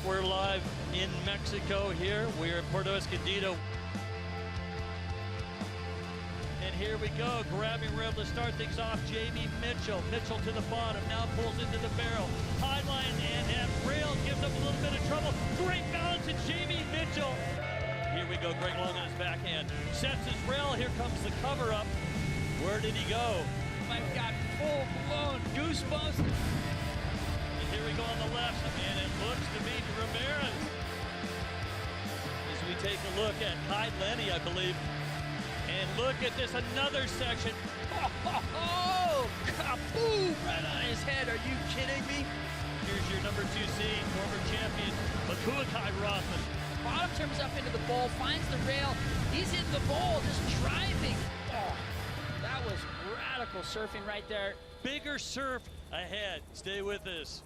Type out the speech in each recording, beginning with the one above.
We're live in Mexico here. We're at Puerto Escondido. And here we go, grabbing rail to start things off, Jamie Mitchell. Mitchell to the bottom, now pulls into the barrel. High line and rail gives up a little bit of trouble. Great balance to Jamie Mitchell. Here we go, Greg Long on his backhand. Sets his rail, here comes the cover up. Where did he go? I've got full-blown goosebumps. And here we go on the left, and it looks to be Ramirez. As we take a look at Hyde Lenny, I believe. And look at this, another section. Oh, kaboom, right on his head. Are you kidding me? Here's your number 2 seed, former champion, Makuakai Rothman. Bottom turns up into the bowl, finds the rail. He's in the bowl, just driving. Oh, that was radical surfing right there. Bigger surf ahead. Stay with us.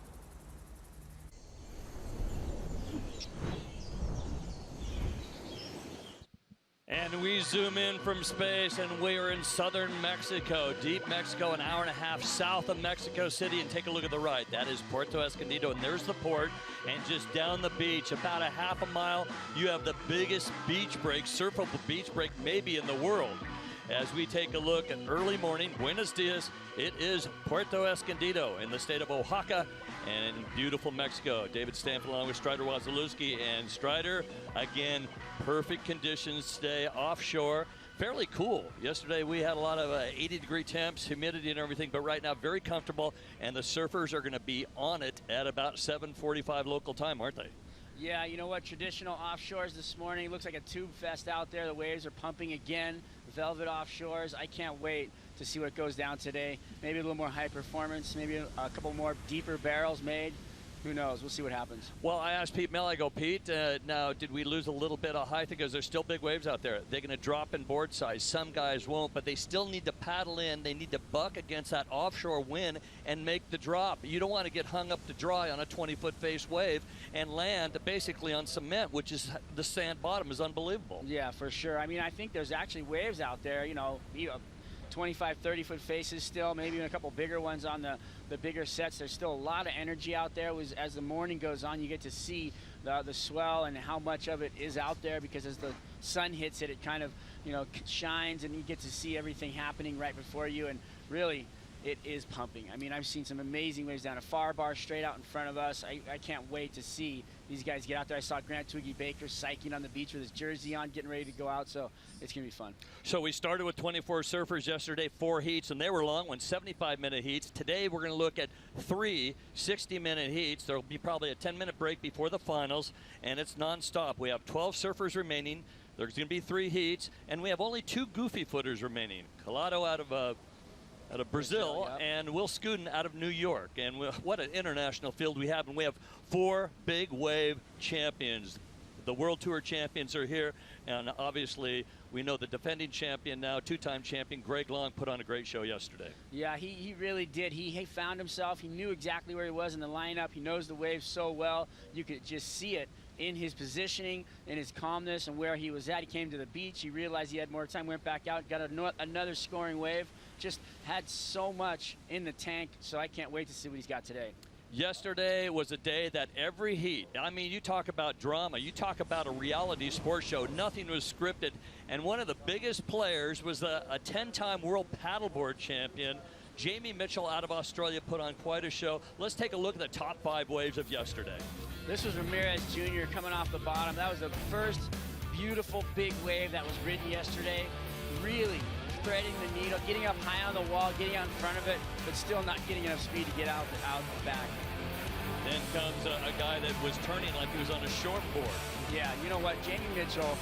And we zoom in from space, and we are in southern Mexico, deep Mexico, an hour and a half south of Mexico City. And take a look at the right. That is Puerto Escondido, and there's the port. And just down the beach, about a half a mile, you have the biggest beach break, surfable beach break maybe in the world. As we take a look at early morning, buenos dias, it is Puerto Escondido in the state of Oaxaca and in beautiful Mexico. David Stanford along with Strider Wazalewski, and Strider, again, perfect conditions today offshore. Fairly cool. Yesterday we had a lot of 80-degree temps, humidity and everything, but right now very comfortable, and the surfers are going to be on it at about 7:45 local time, aren't they? Yeah, you know what? Traditional offshores this morning. It looks like a tube fest out there. The waves are pumping again. Velvet offshores. I can't wait to see what goes down today. Maybe a little more high performance, maybe a couple more deeper barrels made. Who knows? We'll see what happens. Well, I asked Pete Mill, I go, Pete, now did we lose a little bit of height? Because there's still big waves out there. They're going to drop in board size. Some guys won't, but they still need to paddle in. They need to buck against that offshore wind and make the drop. You don't want to get hung up to dry on a 20-foot face wave and land basically on cement, which is the sand bottom is unbelievable. Yeah, for sure. I mean, I think there's actually waves out there, 25, 30-foot faces still, maybe even a couple bigger ones on the bigger sets. There's still a lot of energy out there. As the morning goes on, you get to see the swell and how much of it is out there, because as the sun hits it, it kind of, shines, and you get to see everything happening right before you, and really, it is pumping. I mean, I've seen some amazing waves down a far bar straight out in front of us. I can't wait to see these guys get out there. I saw Grant Twiggy Baker psyching on the beach with his jersey on, getting ready to go out, so it's going to be fun. So we started with 24 surfers yesterday, 4 heats, and they were long ones, 75-minute heats. Today we're going to look at 3 60-minute heats. There will be probably a 10-minute break before the finals, and it's nonstop. We have 12 surfers remaining. There's going to be 3 heats, and we have only 2 goofy footers remaining. Collado out of Brazil, yep. And Will Scuden out of New York. And what an international field we have. And we have 4 big wave champions. The World Tour champions are here. And obviously, we know the defending champion now, 2-time champion, Greg Long, put on a great show yesterday. Yeah, he really did. He found himself. He knew exactly where he was in the lineup. He knows the waves so well. You could just see it in his positioning, in his calmness, and where he was at. He came to the beach. He realized he had more time, went back out, got another scoring wave. Just had so much in the tank, so I can't wait to see what he's got today. Yesterday was a day that every heat, I mean, you talk about drama, you talk about a reality sports show, nothing was scripted, and one of the biggest players was a 10-time world paddleboard champion, Jamie Mitchell out of Australia, put on quite a show. Let's take a look at the top 5 waves of yesterday. This was Ramirez Jr. coming off the bottom. That was the first beautiful big wave that was ridden yesterday. Really threading the needle, getting up high on the wall, getting out in front of it, but still not getting enough speed to get out the back. Then comes a guy that was turning like he was on a shortboard. Yeah, you know what? Jamie Mitchell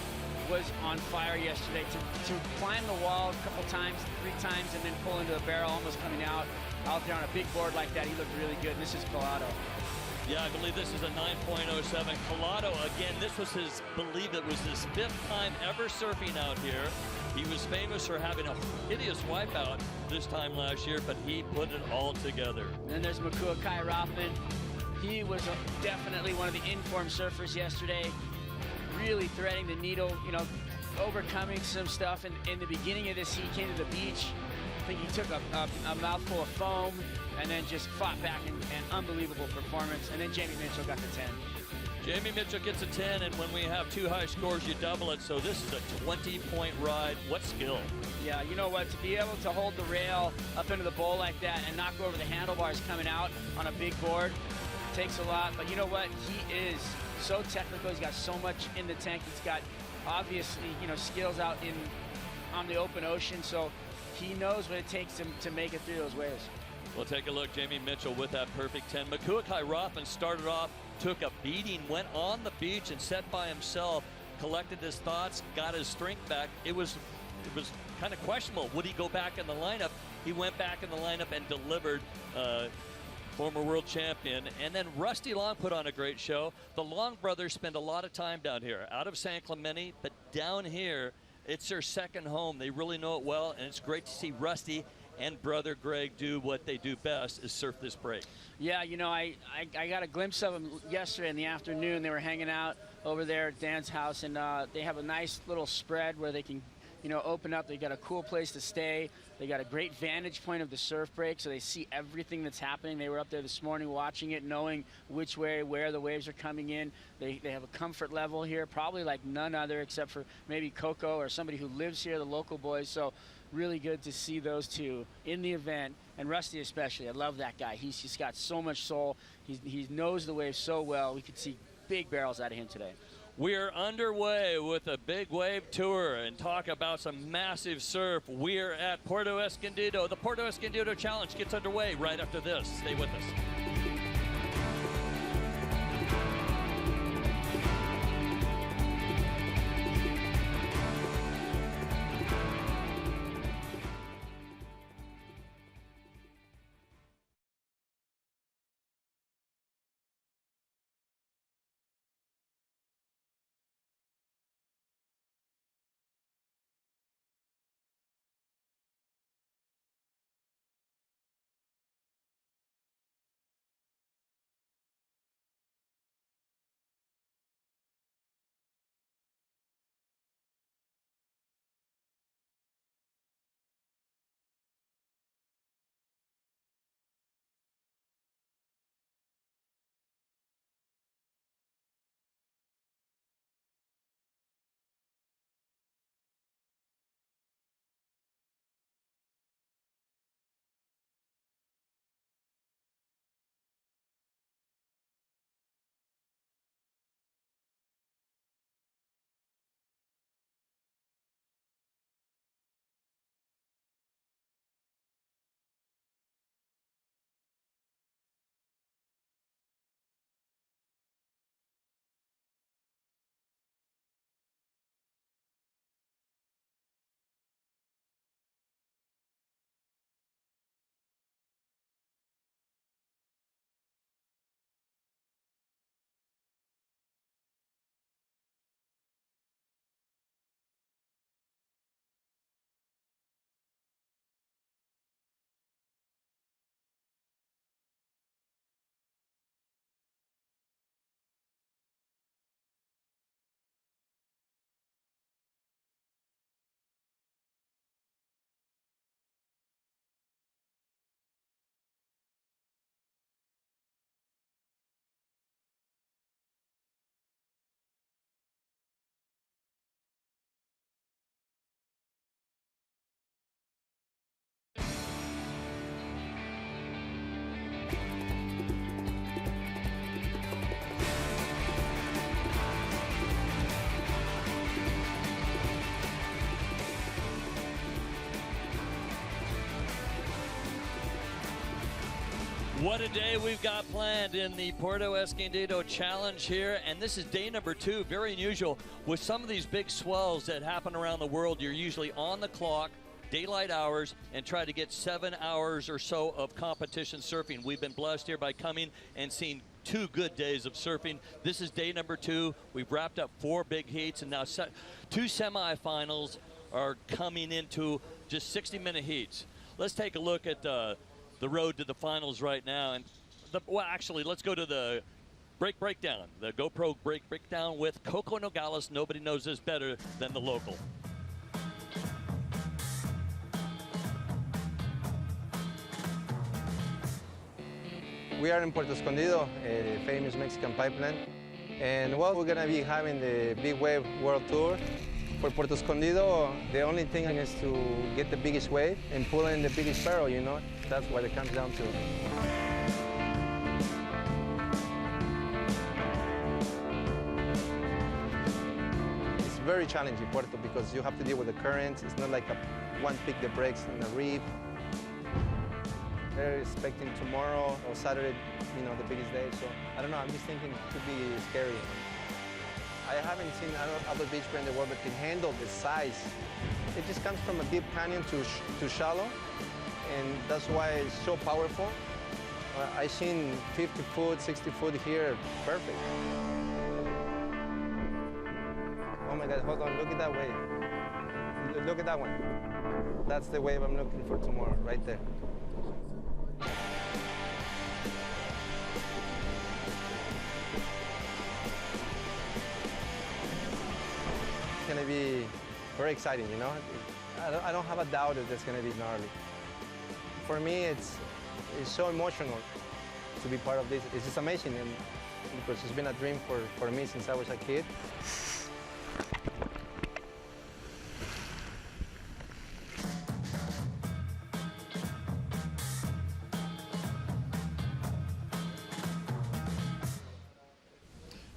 was on fire yesterday. To climb the wall a couple times, 3 times, and then pull into the barrel, almost coming out there on a big board like that, he looked really good. This is Collado. Yeah, I believe this is a 9.07. Collado, again, this was his 5th time ever surfing out here. He was famous for having a hideous wipeout this time last year, but he put it all together. And then there's Makuakai Rothman. He was definitely one of the informed surfers yesterday, really threading the needle, overcoming some stuff. In the beginning of this, he came to the beach. I think he took a mouthful of foam and then just fought back, and unbelievable performance. And then Jamie Mitchell got the 10. Jamie Mitchell gets a 10, and when we have two high scores, you double it. So this is a 20-point ride. What skill? Yeah, you know what? To be able to hold the rail up into the bowl like that and knock over the handlebars coming out on a big board takes a lot. But you know what? He is so technical. He's got so much in the tank. He's got obviously, skills out on the open ocean. So he knows what it takes to make it through those waves. We'll take a look. Jamie Mitchell with that perfect 10. Makuakai Rothman started off, took a beating, went on the beach and sat by himself, collected his thoughts, got his strength back. It was kind of questionable. Would he go back in the lineup? He went back in the lineup and delivered. Former world champion. And then Rusty Long put on a great show. The Long brothers spend a lot of time down here, out of San Clemente, but down here, it's their second home. They really know it well, and it's great to see Rusty and brother Greg do what they do best, is surf this break. Yeah, I got a glimpse of them yesterday in the afternoon. They were hanging out over there at Dan's house, and they have a nice little spread where they can open up. They got a cool place to stay. They got a great vantage point of the surf break, so they see everything that's happening. They were up there this morning watching it, knowing which way, where the waves are coming in. They have a comfort level here, probably like none other except for maybe Coco or somebody who lives here, the local boys. So really good to see those two in the event, and Rusty especially. I love that guy. He's just got so much soul. He knows the waves so well. We could see big barrels out of him today. We're underway with a big wave tour and talk about some massive surf. We're at Puerto Escondido. The Puerto Escondido Challenge gets underway right after this. Stay with us. What a day we've got planned in the Puerto Escondido Challenge here, and this is day number 2. Very unusual. With some of these big swells that happen around the world, you're usually on the clock, daylight hours, and try to get 7 hours or so of competition surfing. We've been blessed here by coming and seeing 2 good days of surfing. This is day number 2. We've wrapped up 4 big heats, and now 2 semifinals are coming into just 60-minute heats. Let's take a look at the road to the finals right now. And well, actually, let's go to the breakdown, the GoPro breakdown with Coco Nogales. Nobody knows this better than the local. We are in Puerto Escondido, a famous Mexican pipeline. And well, we're gonna be having the Big Wave World Tour. For Puerto Escondido, the only thing is to get the biggest wave and pull in the biggest barrel, you know? That's what it comes down to. It's very challenging, Puerto, because you have to deal with the currents. It's not like one pick that breaks in a reef. They're expecting tomorrow or Saturday, you know, the biggest day. So I don't know, I'm just thinking it could be scary. I haven't seen other beach break in the world that can handle the size. It just comes from a deep canyon to shallow, and that's why it's so powerful. I've seen 50 foot, 60 foot here, perfect. Oh my God, hold on, look at that wave. Look at that one. That's the wave I'm looking for tomorrow, right there. It's gonna be very exciting, you know? I don't have a doubt that it's gonna be gnarly. For me, it's so emotional to be part of this. It's just amazing, and because it's been a dream for me since I was a kid.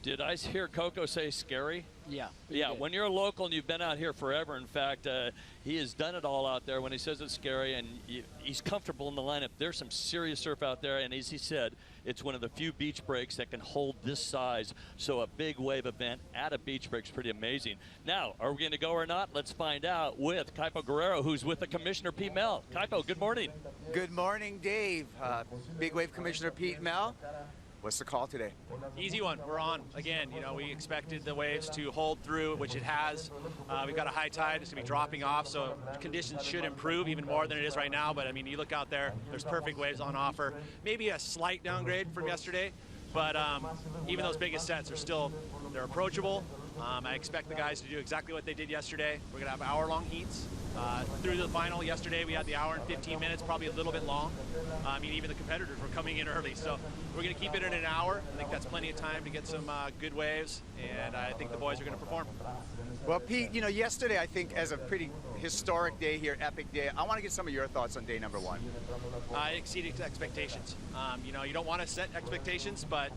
Did I hear Coco say scary? Yeah. Yeah, when you're a local and you've been out here forever, in fact, he has done it all out there. When he says it's scary and he's comfortable in the lineup, there's some serious surf out there. And as he said, it's one of the few beach breaks that can hold this size. So a big wave event at a beach break is pretty amazing. Now, are we going to go or not? Let's find out with Kaipo Guerrero, who's with the Commissioner Pete Mel. Kaipo, good morning. Good morning, Dave. Big Wave Commissioner Pete Mel. What's the call today? Easy one. We're on. Again, you know, we expected the waves to hold through, which it has. We've got a high tide. It's going to be dropping off, so conditions should improve even more than it is right now. But, I mean, you look out there, there's perfect waves on offer. Maybe a slight downgrade from yesterday, but even those biggest sets are still, they're approachable. I expect the guys to do exactly what they did yesterday. We're going to have hour-long heats. Through the final yesterday, we had the hour and 15 minutes, probably a little bit long. I mean, even the competitors were coming in early, so we're going to keep it in an hour. I think that's plenty of time to get some good waves, and I think the boys are going to perform. Well, Pete, you know, yesterday I think as a pretty historic day here, epic day, I want to get some of your thoughts on day number one. It exceeded expectations. You know, you don't want to set expectations, but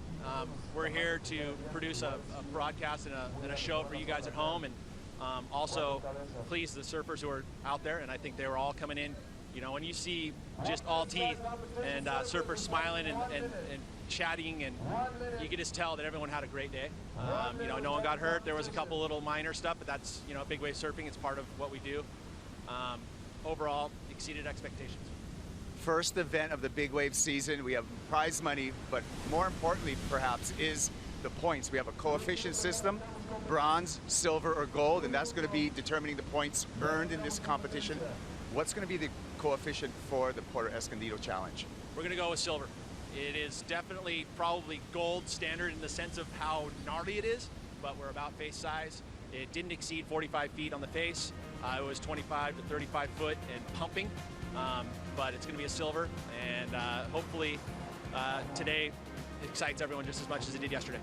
we're here to produce a broadcast and a show for you guys at home, and also please the surfers who are out there, and I think they were all coming in. You know, when you see just all teeth and surfers smiling and chatting, and you can just tell that everyone had a great day. You know, no one got hurt. There was a couple little minor stuff, but that's, you know, big wave surfing. It's part of what we do. Overall, exceeded expectations. First event of the Big Wave season. We have prize money, but more importantly, perhaps, is the points. We have a coefficient system, bronze, silver, or gold, and that's going to be determining the points earned in this competition. What's going to be the coefficient for the Puerto Escondido Challenge? We're going to go with silver. It is definitely probably gold standard in the sense of how gnarly it is, but we're about face size. It didn't exceed 45 feet on the face. It was 25 to 35 foot and pumping, but it's going to be a silver, and hopefully today excites everyone just as much as it did yesterday.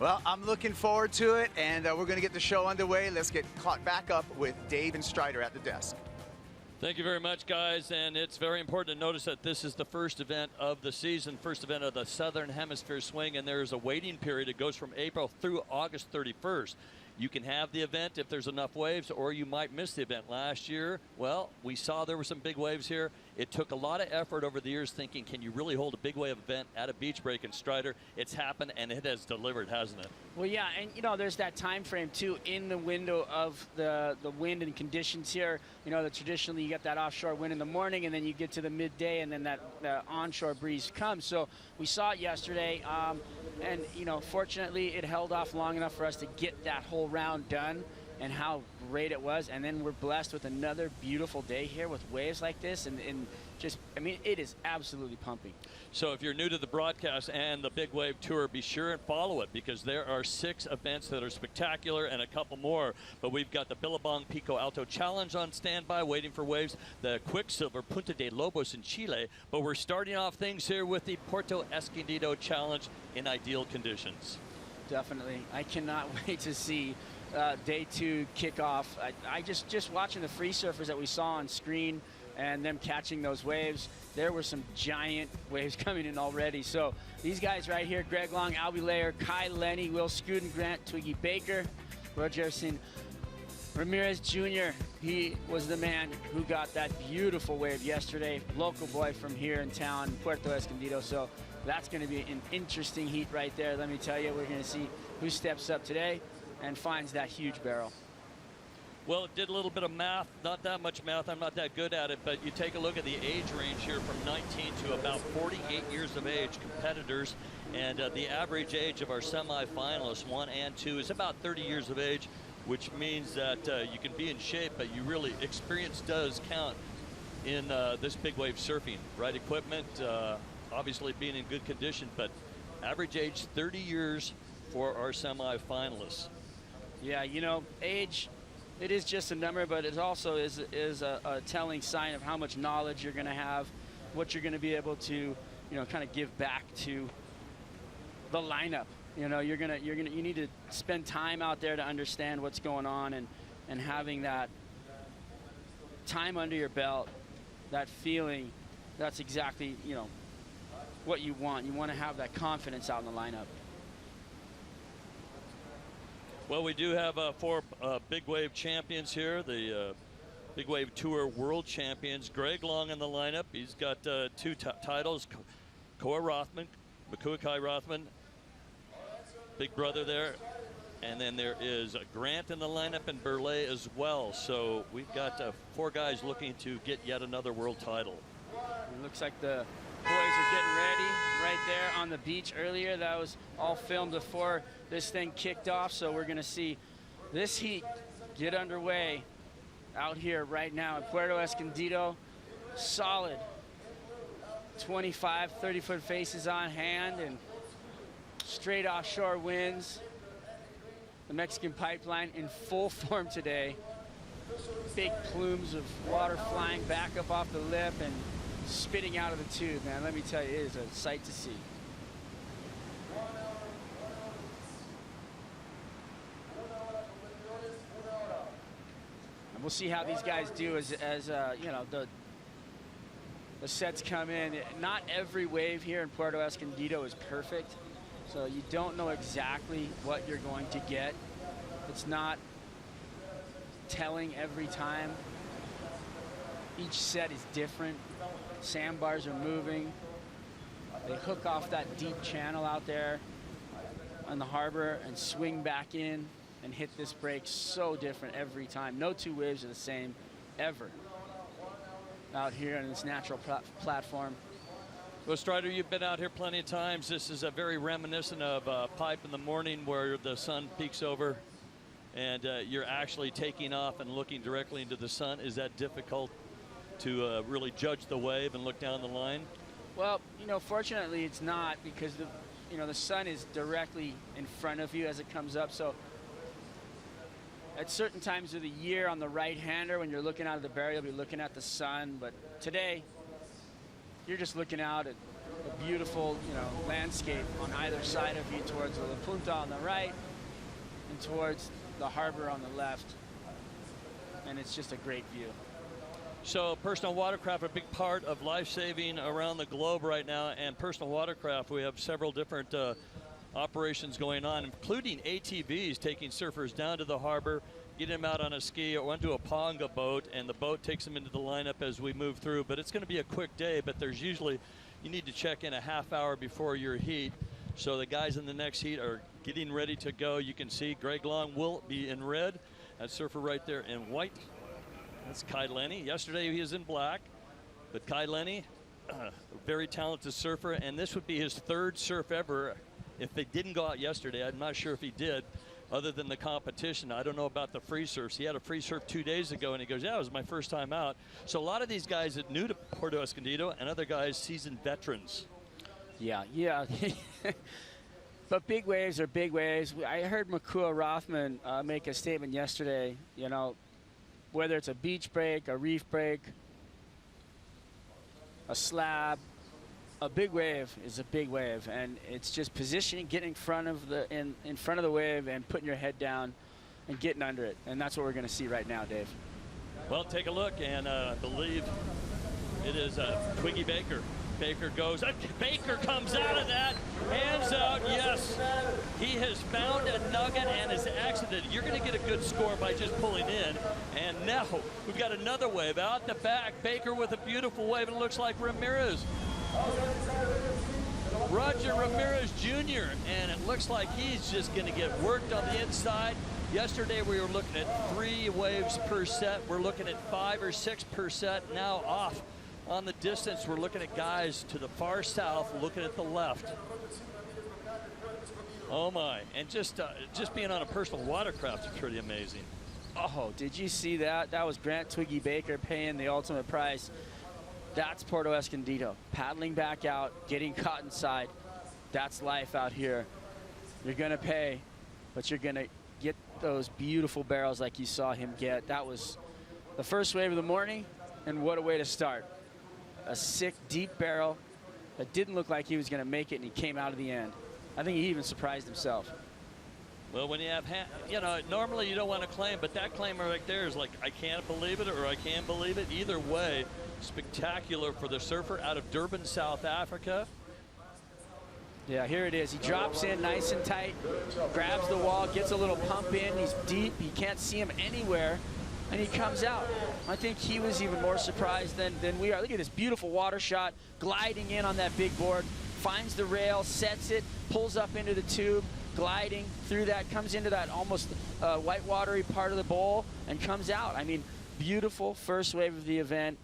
Well, I'm looking forward to it, and we're going to get the show underway. Let's get caught back up with Dave and Strider at the desk. Thank you very much, guys, and it's very important to notice that this is the first event of the season, first event of the Southern Hemisphere swing, and there's a waiting period. It goes from April through August 31st. You can have the event if there's enough waves, or you might miss the event. Last year, well, we saw there were some big waves here. It took a lot of effort over the years thinking, can you really hold a big wave event at a beach break in Strider? It's happened, and it has delivered, hasn't it? Well, yeah, and, you know, there's that time frame, too, in the window of the wind and conditions here. You know, that traditionally you get that offshore wind in the morning, and then you get to the midday, and then that onshore breeze comes. So we saw it yesterday, and, you know, fortunately it held off long enough for us to get that whole round done, and how great it was. And then we're blessed with another beautiful day here with waves like this, and just, I mean, it is absolutely pumping. So if you're new to the broadcast and the Big Wave Tour, be sure and follow it, because there are 6 events that are spectacular and a couple more. But we've got the Billabong Pico Alto Challenge on standby, waiting for waves, the Quicksilver Punta de Lobos in Chile. But we're starting off things here with the Puerto Escondido Challenge in ideal conditions. definitely. I cannot wait to see day 2 kickoff. I just watching the free surfers that we saw on screen and them catching those waves, there were some giant waves coming in already. So these guys right here, Greg Long, Albie Layer, Kai Lenny, Will Scuden, Grant Twiggy Baker, Rogerson Ramirez Jr., he was the man who got that beautiful wave yesterday. Local boy from here in town, Puerto Escondido. So that's going to be an interesting heat right there. Let me tell you, we're going to see who steps up today and finds that huge barrel. Well, did a little bit of math, not that much math, I'm not that good at it, but you take a look at the age range here from 19 to about 48 years of age, competitors, and the average age of our semifinalists, 1 and 2, is about 30 years of age, which means that you can be in shape, but you really, experience does count in this big wave surfing. Right equipment, obviously being in good condition, but average age 30 years for our semifinalists. Yeah, you know, age, it is just a number, but it also is a telling sign of how much knowledge you're going to have, what you're going to be able to, you know, kind of give back to the lineup. You know, you need to spend time out there to understand what's going on, and having that time under your belt, that feeling, that's exactly, you know, what you want. You want to have that confidence out in the lineup. Well, we do have 4 big wave champions here, the Big Wave Tour World Champions. Greg Long in the lineup. He's got 2 titles. Makuakai Rothman, big brother there. And then there is Grant in the lineup and Burley as well. So we've got 4 guys looking to get yet another world title. It looks like the boys are getting ready right there on the beach earlier. That was all filmed before this thing kicked off. So we're going to see this heat get underway out here right now in Puerto Escondido. Solid 25, 30-foot faces on hand and straight offshore winds. The Mexican pipeline in full form today. Big plumes of water flying back up off the lip and spitting out of the tube, man. Let me tell you, it is a sight to see. And we'll see how these guys do as you know, the sets come in. Not every wave here in Puerto Escondido is perfect, so you don't know exactly what you're going to get. It's not telling every time. Each set is different. Sandbars are moving. They hook off that deep channel out there on the harbor and swing back in and hit this break so different every time. No 2 waves are the same ever out here on this natural platform. Well, Strider, you've been out here plenty of times. This is a very reminiscent of Pipe in the morning where the sun peaks over and you're actually taking off and looking directly into the sun. Is that difficult to really judge the wave and look down the line? Well, you know, fortunately it's not, because the sun is directly in front of you as it comes up. So at certain times of the year on the right-hander, when you're looking out of the barrel, you'll be looking at the sun. But today, you're just looking out at a beautiful, you know, landscape on either side of you, towards La Punta on the right and towards the harbor on the left. And it's just a great view. So personal watercraft, a big part of life-saving around the globe right now. And personal watercraft, we have several different operations going on, including ATVs taking surfers down to the harbor, getting them out on a ski or onto a ponga boat, and the boat takes them into the lineup as we move through. But it's going to be a quick day, but there's usually, you need to check in a half hour before your heat. So the guys in the next heat are getting ready to go. You can see Greg Long will be in red. That surfer right there in white. That's Kai Lenny. Yesterday he was in black, but Kai Lenny, a very talented surfer, and this would be his 3rd surf ever. If they didn't go out yesterday, I'm not sure if he did, other than the competition. I don't know about the free surfs. He had a free surf 2 days ago, and he goes, yeah, it was my first time out. So a lot of these guys are new to Puerto Escondido, and other guys seasoned veterans. Yeah. But big waves are big waves. I heard Makua Rothman make a statement yesterday, you know, whether it's a beach break, a reef break, a slab, A big wave is a big wave, and it's just positioning, getting in front of the wave and putting your head down and getting under it. And that's what we're going to see right now, Dave. Well, take a look, and I believe it is Twiggy Baker. Baker goes, Baker comes out of that, hands out, yes. He has found a nugget and has exited. You're going to get a good score by just pulling in. And now we've got another wave out the back. Baker with a beautiful wave, and it looks like Ramirez. Roger Ramirez Jr., and it looks like he's just going to get worked on the inside. Yesterday we were looking at 3 waves per set. We're looking at 5 or 6 per set. Now off on the distance, we're looking at guys to the far south, looking at the left. Oh my, and just being on a personal watercraft is pretty amazing. Oh, did you see that? That was Grant Twiggy Baker paying the ultimate price. That's Puerto Escondido, paddling back out, getting caught inside. That's life out here. You're gonna pay, but you're gonna get those beautiful barrels like you saw him get. That was the first wave of the morning, and what a way to start. A sick, deep barrel that didn't look like he was gonna make it, and he came out of the end. I think he even surprised himself. Well, when you have, normally you don't want to claim, but that claim right there is like, I can't believe it, or I can believe it. Either way, spectacular for the surfer out of Durban, South Africa. Yeah, here it is. He drops in nice and tight, grabs the wall, gets a little pump in. He's deep. You can't see him anywhere, and he comes out. I think he was even more surprised than we are. Look at this beautiful water shot, gliding in on that big board, finds the rail, sets it, pulls up into the tube, gliding through that, comes into that almost white watery part of the bowl, and comes out. I mean, beautiful first wave of the event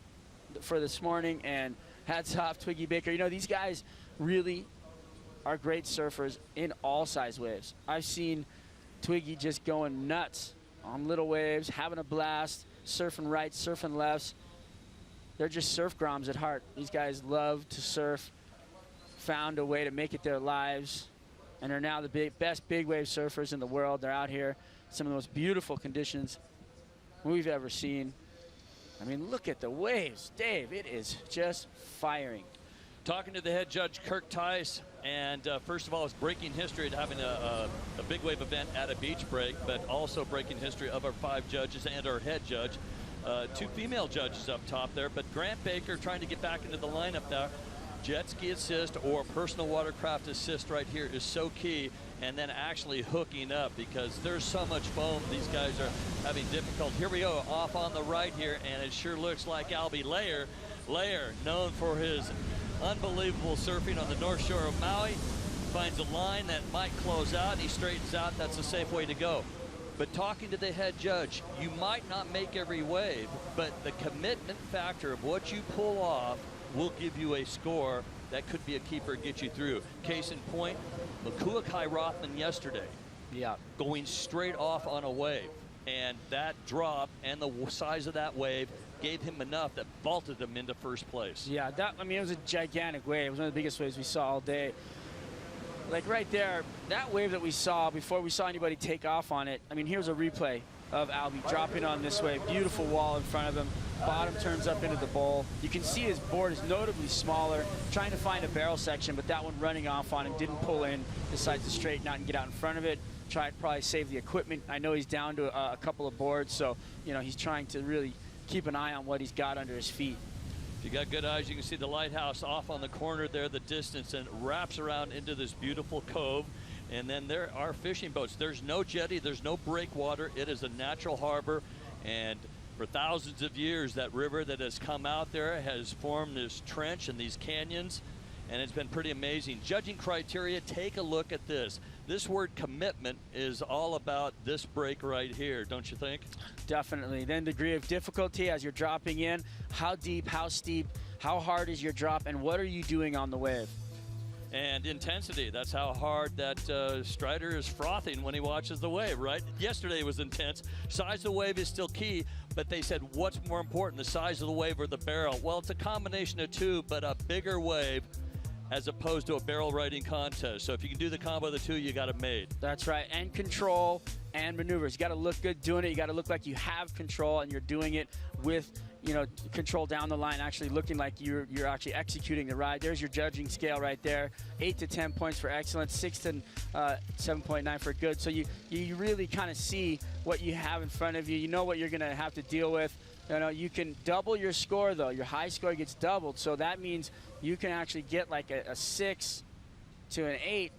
for this morning, and hats off Twiggy Baker. You know, these guys really are great surfers in all size waves. I've seen Twiggy just going nuts on little waves, having a blast, surfing right, surfing lefts. They're just surf groms at heart. These guys love to surf, found a way to make it their lives, and are now the best big wave surfers in the world. They're out here, some of the most beautiful conditions we've ever seen. I mean, look at the waves, Dave. It is just firing. Talking to the head judge, Kirk Tice, and first of all, it's breaking history to having a big wave event at a beach break, but also breaking history of our 5 judges and our head judge. 2 female judges up top there, but Grant Baker trying to get back into the lineup there. Jet ski assist or personal watercraft assist right here is so key, and then actually hooking up, because there's so much foam. These guys are having difficulty. Here we go, off on the right here, and it sure looks like Albie Layer. Layer, known for his unbelievable surfing on the North Shore of Maui, finds a line that might close out, and he straightens out. That's a safe way to go. But talking to the head judge, you might not make every wave, but the commitment factor of what you pull off will give you a score that could be a keeper, get you through. Case in point, Makuakai Rothman yesterday. Yeah. Going straight off on a wave. And that drop and the size of that wave gave him enough that vaulted him into first place. Yeah, I mean, it was a gigantic wave. It was one of the biggest waves we saw all day. Like right there, that wave that we saw before we saw anybody take off on it, I mean, here's a replay of Albie dropping on this wave. Beautiful wall in front of him. Bottom turns up into the bowl. You can see his board is notably smaller, trying to find a barrel section, but that one running off on him, didn't pull in, decides to straighten out and get out in front of it. Tried to probably save the equipment. I know he's down to a couple of boards, so, you know, he's trying to really keep an eye on what he's got under his feet. If you got good eyes, you can see the lighthouse off on the corner there, the distance, and it wraps around into this beautiful cove. And then there are fishing boats. There's no jetty, there's no breakwater. It is a natural harbor, and for thousands of years, that river that has come out there has formed this trench and these canyons, and it's been pretty amazing. Judging criteria, take a look at this. This word commitment is all about this break right here, don't you think? Definitely. Then degree of difficulty as you're dropping in. How deep, how steep, how hard is your drop, and what are you doing on the wave? And intensity, that's how hard that Strider is frothing when he watches the wave, right? Yesterday was intense. Size of the wave is still key, but they said, what's more important, the size of the wave or the barrel? Well, it's a combination of two, but a bigger wave as opposed to a barrel riding contest. So if you can do the combo of the two, you got it made. That's right, and control and maneuvers. You got to look good doing it. You got to look like you have control, and you're doing it with, you know, control down the line, actually looking like you're actually executing the ride. There's your judging scale right there. 8 to 10 points for excellence, 6 to 7.9 for good. So you really kind of see what you have in front of you. You know what you're going to have to deal with. You know, you can double your score, though. Your high score gets doubled, so that means you can actually get like a 6 to an 8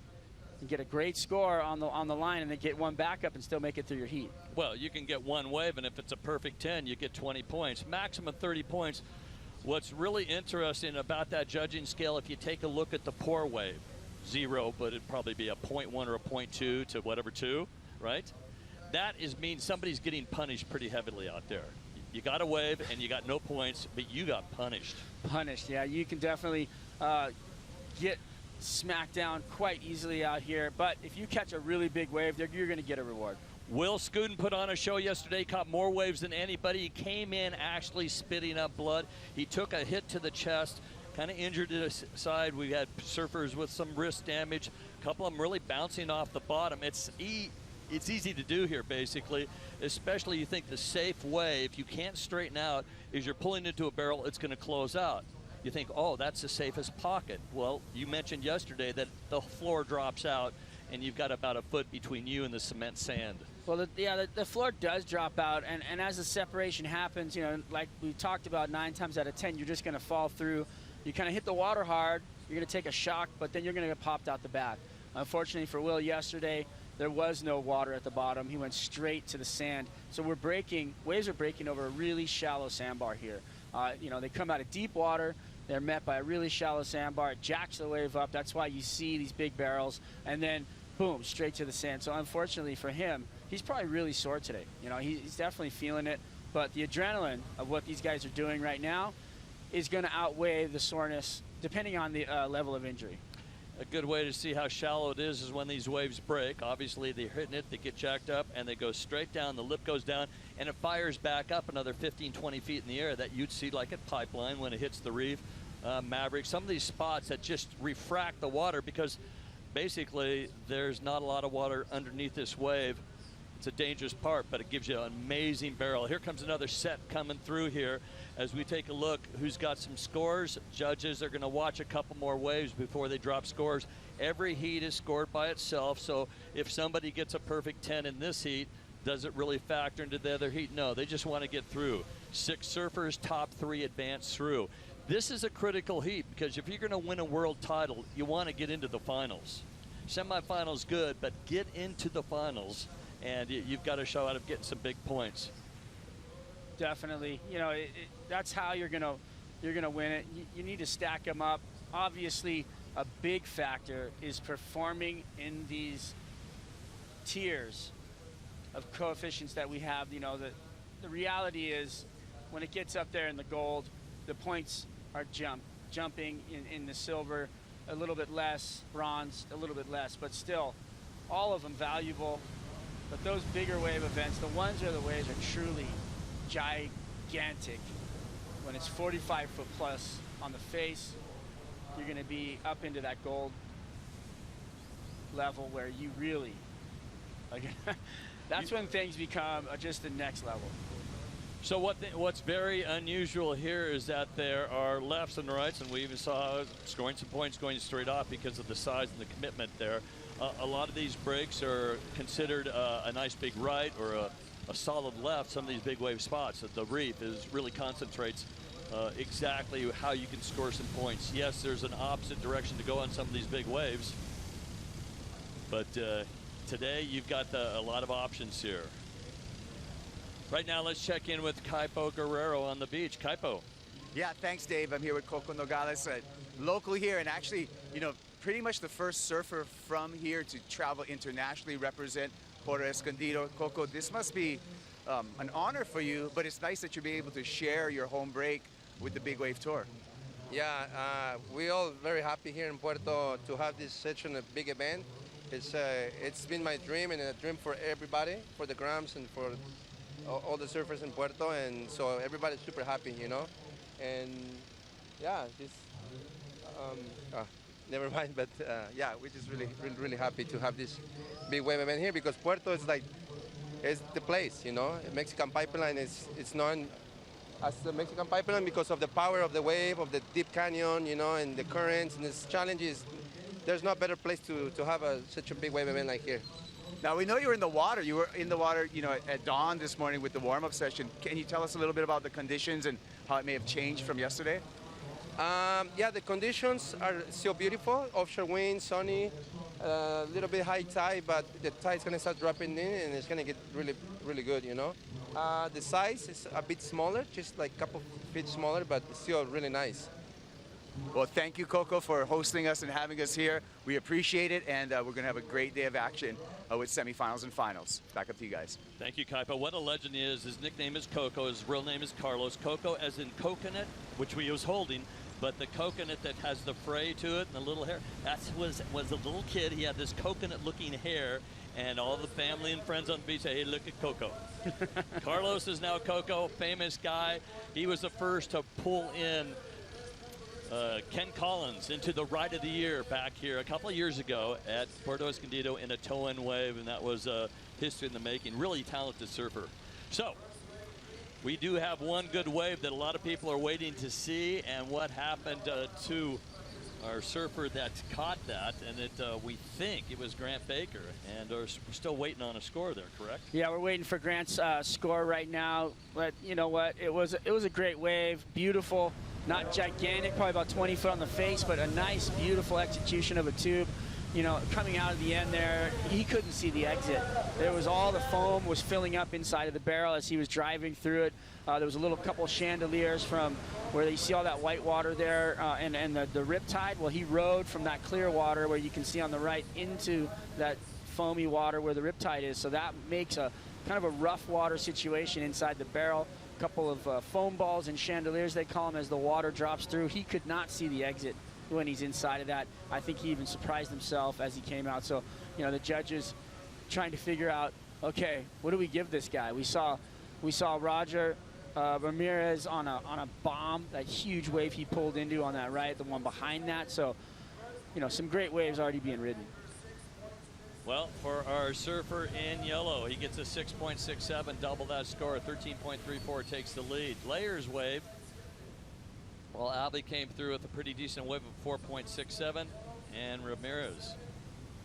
and get a great score on the line, and then get one back up and still make it through your heat. Well, you can get one wave, and if it's a perfect 10, you get 20 points. Maximum 30 points. What's really interesting about that judging scale, if you take a look at the poor wave, 0, but it'd probably be a 0.1 or a 0.2 to whatever 2, right? That means somebody's getting punished pretty heavily out there. You got a wave, and you got no points, but you got punished. Punished, yeah. You can definitely get smacked down quite easily out here, but if you catch a really big wave, you're going to get a reward. Will Scuden put on a show yesterday, caught more waves than anybody. He came in actually spitting up blood. He took a hit to the chest, kind of injured his side. We had surfers with some wrist damage, a couple of them really bouncing off the bottom. It's easy to do here, basically, especially you think the safe way, if you can't straighten out, is you're pulling into a barrel, it's going to close out. You think, oh, that's the safest pocket. Well, you mentioned yesterday that the floor drops out and you've got about a foot between you and the cement sand. Well, the floor does drop out, and as the separation happens, you know, like we talked about, 9 times out of 10, you're just going to fall through. You kind of hit the water hard, you're going to take a shock, but then you're going to get popped out the back. Unfortunately for Will yesterday, there was no water at the bottom. He went straight to the sand. So waves are breaking over a really shallow sandbar here. You know, they come out of deep water. They're met by a really shallow sandbar. It jacks the wave up. That's why you see these big barrels. And then, boom, straight to the sand. So unfortunately for him, he's probably really sore today. You know, he's definitely feeling it. But the adrenaline of what these guys are doing right now is going to outweigh the soreness, depending on the level of injury. A good way to see how shallow it is when these waves break. Obviously, they're hitting it, they get jacked up, and they go straight down. The lip goes down, and it fires back up another 15, 20 feet in the air. That you'd see like a pipeline when it hits the reef. Maverick, some of these spots that just refract the water because basically there's not a lot of water underneath this wave. It's a dangerous part, but it gives you an amazing barrel. Here comes another set coming through here as we take a look who's got some scores. Judges are going to watch a couple more waves before they drop scores. Every heat is scored by itself, so if somebody gets a perfect 10 in this heat, does it really factor into the other heat? No, they just want to get through. 6 surfers, top 3 advance through. This is a critical heat because if you're going to win a world title, you want to get into the finals. Semifinals good, but get into the finals, and you've got to show out of getting some big points. Definitely, you know, that's how you're gonna win it. You need to stack them up. Obviously, a big factor is performing in these tiers of coefficients that we have. You know, the reality is when it gets up there in the gold, the points are jumping in the silver, a little bit less, bronze, a little bit less, but still, all of them valuable. But those bigger wave events, the ones where the waves are truly gigantic, when it's 45 foot plus on the face, you're going to be up into that gold level where you really, like, that's when things become just the next level. So what's very unusual here is that there are lefts and rights, and we even saw scoring some points going straight off because of the size and the commitment there. A lot of these breaks are considered a nice big right or a solid left. Some of these big wave spots, the reef really concentrates exactly how you can score some points. Yes, there's an opposite direction to go on some of these big waves, but today you've got a lot of options here. Right now, let's check in with Kaipo Guerrero on the beach. Kaipo. Yeah, thanks, Dave. I'm here with Coco Nogales, local here, and actually, you know, pretty much the first surfer from here to travel internationally, represent Puerto Escondido. Coco, this must be an honor for you, but it's nice that you'll be able to share your home break with the Big Wave Tour. Yeah, we're all very happy here in Puerto to have this such a big event. It's been my dream and a dream for everybody, for the Grams and for all the surfers in Puerto, and so everybody's super happy, you know. And yeah, just never mind, but yeah, we're just really happy to have this big wave event here because Puerto is like is the place, you know. Mexican pipeline is it's known as the Mexican pipeline because of the power of the wave, of the deep canyon, you know, and the currents, and this challenge is, there's no better place to have such a big wave event like here. Now, we know you were in the water. You were in the water, you know, at dawn this morning with the warm-up session. Can you tell us a little bit about the conditions and how it may have changed from yesterday? Yeah, the conditions are still beautiful. Offshore wind, sunny, a little bit high tide, but the tide's going to start dropping in, and it's going to get really, really good, you know. The size is a bit smaller, just like a couple feet smaller, but it's still really nice. Well, thank you, Coco, for hosting us and having us here. We appreciate it, and we're going to have a great day of action with semifinals and finals. Back up to you guys. Thank you, Kaipa. What a legend he is. His nickname is Coco. His real name is Carlos. Coco as in coconut, which we was holding, but the coconut that has the fray to it and the little hair. That was a little kid. He had this coconut-looking hair, and all the family and friends on the beach say, hey, look at Coco. Carlos is now Coco, famous guy. He was the first to pull in Ken Collins into the Ride of the Year back here a couple of years ago at Puerto Escondido in a tow-in wave, and that was history in the making. Really talented surfer. So we do have one good wave that a lot of people are waiting to see, and what happened to our surfer that caught that, and we think it was Grant Baker, and we're still waiting on a score there, correct? Yeah, we're waiting for Grant's score right now, but you know what? It was a great wave, beautiful. Not gigantic, probably about 20 foot on the face, but a nice, beautiful execution of a tube. You know, coming out of the end there, he couldn't see the exit. There was all the foam was filling up inside of the barrel as he was driving through it. There was a little couple chandeliers from where you see all that white water there and the riptide. Well, he rode from that clear water where you can see on the right into that foamy water where the riptide is. So that makes a kind of a rough water situation inside the barrel. Couple of foam balls and chandeliers, they call them, as the water drops through. He could not see the exit when he's inside of that. I think he even surprised himself as he came out. So, you know, the judges trying to figure out, okay, what do we give this guy? We saw Roger Ramirez on a bomb, that huge wave he pulled into on that right, the one behind that. So, you know, some great waves already being ridden. Well, for our surfer in yellow, he gets a 6.67, double that score. 13.34 takes the lead. Layers wave. Well, Albie came through with a pretty decent wave of 4.67, and Ramirez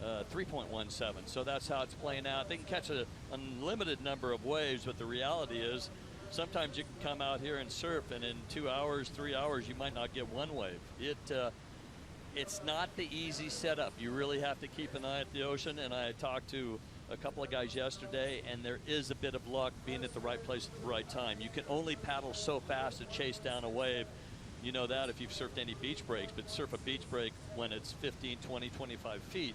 3.17. So that's how it's playing out. They can catch an unlimited number of waves, but the reality is sometimes you can come out here and surf, and in 2 hours, 3 hours, you might not get one wave. It's not the easy setup. You really have to keep an eye at the ocean, and I talked to a couple of guys yesterday, and there is a bit of luck being at the right place at the right time. You can only paddle so fast to chase down a wave. You know that if you've surfed any beach breaks, but surf a beach break when it's 15, 20, 25 feet,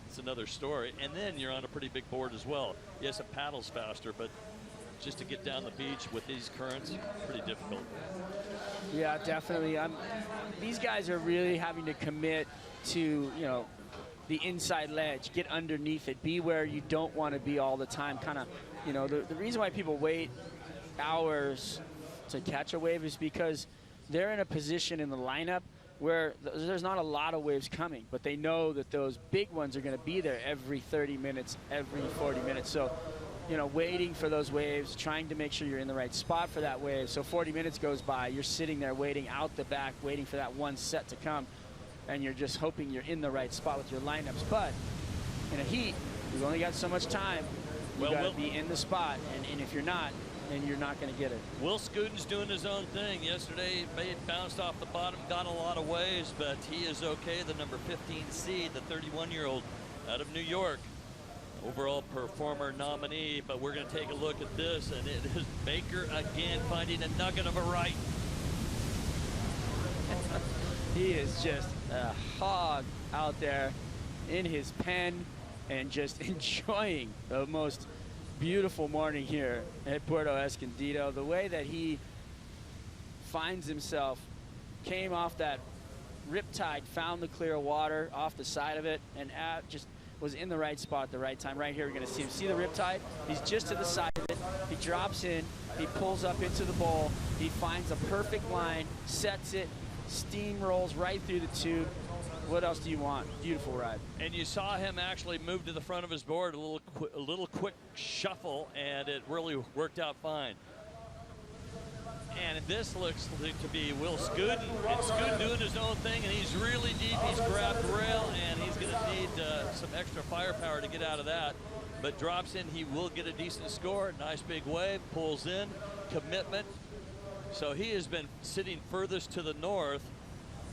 it's another story. And then you're on a pretty big board as well. Yes, it paddles faster, but just to get down the beach with these currents, pretty difficult. Yeah, definitely. These guys are really having to commit to, you know, the inside ledge, get underneath it, be where you don't want to be all the time. Kind of, you know, the reason why people wait hours to catch a wave is because they're in a position in the lineup where there's not a lot of waves coming, but they know that those big ones are going to be there every 30 minutes, every 40 minutes. So, you know, waiting for those waves, trying to make sure you're in the right spot for that wave. So 40 minutes goes by, you're sitting there waiting out the back, waiting for that one set to come, and you're just hoping you're in the right spot with your lineups. But in a heat, you've only got so much time. You got to be in the spot, and if you're not, then you're not going to get it. Will Scooten's doing his own thing. Yesterday, he bounced off the bottom, got a lot of waves, but he is okay. The number 15 seed, the 31-year-old out of New York. Overall performer nominee, but we're going to take a look at this, and it is Baker again finding a nugget of a right. He is just a hog out there in his pen and just enjoying the most beautiful morning here at Puerto Escondido. The way that he finds himself, came off that riptide, found the clear water off the side of it, and just was in the right spot at the right time. Right here, we're going to see him. See the riptide? He's just to the side of it. He drops in. He pulls up into the bowl. He finds a perfect line, sets it, steamrolls right through the tube, What else do you want? Beautiful ride. And you saw him actually move to the front of his board, a little quick shuffle, and it really worked out fine. And this looks to be Will Scudden. And Scudden doing his own thing, and he's really deep. He's grabbed rail, and he's going to need some extra firepower to get out of that. But drops in, he will get a decent score. Nice big wave, pulls in, commitment. So he has been sitting furthest to the north,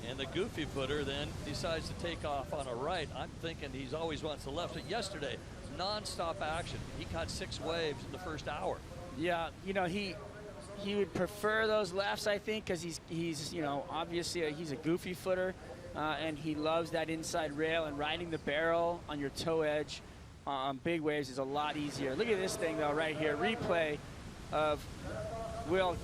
and the goofy footer then decides to take off on a right. I'm thinking he's always wants the left. But yesterday, non-stop action. He caught 6 waves in the first hour. Yeah, you know, he would prefer those lefts, I think, because he's you know, obviously he's a goofy footer, and he loves that inside rail, and riding the barrel on your toe edge on big waves is a lot easier. Look at this thing, though, right here. Replay of Will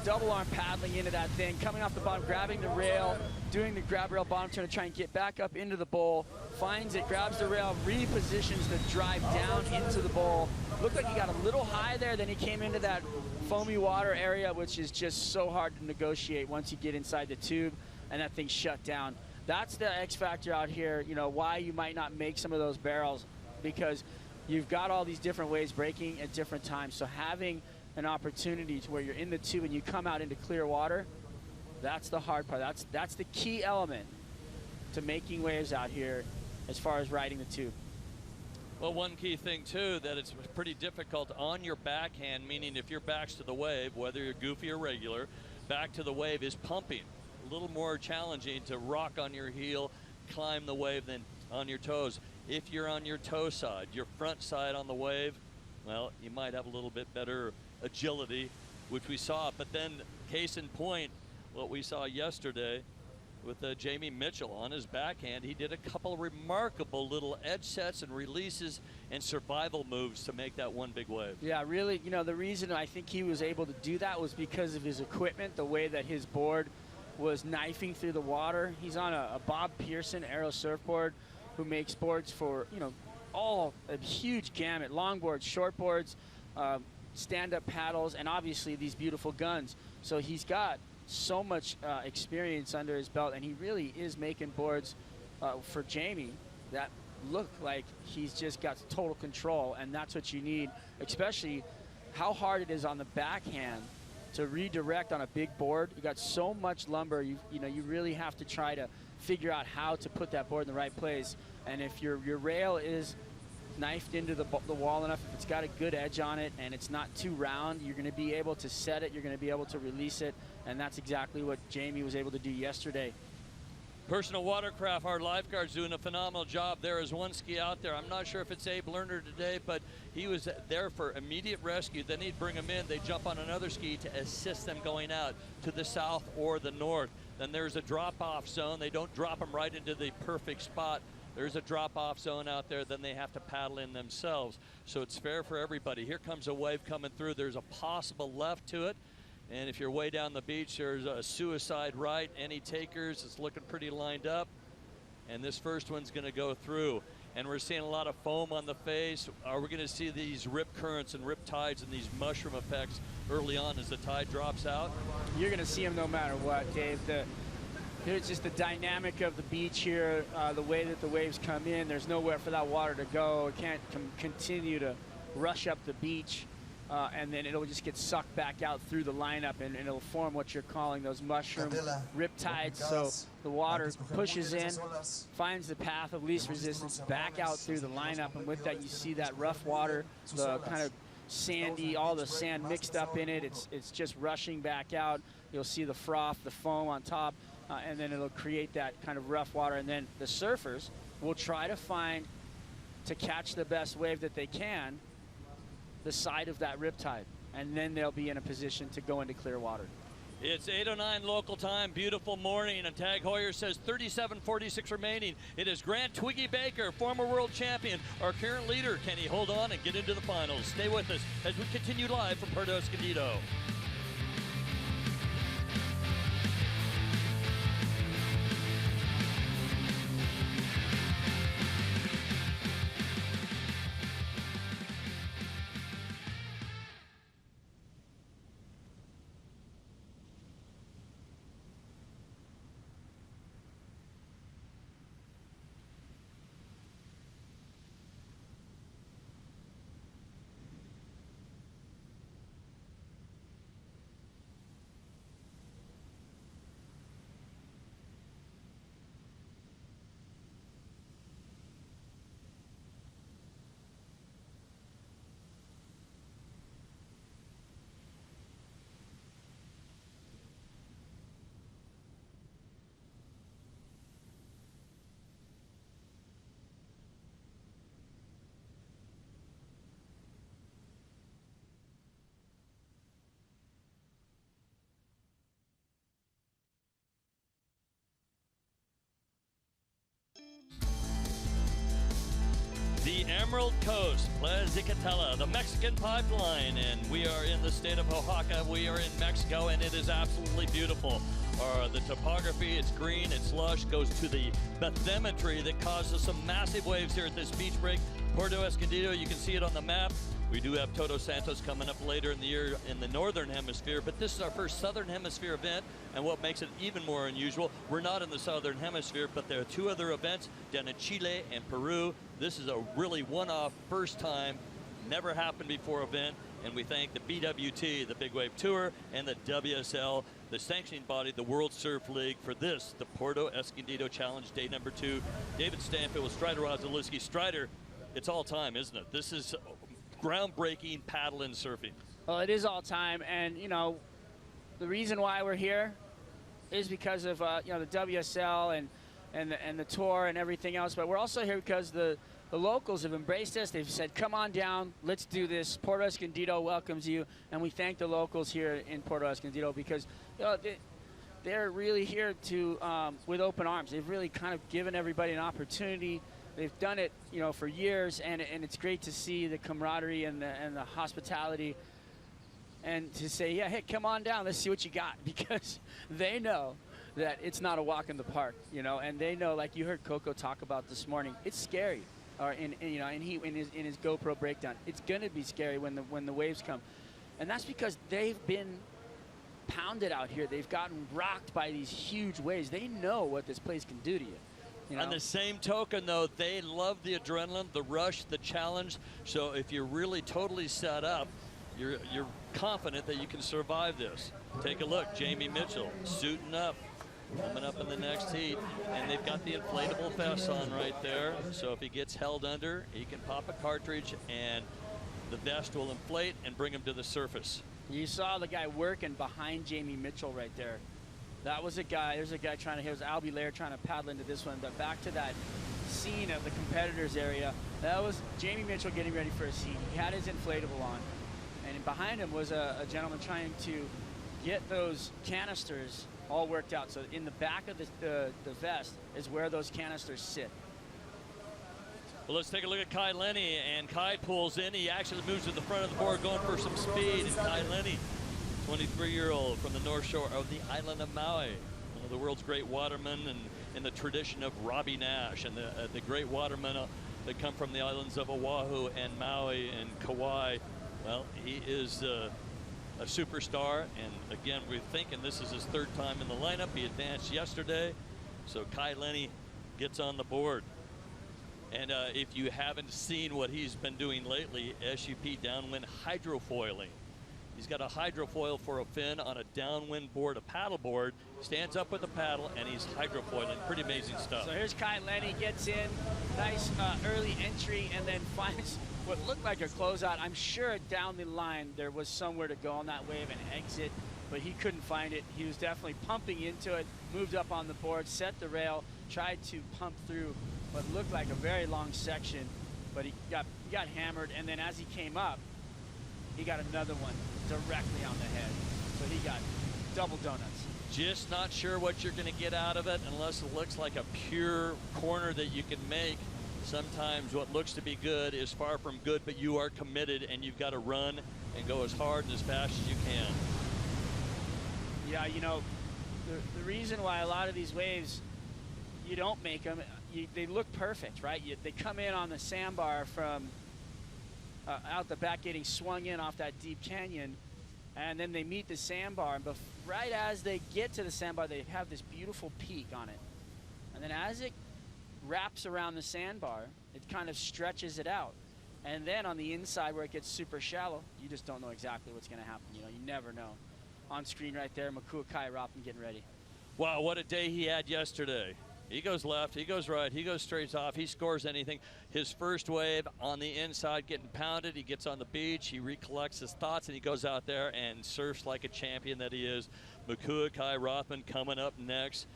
double arm paddling into that thing, coming off the bottom, grabbing the rail, doing the grab rail bottom turn to try and get back up into the bowl, finds it, grabs the rail, repositions the drive down into the bowl. Looked like he got a little high there, then he came into that foamy water area, which is just so hard to negotiate once you get inside the tube, and that thing shut down. That's the X factor out here, you know, why you might not make some of those barrels, because you've got all these different waves breaking at different times. So having an opportunity to where you're in the tube and you come out into clear water, that's the hard part. That's the key element to making waves out here as far as riding the tube. Well, one key thing, too, that it's pretty difficult on your backhand, meaning if your back's to the wave, whether you're goofy or regular, back to the wave is pumping. A little more challenging to rock on your heel, climb the wave than on your toes. If you're on your toe side, your front side on the wave, well, you might have a little bit better agility, which we saw. But then, case in point, what we saw yesterday with Jamie Mitchell on his backhand, he did a couple of remarkable little edge sets and releases and survival moves to make that one big wave. Yeah, really, you know, the reason I think he was able to do that was because of his equipment, the way that his board was knifing through the water. He's on a Bob Pearson aero surfboard who makes boards for, you know, all a huge gamut, longboards, shortboards, stand-up paddles, and obviously these beautiful guns. So he's got so much experience under his belt, and he really is making boards for Jamie that look like he's just got total control, and that's what you need, especially how hard it is on the backhand to redirect on a big board. You got so much lumber, you know, you really have to try to figure out how to put that board in the right place. And if your rail is knifed into the wall enough, if it's got a good edge on it and it's not too round, you're going to be able to set it, you're going to be able to release it, and that's exactly what Jamie was able to do yesterday. Personal watercraft, our lifeguard's doing a phenomenal job. There is one ski out there. I'm not sure if it's Abe Lerner today, but he was there for immediate rescue. Then he'd bring them in. They jump on another ski to assist them going out to the south or the north. Then there's a drop-off zone. They don't drop them right into the perfect spot. There's a drop-off zone out there. Then they have to paddle in themselves. So it's fair for everybody. Here comes a wave coming through. There's a possible left to it. And if you're way down the beach, there's a suicide right. Any takers? It's looking pretty lined up. And this first one's going to go through. And we're seeing a lot of foam on the face. Are we going to see these rip currents and rip tides and these mushroom effects early on as the tide drops out? You're going to see them no matter what, Dave. There's just the dynamic of the beach here, the way that the waves come in. There's nowhere for that water to go. It can't continue to rush up the beach. And then it'll just get sucked back out through the lineup, and it'll form what you're calling those mushroom riptides. So the water pushes in, finds the path of least resistance back out through the lineup, and with that you see that rough water, the kind of sandy, all the sand mixed up in it. It's just rushing back out. You'll see the froth, the foam on top, and then it'll create that kind of rough water. And then the surfers will try to catch the best wave that they can, the side of that riptide, and then they'll be in a position to go into clear water. It's 8:09 local time. Beautiful morning, and Tag Heuer says 37:46 remaining. It is Grant Twiggy Baker, former world champion, our current leader. Can he hold on and get into the finals? Stay with us as we continue live from Puerto Escondido. the Emerald Coast, Tlaxcala, the Mexican pipeline, and we are in the state of Oaxaca. We are in Mexico, and it is absolutely beautiful. The topography, it's green, it's lush, goes to the bathymetry that causes some massive waves here at this beach break. Puerto Escondido, you can see it on the map. We do have Todos Santos coming up later in the year in the northern hemisphere, but this is our first southern hemisphere event, and what makes it even more unusual, we're not in the southern hemisphere, but there are two other events down in Chile and Peru. This is a really one-off, first time, never happened before event, and we thank the BWT, the Big Wave Tour, and the WSL, the sanctioning body, the World Surf League, for this, the Puerto Escondido Challenge, day number 2. David Stanfield with Strider Rozalewski. Strider, it's all time, isn't it? This is groundbreaking paddle and surfing. Well, it is all time, and you know, the reason why we're here is because of you know, the WSL and the tour and everything else. But we're also here because the locals have embraced us. They've said, "Come on down, let's do this." Puerto Escondido welcomes you, and we thank the locals here in Puerto Escondido because you know, they're really here to with open arms. They've really kind of given everybody an opportunity. They've done it, you know, for years, and it's great to see the camaraderie and the hospitality, and to say, yeah, hey, come on down, let's see what you got, because they know that it's not a walk in the park, you know, and they know, like you heard Coco talk about this morning, it's scary, or you know, and he in his GoPro breakdown, it's gonna be scary when the waves come, and that's because they've been pounded out here. They've gotten rocked by these huge waves. They know what this place can do to you. You know? On the same token, though, they love the adrenaline, the rush, the challenge. So if you're really totally set up, you're confident that you can survive this. Take a look, Jamie Mitchell suiting up, coming up in the next heat, and they've got the inflatable vest on right there. So if he gets held under, he can pop a cartridge, and the vest will inflate and bring him to the surface. You saw the guy working behind Jamie Mitchell right there. That was a guy, there's a guy trying to, here's Albie Lair trying to paddle into this one, but back to that scene of the competitors area, that was Jamie Mitchell getting ready for a heat. He had his inflatable on, and behind him was a gentleman trying to get those canisters all worked out. So in the back of the vest is where those canisters sit. Well, let's take a look at Kai Lenny, and Kai pulls in. He actually moves to the front of the board going for some speed, and Kai Lenny, 23-year-old from the North Shore of the island of Maui, one of the world's great watermen, and in the tradition of Robbie Nash and the great watermen that come from the islands of Oahu and Maui and Kauai. Well, he is a superstar, and again, we're thinking this is his third time in the lineup. He advanced yesterday, so Kai Lenny gets on the board. And if you haven't seen what he's been doing lately, SUP downwind hydrofoiling. He's got a hydrofoil for a fin on a downwind board, a paddle board, stands up with a paddle, and he's hydrofoiling. Pretty amazing stuff. So here's Kai Lenny, gets in, nice early entry, and then finds what looked like a closeout. I'm sure down the line there was somewhere to go on that wave and exit, but he couldn't find it. He was definitely pumping into it, moved up on the board, set the rail, tried to pump through what looked like a very long section, but he got hammered, and then as he came up, he got another one directly on the head. So he got double donuts. Just not sure what you're going to get out of it unless it looks like a pure corner that you can make. Sometimes what looks to be good is far from good, but you are committed and you've got to run and go as hard and as fast as you can. Yeah, you know, the reason why a lot of these waves, you don't make them, they look perfect, right? They come in on the sandbar from out the back, getting swung in off that deep canyon, and then they meet the sandbar, but right as they get to the sandbar, they have this beautiful peak on it, and then as it wraps around the sandbar, it kind of stretches it out, and then on the inside where it gets super shallow, you just don't know exactly what's going to happen. You know, you never know. On screen right there, Makua Kai Roppen getting ready. Wow, what a day he had yesterday. He goes left, he goes right, he goes straight off, he scores anything. His first wave on the inside getting pounded, he gets on the beach, he recollects his thoughts, and he goes out there and surfs like a champion that he is. Makua Kai Rothman coming up next.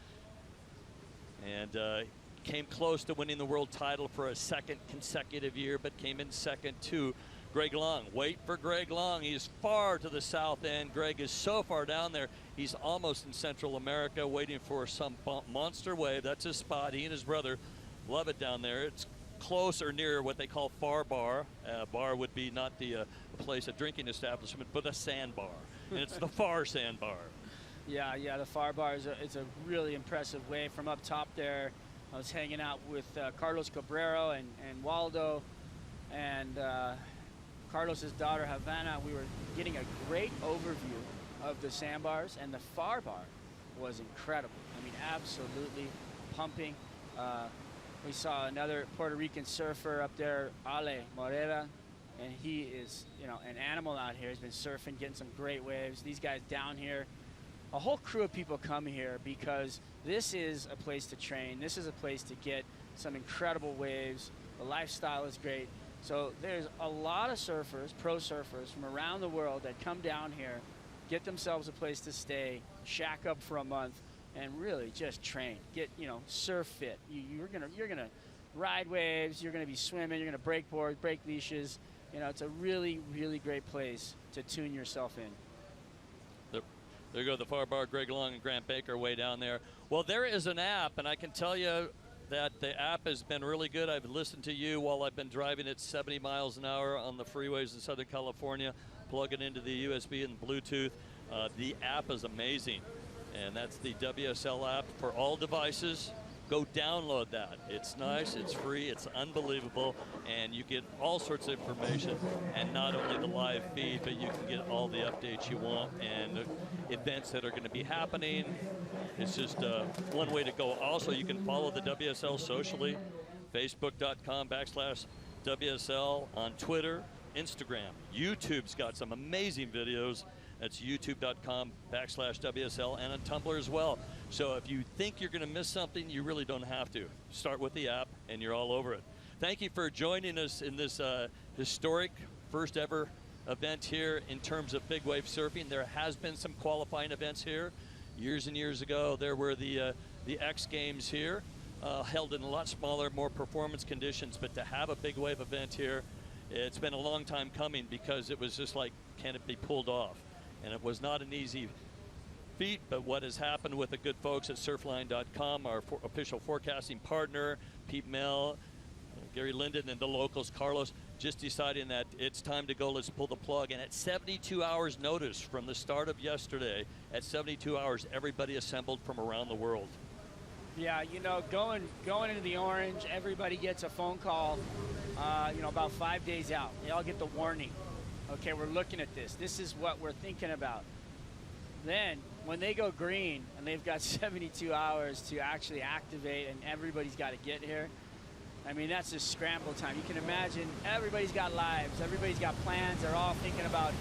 And came close to winning the world title for a second consecutive year, but came in second to Greg Long. Wait for Greg Long. He's far to the south end. Greg is so far down there, he's almost in Central America waiting for some monster wave. That's his spot. He and his brother love it down there. It's close or near what they call far bar. Bar would be not the place, a drinking establishment, but a sandbar. And it's the far sandbar. Yeah, the far bar it's a really impressive wave. From up top there, I was hanging out with Carlos Cabrero and Waldo, and Carlos's daughter Havana. We were getting a great overview of the sandbars, and the far bar was incredible. I mean, absolutely pumping. We saw another Puerto Rican surfer up there, Ale Morera, and he is, an animal out here. He's been surfing, getting some great waves. These guys down here, a whole crew of people come here because this is a place to train. This is a place to get some incredible waves. The lifestyle is great. So there's a lot of surfers, pro surfers from around the world that come down here, get themselves a place to stay, shack up for a month, and really just train, get, surf fit. You're gonna ride waves, you're gonna be swimming, you're gonna break boards, break leashes. It's a really, really great place to tune yourself in. There go the far bar, Greg Long and Grant Baker way down there. Well, there is an app, and I can tell you that the app has been really good. I've listened to you while I've been driving at 70 miles an hour on the freeways in Southern California, plugging into the USB and Bluetooth. The app is amazing, and that's the WSL app for all devices. Go download that. It's nice, it's free, it's unbelievable, and you get all sorts of information, and not only the live feed, but you can get all the updates you want and events that are going to be happening. It's just one way to go. Also, you can follow the WSL socially, facebook.com/WSL, on Twitter, Instagram. YouTube's got some amazing videos. That's youtube.com/WSL, and on Tumblr as well. So if you think you're going to miss something, you really don't have to. Start with the app, and you're all over it. Thank you for joining us in this historic first ever event here in terms of big wave surfing. There has been some qualifying events here. Years and years ago, there were the X Games here, held in a lot smaller, more performance conditions. But to have a big wave event here, it's been a long time coming because it was just like, can it be pulled off? And it was not an easy feat, but what has happened with the good folks at surfline.com, our official forecasting partner, Pete Mel, Gary Linden, and the locals, Carlos, just deciding that it's time to go, let's pull the plug. And at 72 hours notice from the start of yesterday, at 72 hours, everybody assembled from around the world. Yeah, going into the Orange, everybody gets a phone call, about 5 days out. They all get the warning. Okay, we're looking at this. This is what we're thinking about. Then, when they go green and they've got 72 hours to actually activate and everybody's got to get here, I mean, that's just scramble time. You can imagine everybody's got lives. Everybody's got plans. They're all thinking about,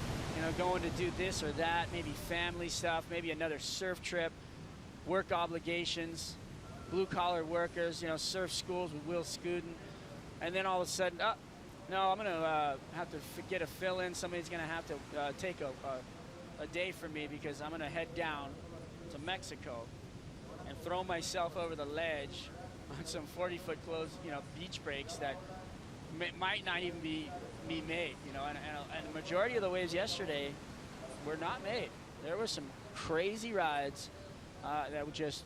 going to do this or that, maybe family stuff, maybe another surf trip, work obligations, blue-collar workers, surf schools with Will Scuden. And then all of a sudden, no, I'm going to have to get a fill-in. Somebody's going to have to take a day for me because I'm going to head down to Mexico and throw myself over the ledge on some 40-foot closed, beach breaks that might not even be made, and the majority of the waves yesterday were not made. There were some crazy rides that were just,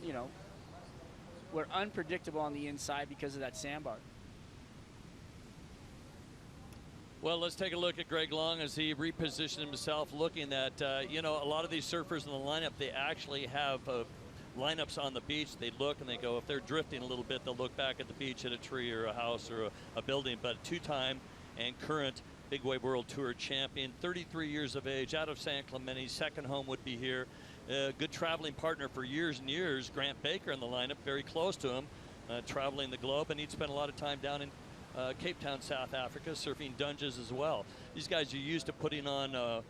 were unpredictable on the inside because of that sandbar. Well, let's take a look at Greg Long as he repositioned himself, looking at, a lot of these surfers in the lineup, they actually have lineups on the beach. They look and they go, if they're drifting a little bit, they'll look back at the beach at a tree or a house or a building. But two-time and current Big Wave World Tour champion, 33 years of age, out of San Clemente, second home would be here. Good traveling partner for years and years, Grant Baker in the lineup, very close to him, traveling the globe, and he'd spent a lot of time down in Cape Town, South Africa, surfing dungeons as well. These guys are used to putting on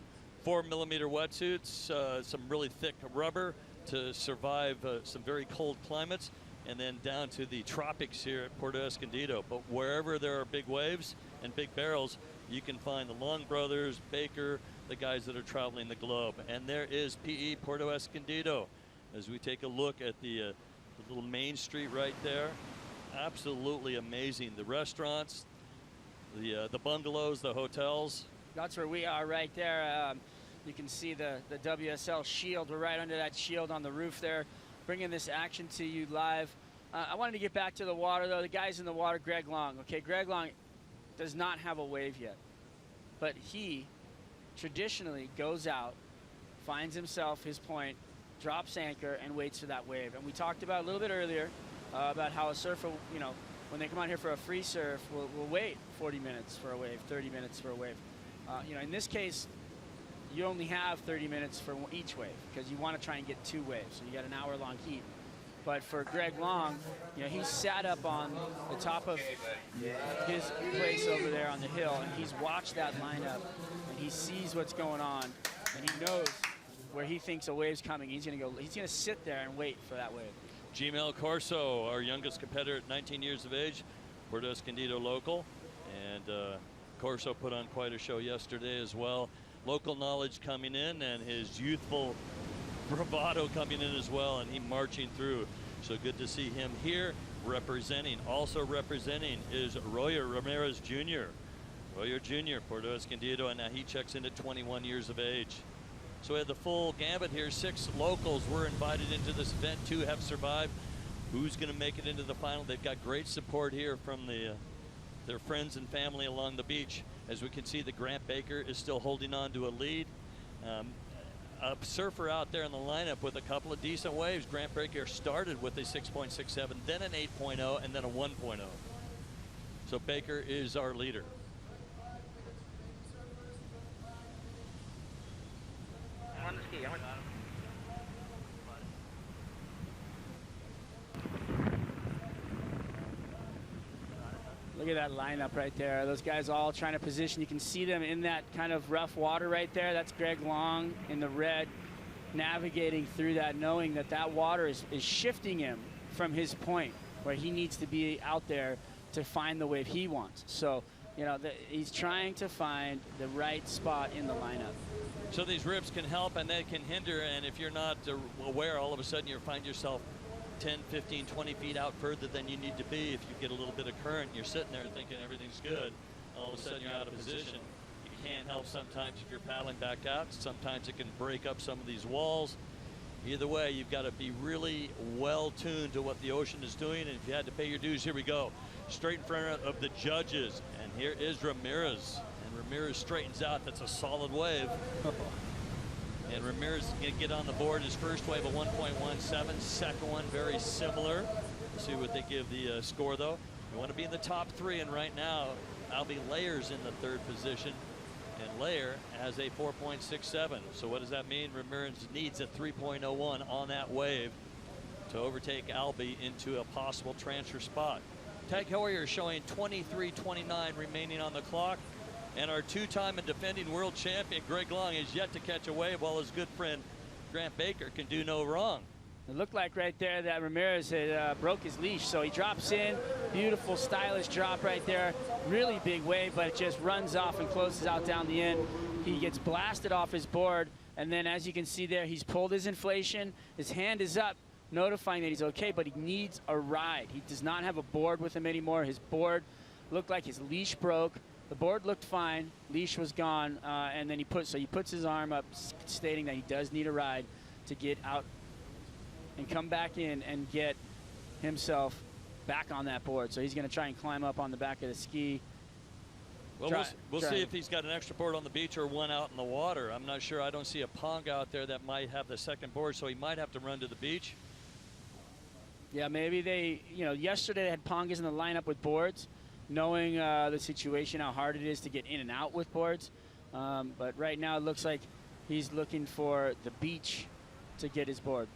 4mm wetsuits, some really thick rubber to survive some very cold climates, and then down to the tropics here at Puerto Escondido. But wherever there are big waves and big barrels, you can find the Long brothers, Baker, the guys that are traveling the globe. And there is PE Puerto Escondido as we take a look at the little main street right there. Absolutely amazing. The restaurants, the bungalows, the hotels. That's where we are right there. You can see the WSL shield. We're right under that shield on the roof there, bringing this action to you live. I wanted to get back to the water, though. The guys in the water, Greg Long. Okay, Greg Long does not have a wave yet. But he traditionally goes out, finds himself his point, drops anchor, and waits for that wave. And we talked about a little bit earlier about how a surfer, you know, when they come out here for a free surf, will wait 40 minutes for a wave, 30 minutes for a wave. You know, in this case, you only have 30 minutes for each wave because you want to try and get 2 waves. So you got an hour-long heat. But for Greg Long, you know, he sat up on the top of his place over there on the hill, and he's watched that lineup, and he sees what's going on, and he knows where he thinks a wave's coming. He's going to sit there and wait for that wave. Gmail Corso, our youngest competitor at 19 years of age, Puerto Escondido local, and Corso put on quite a show yesterday as well. Local knowledge coming in, and his youthful bravado coming in as well, and he marching through. So good to see him here representing. Also representing is Royer Ramirez Jr. Royer Jr., Puerto Escondido, and now he checks in at 21 years of age. So we had the full gambit here. 6 locals were invited into this event. 2 have survived. Who's going to make it into the final? They've got great support here from their friends and family along the beach. As we can see, the Grant Baker is still holding on to a lead. A surfer out there in the lineup with a couple of decent waves. Grant Baker started with a 6.67, then an 8.0, and then a 1.0. So Baker is our leader. Look at that lineup right there. Those guys all trying to position. You can see them in that kind of rough water right there. That's Greg Long in the red, navigating through that, knowing that that water is shifting him from his point where he needs to be out there to find the wave he wants. So, you know, he's trying to find the right spot in the lineup. So these ribs can help and they can hinder, and if you're not aware, all of a sudden you find yourself 10, 15, 20 feet out further than you need to be. If you get a little bit of current, you're sitting there thinking everything's good. All of a sudden you're out of position. You can't help sometimes if you're paddling back out. Sometimes it can break up some of these walls. Either way, you've got to be really well tuned to what the ocean is doing. And if you had to pay your dues, here we go. Straight in front of the judges. And here is Ramirez. And Ramirez straightens out. That's a solid wave. And Ramirez is going to get on the board. His first wave, a 1.17. Second one, very similar. We'll see what they give the score, though. You want to be in the top 3, and right now, Albie Layer's in the 3rd position. And Layer has a 4.67. So what does that mean? Ramirez needs a 3.01 on that wave to overtake Albie into a possible transfer spot. Tag Heuer showing 23:29 remaining on the clock. And our 2-time and defending world champion, Greg Long, is yet to catch a wave, while his good friend, Grant Baker, can do no wrong. It looked like right there that Ramirez had broke his leash. So he drops in, beautiful, stylish drop right there. Really big wave, but it just runs off and closes out down the end. He gets blasted off his board, and then as you can see there, he's pulled his inflation. His hand is up, notifying that he's okay, but he needs a ride. He does not have a board with him anymore. His board looked like his leash broke. The board looked fine, leash was gone, and then he puts his arm up, stating that he does need a ride to get out and come back in and get himself back on that board. So he's going to try and climb up on the back of the ski. Well, we'll see if he's got an extra board on the beach or one out in the water. I'm not sure. I don't see a Pong out there that might have the second board, so he might have to run to the beach. Yeah, maybe they, you know, yesterday they had Pongas in the lineup with boards, knowing the situation, how hard it is to get in and out with boards. But right now it looks like he's looking for the beach to get his board.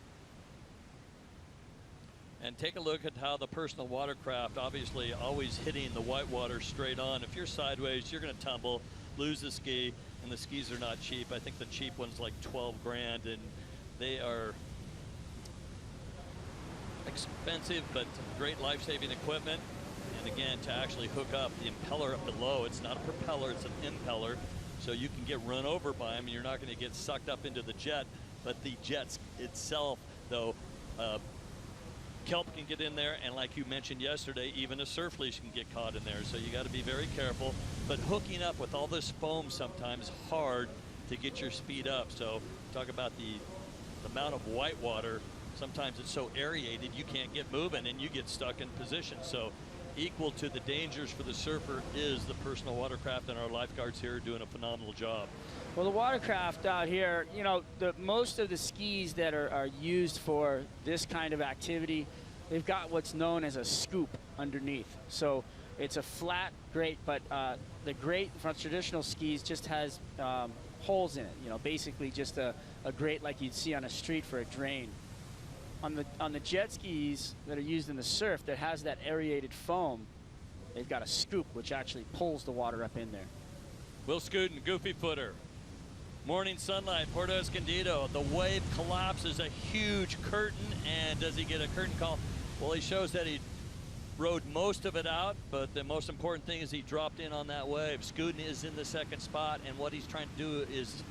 And take a look at how the personal watercraft, obviously always hitting the whitewater straight on. If you're sideways, you're going to tumble, lose the ski, and the skis are not cheap. I think the cheap one's like 12 grand, and they are expensive, but great life-saving equipment. And again, to actually hook up the impeller up below, it's not a propeller, it's an impeller, so you can get run over by them and you're not going to get sucked up into the jet. But the jet itself, though, kelp can get in there, and like you mentioned yesterday, even a surf leash can get caught in there, so you got to be very careful. But hooking up with all this foam sometimes hard to get your speed up. So talk about the amount of white water sometimes it's so aerated you can't get moving and you get stuck in position. So equal to the dangers for the surfer is the personal watercraft, and our lifeguards here are doing a phenomenal job. Well, the watercraft out here, you know, most of the skis that are used for this kind of activity, they've got what's known as a scoop underneath. So it's a flat grate, but the grate from traditional skis just has holes in it, you know, basically just a grate like you'd see on a street for a drain. On the jet skis that are used in the surf that has that aerated foam, they've got a scoop which actually pulls the water up in there. Will Scooten, goofy footer. Morning sunlight, Puerto Escondido. The wave collapses, a huge curtain, and does he get a curtain call? Well, he shows that he rode most of it out, but the most important thing is he dropped in on that wave. Scooten is in the second spot, and what he's trying to do is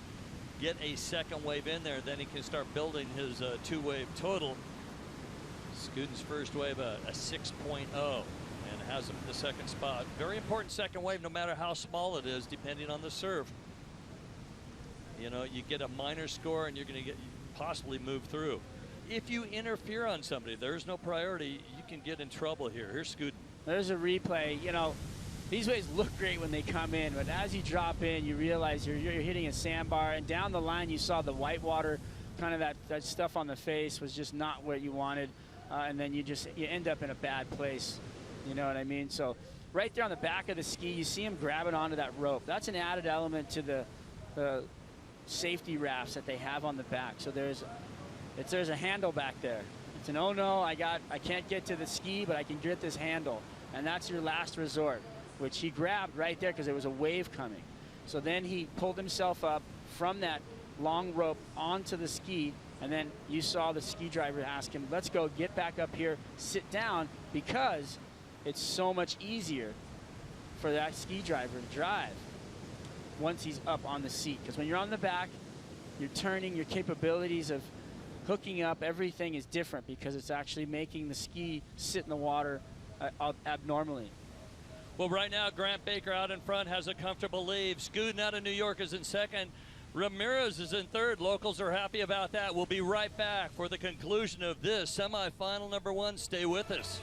get a second wave in there. Then he can start building his two-wave total. Scooten's first wave, a 6.0, and has him in the second spot. Very important second wave, no matter how small it is, depending on the surf. You know, you get a minor score and you're going to get possibly move through. If you interfere on somebody, there's no priority. You can get in trouble here. Here's Scooten. There's a replay. You know, these waves look great when they come in, but as you drop in, you realize you're hitting a sandbar, and down the line you saw the white water, kind of that stuff on the face was just not what you wanted, and then you end up in a bad place. You know what I mean? So right there on the back of the ski, you see him grabbing onto that rope. That's an added element to the safety rafts that they have on the back. So there's a handle back there. It's an, oh no, I can't get to the ski, but I can get this handle, and that's your last resort, which he grabbed right there because there was a wave coming. So then he pulled himself up from that long rope onto the ski, and then you saw the ski driver ask him, let's go, get back up here, sit down, because it's so much easier for that ski driver to drive once he's up on the seat. Because when you're on the back, you're turning, your capabilities of hooking up, everything is different because it's actually making the ski sit in the water abnormally. Well, right now, Grant Baker out in front has a comfortable lead. Scooten out of New York is in second. Ramirez is in third. Locals are happy about that. We'll be right back for the conclusion of this semifinal number one. Stay with us.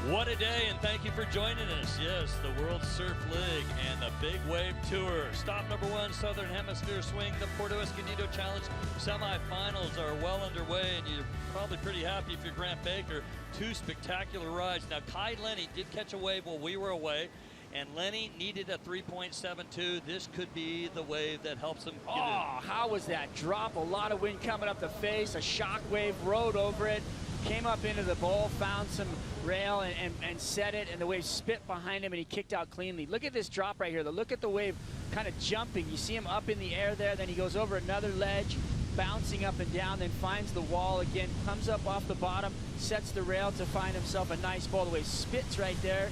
What a day, and thank you for joining us. Yes, the World Surf League and the Big Wave Tour. Stop number one, Southern Hemisphere Swing. The Puerto Escondido Challenge semifinals are well underway, and you're probably pretty happy if you're Grant Baker. Two spectacular rides. Now, Kai Lenny did catch a wave while we were away, and Lenny needed a 3.72. This could be the wave that helps him get in. How was that drop? A lot of wind coming up the face. A shock wave rode over it. Came up into the bowl, found some rail, and set it, and the wave spit behind him, and he kicked out cleanly. Look at this drop right here. Look at the wave kind of jumping. You see him up in the air there, then he goes over another ledge, bouncing up and down, then finds the wall again, comes up off the bottom, sets the rail to find himself a nice bowl. The wave spits right there.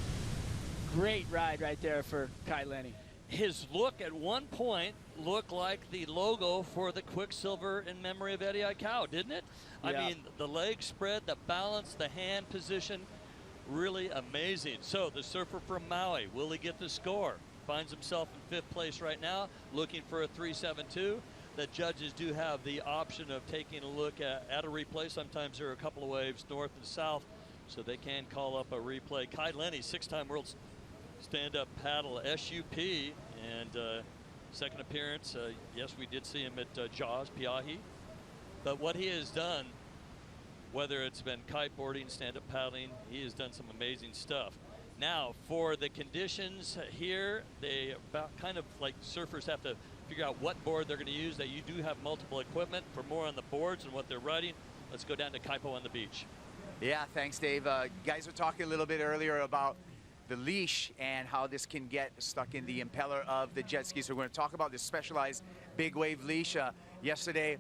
Great ride right there for Kai Lenny. His look at one point looked like the logo for the Quicksilver in memory of Eddie Aikau, didn't it? Yeah. I mean, the leg spread, the balance, the hand position, really amazing. So the surfer from Maui, will he get the score? Finds himself in fifth place right now, looking for a 3.72. The judges do have the option of taking a look at a replay. Sometimes there are a couple of waves north and south, so they can call up a replay. Kai Lenny, six-time world stand-up paddle SUP, and second appearance. Yes, we did see him at Jaws, Piahi. But what he has done, whether it's been kiteboarding, stand-up paddling, he has done some amazing stuff. Now, for the conditions here, they about kind of like surfers have to figure out what board they're going to use. That you do have multiple equipment. For more on the boards and what they're riding, let's go down to Kaipo on the beach. Yeah, thanks, Dave. Guys were talking a little bit earlier about the leash and how this can get stuck in the impeller of the jet ski. So we're going to talk about this specialized big wave leash. Yesterday,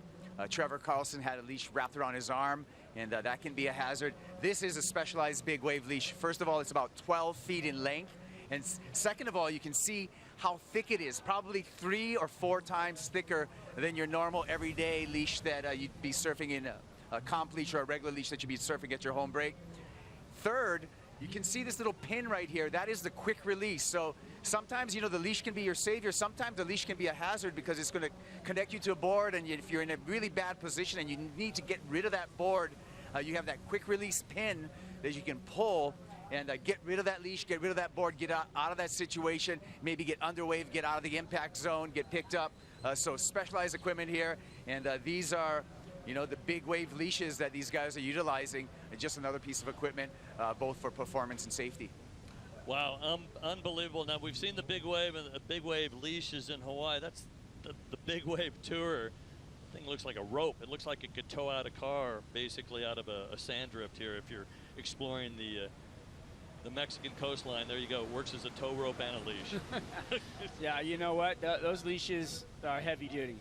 Trevor Carlson had a leash wrapped around his arm, and that can be a hazard. This is a specialized big wave leash. First of all, it's about 12 feet in length. And second of all, you can see how thick it is, probably 3 or 4 times thicker than your normal everyday leash that you'd be surfing in a comp leash or a regular leash that you'd be surfing at your home break. Third, you can see this little pin right here. That is the quick release. So sometimes, you know, the leash can be your savior. Sometimes the leash can be a hazard because it's going to connect you to a board, and if you're in a really bad position and you need to get rid of that board, you have that quick release pin that you can pull and get rid of that leash, get rid of that board, get out of that situation, maybe get under wave, get out of the impact zone, get picked up. So specialized equipment here, and these are, you know, the big wave leashes that these guys are utilizing. Just another piece of equipment, both for performance and safety. Wow, unbelievable. Now, we've seen the big wave and the big wave leashes in Hawaii. That's the big wave tour. Thing looks like a rope. It looks like it could tow out a car, basically, out of a sand drift here if you're exploring the Mexican coastline. There you go. Works as a tow rope and a leash. Yeah, you know what? Those leashes are heavy duty.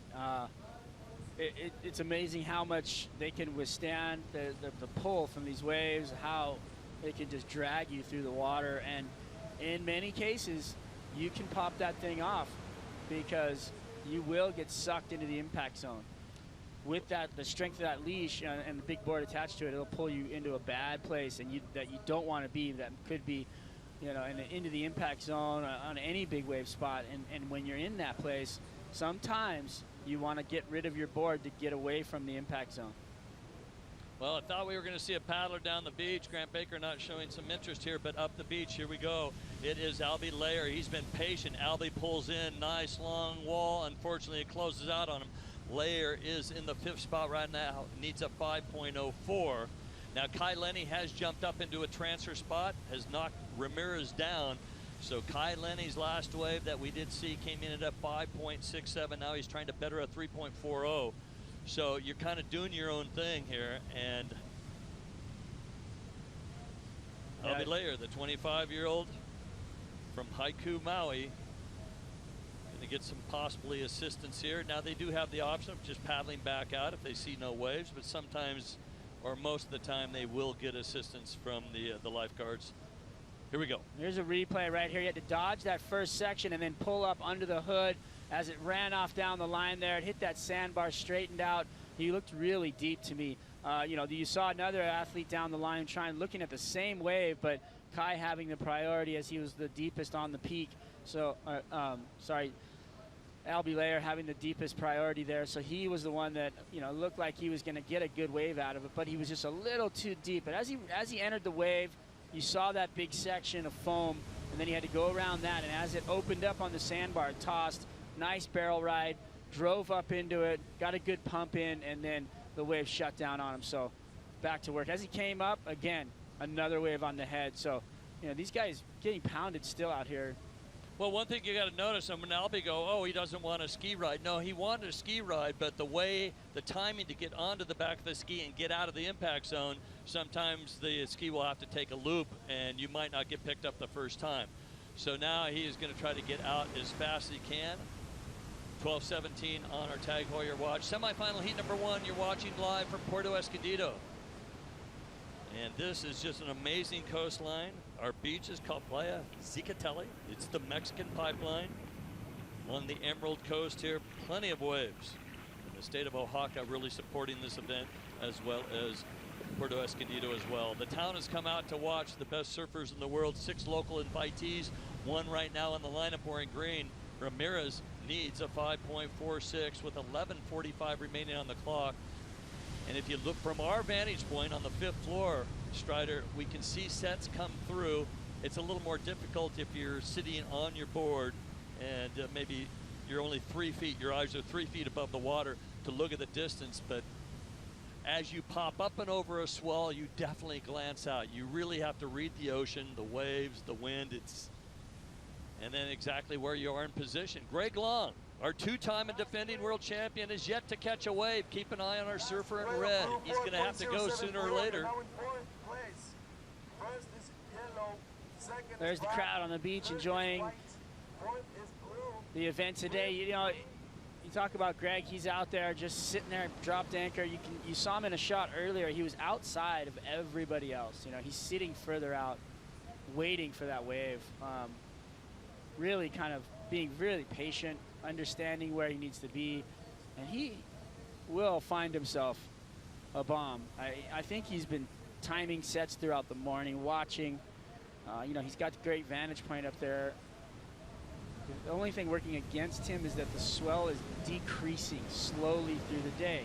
It's amazing how much they can withstand the pull from these waves, how they can just drag you through the water. And in many cases, you can pop that thing off because you will get sucked into the impact zone. With the strength of that leash and the big board attached to it, it'll pull you into a bad place that you don't want to be. That could be, you know, into the impact zone on any big wave spot. And when you're in that place, sometimes you want to get rid of your board to get away from the impact zone. Well, I thought we were going to see a paddler down the beach. Grant Baker not showing some interest here, but up the beach, here we go. It is Albie Layer. He's been patient. Albie pulls in, nice long wall. Unfortunately, it closes out on him. Layer is in the 5th spot right now, needs a 5.04. Now, Kai Lenny has jumped up into a transfer spot, has knocked Ramirez down. So Kai Lenny's last wave that we did see came in at a 5.67. Now he's trying to better a 3.40. So you're kind of doing your own thing here. And Albie Layer, the 25-year-old from Haiku, Maui, going to get some possibly assistance here. Now they do have the option of just paddling back out if they see no waves, but sometimes, or most of the time, they will get assistance from the lifeguards. Here we go. Here's a replay right here. You had to dodge that first section and then pull up under the hood as it ran off down the line there. It hit that sandbar, straightened out. He looked really deep to me. You know, you saw another athlete down the line looking at the same wave, but Kai having the priority as he was the deepest on the peak. So, Albie Layer having the deepest priority there. So he was the one that, you know, looked like he was going to get a good wave out of it, but he was just a little too deep. But as he entered the wave, you saw that big section of foam, and then he had to go around that. And as it opened up on the sandbar, it tossed, nice barrel ride, drove up into it, got a good pump in, and then the wave shut down on him. So back to work. As he came up, again, another wave on the head. So, you know, these guys getting pounded still out here. Well, one thing you got to notice, when Albie go, oh, he doesn't want a ski ride. No, he wanted a ski ride, but the timing to get onto the back of the ski and get out of the impact zone, sometimes the ski will have to take a loop, and you might not get picked up the first time. So now he is going to try to get out as fast as he can. 12:17 on our Tag Heuer watch. Semifinal heat number 1, you're watching live from Puerto Escondido. And this is just an amazing coastline. Our beach is called Playa Zicatelli. It's the Mexican pipeline on the Emerald Coast here. Plenty of waves. And the state of Oaxaca really supporting this event, as well as Puerto Escondido as well. The town has come out to watch the best surfers in the world. 6 local invitees. 1 right now on the lineup wearing green. Ramirez needs a 5.46 with 11:45 remaining on the clock. And if you look from our vantage point on the 5th floor, Strider, we can see sets come through It's a little more difficult if you're sitting on your board and maybe you're only 3 feet, your eyes are 3 feet above the water to look at the distance. But as you pop up and over a swell, you definitely glance out. You really have to read the ocean, the waves, the wind, and then exactly where you are in position. Greg Long, our 2-time and defending world champion, is yet to catch a wave. Keep an eye on our surfer in red. He's going to have to go sooner or later. There's the crowd on the beach enjoying the event today. You know, you talk about Greg, he's out there just sitting there, dropped anchor. You saw him in a shot earlier. He was outside of everybody else. You know, he's sitting further out, waiting for that wave. Really kind of being really patient, understanding where he needs to be, and he will find himself a bomb. I think he's been timing sets throughout the morning, watching. You know, he's got the great vantage point up there. The only thing working against him is that the swell is decreasing slowly through the day.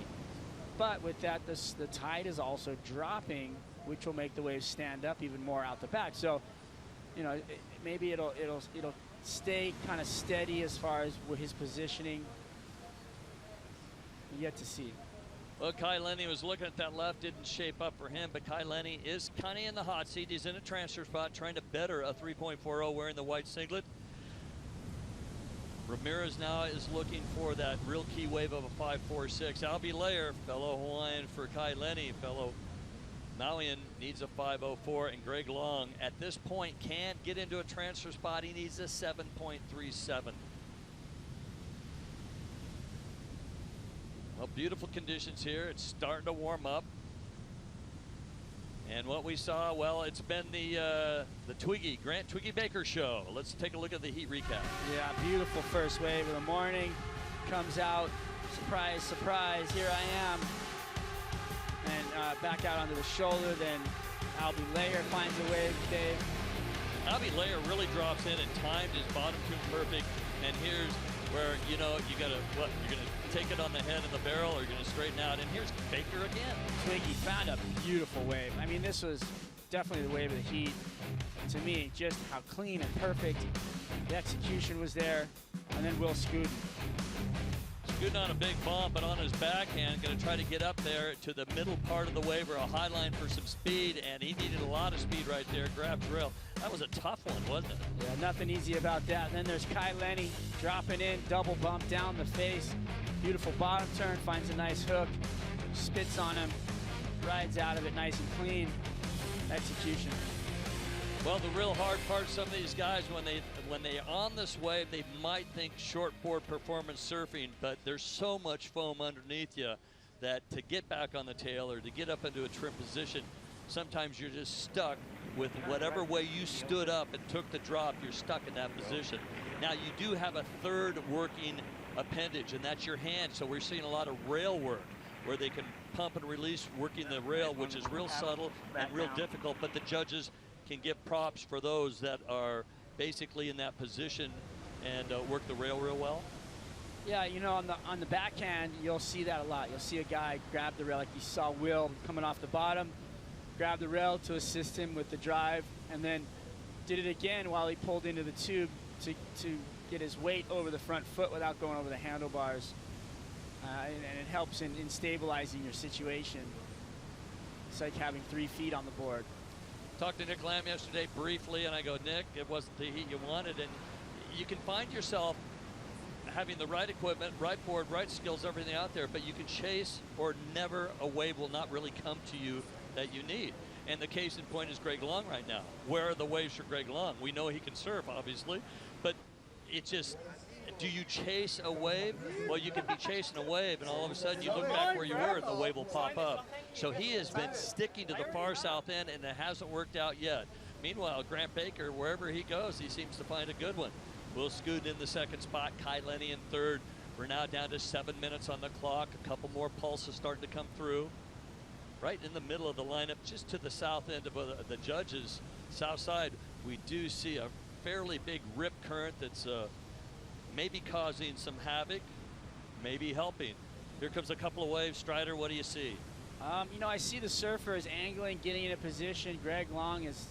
But with that, the tide is also dropping, which will make the waves stand up even more out the back. So, you know, maybe it'll stay kind of steady as far as his positioning. Yet to see. Well, Kai Lenny was looking at that left, didn't shape up for him, but Kai Lenny is kind of in the hot seat. He's in a transfer spot, trying to better a 3.40 wearing the white singlet. Ramirez now is looking for that real key wave of a 5.46. Albie Layer, fellow Hawaiian for Kai Lenny, fellow Mauian, needs a 5.04, and Greg Long at this point can't get into a transfer spot. He needs a 7.37. Well, beautiful conditions here. It's starting to warm up. And what we saw, well, it's been the Grant Twiggy Baker show. Let's take a look at the heat recap. Yeah, beautiful first wave of the morning. Comes out, surprise, surprise, here I am. And back out onto the shoulder, then Albie Layer finds a wave, Dave. Albie Layer really drops in and timed his bottom tune perfect. And here's where, you know, you gotta, what, you're gonna take it on the head and the barrel, or you're gonna straighten out. And here's Baker again. Twiggy found a beautiful wave. I mean, this was definitely the wave of the heat. To me, just how clean and perfect. The execution was there. And then Will Scooten. Scooting on a big bump, but on his backhand, going to try to get up there to the middle part of the wave or a high line for some speed, and he needed a lot of speed right there. Grabbed rail. That was a tough one, wasn't it? Yeah, nothing easy about that. And then there's Kai Lenny dropping in, double bump down the face. Beautiful bottom turn, finds a nice hook, spits on him, rides out of it nice and clean. Execution. Well, the real hard part, some of these guys, when they're on this wave, they might think shortboard performance surfing, but there's so much foam underneath you that to get back on the tail or to get up into a trim position, sometimes you're just stuck with whatever way you stood up and took the drop, you're stuck in that position. Now, you do have a third working appendage, and that's your hand, so we're seeing a lot of rail work where they can pump and release working the rail, which is real subtle and real difficult, but the judges can give props for those that are basically in that position and work the rail real well. Yeah, you know, on the backhand, you'll see that a lot. You'll see a guy grab the rail, like you saw Will coming off the bottom, grab the rail to assist him with the drive, and then did it again while he pulled into the tube to get his weight over the front foot without going over the handlebars. And it helps in stabilizing your situation. It's like having 3 feet on the board. Talked to Nick Lamb yesterday briefly, and I go, Nick, it wasn't the heat you wanted, and you can find yourself having the right equipment, right board, right skills, everything out there, but you can chase or never a wave will not really come to you that you need. And the case in point is Greg Long right now. Where are the waves for Greg Long? We know he can surf, obviously, but it's just, do you chase a wave? Well, you could be chasing a wave, and all of a sudden you look back where you were, and the wave will pop up. So he has been sticking to the far south end, and it hasn't worked out yet. Meanwhile, Grant Baker, wherever he goes, he seems to find a good one. Will Scooten in the second spot, Kai Lenny in third. We're now down to 7 minutes on the clock. A couple more pulses starting to come through. Right in the middle of the lineup, just to the south end of the judges' south side, we do see a fairly big rip current that's maybe causing some havoc, maybe helping. Here comes a couple of waves. Strider, what do you see? You know, I see the surfers angling, getting in a position. Greg Long is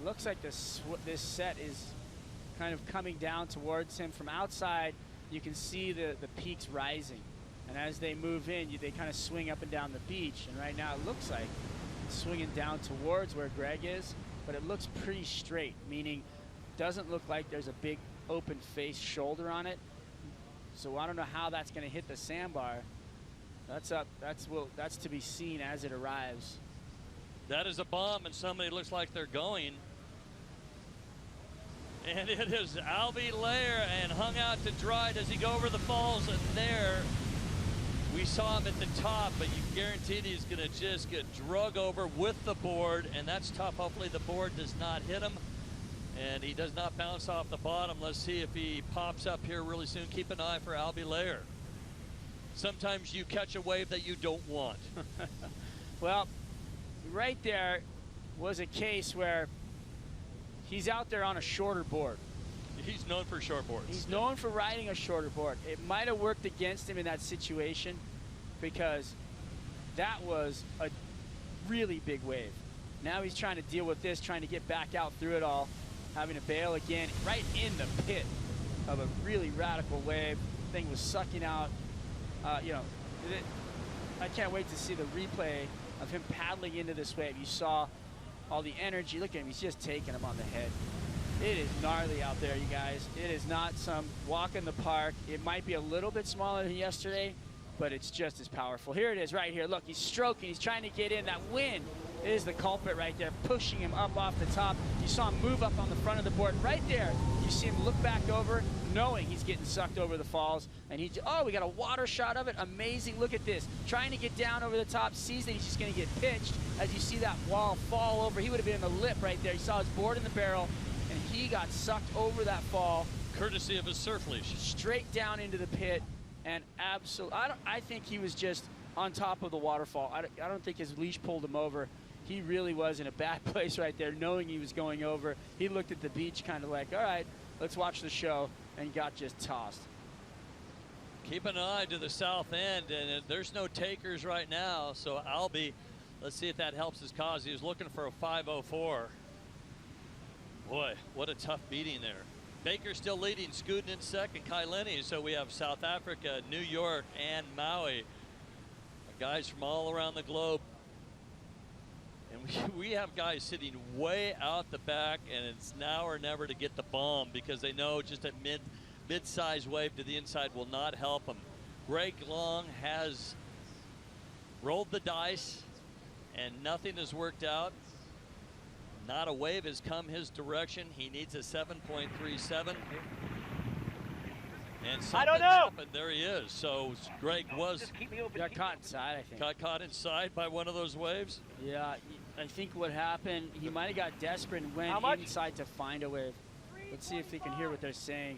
Looks like this set is kind of coming down towards him from outside. You can see the peaks rising, and as they move in, they kind of swing up and down the beach. And right now, it looks like it's swinging down towards where Greg is, but it looks pretty straight, meaning doesn't look like there's a big open face shoulder on it. So I don't know how that's going to hit the sandbar. That's up. That's to be seen as it arrives. That is a bomb, and somebody looks like they're going. And it is Albie Lair, and hung out to dry. Does he go over the falls? And there, we saw him at the top, but you guaranteed he's going to just get drug over with the board, and that's tough. Hopefully the board does not hit him, and he does not bounce off the bottom. Let's see if he pops up here really soon. Keep an eye for Albie Lair. Sometimes you catch a wave that you don't want. Well, right there was a case where he's out there on a shorter board. He's known for short boards. He's known for riding a shorter board. It might have worked against him in that situation because that was a really big wave. Now he's trying to deal with this, trying to get back out through it all, having to bail again right in the pit of a really radical wave. Thing was sucking out. I can't wait to see the replay of him paddling into this wave. You saw all the energy. Look at him. He's just taking him on the head. It is gnarly out there, you guys. It is not some walk in the park. It might be a little bit smaller than yesterday, but it's just as powerful. Here it is right here. Look, he's stroking. He's trying to get in. That wind is the culprit right there, pushing him up off the top. You saw him move up on the front of the board. Right there, you see him look back over, knowing he's getting sucked over the falls. And oh, we got a water shot of it. Amazing. Look at this. Trying to get down over the top, sees that he's just going to get pitched. As you see that wall fall over, he would have been in the lip right there. You saw his board in the barrel, and he got sucked over that fall. Courtesy of his surf leash. Straight down into the pit, and absolutely, I think he was just on top of the waterfall. I don't think his leash pulled him over. He really was in a bad place right there, knowing he was going over. He looked at the beach kind of like, all right, let's watch the show, and got just tossed. Keep an eye to the south end, and there's no takers right now, so Albie, let's see if that helps his cause. He was looking for a 504. Boy, what a tough beating there. Baker still leading, Scooten in second, Kaileni. So we have South Africa, New York, and Maui. Guys from all around the globe. And we have guys sitting way out the back, and it's now or never to get the bomb because they know just a mid-size wave to the inside will not help them. Greg Long has rolled the dice, and nothing has worked out. Not a wave has come his direction. He needs a 7.37. And something happened. There he is. So Greg got caught inside, I think. Got caught inside by one of those waves? Yeah, I think what happened, he might have got desperate and went inside to find a wave. Let's see if they can hear what they're saying.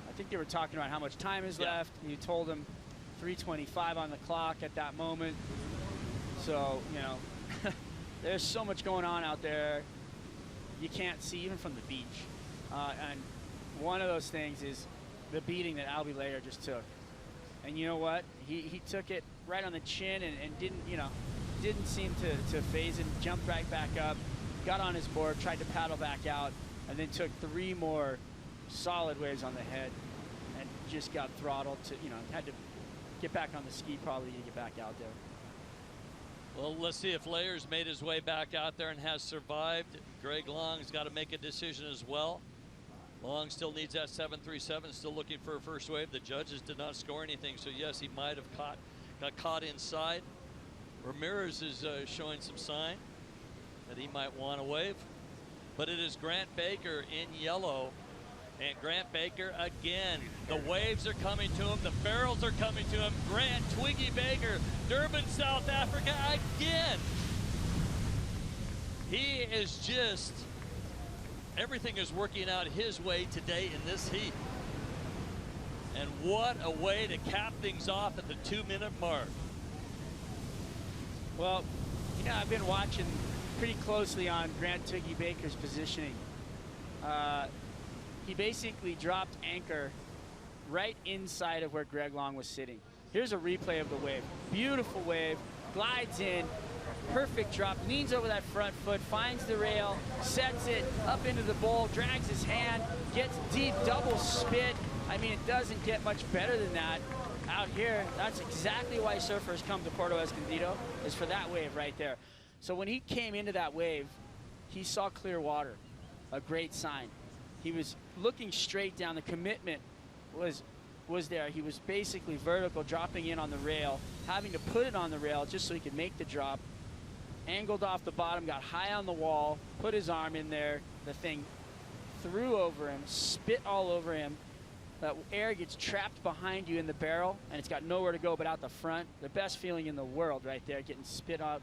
I think they were talking about how much time is left. You told them 3:25 on the clock at that moment. So, you know, there's so much going on out there you can't see even from the beach. And one of those things is the beating that Albie Lair just took. And you know what? He took it right on the chin and didn't seem to phase him, jumped right back up, got on his board, tried to paddle back out, and then took 3 more solid waves on the head and just got throttled to, had to get back on the ski probably to get back out there. Well, let's see if Lair's made his way back out there and has survived. Greg Long's got to make a decision as well. Long still needs that 737, still looking for a first wave. The judges did not score anything, so yes, he might have got caught inside. Ramirez is showing some sign that he might want a wave. But it is Grant Baker in yellow. And Grant Baker again. The waves are coming to him. The barrels are coming to him. Grant Twiggy Baker, Durban, South Africa again. He is just, everything is working out his way today in this heat. And what a way to cap things off at the 2-minute mark. Well, I've been watching pretty closely on Grant Twiggy Baker's positioning. He basically dropped anchor right inside of where Greg Long was sitting. Here's a replay of the wave. Beautiful wave, glides in, Perfect drop, leans over that front foot, finds the rail, sets it up into the bowl, drags his hand, gets deep, double spit. I mean, it doesn't get much better than that out here. That's exactly why surfers come to Puerto Escondido, is for that wave right there. So when he came into that wave, he saw clear water, a great sign. He was looking straight down. The commitment was there. He was basically vertical, dropping in on the rail, having to put it on the rail just so he could make the drop. Angled off the bottom, got high on the wall, put his arm in there. The thing threw over him, spit all over him. That air gets trapped behind you in the barrel, and it's got nowhere to go but out the front. The best feeling in the world right there, getting spit out.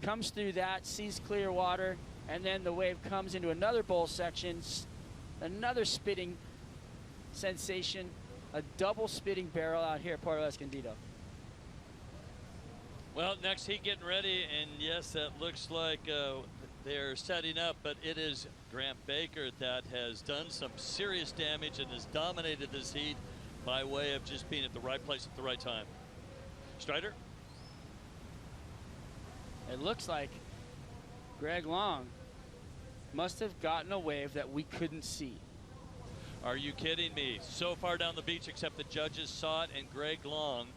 Comes through that, sees clear water, and then the wave comes into another bowl section, another spitting sensation, a double spitting barrel out here at Puerto Escondido. Well, next heat getting ready, and yes, that looks like they're setting up, but it is Grant Baker that has done some serious damage and has dominated this heat by way of just being at the right place at the right time. Strider? It looks like Greg Long must have gotten a wave that we couldn't see. Are you kidding me? So far down the beach, except the judges saw it, and Greg Long,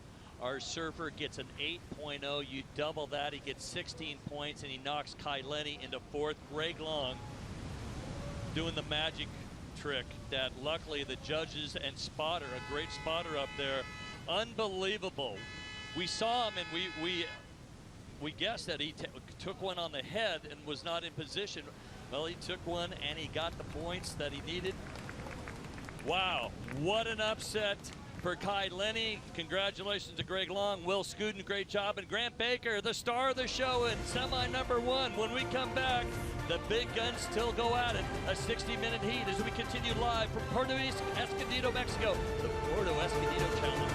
our surfer, gets an 8.0. You double that, he gets 16 points, and he knocks Kai Lenny into fourth. Greg Long doing the magic trick that luckily the judges and spotter, a great spotter up there, unbelievable. We saw him, and we guessed that he took one on the head and was not in position. Well, he took one, and he got the points that he needed. Wow, what an upset for Kai Lenny. Congratulations to Greg Long, Will Scudden, great job, and Grant Baker, the star of the show in semi number 1. When we come back, the big guns still go at it. A 60-minute heat as we continue live from Puerto Escondido, Mexico, the Puerto Escondido Challenge.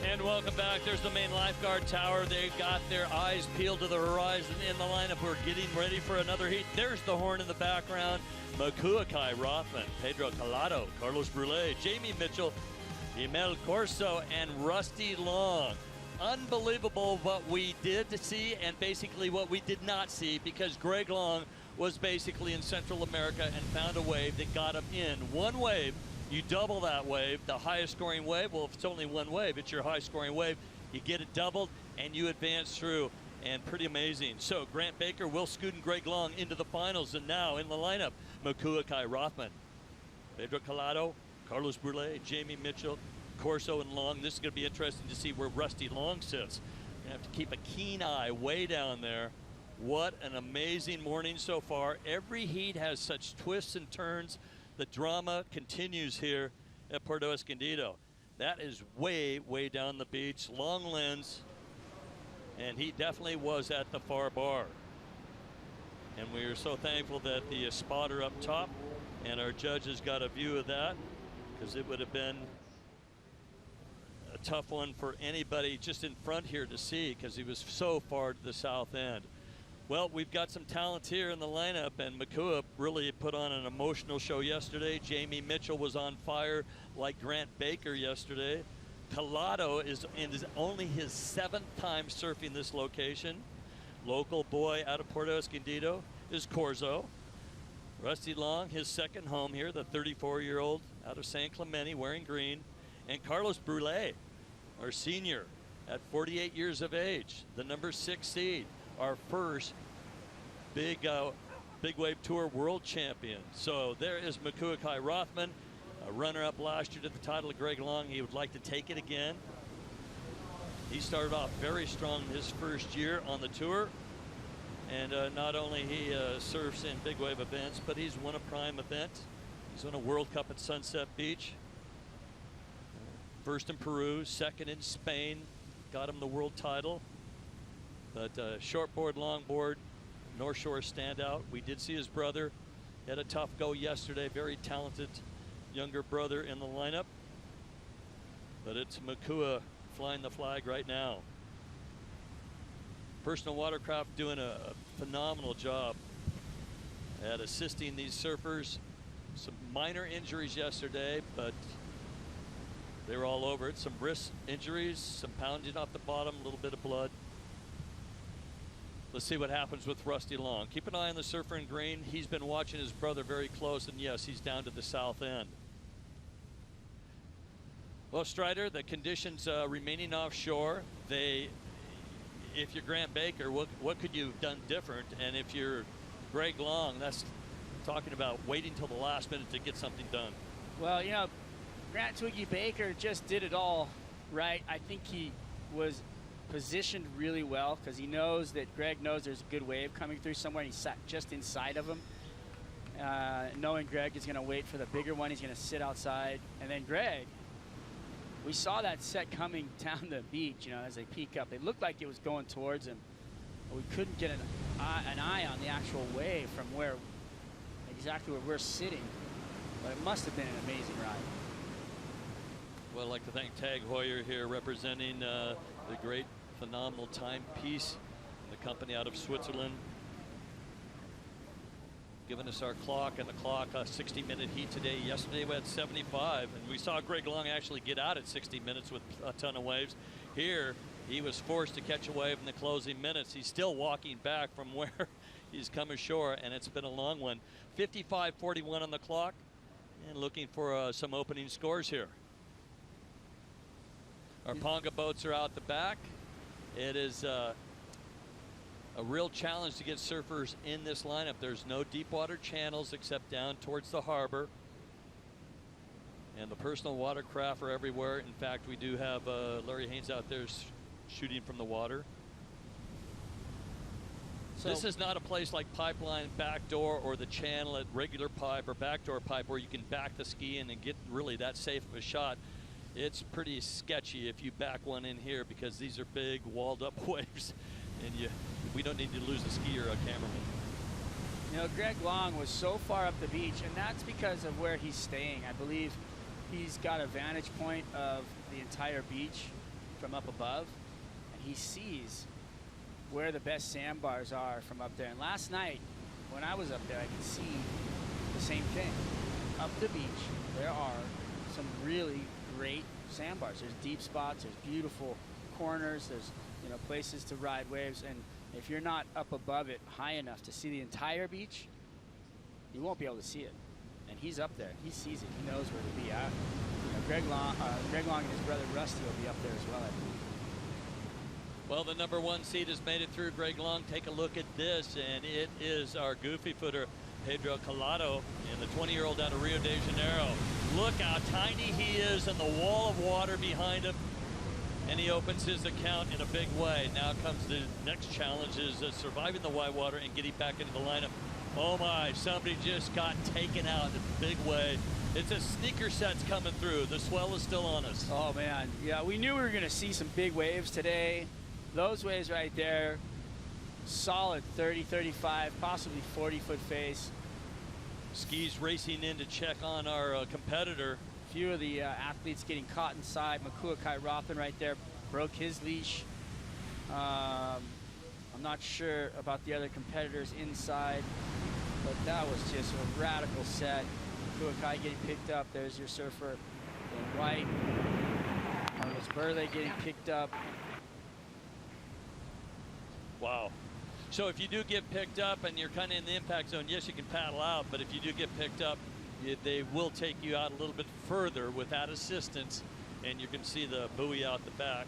And welcome back. There's the main lifeguard tower. They've got their eyes peeled to the horizon in the lineup. We're getting ready for another heat. There's the horn in the background. Makuakai Rothman, Pedro Calado, Carlos Brule, Jamie Mitchell, Emil Corso, and Rusty Long. Unbelievable what we did see and basically what we did not see, because Greg Long was basically in Central America and found a wave that got him in. One wave. You double that wave, the highest scoring wave. Well, if it's only one wave, it's your high scoring wave. You get it doubled and you advance through, and pretty amazing. So Grant Baker, Will Scudden, Greg Long into the finals, and now in the lineup, Makuakai Rothman, Pedro Calado, Carlos Brule, Jamie Mitchell, Corso, and Long. This is going to be interesting to see where Rusty Long sits. You have to keep a keen eye way down there. What an amazing morning so far. Every heat has such twists and turns. The drama continues here at Puerto Escondido. That is way, way down the beach. Long lens, and he definitely was at the far bar. And we are so thankful that the spotter up top and our judges got a view of that. because it would have been a tough one for anybody just in front here to see, because he was so far to the south end. Well, we've got some talent here in the lineup, and Makua really put on an emotional show yesterday. Jamie Mitchell was on fire like Grant Baker yesterday. Collado is only his 7th time surfing this location. Local boy out of Puerto Escondido is Corzo. Rusty Long, his 2nd home here, the 34-year-old out of San Clemente wearing green. And Carlos Brulé, our senior at 48 years of age, the number 6 seed, our first big wave tour world champion. So there is Makua Kai Rothman, a runner-up last year to the title of Greg Long. He would like to take it again. He started off very strong his first year on the tour. And not only he surfs in big wave events, but he's won a prime event. He's won a World Cup at Sunset Beach. First in Peru, 2nd in Spain, got him the world title. But shortboard, longboard, North Shore standout. We did see his brother. He had a tough go yesterday. Very talented younger brother in the lineup. But it's Makua flying the flag right now. Personal Watercraft doing a phenomenal job at assisting these surfers. Some minor injuries yesterday, but they were all over it. Some wrist injuries, some pounding off the bottom, a little bit of blood. Let's see what happens with Rusty Long. Keep an eye on the surfer in green. He's been watching his brother very close, and yes, he's down to the south end. Well, Strider, the conditions remaining offshore, if you're Grant Baker, what could you have done different? And if you're Greg Long, that's talking about waiting till the last minute to get something done. Well, you know, Grant Twiggy Baker just did it all right. I think he was positioned really well because he knows that Greg knows there's a good wave coming through somewhere. He sat just inside of him. Knowing Greg is going to wait for the bigger one, he's going to sit outside. And then Greg, we saw that set coming down the beach, you know, as they peek up. It looked like it was going towards him, but we couldn't get an eye on the actual wave from exactly where we're sitting. But it must have been an amazing ride. Well, I'd like to thank Tag Heuer here representing the great, phenomenal timepiece, the company out of Switzerland. Giving us our clock, and the clock, a 60-minute heat today. Yesterday we had 75, and we saw Greg Long actually get out at 60 minutes with a ton of waves. Here, he was forced to catch a wave in the closing minutes. He's still walking back from where he's come ashore, and it's been a long one. 55:41 on the clock, and looking for some opening scores here. Our Ponga boats are out the back. It is a real challenge to get surfers in this lineup. There's no deep water channels except down towards the harbor. And the personal watercraft are everywhere. In fact, we do have Larry Haynes out there shooting from the water. So this is not a place like Pipeline Backdoor or the channel at Regular Pipe or Backdoor Pipe where you can back the ski in and get really that safe of a shot. It's pretty sketchy if you back one in here because these are big walled up waves, and we don't need to lose a skier or a cameraman. You know, Greg Long was so far up the beach, and that's because of where he's staying. I believe he's got a vantage point of the entire beach from up above, and he sees where the best sandbars are from up there. And last night, when I was up there, I could see the same thing. Up the beach, there are some really great sandbars. There's deep spots, there's beautiful corners, there's places to ride waves, and if you're not up above it high enough to see the entire beach, you won't be able to see it. And he's up there, he sees it, he knows where to be at. Greg Long and his brother Rusty will be up there as well, I believe. Well, the number 1 seed has made it through. Greg Long, take a look at this, and it is our goofy footer Pedro Collado, and the 20-year-old out of Rio de Janeiro. Look how tiny he is and the wall of water behind him. And he opens his account in a big way. Now comes the next challenge, is surviving the white water and getting back into the lineup. Oh my, somebody just got taken out in a big way. It's a sneaker set's coming through. The swell is still on us. Oh man, yeah, we knew we were gonna see some big waves today. Those waves right there, solid 30, 35, possibly 40-foot face. Skis racing in to check on our competitor. few of the athletes getting caught inside. Makua Kairothan right there broke his leash. I'm not sure about the other competitors inside, but that was just a radical set. Makua Kai getting picked up. There's your surfer in white. Carlos Burley getting picked up. Wow. So if you do get picked up and you're kind of in the impact zone, yes, you can paddle out, but if you do get picked up, they will take you out a little bit further with that assistance, and you can see the buoy out the back,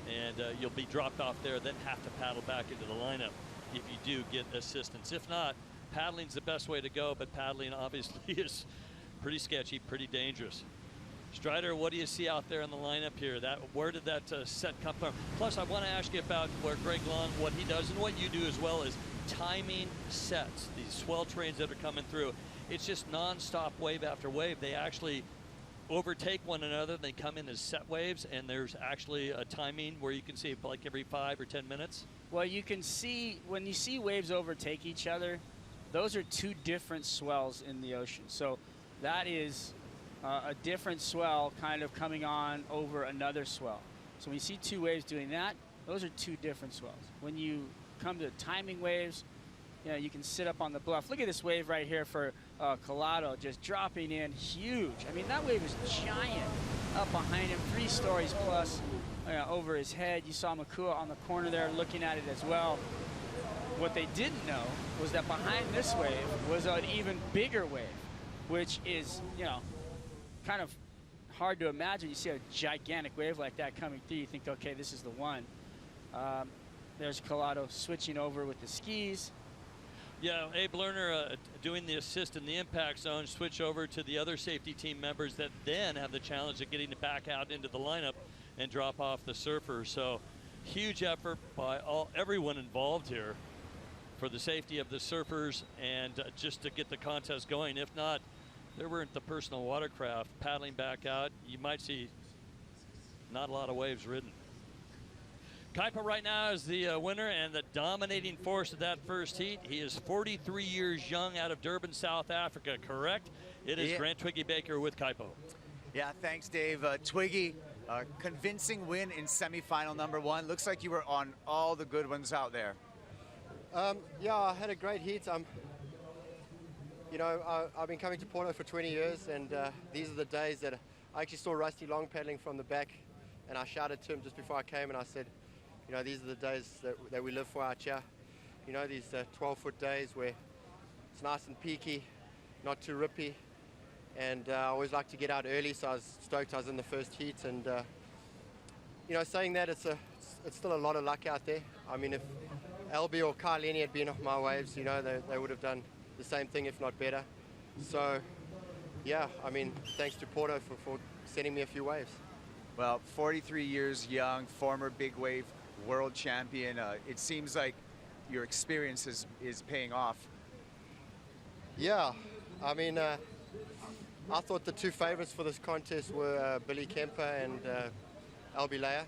and you'll be dropped off there, then have to paddle back into the lineup if you do get assistance. If not, paddling's the best way to go, but paddling obviously is pretty sketchy, pretty dangerous. Strider, what do you see out there in the lineup here? Where did that set come from? Plus, I want to ask you about where Greg Long, what he does, and what you do as well, is timing sets. These swell trains that are coming through, it's just non-stop wave after wave. They actually overtake one another. They come in as set waves, and there's actually a timing where you can see like every 5 or 10 minutes. Well, you can see, when you see waves overtake each other, those are two different swells in the ocean. So that is a different swell kind of coming on over another swell. So when you see two waves doing that, those are two different swells. When you come to timing waves, you know, you can sit up on the bluff. Look at this wave right here for Collado, just dropping in huge. I mean, that wave is giant up behind him, 3 stories plus over his head. You saw Makua on the corner there looking at it as well. What they didn't know was that behind this wave was an even bigger wave, which is, you know, kind of hard to imagine. You see a gigantic wave like that coming through, you think, okay, this is the one. There's Collado switching over with the skis. Yeah, Abe Lerner doing the assist in the impact zone, switch over to the other safety team members that then have the challenge of getting it back out into the lineup and drop off the surfer. So huge effort by everyone involved here for the safety of the surfers and just to get the contest going. If not, there weren't the personal watercraft paddling back out. You might see not a lot of waves ridden. Kaipa right now is the winner and the dominating force of that first heat. He is 43 years young, out of Durban, South Africa, correct? It is Grant Twiggy Baker with Kaipo. Yeah, thanks, Dave. Twiggy, convincing win in semifinal number 1. Looks like you were on all the good ones out there. Yeah, I had a great heat. You know, I've been coming to Porto for 20 years, and these are the days that I actually saw Rusty Long paddling from the back, and I shouted to him just before I came, and I said, you know, these are the days that we live for out here. You know, these 12-foot days where it's nice and peaky, not too rippy, and I always like to get out early, so I was stoked I was in the first heat. And you know, saying that, it's still a lot of luck out there. I mean, if Albie or Kai Lenny had been off my waves, you know, they would have done the same thing, if not better. So yeah, I mean, thanks to Porto for sending me a few waves. Well, 43 years young, former big wave world champion. It seems like your experience is paying off. Yeah, I mean, I thought the 2 favorites for this contest were Billy Kemper and Albie Leia.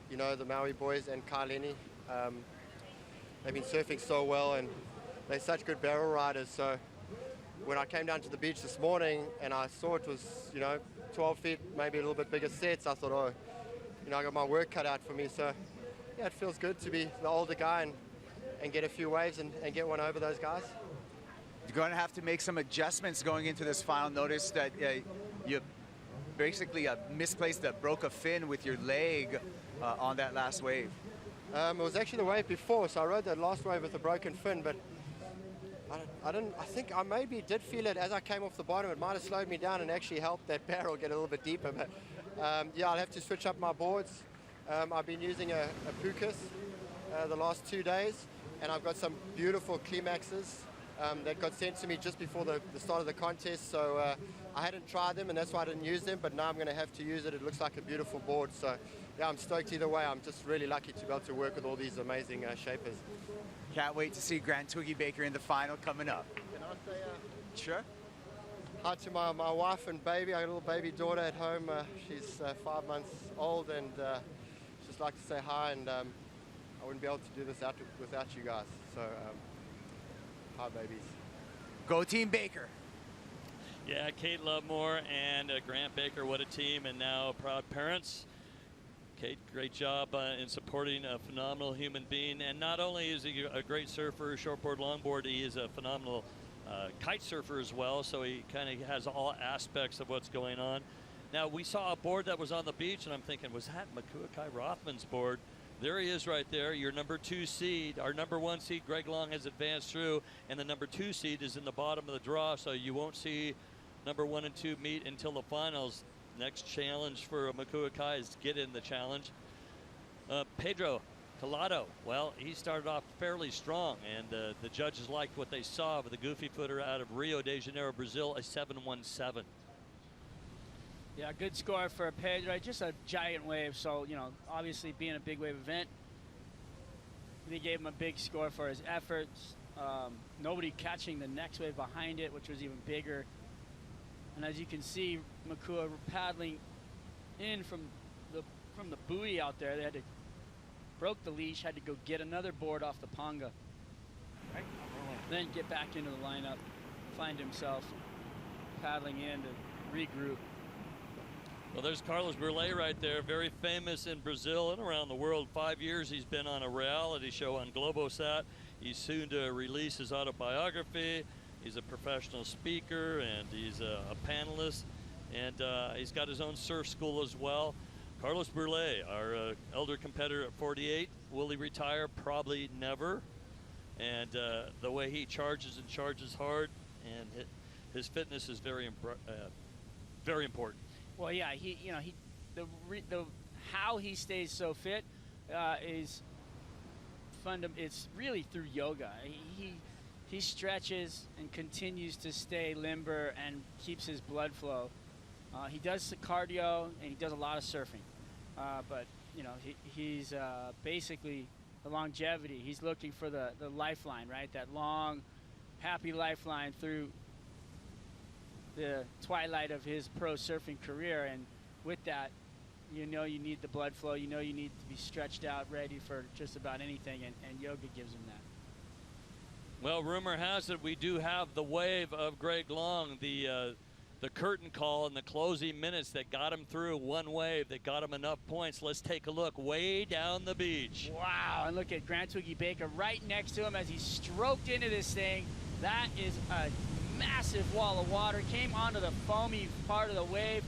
You know, the Maui boys, and Kai Lenny. They've been surfing so well, and they're such good barrel riders. So when I came down to the beach this morning and I saw it was, you know, 12 feet, maybe a little bit bigger sets, I thought, oh, you know, I got my work cut out for me. So yeah, it feels good to be the older guy and get a few waves and get one over those guys. You're going to have to make some adjustments going into this final. Notice that you basically misplaced, broke a fin with your leg on that last wave. It was actually the wave before, so I rode that last wave with a broken fin, but I think I maybe did feel it as I came off the bottom. It might have slowed me down and actually helped that barrel get a little bit deeper, but yeah, I'll have to switch up my boards. I've been using a Pukas the last 2 days, and I've got some beautiful Climaxes that got sent to me just before the start of the contest, so I hadn't tried them, and that's why I didn't use them, but now I'm going to have to use it. It looks like a beautiful board, so yeah, I'm stoked either way. I'm just really lucky to be able to work with all these amazing shapers. Can't wait to see Grant Twiggy Baker in the final coming up. Can I say Sure. hi to my wife and baby? I got a little baby daughter at home. She's 5 months old, and just like to say hi, and I wouldn't be able to do this without you guys. So hi, babies. Go Team Baker. Yeah, Kate Lovemore and Grant Baker, what a team, and now proud parents. Kate, great job in supporting a phenomenal human being. And not only is he a great surfer, shortboard, longboard, he is a phenomenal kite surfer as well. So he kind of has all aspects of what's going on. Now, we saw a board that was on the beach, and I'm thinking, was that Makuakai Rothman's board? There he is right there, your number 2 seed. Our number 1 seed, Greg Long, has advanced through, and the number 2 seed is in the bottom of the draw, so you won't see number 1 and 2 meet until the finals. Next challenge for Makuakai is to get in the challenge. Pedro Collado, well, he started off fairly strong, and the judges liked what they saw with the goofy footer out of Rio de Janeiro, Brazil, a 7.17. Yeah, good score for Pedro. Just a giant wave, so, you know, obviously being a big wave event, they gave him a big score for his efforts. Nobody catching the next wave behind it, which was even bigger. And as you can see, Makua paddling in from the buoy out there. They had to broke the leash, had to go get another board off the Ponga. Right. Then get back into the lineup, find himself paddling in to regroup. Well, there's Carlos Burley right there, very famous in Brazil and around the world. 5 years he's been on a reality show on Globosat. He's soon to release his autobiography. He's a professional speaker, and he's a panelist, and he's got his own surf school as well. Carlos Burley, our elder competitor at 48. Will he retire? Probably never. And the way he charges and charges hard, and his fitness is very important. Well, yeah, how he stays so fit is fundamental. It's really through yoga. He stretches and continues to stay limber and keeps his blood flow. He does cardio and he does a lot of surfing, but you know he's basically the longevity. He's looking for the lifeline, right? That long, happy lifeline through the twilight of his pro surfing career, and with that, you know you need the blood flow. You know you need to be stretched out, ready for just about anything, and yoga gives him that. Well, rumor has it we do have the wave of Greg Long, the curtain call in the closing minutes that got him through. One wave that got him enough points. Let's take a look way down the beach. Wow, and look at Grant Twiggy Baker right next to him as he stroked into this thing. That is a massive wall of water. Came onto the foamy part of the wave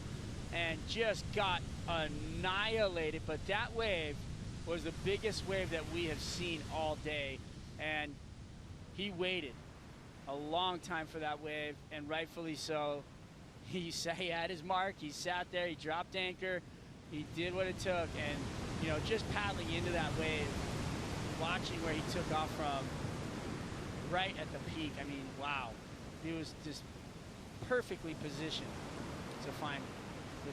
and just got annihilated. But that wave was the biggest wave that we have seen all day. And he waited a long time for that wave, and rightfully so. He had his mark, he sat there, he dropped anchor, he did what it took, and you know, just paddling into that wave, watching where he took off from right at the peak. I mean, wow. He was just perfectly positioned to find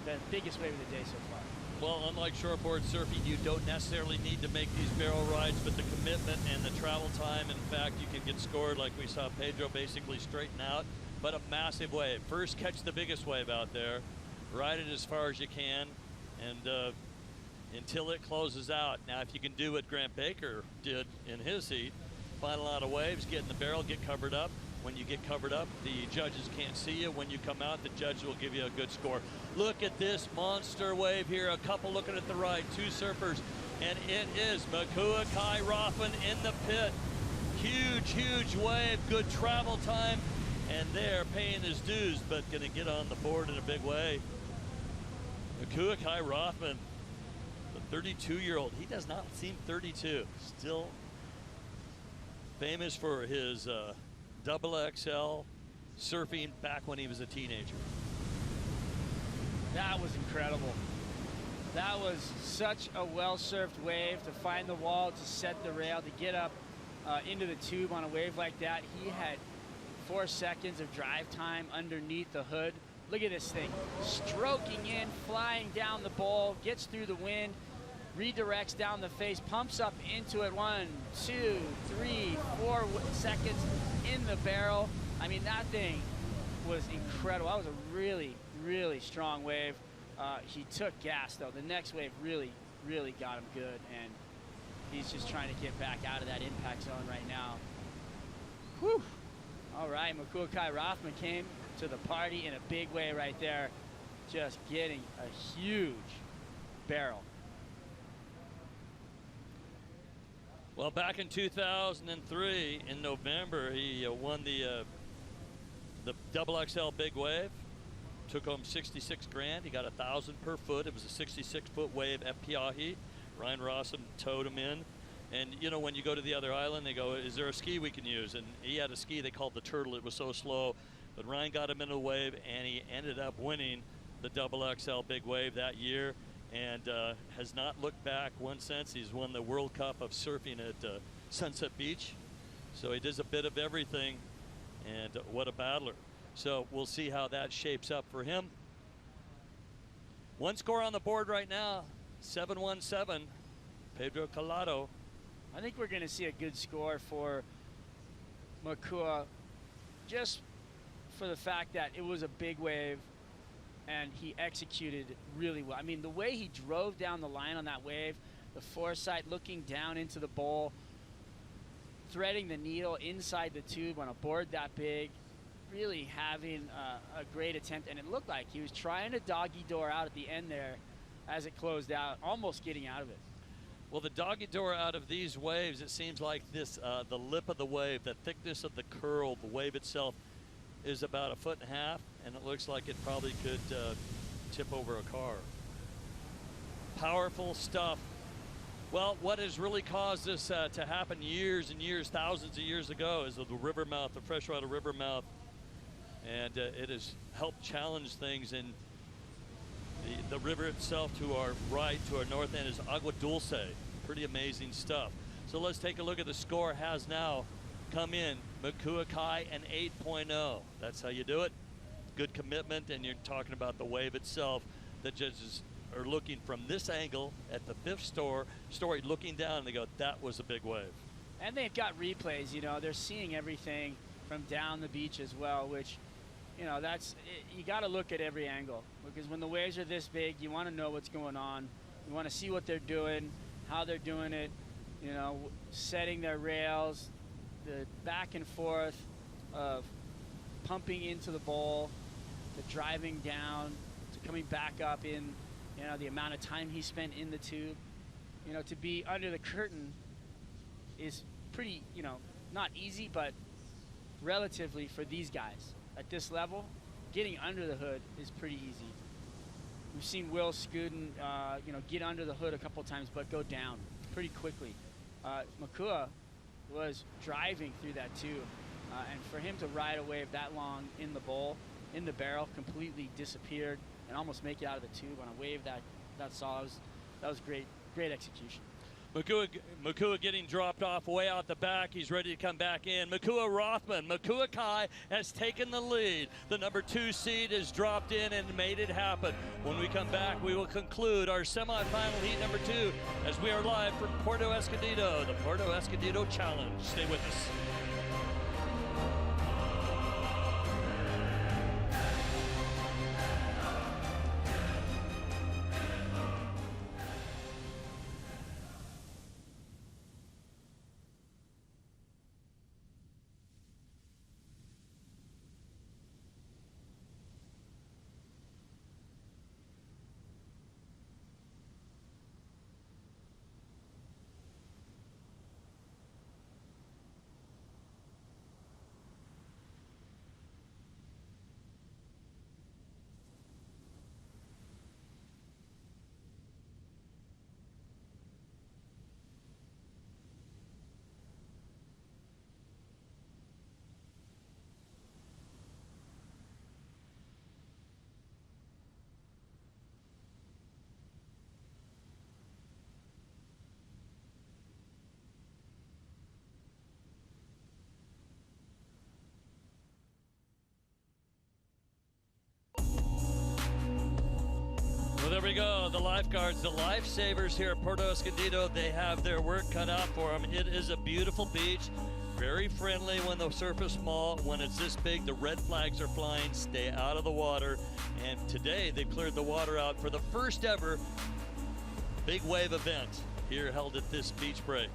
the biggest wave of the day so far. Well, unlike shortboard surfing, you don't necessarily need to make these barrel rides, but the commitment and the travel time, in fact, you can get scored like we saw Pedro basically straighten out, but a massive wave. First, catch the biggest wave out there, ride it as far as you can, and until it closes out. Now, if you can do what Grant Baker did in his heat, find a lot of waves, get in the barrel, get covered up. When you get covered up, the judges can't see you. When you come out, the judge will give you a good score. Look at this monster wave here. A couple looking at the right, 2 surfers, and it is Makuakai Rothman in the pit. Huge, huge wave, good travel time, and they're paying his dues, but gonna get on the board in a big way. Makuakai Rothman, the 32-year-old, he does not seem 32. Still famous for his XXL surfing back when he was a teenager. That was incredible. That was such a well-surfed wave to find the wall, to set the rail, to get up into the tube on a wave like that. He had 4 seconds of drive time underneath the hood. Look at this thing, stroking in, flying down the bowl, gets through the wind, redirects down the face, pumps up into it. 1, 2, 3, 4 seconds in the barrel. I mean, that thing was incredible. That was a really, really strong wave. He took gas, though. The next wave really, really got him good, and he's just trying to get back out of that impact zone right now. Whew. All right, Makuakai Rothman came to the party in a big way right there, just getting a huge barrel. Well, back in 2003, in November, he won the XXL Big Wave. Took home 66 grand. He got 1,000 per foot. It was a 66-foot wave at Piahi. Ryan Rossum towed him in. And, you know, when you go to the other island, they go, is there a ski we can use? And he had a ski they called the Turtle. It was so slow. But Ryan got him into the wave, and he ended up winning the XXL Big Wave that year, and has not looked back once since. He's won the World Cup of surfing at Sunset Beach. So he does a bit of everything, and what a battler. So we'll see how that shapes up for him. One score on the board right now, 7-1-7, Pedro Calado. I think we're going to see a good score for Makua, just for the fact that it was a big wave and he executed really well. I mean, the way he drove down the line on that wave, the foresight, looking down into the bowl, threading the needle inside the tube on a board that big, really having a great attempt. And it looked like he was trying to doggy door out at the end there as it closed out, almost getting out of it. Well, the doggy door out of these waves, it seems like this, the lip of the wave, the thickness of the curl, the wave itself is about 1.5 feet, and it looks like it probably could tip over a car. Powerful stuff. Well, what has really caused this to happen years and years, thousands of years ago, is the river mouth, the freshwater river mouth, and it has helped challenge things. And the river itself to our right, to our north end, is Agua Dulce. Pretty amazing stuff. So let's take a look at the score. Has now come in. Makua Kai an 8.0. That's how you do it. Good commitment, and you're talking about the wave itself. The judges are looking from this angle at the fifth story, looking down, and they go, that was a big wave. And they've got replays, you know, they're seeing everything from down the beach as well, which, you know, you got to look at every angle, because when the waves are this big, you want to know what's going on. You want to see what they're doing, how they're doing it, you know, setting their rails, the back and forth of pumping into the bowl, to driving down, to coming back up in, you know, the amount of time he spent in the tube. You know, to be under the curtain is pretty, you know, not easy, but relatively for these guys at this level, getting under the hood is pretty easy. We've seen Will Scudden, you know, get under the hood a couple times, but go down pretty quickly. Makua was driving through that tube, and for him to ride a wave that long in the bowl, in the barrel, completely disappeared and almost make it out of the tube on a wave that saw, that was great execution. Makua getting dropped off way out the back. He's ready to come back in. Makua Rothman. Makua Kai has taken the lead. The number 2 seed has dropped in and made it happen. When we come back, we will conclude our semifinal heat number 2 as we are live from Puerto Escondido, the Puerto Escondido Challenge. Stay with us. There we go, the lifeguards, the lifesavers here at Puerto Escondido. They have their work cut out for them. It is a beautiful beach, very friendly when the surf is small. When it's this big, the red flags are flying. Stay out of the water. And today they cleared the water out for the first ever big wave event here held at this beach break.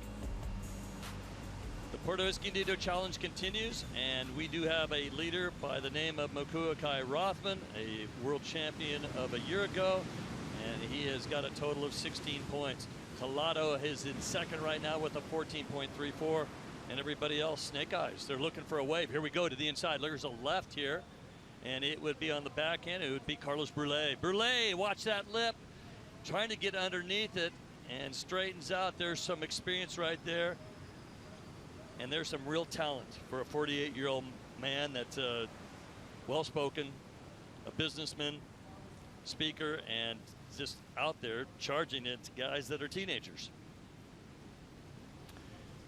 The Puerto Escondido Challenge continues, and we do have a leader by the name of Mokuakai Rothman, a world champion of a year ago, and he has got a total of 16 points. Collado is in second right now with a 14.34, and everybody else, snake eyes. They're looking for a wave. Here we go to the inside. There's a left here, and it would be on the back end. It would be Carlos Brulé. Brulé, watch that lip, trying to get underneath it, and straightens out. There's some experience right there. And there's some real talent for a 48-year-old man that's well-spoken, a businessman, speaker, and just out there charging it to guys that are teenagers.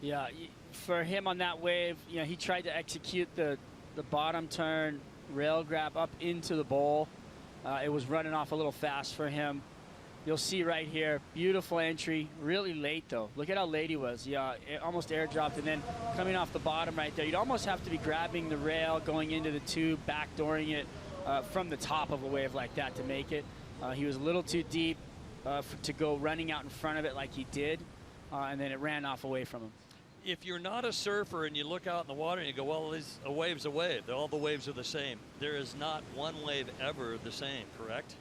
Yeah, for him on that wave, he tried to execute the bottom turn, rail grab up into the bowl. It was running off a little fast for him. You'll see right here, beautiful entry, really late though. Look at how late he was. Yeah, it almost airdropped, and then coming off the bottom right there, you'd almost have to be grabbing the rail, going into the tube, backdooring it from the top of a wave like that to make it. He was a little too deep to go running out in front of it like he did, and then it ran off away from him. If you're not a surfer and you look out in the water and you go, well, a wave's a wave. All the waves are the same. There is not one wave ever the same, correct?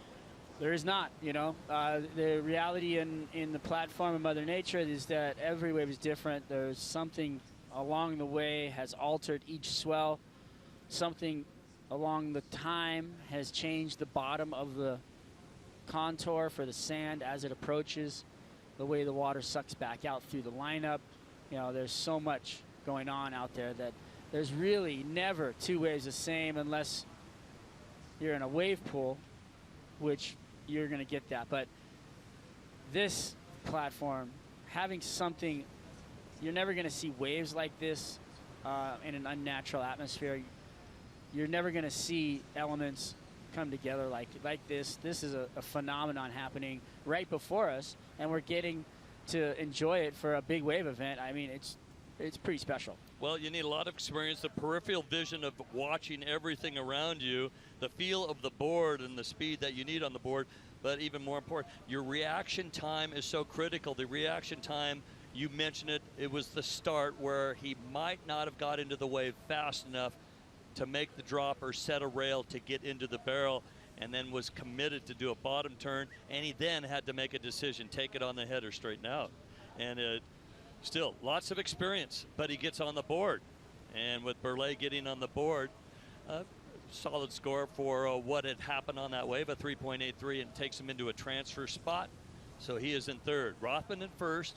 There is not, the reality in the platform of Mother Nature is that every wave is different. There's something along the way has altered each swell. Something along the time has changed the bottom of the contour for the sand as it approaches, the way the water sucks back out through the lineup. There's so much going on out there that there's really never two waves the same unless you're in a wave pool, which you're going to get that. But this platform, having something, you're never going to see waves like this in an unnatural atmosphere. You're never going to see elements come together like this. This is a phenomenon happening right before us, and we're getting to enjoy it for a big wave event. I mean, it's pretty special. Well, you need a lot of experience, the peripheral vision of watching everything around you, the feel of the board and the speed that you need on the board, but even more important, your reaction time is so critical. The reaction time, you mentioned it, it was the start where he might not have got into the wave fast enough to make the drop or set a rail to get into the barrel, and then was committed to do a bottom turn, and he then had to make a decision, take it on the head or straighten out. And still, lots of experience, but he gets on the board. And with Brulé getting on the board, solid score for what had happened on that wave, a 3.83, and takes him into a transfer spot. So he is in third. Rothman in first,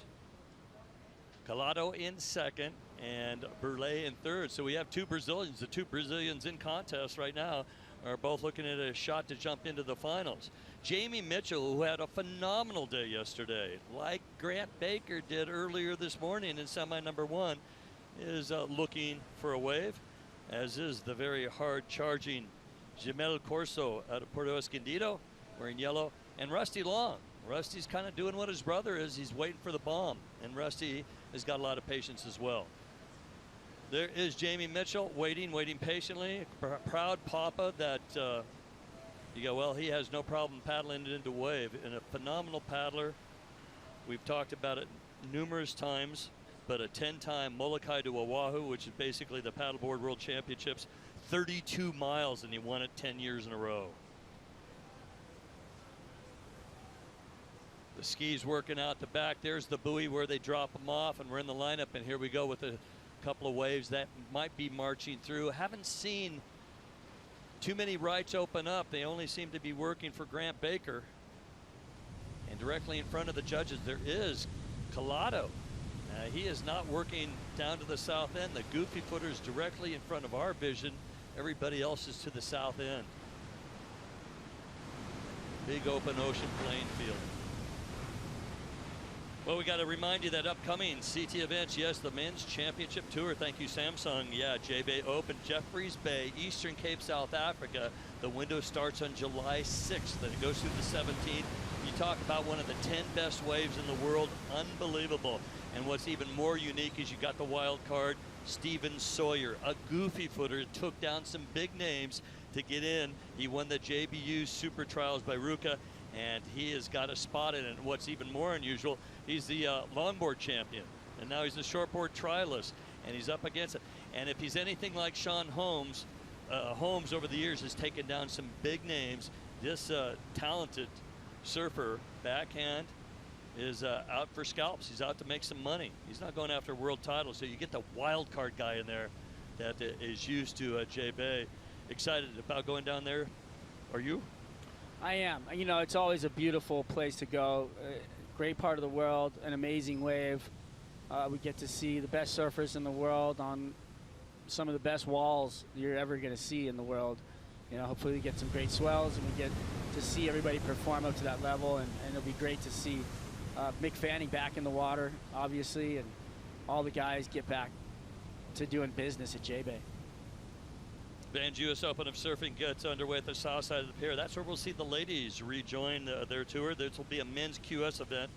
Collado in second, and Brulé in third. So we have two Brazilians. The two Brazilians in contest right now are both looking at a shot to jump into the finals. Jamie Mitchell, who had a phenomenal day yesterday, like Grant Baker did earlier this morning in semi number one, is looking for a wave, as is the very hard charging Jamel Corso out of Puerto Escondido, wearing yellow, and Rusty Long. Rusty's kind of doing what his brother is. He's waiting for the bomb, and Rusty has got a lot of patience as well. There is Jamie Mitchell waiting patiently. Proud papa that you go, well, he has no problem paddling it into wave, and a phenomenal paddler. We've talked about it numerous times, but a 10-time Molokai to Oahu, which is basically the paddleboard world championships, 32 miles, and he won it 10 years in a row. The skis working out the back. There's the buoy where they drop them off, and we're in the lineup, and here we go with a couple of waves that might be marching through. Haven't seen too many rights open up. They only seem to be working for Grant Baker. And directly in front of the judges, there is Collado. He is not working down to the south end. The goofy footer's directly in front of our vision. Everybody else is to the south end. Big open ocean playing field. Well, we got to remind you that upcoming CT events, yes, the Men's Championship Tour. Thank you, Samsung. Yeah, J-Bay Open, Jeffreys Bay, Eastern Cape, South Africa. The window starts on July 6th, and it goes through the 17th. You talk about one of the 10 best waves in the world. Unbelievable. And what's even more unique is you got the wild card, Steven Sawyer, a goofy footer, took down some big names to get in. He won the JBU Super Trials by Ruka, and he has got a spot in it. And what's even more unusual, he's the longboard champion, and now he's the shortboard trialist. and he's up against it. And if he's anything like Sean Holmes, Holmes over the years has taken down some big names. This talented surfer, backhand, is out for scalps. He's out to make some money. He's not going after world titles. So you get the wild card guy in there that is used to J-Bay. Excited about going down there? Are you? I am. You know, it's always a beautiful place to go. Great part of the world, an amazing wave. We get to see the best surfers in the world on some of the best walls you're ever going to see in the world. You know, hopefully we get some great swells and we get to see everybody perform up to that level, and it'll be great to see Mick Fanning back in the water, obviously, and all the guys get back to doing business at J-Bay. Van's U.S. Open of Surfing gets underway at the south side of the pier. That's where we'll see the ladies rejoin their tour. This will be a men's QS event,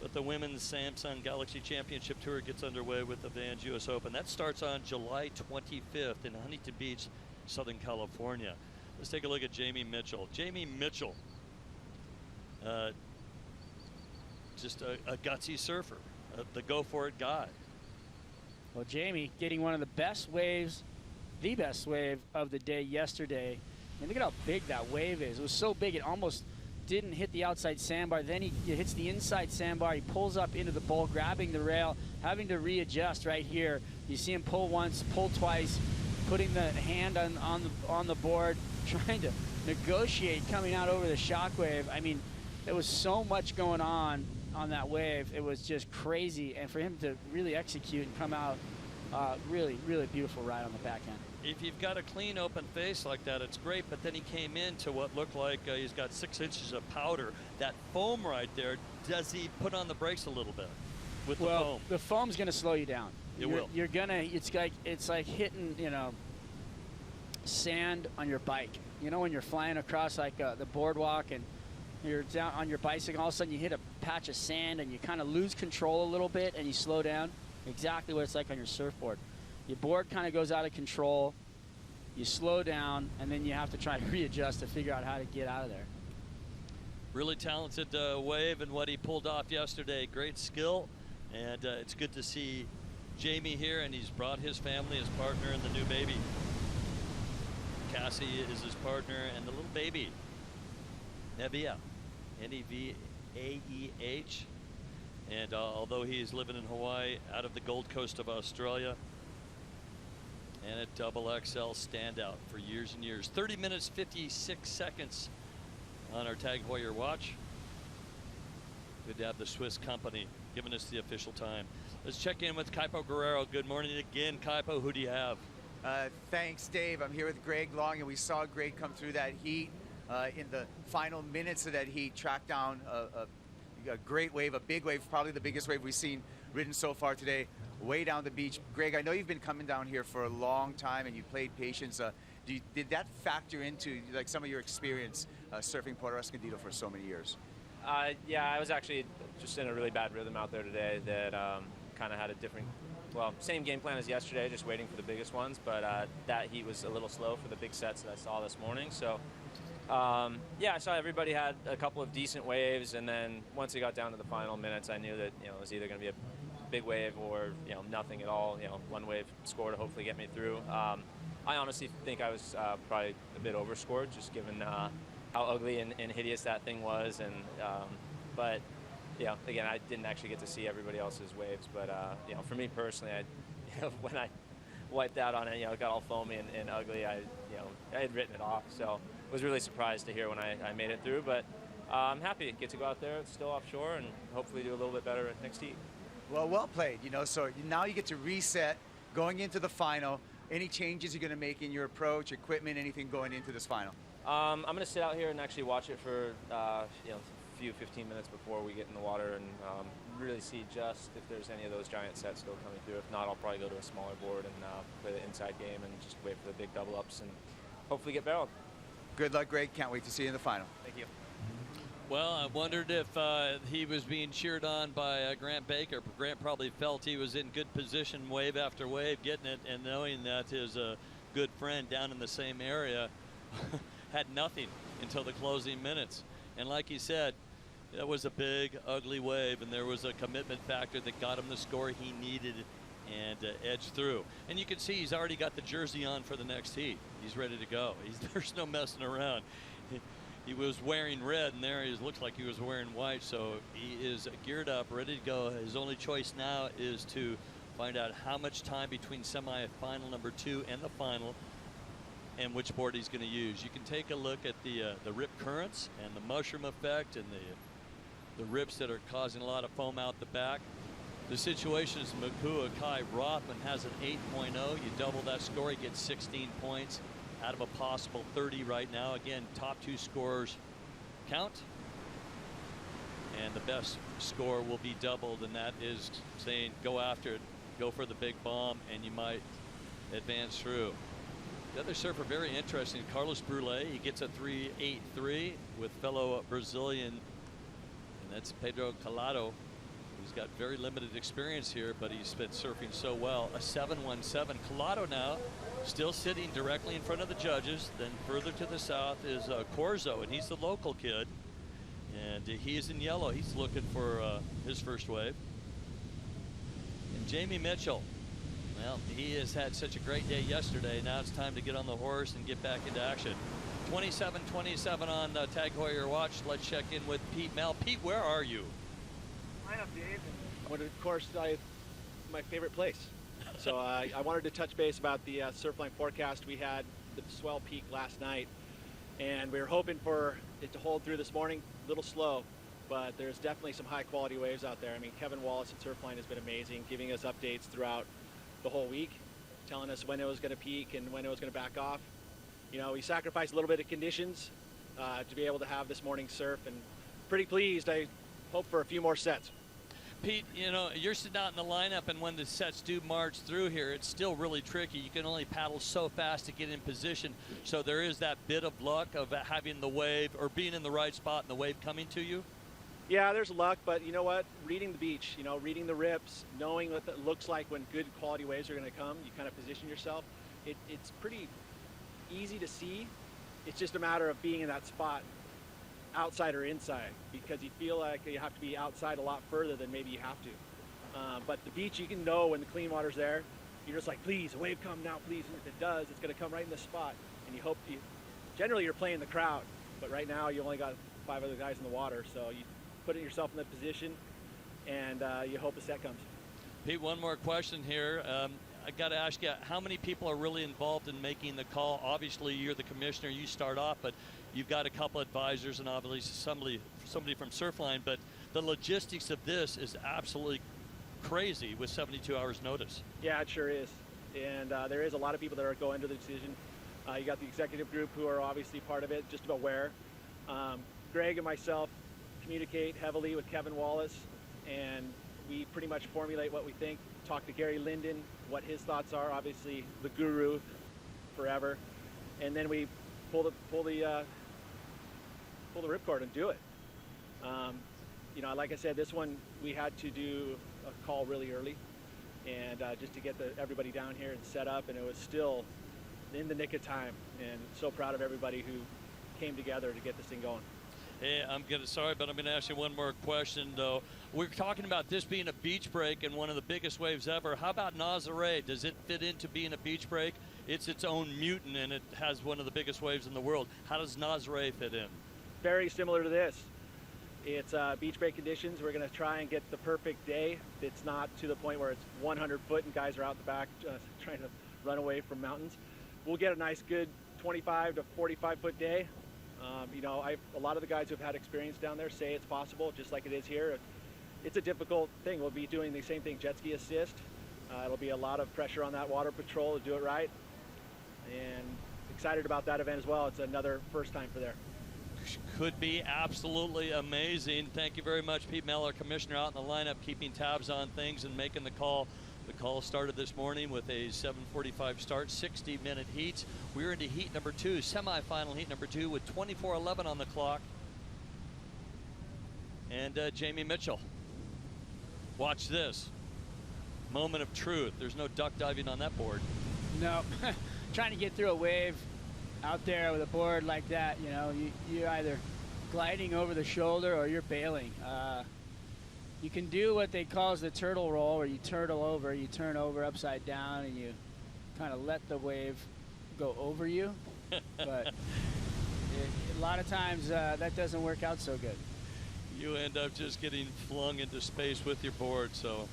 but the women's Samsung Galaxy Championship Tour gets underway with the Van's U.S. Open. That starts on July 25th in Huntington Beach, Southern California. Let's take a look at Jamie Mitchell. Jamie Mitchell, just a gutsy surfer, the go-for-it guy. Well, Jamie getting one of the best waves, the best wave of the day yesterday. And look at how big that wave is. It was so big it almost didn't hit the outside sandbar. Then he hits the inside sandbar. He pulls up into the bowl, grabbing the rail, having to readjust right here. You see him pull once, pull twice, putting the hand on the board, trying to negotiate coming out over the shock wave. I mean, there was so much going on that wave. It was just crazy. And for him to really execute and come out, really, really beautiful ride on the backhand. If you've got a clean open face like that, it's great, but then he came into what looked like he's got 6 inches of powder. That foam right there, does he put on the brakes a little bit with the foam? The foam's going to slow you down. It will. You're gonna. It's like hitting, you know, sand on your bike. You know, when you're flying across like the boardwalk and you're down on your bicycle, all of a sudden you hit a patch of sand and you kind of lose control a little bit and you slow down. Exactly what it's like on your surfboard. Your board kind of goes out of control, you slow down, and then you have to try to readjust to figure out how to get out of there. Really talented wave and what he pulled off yesterday. Great skill, and it's good to see Jamie here, and he's brought his family, his partner, and the new baby. Cassie is his partner, and the little baby, Nevaeh, Nevaeh. And although he's living in Hawaii, out of the Gold Coast of Australia, and a XXL standout for years and years. 30 minutes, 56 seconds on our Tag Heuer watch. Good to have the Swiss company giving us the official time. Let's check in with Kaipo Guerrero. Good morning again, Kaipo. Who do you have? Thanks, Dave. I'm here with Greg Long, and we saw Greg come through that heat. In the final minutes of that heat, track down a great wave, a big wave, probably the biggest wave we've seen ridden so far today, way down the beach. Greg, I know you've been coming down here for a long time and you played patience. Did that factor into like some of your experience surfing Puerto Escondido for so many years? Yeah, I was actually just in a really bad rhythm out there today that kind of had a different, well, same game plan as yesterday, just waiting for the biggest ones, but that heat was a little slow for the big sets that I saw this morning. So yeah, I saw everybody had a couple of decent waves, and then once it got down to the final minutes, I knew that, you know, it was either going to be a big wave or, you know, nothing at all. You know, one wave score to hopefully get me through. I honestly think I was probably a bit overscored, just given how ugly and hideous that thing was. And but you know, again, I didn't actually get to see everybody else's waves. But you know, for me personally, when I wiped out on it, you know, it got all foamy and ugly. I had written it off, so was really surprised to hear when I made it through. But I'm happy to get to go out there. It's still offshore, and hopefully do a little bit better at next heat. Well played. You know, so now you get to reset going into the final. Any changes you're going to make in your approach, equipment, anything going into this final? I'm going to sit out here and actually watch it for you know, a few 15 minutes before we get in the water, and really see just if there's any of those giant sets still coming through. If not, I'll probably go to a smaller board and play the inside game and just wait for the big double ups and hopefully get barreled. Good luck, Greg. Can't wait to see you in the final. Thank you. Well, I wondered if he was being cheered on by Grant Baker. Grant probably felt he was in good position wave after wave, getting it, and knowing that his good friend down in the same area had nothing until the closing minutes. And like he said, that was a big, ugly wave, and there was a commitment factor that got him the score he needed and edge through. And you can see he's already got the jersey on for the next heat. He's ready to go. There's no messing around. He was wearing red, and there he looks like he was wearing white, so he is geared up, ready to go. His only choice now is to find out how much time between semifinal number 2 and the final, and which board he's going to use. You can take a look at the rip currents and the mushroom effect and the rips that are causing a lot of foam out the back. The situation is Makua Kai Rothman has an 8.0. You double that score, he gets 16 points out of a possible 30 right now. Again, top 2 scorers count, and the best score will be doubled, and that is saying go after it, go for the big bomb, and you might advance through. The other surfer, very interesting, Carlos Brulé. He gets a 3.83 with fellow Brazilian, and that's Pedro Calado. He's got very limited experience here, but he's been surfing so well. A 7.17. Calado now still sitting directly in front of the judges. Then further to the south is Corzo, and he's the local kid. And he is in yellow. He's looking for his first wave. And Jamie Mitchell, well, he has had such a great day yesterday. Now it's time to get on the horse and get back into action. 27-27 on Tag Heuer watch. Let's check in with Pete Mel. Pete, where are you? What, of course, my favorite place. So I wanted to touch base about the surfline forecast. We had the swell peak last night, and we were hoping for it to hold through this morning. A little slow, but there's definitely some high quality waves out there. I mean, Kevin Wallace at Surfline has been amazing, giving us updates throughout the whole week, telling us when it was going to peak and when it was going to back off. You know, we sacrificed a little bit of conditions to be able to have this morning's surf, and pretty pleased. I hope for a few more sets. Pete, you know, you're sitting out in the lineup, and when the sets do march through here, it's still really tricky. You can only paddle so fast to get in position, so there is that bit of luck of having the wave or being in the right spot and the wave coming to you. Yeah, there's luck, but you know what? Reading the beach, you know, reading the rips, knowing what it looks like when good quality waves are going to come, you kind of position yourself. It's pretty easy to see. It's just a matter of being in that spot, outside or inside, because you feel like you have to be outside a lot further than maybe you have to. But the beach, you can know when the clean water's there. You're just like, please, a wave come now, please. And if it does, it's going to come right in this spot. And you hope generally you're playing the crowd, but right now you only got 5 other guys in the water, so you put yourself in that position, and you hope a set comes. Pete, one more question here. I got to ask you, how many people are really involved in making the call? Obviously, you're the commissioner, you start off, but you've got a couple advisors and obviously somebody from Surfline, but the logistics of this is absolutely crazy with 72 hours notice. Yeah, it sure is. And there is a lot of people that are going to the decision. You got the executive group who are obviously part of it, just about where. Greg and myself communicate heavily with Kevin Wallace, and we pretty much formulate what we think. Talk to Gary Linden, what his thoughts are, obviously the guru forever. And then we pull the ripcord and do it. You know, like I said, this one we had to do a call really early, and just to get everybody down here and set up, and it was still in the nick of time. And so proud of everybody who came together to get this thing going. Hey, sorry, but I'm going to ask you one more question, though. We're talking about this being a beach break and one of the biggest waves ever. How about Nazare? Does it fit into being a beach break? It's its own mutant, and it has one of the biggest waves in the world. How does Nazare fit in? Very similar to this. It's beach break conditions. We're going to try and get the perfect day. It's not to the point where it's 100 foot and guys are out the back trying to run away from mountains. We'll get a nice, good 25 to 45 foot day. You know, a lot of the guys who've had experience down there say it's possible, just like it is here. It's a difficult thing. We'll be doing the same thing, jet ski assist. It'll be a lot of pressure on that water patrol to do it right. And excited about that event as well. It's another first time for there. Could be absolutely amazing. Thank you very much, Pete Mel, commissioner, out in the lineup, keeping tabs on things and making the call. The call started this morning with a 7:45 start, 60-minute heats. We're into heat number 2, semifinal heat number 2, with 24:11 on the clock. And Jamie Mitchell, watch this. Moment of truth. There's no duck diving on that board. No. Trying to get through a wave out there with a board like that, you know, you're either gliding over the shoulder or you're bailing. You can do what they call the turtle roll, where you turtle over, you turn over upside down, and you kind of let the wave go over you. But a lot of times that doesn't work out so good. You end up just getting flung into space with your board. So,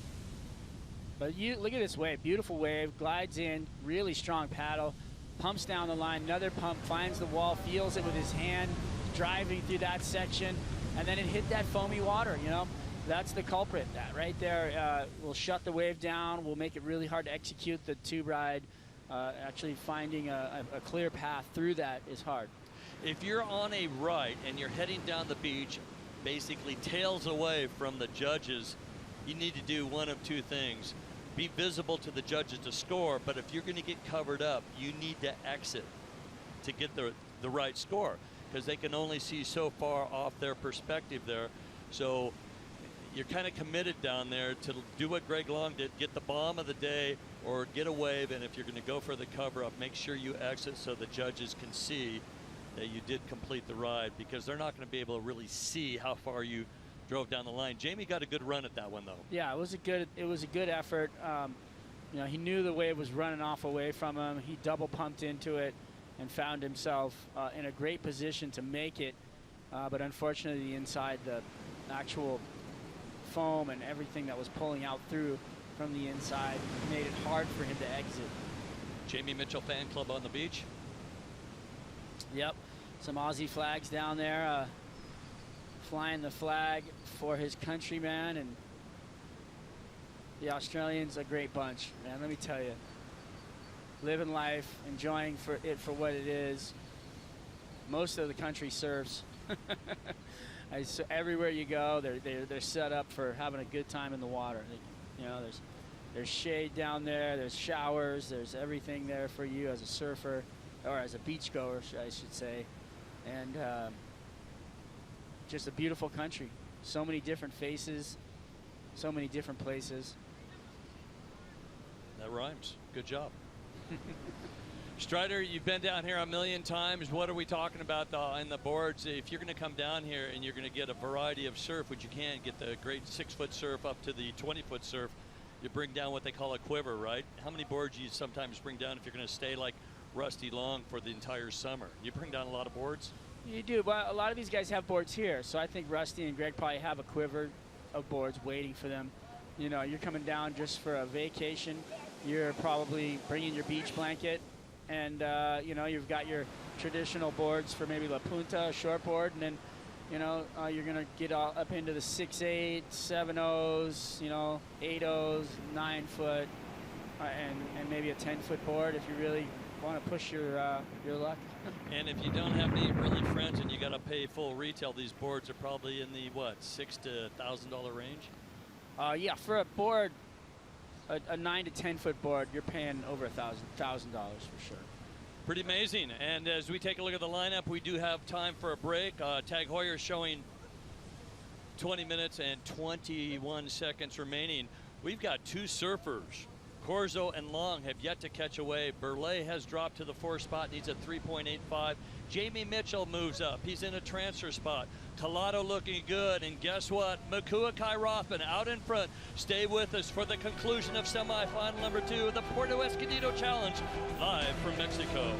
but you look at this wave, beautiful wave, glides in, really strong paddle, pumps down the line, another pump, finds the wall, feels it with his hand, driving through that section, and then it hit that foamy water. You know, that's the culprit. That right there will shut the wave down, will make it really hard to execute the tube ride. Actually finding a clear path through that is hard. If you're on a right and you're heading down the beach, basically tails away from the judges, you need to do one of two things. Be visible to the judges to score, but if you're going to get covered up, you need to exit to get the right score, because they can only see so far off their perspective there. So you're kind of committed down there to do what Greg Long did, get the bomb of the day or get a wave, and if you're going to go for the cover-up, make sure you exit so the judges can see that you did complete the ride, because they're not going to be able to really see how far you drove down the line. Jamie got a good run at that one, though. Yeah, it was a good effort. You know, he knew the wave was running off away from him. He double pumped into it and found himself in a great position to make it. But unfortunately, inside the actual foam and everything that was pulling out through from the inside made it hard for him to exit. Jamie Mitchell fan club on the beach. Yep, some Aussie flags down there, flying the flag for his countryman, and the Australians a great bunch, man. Let me tell you, living life, enjoying it for what it is. Most of the country surfs. So everywhere you go, they're set up for having a good time in the water. You know, there's shade down there, there's showers, there's everything there for you as a surfer, or as a beachgoer, I should say. And just a beautiful country. So many different faces, so many different places. That rhymes. Good job. Strider, you've been down here a million times. What are we talking about in the boards? If you're going to come down here and you're going to get a variety of surf, which you can get the great 6-foot surf up to the 20-foot surf, you bring down what they call a quiver, right? How many boards do you sometimes bring down if you're going to stay like Rusty Long for the entire summer? You bring down a lot of boards? You do, but a lot of these guys have boards here, so I think Rusty and Greg probably have a quiver of boards waiting for them. You know, you're coming down just for a vacation. You're probably bringing your beach blanket, and you know, you've got your traditional boards for maybe La Punta, a short board, and then you know, you're gonna get all up into the 6'8", 7'0", you know, 8'0", 9-foot, and maybe a 10-foot board if you really want to push your luck. And if you don't have any really friends and you got to pay full retail, these boards are probably in the what, $6,000 to $1,000 range? Yeah, for a board, a 9 to 10-foot board, you're paying over $1,000 for sure. Pretty amazing. And as we take a look at the lineup, we do have time for a break. Tag Heuer showing 20 minutes and 21 seconds remaining. We've got two surfers. Corzo and Long have yet to catch a wave. Burley has dropped to the 4th spot, needs a 3.85. Jamie Mitchell moves up. He's in a transfer spot. Collado looking good, and guess what? Makua Kai Rothman out in front. Stay with us for the conclusion of semifinal number 2 of the Puerto Escondido Challenge, live from Mexico.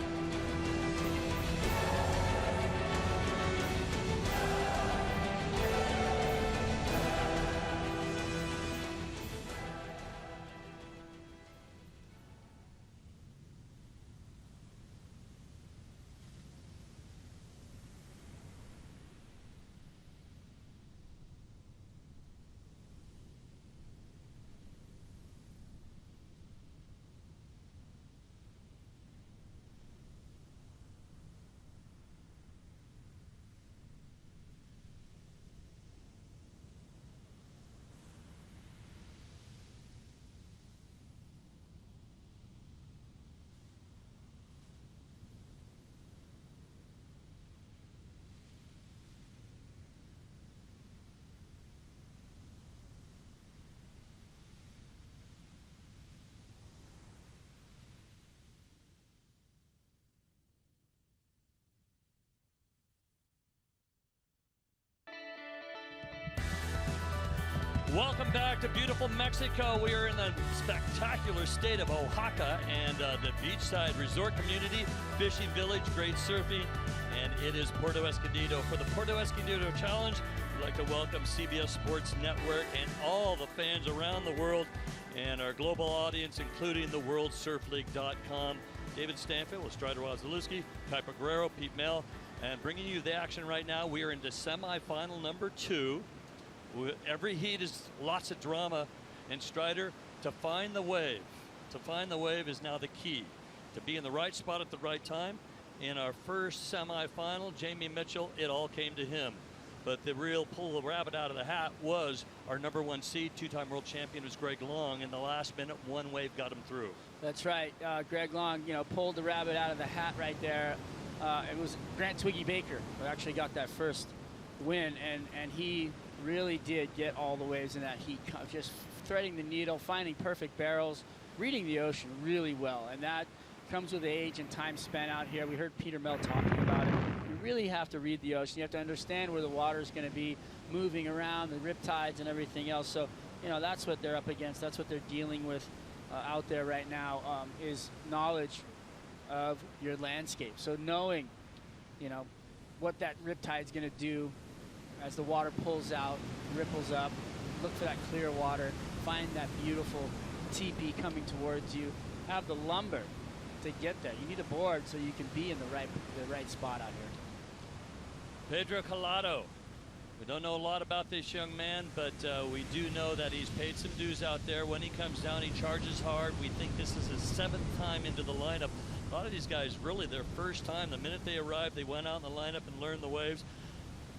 Welcome back to beautiful Mexico. We are in the spectacular state of Oaxaca and the beachside resort community, fishing village, great surfing, and it is Puerto Escondido. For the Puerto Escondido Challenge, we'd like to welcome CBS Sports Network and all the fans around the world and our global audience, including the WorldSurfLeague.com. David Stanfield with Strider Wazalewski, Piper Guerrero, Pete Mel, and bringing you the action right now. We are into semifinal number 2. Every heat is lots of drama, and Strider, to find the wave is now the key. To be in the right spot at the right time. In our first semifinal, Jamie Mitchell, it all came to him. But the real pull the rabbit out of the hat was our number 1 seed, 2-time world champion was Greg Long. In the last minute, one wave got him through. That's right. Greg Long, pulled the rabbit out of the hat right there. It was Grant Twiggy Baker who actually got that first win, and he really did get all the waves in that heat, just threading the needle, finding perfect barrels, reading the ocean really well, and that comes with age and time spent out here. We heard Peter Mel talking about it. You really have to read the ocean. You have to understand where the water is going to be moving around, the riptides and everything else. So, that's what they're up against. That's what they're dealing with out there right now, is knowledge of your landscape. So knowing, what that riptide's going to do as the water pulls out, ripples up, look for that clear water, find that beautiful teepee coming towards you, have the lumber to get there. You need a board so you can be in the right spot out here. Pedro Collado. We don't know a lot about this young man, but we do know that he's paid some dues out there. When he comes down, he charges hard. We think this is his 7th time into the lineup. A lot of these guys, really their first time. The minute they arrived, they went out in the lineup and learned the waves.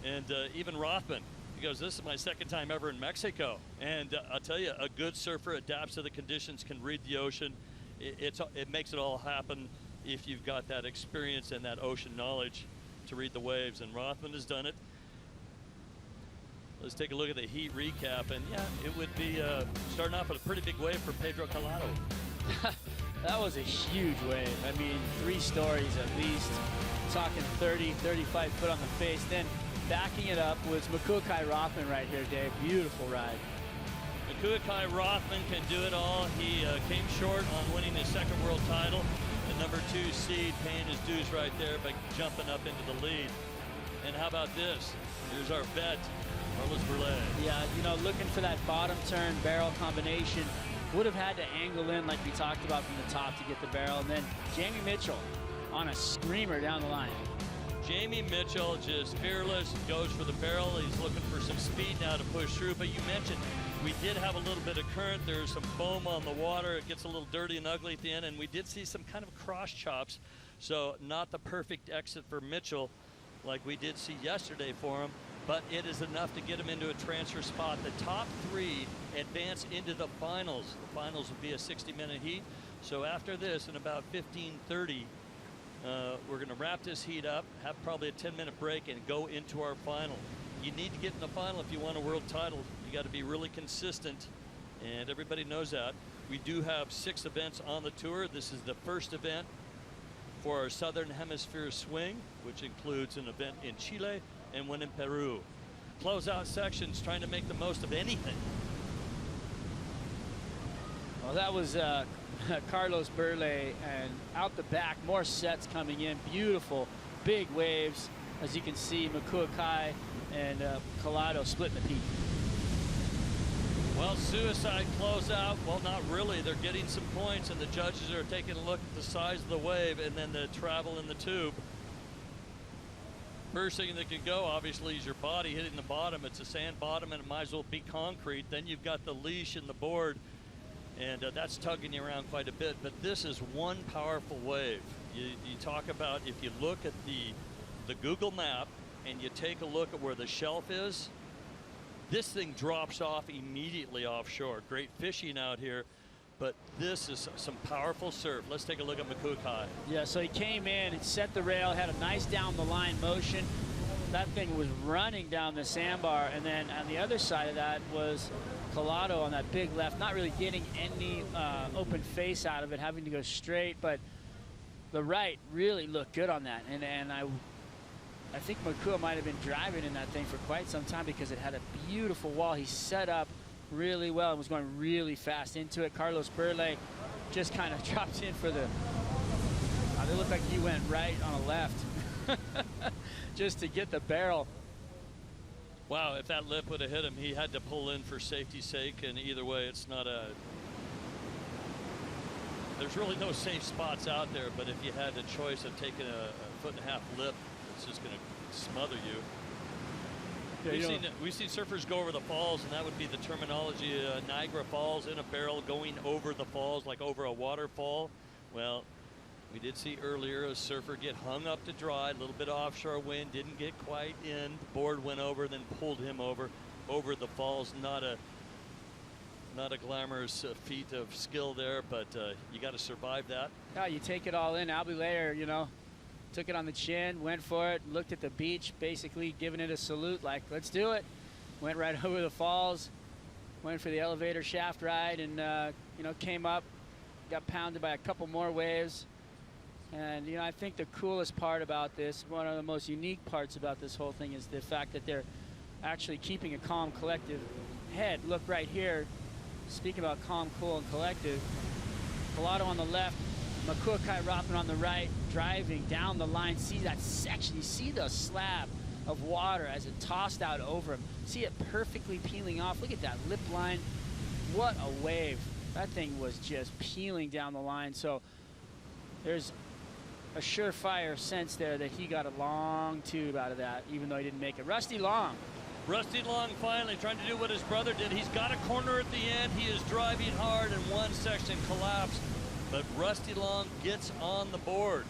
And even Rothman, he goes, this is my 2nd time ever in Mexico. And I'll tell you, a good surfer adapts to the conditions, can read the ocean. It makes it all happen if you've got that experience and that ocean knowledge to read the waves. And Rothman has done it. Let's take a look at the heat recap. And yeah, it would be starting off with a pretty big wave for Pedro Collado. That was a huge wave. I mean, 3 stories at least. Talking 30, 35 foot on the face. Then backing it up was Makuakai Rothman right here, Dave. Beautiful ride. Makuakai Rothman can do it all. He came short on winning his 2nd world title. The number 2 seed paying his dues right there by jumping up into the lead. And how about this? Here's our vet, Carlos Burley. Yeah, looking for that bottom turn barrel combination. Would have had to angle in like we talked about from the top to get the barrel. And then Jamie Mitchell on a screamer down the line. Jamie Mitchell just fearless, goes for the barrel. He's looking for some speed now to push through. But you mentioned we did have a little bit of current. There's some foam on the water. It gets a little dirty and ugly at the end. And we did see some kind of cross chops. So not the perfect exit for Mitchell like we did see yesterday for him. But it is enough to get him into a transfer spot. The top 3 advance into the finals. The finals will be a 60-minute heat. So after this, in about 15:30, we're going to wrap this heat up, have probably a 10-minute break, and go into our final. You need to get in the final if you want a world title. You got to be really consistent, and everybody knows that. We do have 6 events on the tour. This is the first event for our Southern Hemisphere swing, which includes an event in Chile and one in Peru. Closeout sections trying to make the most of anything. Well, that was Carlos Burley, and out the back, more sets coming in. Beautiful, big waves. As you can see, Makuakai and Collado splitting the peak. Well, suicide closeout. Well, not really. They're getting some points, and the judges are taking a look at the size of the wave and then the travel in the tube. First thing that can go, obviously, is your body hitting the bottom. It's a sand bottom, and it might as well be concrete. Then you've got the leash and the board, and that's tugging you around quite a bit. But this is one powerful wave. You talk about, if you look at the Google map and you take a look at where the shelf is, this thing drops off immediately offshore. Great fishing out here, but this is some powerful surf. Let's take a look at Makuakai. Yeah, so he came in and set the rail, had a nice down the line motion. That thing was running down the sandbar, and then on the other side of that was Collado on that big left, not really getting any open face out of it, having to go straight, but the right really looked good on that. And I think Makua might have been driving in that thing for quite some time because it had a beautiful wall. He set up really well and was going really fast into it. Carlos Burle just kind of dropped in for the, it looked like he went right on a left just to get the barrel. Wow, if that lip would have hit him, he had to pull in for safety's sake, and either way, it's not a... There's really no safe spots out there, but if you had the choice of taking a 1.5 lip, it's just going to smother you. Yeah, we've seen surfers go over the falls, and that would be the terminology. Niagara Falls in a barrel going over the falls, like over a waterfall. Well, we did see earlier a surfer get hung up to dry, a little bit of offshore wind, didn't get quite in. The board went over, then pulled him over the falls. Not a glamorous feat of skill there, but you got to survive that. Yeah, you take it all in. Albie Layer, you know, took it on the chin, went for it, looked at the beach, basically giving it a salute, like, let's do it. Went right over the falls, went for the elevator shaft ride, and you know, came up, got pounded by a couple more waves. And, you know, I think the coolest part about this, one of the most unique parts about this whole thing, is the fact that they're actually keeping a calm, collective head. Look right here. Speaking about calm, cool, and collective, Collado on the left, Makuakai Rothman on the right, driving down the line. See that section? You see the slab of water as it tossed out over him. See it perfectly peeling off. Look at that lip line. What a wave. That thing was just peeling down the line. So there's a surefire sense there that he got a long tube out of that, even though he didn't make it. Rusty Long. Rusty Long finally trying to do what his brother did. He's got a corner at the end. He is driving hard, and one section collapsed, but Rusty Long gets on the board.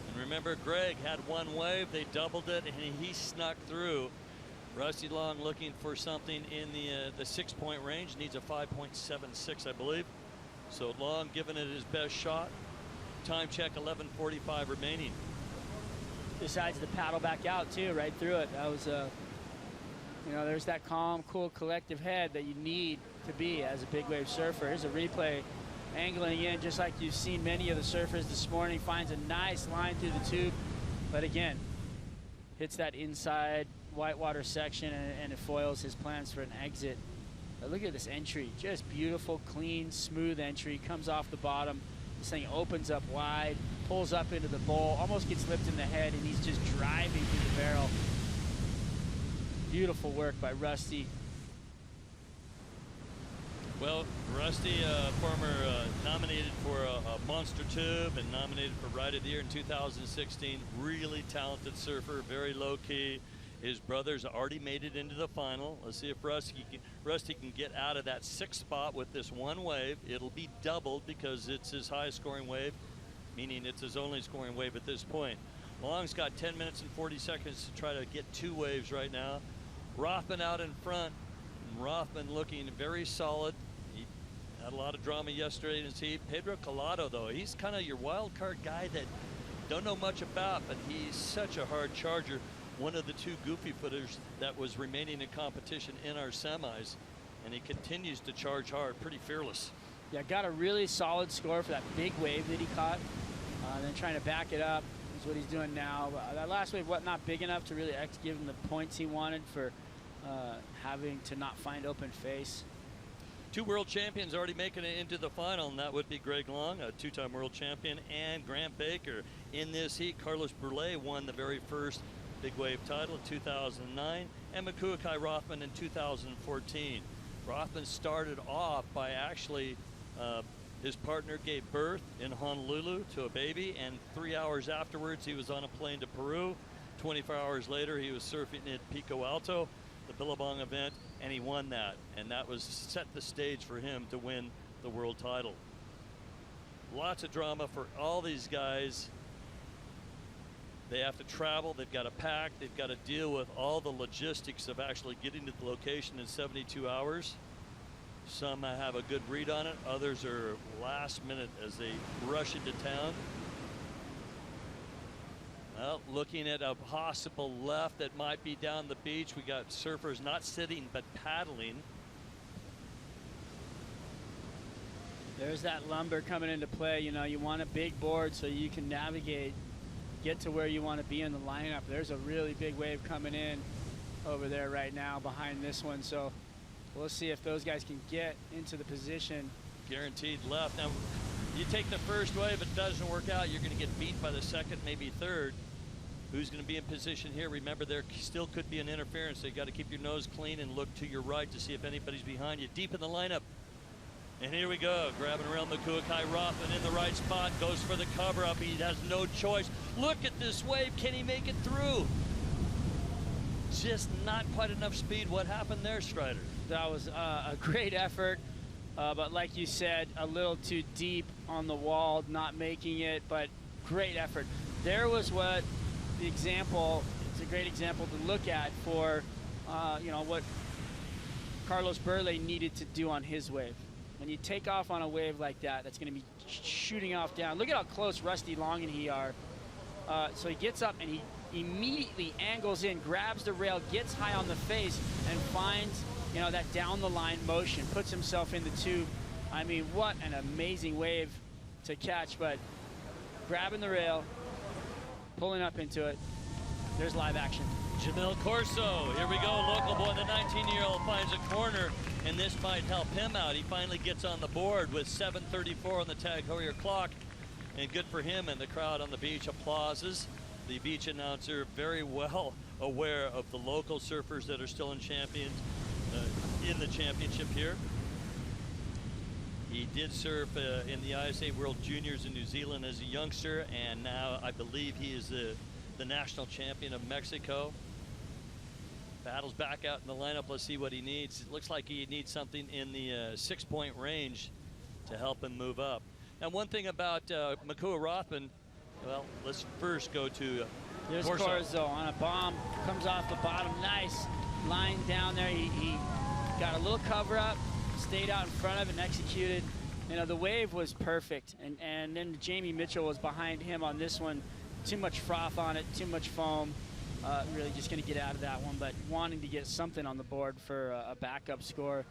And remember, Greg had one wave. They doubled it, and he snuck through. Rusty Long looking for something in the 6-point range. Needs a 5.76, I believe. So Long giving it his best shot. Time check, 11:45 remaining. Decides to paddle back out too, right through it. That was you know, there's that calm, cool, collective head that you need to be as a big wave surfer. Here's a replay angling in, just like you've seen many of the surfers this morning. Finds a nice line through the tube, but again, hits that inside whitewater section, and it foils his plans for an exit. But look at this entry, just beautiful, clean, smooth entry. Comes off the bottom. This thing opens up wide, pulls up into the bowl, almost gets lipped in the head, and he's just driving through the barrel. Beautiful work by Rusty. Well, Rusty, former nominated for a Monster Tube and nominated for Ride of the Year in 2016. Really talented surfer, very low-key. His brothers already made it into the final. Let's see if Rusty can get out of that 6th spot with this one wave. It'll be doubled because it's his highest scoring wave, meaning it's his only scoring wave at this point. Long's got 10 minutes and 40 seconds to try to get 2 waves right now. Rothman out in front. And Rothman looking very solid. He had a lot of drama yesterday in his heat. Pedro Collado, though, he's kind of your wild card guy that don't know much about, but he's such a hard charger. One of the 2 goofy footers that was remaining in competition in our semis, and he continues to charge hard, pretty fearless. Yeah, got a really solid score for that big wave that he caught. Then trying to back it up is what he's doing now. That last wave, not big enough to really give him the points he wanted for having to not find open face. 2 world champions already making it into the final, and that would be Greg Long, a 2-time world champion, and Grant Baker. In this heat, Carlos Burle won the very first big wave title in 2009, and Makuakai Rothman in 2014. Rothman started off by actually, his partner gave birth in Honolulu to a baby, and 3 hours afterwards he was on a plane to Peru. 24 hours later he was surfing at Pico Alto, the Billabong event, and he won that, and that was set the stage for him to win the world title. Lots of drama for all these guys. They have to travel, they've got to pack, they've got to deal with all the logistics of actually getting to the location in 72 hours. Some have a good read on it, others are last minute as they rush into town. Well, looking at a possible left that might be down the beach. We got surfers not sitting but paddling. There's that lumber coming into play. You know, you want a big board so you can navigate, get to where you want to be in the lineup. There's a really big wave coming in over there right now behind this one. So we'll see if those guys can get into the position. Guaranteed left. Now, you take the first wave, it doesn't work out, you're going to get beat by the second, maybe third. Who's going to be in position here? Remember, there still could be an interference. So you got to keep your nose clean and look to your right to see if anybody's behind you. Deep in the lineup. And here we go, grabbing around Makuakai. Rothman in the right spot, goes for the cover up. He has no choice. Look at this wave. Can he make it through? Just not quite enough speed. What happened there, Strider? That was a great effort, but like you said, a little too deep on the wall, not making it, but great effort. There was what the example, it's a great example to look at for, you know, what Carlos Burley needed to do on his wave. When you take off on a wave like that, that's going to be shooting off down. Look at how close Rusty Long and he are. So he gets up and he immediately angles in, grabs the rail, gets high on the face, and finds, you know, that down the line motion, puts himself in the tube. I mean, what an amazing wave to catch, but grabbing the rail, pulling up into it. There's live action. Jamil Corso, here we go, local boy, the 19-year-old finds a corner, and this might help him out. He finally gets on the board with 7:34 on the Tag Heuer clock, and good for him, and the crowd on the beach applauses. The beach announcer very well aware of the local surfers that are still in in the championship here. He did surf in the ISA World Juniors in New Zealand as a youngster, and now I believe he is the national champion of Mexico. Battles back out in the lineup. Let's see what he needs. It looks like he needs something in the 6-point range to help him move up. Now, one thing about Makua Rothman, well, let's first go to there's Corzo on a bomb, comes off the bottom, nice line down there. He got a little cover up, stayed out in front of it and executed. You know, the wave was perfect, and then Jamie Mitchell was behind him on this one. Too much froth on it, too much foam. Really just going to get out of that one, but wanting to get something on the board for a backup score.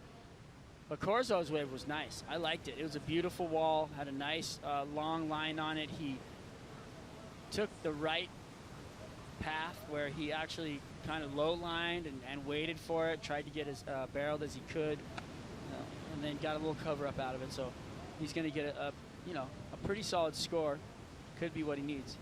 But Corzo's wave was nice. I liked it. It was a beautiful wall, had a nice long line on it. He took the right path where he actually kind of low-lined and waited for it, tried to get as barreled as he could, and then got a little cover up out of it. So he's going to get a pretty solid score. Could be what he needs.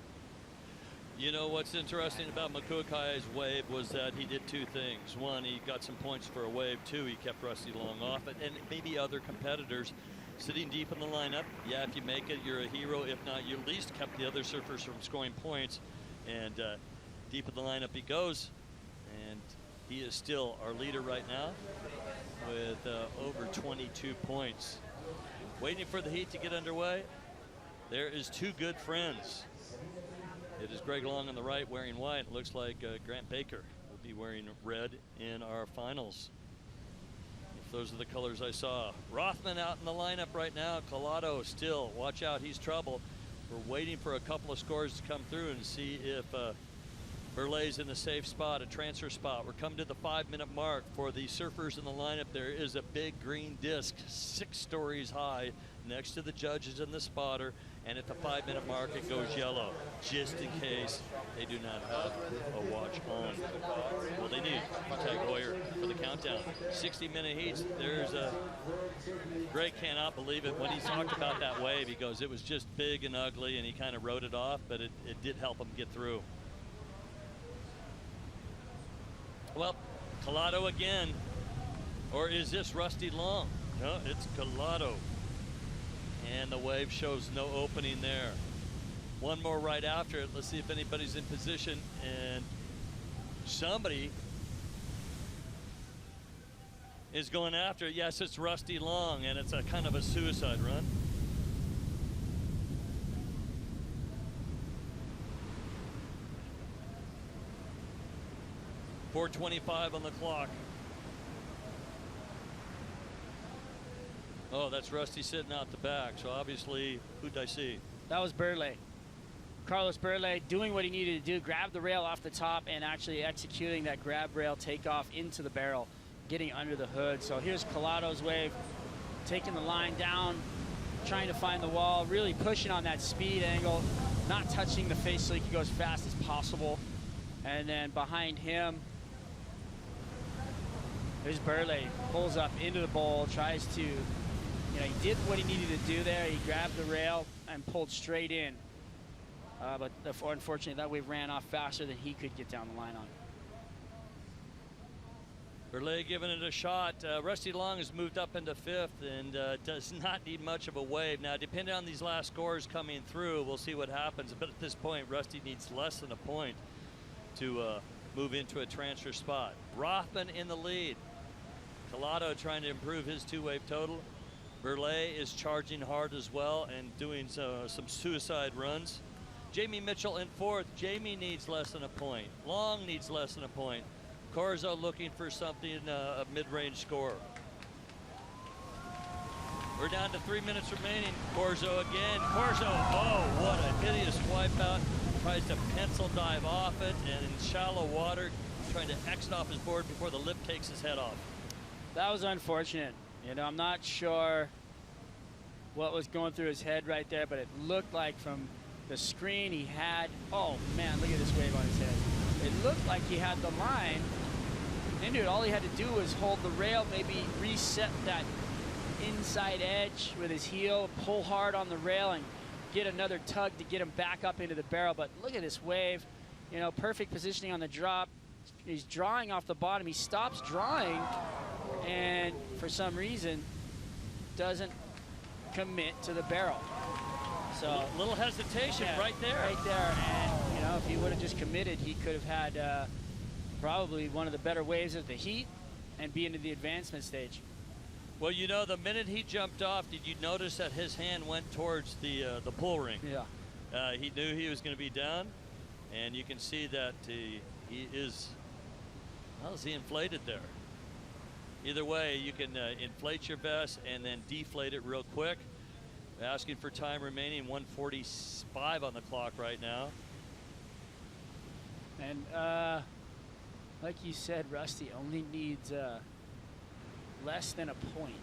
You know what's interesting about Makuakai's wave was that he did two things. One, he got some points for a wave. Two, he kept Rusty Long off it, and maybe other competitors sitting deep in the lineup. Yeah, if you make it, you're a hero. If not, you at least kept the other surfers from scoring points. And deep in the lineup he goes, and he is still our leader right now with over 22 points. Waiting for the heat to get underway. There is two good friends. It is Greg Long on the right wearing white. It looks like Grant Baker will be wearing red in our finals. If those are the colors I saw. Rothman out in the lineup right now. Collado still. Watch out, he's trouble. We're waiting for a couple of scores to come through and see if Burley's in a safe spot, a transfer spot. We're coming to the 5-minute mark. For the surfers in the lineup, there is a big green disc 6 stories high next to the judges and the spotter. And at the 5-minute mark, it goes yellow, just in case they do not have a watch on. Well, they need Tag Heuer for the countdown. 60-minute heats. There's a Greg cannot believe it. When he talked about that wave, he goes, it was just big and ugly, and he kind of wrote it off, but it did help him get through. Well, Collado again. Or is this Rusty Long? No, it's Collado. And the wave shows no opening there. One more right after it. Let's see if anybody's in position. And somebody is going after it. Yes, it's Rusty Long, and it's a kind of a suicide run. .425 on the clock. Oh, that's Rusty sitting out the back. So obviously, who'd I see? That was Burley. Carlos Burley doing what he needed to do, grab the rail off the top and actually executing that grab rail takeoff into the barrel, getting under the hood. So here's Collado's wave, taking the line down, trying to find the wall, really pushing on that speed angle, not touching the face so he can go as fast as possible. And then behind him, There's Burley, pulls up into the bowl, tries to, you know, he did what he needed to do there. He grabbed the rail and pulled straight in. But unfortunately, that wave ran off faster than he could get down the line on. Burley giving it a shot. Rusty Long has moved up into 5th and does not need much of a wave. Now, depending on these last scores coming through, we'll see what happens. But at this point, Rusty needs less than a point to move into a transfer spot. Rothman in the lead. Collado trying to improve his 2-wave total. Burley is charging hard as well and doing some suicide runs. Jamie Mitchell in 4th. Jamie needs less than a point. Long needs less than a point. Corzo looking for something, a mid-range score. We're down to 3 minutes remaining. Corzo again. Corzo, oh, what a hideous wipeout. Tries to pencil dive off it, and in shallow water, trying to exit off his board before the lip takes his head off. That was unfortunate. You know, I'm not sure what was going through his head right there, but it looked like from the screen he had, oh man, look at this wave on his head. It looked like he had the line into it. All he had to do was hold the rail, maybe reset that inside edge with his heel, pull hard on the rail and get another tug to get him back up into the barrel. But look at this wave, you know, perfect positioning on the drop. He's drawing off the bottom. He stops drawing and for some reason doesn't commit to the barrel. So a little hesitation, yeah, right there. Right there, and you know, if he would have just committed, he could have had probably one of the better waves of the heat and be into the advancement stage. Well, you know, the minute he jumped off, did you notice that his hand went towards the pull ring? Yeah. He knew he was going to be down, and you can see that he is, how is he inflated there? Either way, you can inflate your vest and then deflate it real quick. Asking for time remaining, 1:45 on the clock right now. And like you said, Rusty only needs less than a point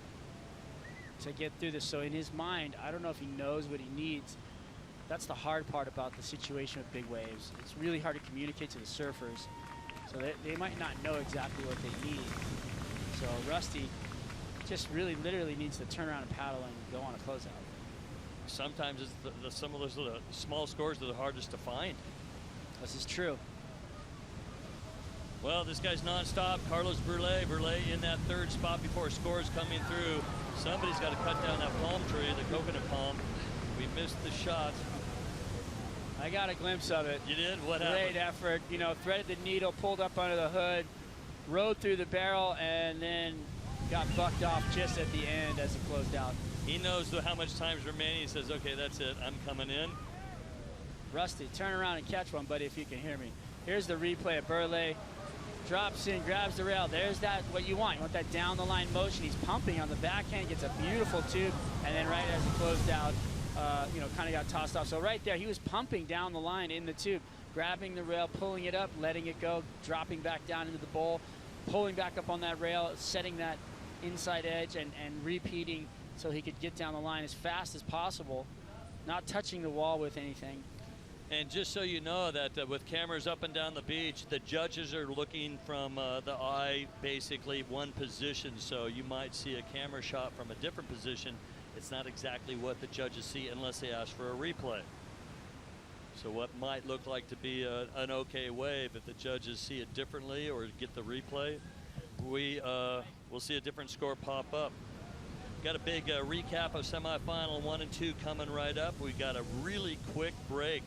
to get through this. So in his mind, I don't know if he knows what he needs. That's the hard part about the situation with big waves. It's really hard to communicate to the surfers. So they might not know exactly what they need. So Rusty just really literally needs to turn around and paddle and go on a closeout. Sometimes it's some of those little small scores that are hardest to find. This is true. Well, this guy's nonstop. Carlos Burley in that 3rd spot before scores coming through. Somebody's got to cut down that palm tree, the coconut palm. We missed the shot. I got a glimpse of it. You did? What happened? Great effort. You know, threaded the needle, pulled up under the hood, rode through the barrel, and then got bucked off just at the end as it closed out. He knows how much time's remaining. He says, okay, that's it. I'm coming in. Rusty, turn around and catch one, buddy, if you can hear me. Here's the replay of Burley. Drops in, grabs the rail. There's that, what you want. You want that down the line motion. He's pumping on the backhand, gets a beautiful tube, and then right as it closed out, you know, kind of got tossed off. So right there, he was pumping down the line in the tube, grabbing the rail, pulling it up, letting it go, dropping back down into the bowl, pulling back up on that rail, setting that inside edge, and repeating so he could get down the line as fast as possible, not touching the wall with anything. And just so you know that with cameras up and down the beach, the judges are looking from the eye, basically one position. So you might see a camera shot from a different position. It's not exactly what the judges see unless they ask for a replay. So what might look like to be an okay wave, if the judges see it differently or get the replay, we'll see a different score pop up. Got a big recap of semifinal 1 and 2 coming right up. We got a really quick break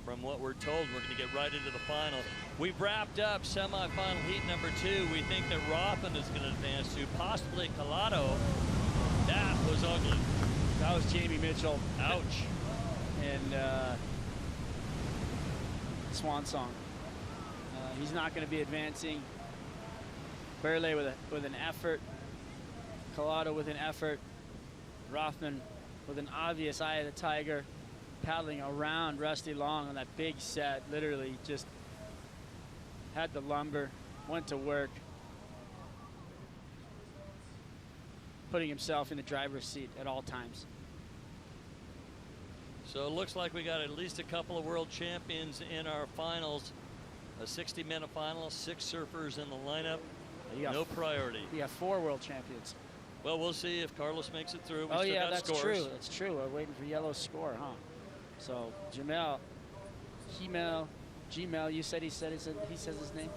from what we're told. We're going to get right into the final. We've wrapped up semifinal heat number 2. We think that Rothman is going to advance to possibly Collado. That was ugly. That was Jamie Mitchell. Ouch. And swan song. He's not going to be advancing. Burley with an effort. Collado with an effort. Rothman with an obvious eye of the tiger, paddling around Rusty Long on that big set. Literally just had the lumber, went to work, putting himself in the driver's seat at all times. So it looks like we got at least a couple of world champions in our finals. A 60-minute final, 6 surfers in the lineup. No priority. We have 4 world champions. Well, we'll see if Carlos makes it through. We Oh, still yeah, got that's scores. true. That's true. We're waiting for Yellow's score, huh? So, Gmail, you said he says his name?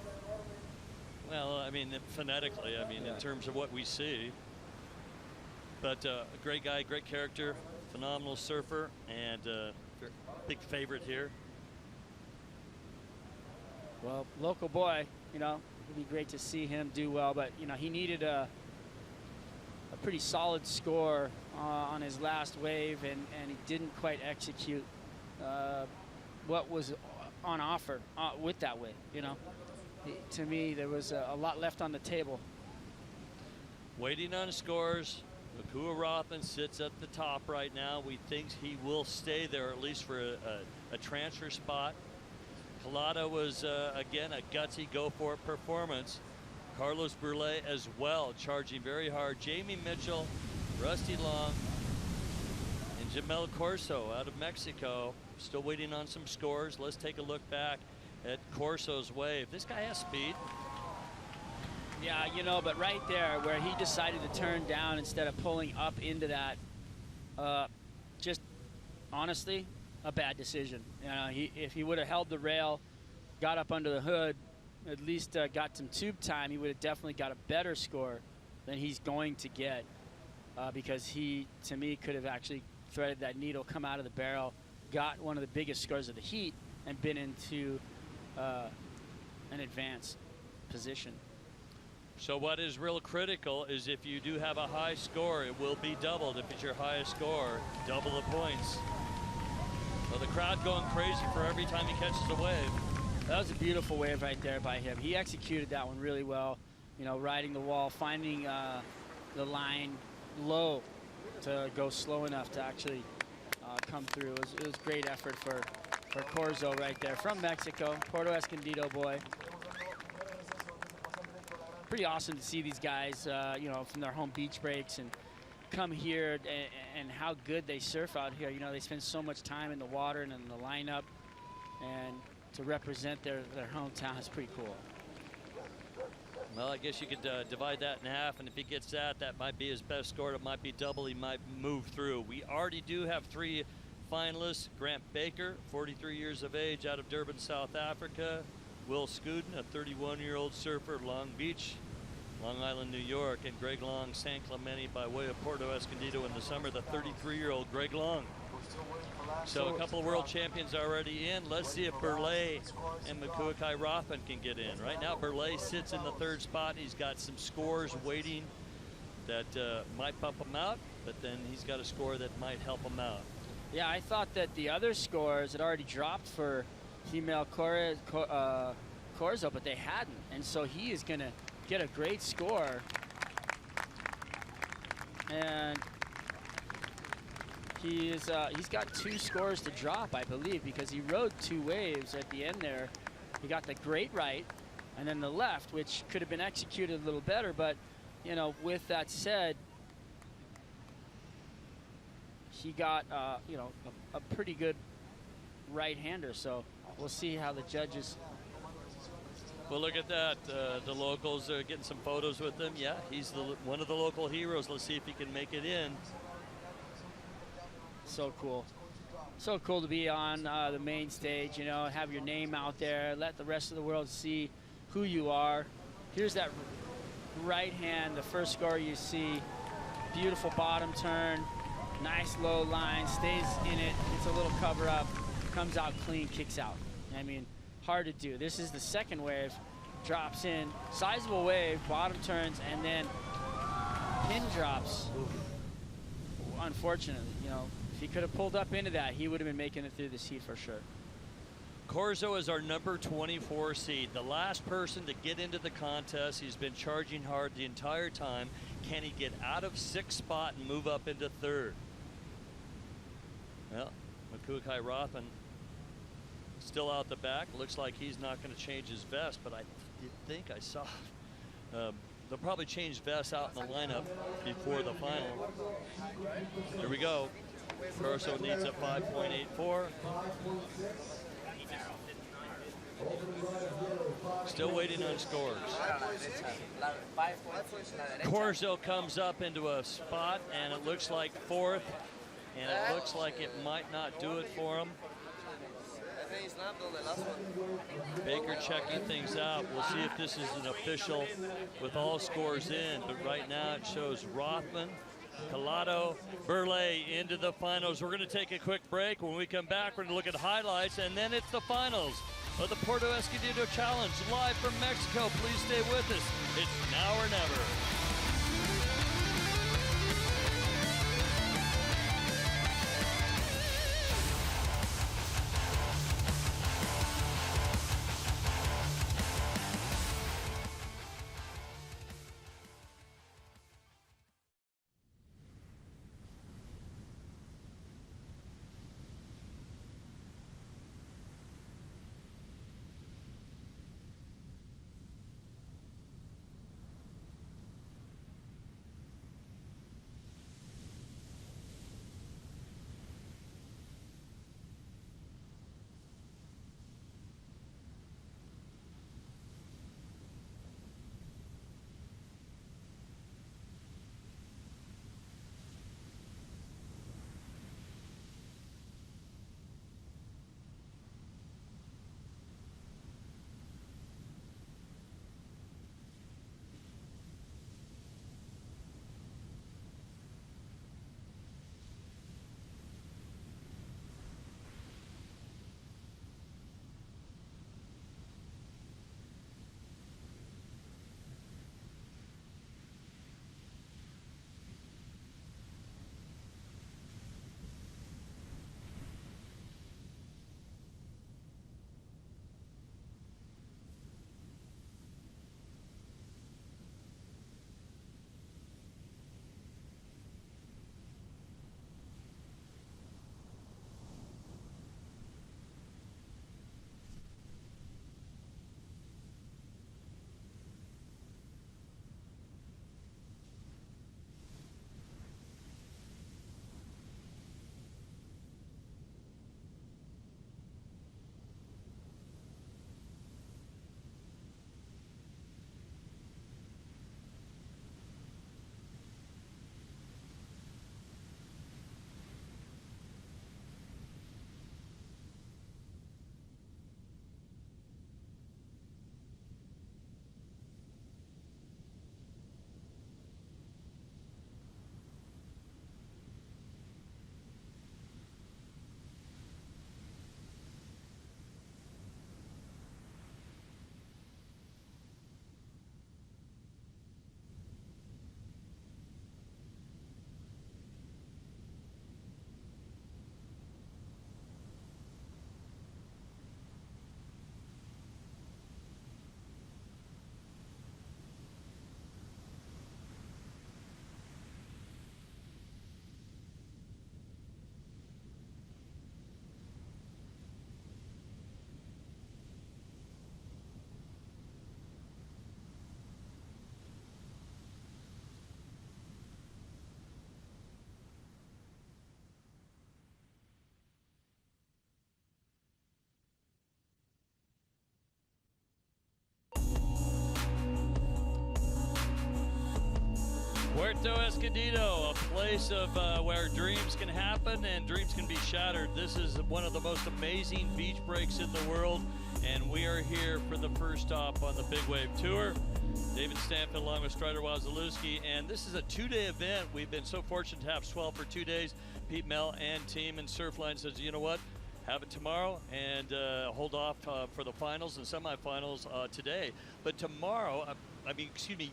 Well, I mean, phonetically, I mean, in terms of what we see. But a great guy, great character, phenomenal surfer, and big favorite here. Well, local boy, you know, it'd be great to see him do well, but, you know, he needed a pretty solid score on his last wave, and he didn't quite execute what was on offer with that wave, you know. To me, there was a lot left on the table. Waiting on scores. Makua Rothman sits at the top right now. We think he will stay there, at least for a transfer spot. Collada was, again, a gutsy go-for-it performance. Carlos Burle as well, charging very hard. Jamie Mitchell, Rusty Long, and Jamel Corso out of Mexico. Still waiting on some scores. Let's take a look back at Corso's wave. This guy has speed. Yeah, you know, but right there where he decided to turn down instead of pulling up into that, just honestly, a bad decision. You know, if he would have held the rail, got up under the hood, at least got some tube time, he would have definitely got a better score than he's going to get, because he, to me, could have actually threaded that needle, come out of the barrel, got one of the biggest scores of the heat, and been into an advanced position. So what is real critical is if you do have a high score, it will be doubled. If it's your highest score, double the points. So the crowd going crazy for every time he catches a wave. That was a beautiful wave right there by him. He executed that one really well, you know, riding the wall, finding the line low to go slow enough to actually come through. It was great effort for Corzo right there from Mexico, Puerto Escondido boy. Pretty awesome to see these guys, you know, from their home beach breaks and come here and how good they surf out here. You know, they spend so much time in the water and in the lineup, and to represent their hometown is pretty cool. Well, I guess you could divide that in half, and if he gets that, that might be his best score. It might be double. He might move through. We already do have 3 finalists. Grant Baker, 43 years of age, out of Durban, South Africa. Will Scudden, a 31-year-old surfer, Long Beach, Long Island, New York, and Greg Long, San Clemente by way of Puerto Escondido in the summer, the 33-year-old Greg Long. So a couple of world champions already in. Let's see if Burle and Makua Rothman can get in. Right now, Burle sits in the 3rd spot. He's got some scores waiting that might bump him out, but then he's got a score that might help him out. Yeah, I thought that the other scores had already dropped for female Corzo, but they hadn't, and so he is going to get a great score. And he's got 2 scores to drop, I believe, because he rode 2 waves at the end there. He got the great right and then the left, which could have been executed a little better, but, you know, with that said, he got, you know, a pretty good right-hander, so we'll see how the judges. Well, look at that. The locals are getting some photos with him. Yeah, he's one of the local heroes. Let's see if he can make it in. So cool. So cool to be on the main stage, you know, have your name out there, let the rest of the world see who you are. Here's that right hand, the first score you see. Beautiful bottom turn, nice low line, stays in it, gets a little cover up, comes out clean, kicks out. I mean, hard to do. This is the 2nd wave, drops in, sizable wave, bottom turns, and then pin drops. Oof. Unfortunately, you know, if he could have pulled up into that, he would have been making it through this heat for sure. Corzo is our number 24 seed, the last person to get into the contest. He's been charging hard the entire time. Can he get out of 6th spot and move up into 3rd? Well, Makua Rothman still out the back. Looks like he's not going to change his vest, but I did think I saw they'll probably change vests out in the lineup before the final. Here we go. Corso needs a 5.84. Still waiting on scores. Corzo comes up into a spot, and it looks like fourth, and it looks like it might not do it for him. Baker checking things out. We'll see if this is an official with all scores in, but right now it shows Rothman, Collado, Burley into the finals. We're going to take a quick break. When we come back, we're going to look at highlights, and then it's the finals of the Puerto Escondido Challenge live from Mexico. Please stay with us. It's now or never. Puerto Escondido, a place of where dreams can happen and dreams can be shattered. This is one of the most amazing beach breaks in the world, and we are here for the first stop on the Big Wave Tour. David Stanfield along with Strider Wazalewski, and this is a two-day event. We've been so fortunate to have swell for 2 days. Pete Mel and team and Surfline says, you know what, have it tomorrow and hold off for the finals and semifinals today. But tomorrow,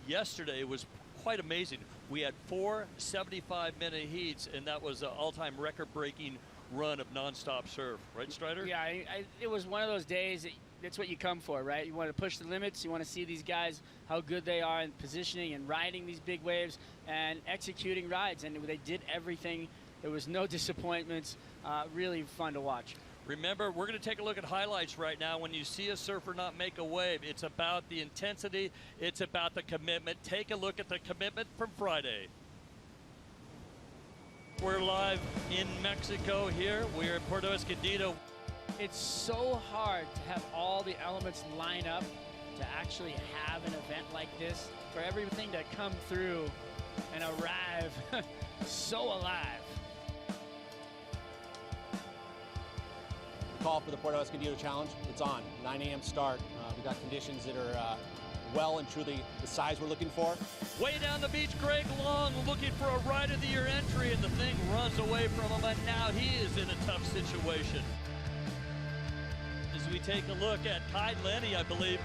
yesterday was quite amazing. We had 4 75-minute heats, and that was an all-time record-breaking run of nonstop surf. Right, Strider? Yeah, it was one of those days that's what you come for, right? You want to push the limits. You want to see these guys, how good they are in positioning and riding these big waves and executing rides. And they did everything. There was no disappointments. Really fun to watch. Remember, we're going to take a look at highlights right now. When you see a surfer not make a wave, it's about the intensity. It's about the commitment. Take a look at the commitment from Friday. We're live in Mexico here. We're in Puerto Escondido. It's so hard to have all the elements line up to actually have an event like this, for everything to come through and arrive so alive. Call for the Puerto Escondido Challenge. It's on. 9 a.m. start. We've got conditions that are well and truly the size we're looking for. Way down the beach, Greg Long looking for a Ride of the Year entry, and the thing runs away from him, and now he is in a tough situation. As we take a look at Kai Lenny, I believe,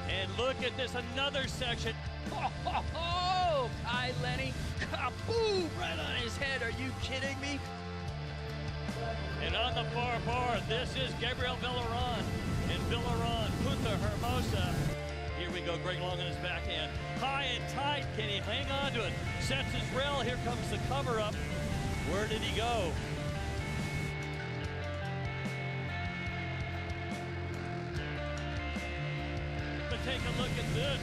and look at this, another section. Oh, Kai Lenny, kaboom, right on his head. Are you kidding me? And on the far bar, this is Gabriel Villaron and Villaron, Punta Hermosa. Here we go, Greg Long on his backhand. High and tight, can he hang on to it? Sets his rail, here comes the cover up. Where did he go? But take a look at this.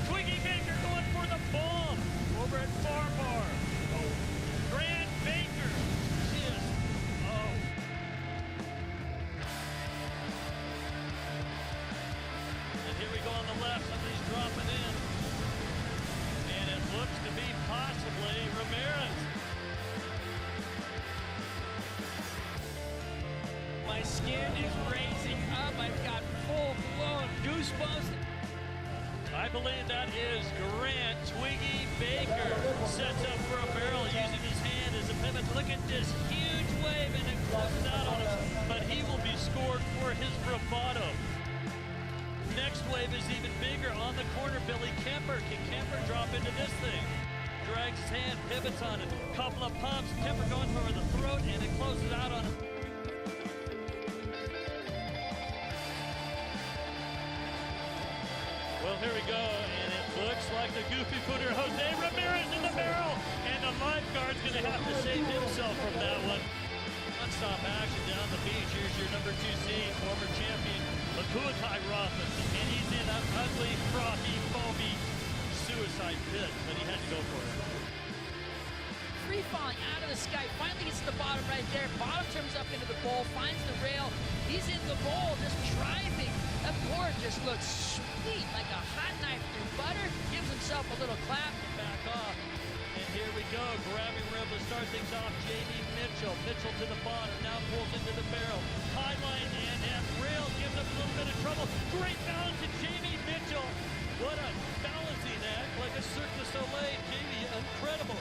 Twiggy Baker going for the bomb over at far bar. Oh, Grant Baker. Here we go on the left, somebody's dropping in. And it looks to be possibly Ramirez. My skin is raising up. I've got full-blown goosebumps. I believe that is Grant Twiggy Baker. Sets up for a barrel using his hand as a pivot. Look at this huge wave, and it closes out on us. But he will be scored for his bravado. Next wave is even bigger on the corner. Billy Kemper. Can Kemper drop into this thing? Drags his hand, pivots on it. Couple of pumps. Kemper going for the throat, and it closes out on him. Well, here we go, and it looks like the goofy footer Jose Ramirez in the barrel, and the lifeguard's going to have to save himself from that one. One-stop action down the beach. Here's your number 2 seed, former champion Makuatai Rothman, and he's in an ugly, frothy, foamy suicide pit, but he had to go for it. Free falling out of the sky, finally gets to the bottom right there. Bottom turns up into the bowl, finds the rail. He's in the bowl, just driving. That board just looks sweet, like a hot knife through butter. Gives himself a little clap. Back off. And here we go, grabbing rim to start things off, Jamie Mitchell. Mitchell to the bottom, now pulls into the barrel. High line and that rail gives up a little bit of trouble. Great balance to Jamie Mitchell. What a balancing act, like a Cirque du Soleil. Jamie, incredible.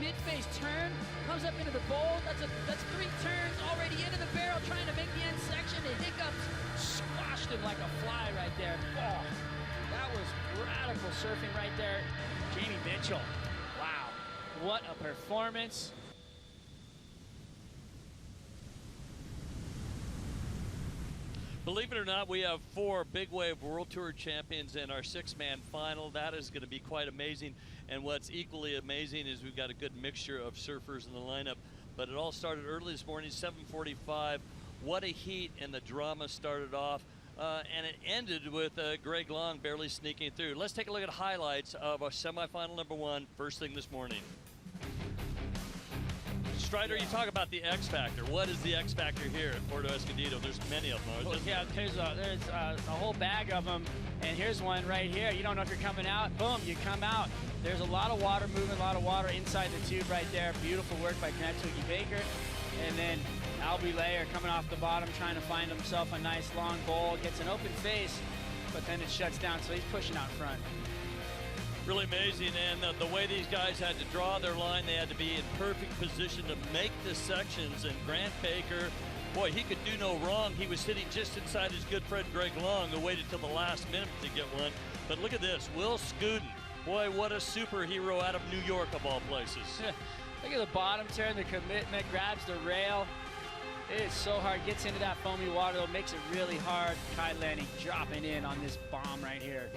Mid-phase turn, comes up into the bowl. That's 3 turns already into the barrel, trying to make the end section. The hiccups squashed him like a fly right there. Oh, that was radical surfing right there. Jamie Mitchell, wow, what a performance. Believe it or not, we have 4 Big Wave World Tour champions in our 6-man final. That is going to be quite amazing. And what's equally amazing is we've got a good mixture of surfers in the lineup. But it all started early this morning, 7:45. What a heat, and the drama started off. And it ended with Greg Long barely sneaking through. Let's take a look at highlights of our semifinal number 1, first thing this morning. Strider, you talk about the X Factor. What is the X Factor here at Puerto Escondido? There's many of them. Well, yeah, there's a whole bag of them, and here's one right here. You don't know if you're coming out. Boom, you come out. There's a lot of water moving, a lot of water inside the tube right there. Beautiful work by Grant Twiggy Baker. And then Albie Layer coming off the bottom, trying to find himself a nice long bowl. Gets an open face, but then it shuts down, so he's pushing out front. Really amazing, and the way these guys had to draw their line, they had to be in perfect position to make the sections, and Grant Baker, boy, he could do no wrong. He was sitting just inside his good friend Greg Long, who waited till the last minute to get one. But look at this, Will Scudden. Boy, what a superhero out of New York, of all places. Look at the bottom turn, the commitment, grabs the rail. It is so hard, gets into that foamy water, though, makes it really hard. Kai Lenny dropping in on this bomb right here.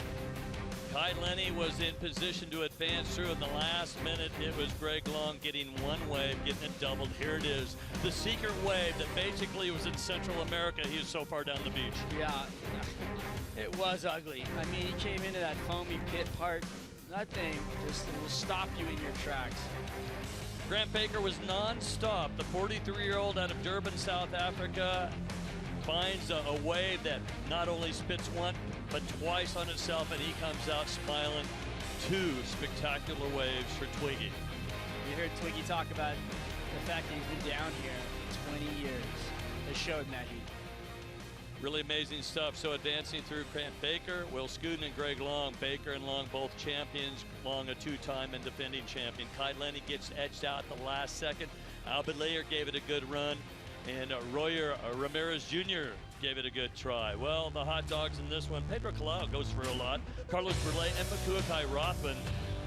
Kai Lenny was in position to advance through in the last minute. It was Greg Long getting one wave, getting it doubled. Here it is, the secret wave that basically was in Central America. He was so far down the beach. Yeah, it was ugly. I mean, he came into that foamy pit part. That thing just will stop you in your tracks. Grant Baker was non-stop. The 43-year-old out of Durban, South Africa, finds a wave that not only spits one, but twice on itself, and he comes out smiling. Two spectacular waves for Twiggy. You heard Twiggy talk about the fact that he's been down here 20 years. They showed in that heat. Really amazing stuff. So advancing through Grant Baker, Will Scooten, and Greg Long. Baker and Long both champions. Long a two-time and defending champion. Kai Lenny gets edged out at the last second. Albert Layer gave it a good run. And Royer Ramirez Jr. gave it a good try. Well, the hot dogs in this one, Pedro Calao goes for a lot. Carlos Burley and Makuakai Rothman,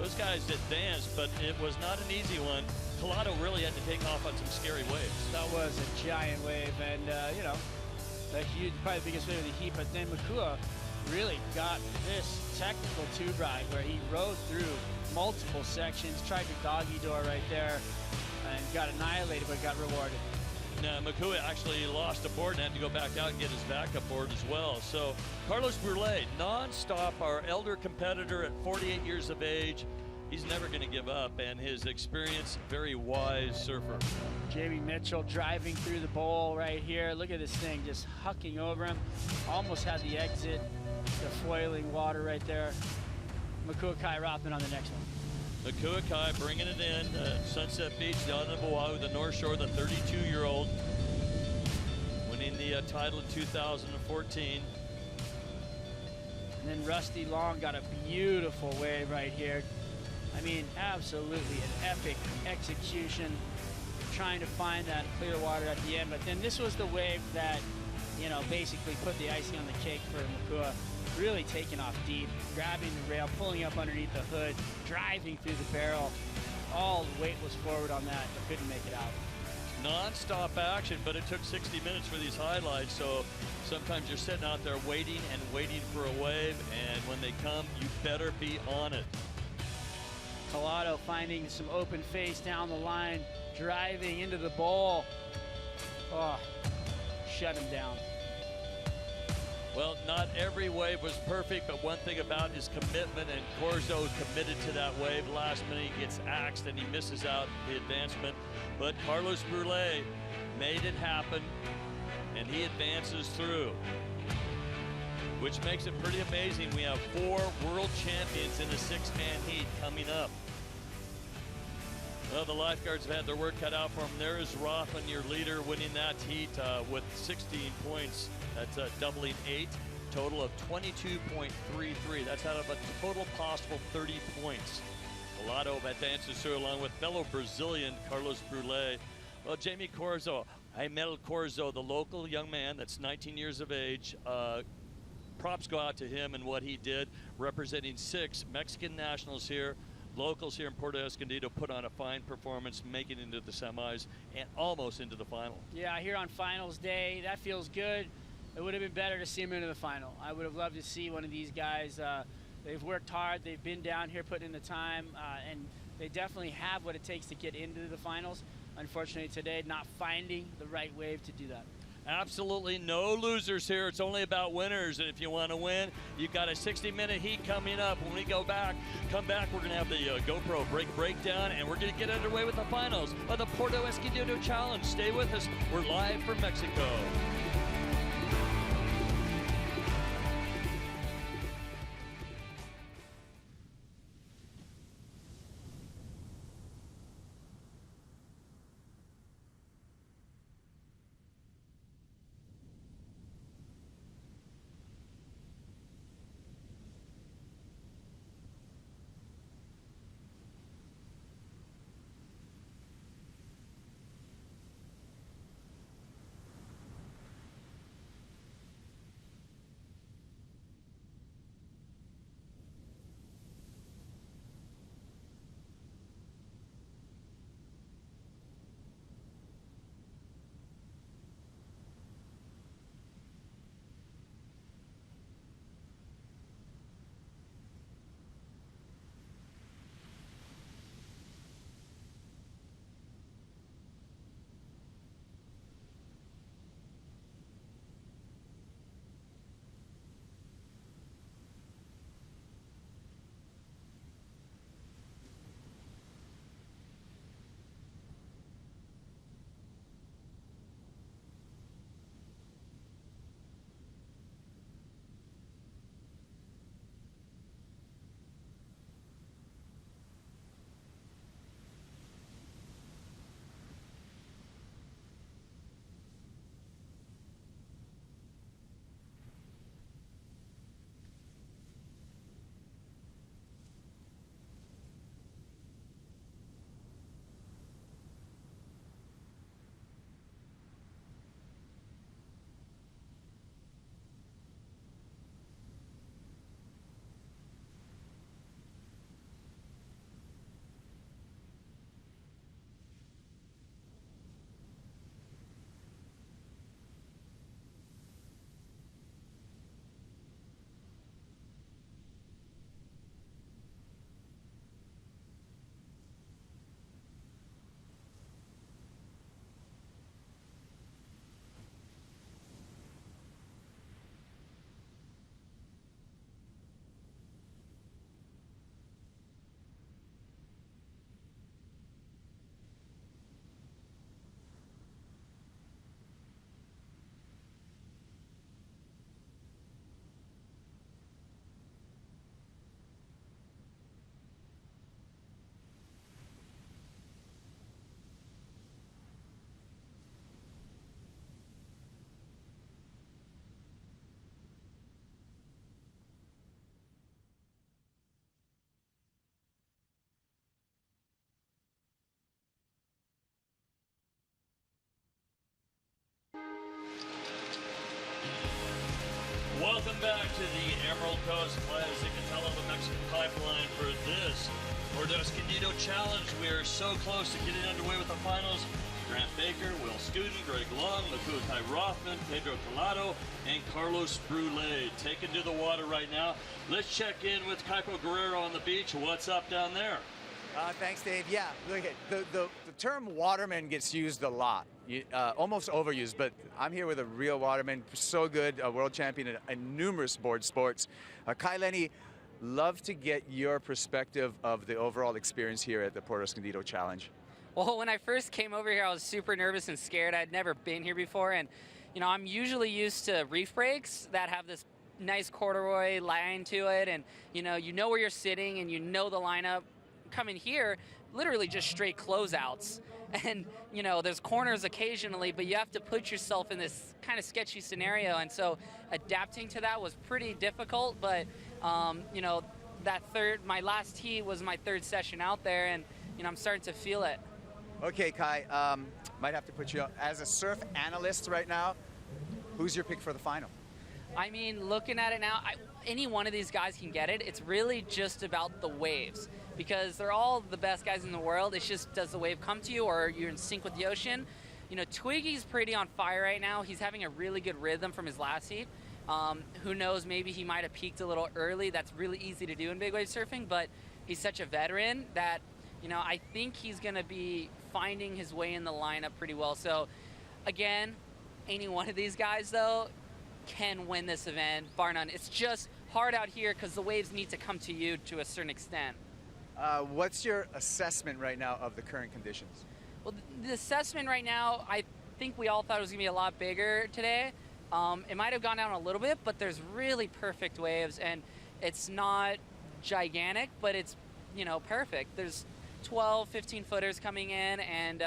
those guys advanced, but it was not an easy one. Calado really had to take off on some scary waves. That was a giant wave, and you know, the huge, probably the biggest wave of the heat. But then Makua really got this technical tube ride where he rode through multiple sections, tried to doggy door right there, and got annihilated, but got rewarded. Now, Makua actually lost a board and had to go back out and get his backup board as well. So Carlos Burley, non-stop, our elder competitor at 48 years of age. He's never going to give up, and his experience, very wise surfer. Jamie Mitchell driving through the bowl right here. Look at this thing just hucking over him. Almost had the exit, the foiling water right there. Makuakai Rothman on the next one. Makuakai bringing it in, Sunset Beach, down in Oahu, the North Shore, the 32-year-old, winning the title in 2014. And then Rusty Long got a beautiful wave right here. I mean, absolutely an epic execution, trying to find that clear water at the end. But then this was the wave that, you know, basically put the icing on the cake for Makua. Really taking off deep, grabbing the rail, pulling up underneath the hood, driving through the barrel. All the weight was forward on that, but couldn't make it out. Non-stop action, but it took 60 minutes for these highlights, so sometimes you're sitting out there waiting and waiting for a wave, and when they come, you better be on it. Calado finding some open face down the line, driving into the bowl. Oh, shut him down. Well, not every wave was perfect, but one thing about his commitment, and Corzo committed to that wave. Last minute he gets axed and he misses out the advancement. But Carlos Burley made it happen, and he advances through, which makes it pretty amazing. We have 4 world champions in the 6-man heat coming up. Well, the lifeguards have had their work cut out for them. There is Rothman, your leader, winning that heat with 16 points. That's doubling 8, total of 22.33. That's out of a total possible 30 points. Calado advances through along with fellow Brazilian Carlos Burley. Well, Jamie Corzo, Aimel Corzo, the local young man that's 19 years of age, props go out to him and what he did, representing 6 Mexican nationals here. Locals here in Puerto Escondido put on a fine performance, making it into the semis and almost into the final. Yeah, here on finals day, that feels good. It would have been better to see him into the final. I would have loved to see one of these guys. They've worked hard. They've been down here putting in the time, and they definitely have what it takes to get into the finals. Unfortunately today, not finding the right wave to do that. Absolutely no losers here. It's only about winners. And if you want to win, you've got a 60-minute heat coming up. When we come back, we're going to have the GoPro breakdown, and we're going to get underway with the finals of the Puerto Escondido Challenge. Stay with us. We're live from Mexico. Welcome back to the Emerald Coast Classic Catella the Mexican Pipeline for this Puerto Escondido Challenge. We are so close to getting underway with the finals. Grant Baker, Will Scooten, Greg Long, Makutai Rothman, Pedro Collado, and Carlos Brule taken to the water right now. Let's check in with Kaipo Guerrero on the beach. What's up down there? Thanks, Dave. Yeah, look at the term waterman gets used a lot, almost overused, but I'm here with a real waterman, so good, a world champion in numerous board sports. Kai Lenny, love to get your perspective of the overall experience here at the Puerto Escondido Challenge. Well, when I first came over here, I was super nervous and scared. I'd never been here before, and I'm usually used to reef breaks that have this nice corduroy line to it, and you know where you're sitting, and you know the lineup. Coming here, literally just straight closeouts, and there's corners occasionally, but you have to put yourself in this kind of sketchy scenario, and so adapting to that was pretty difficult. But my last tee was my third session out there, and I'm starting to feel it. Okay, Kai, might have to put you on. As a surf analyst right now, who's your pick for the final? I mean, looking at it now, any one of these guys can get it. It's really just about the waves, because they're all the best guys in the world. It's just, does the wave come to you, or you're in sync with the ocean? Twiggy's pretty on fire right now. He's having a really good rhythm from his last heat. Who knows, maybe he might have peaked a little early. That's really easy to do in big wave surfing, but he's such a veteran that I think he's going to be finding his way in the lineup pretty well. So, again, any one of these guys, though, can win this event, bar none. It's just hard out here because the waves need to come to you to a certain extent. What's your assessment right now of the current conditions? Well, the assessment right now, I think we all thought it was going to be a lot bigger today. It might have gone down a little bit, but there's really perfect waves, and it's not gigantic, but it's, perfect. There's 12, 15 footers coming in, and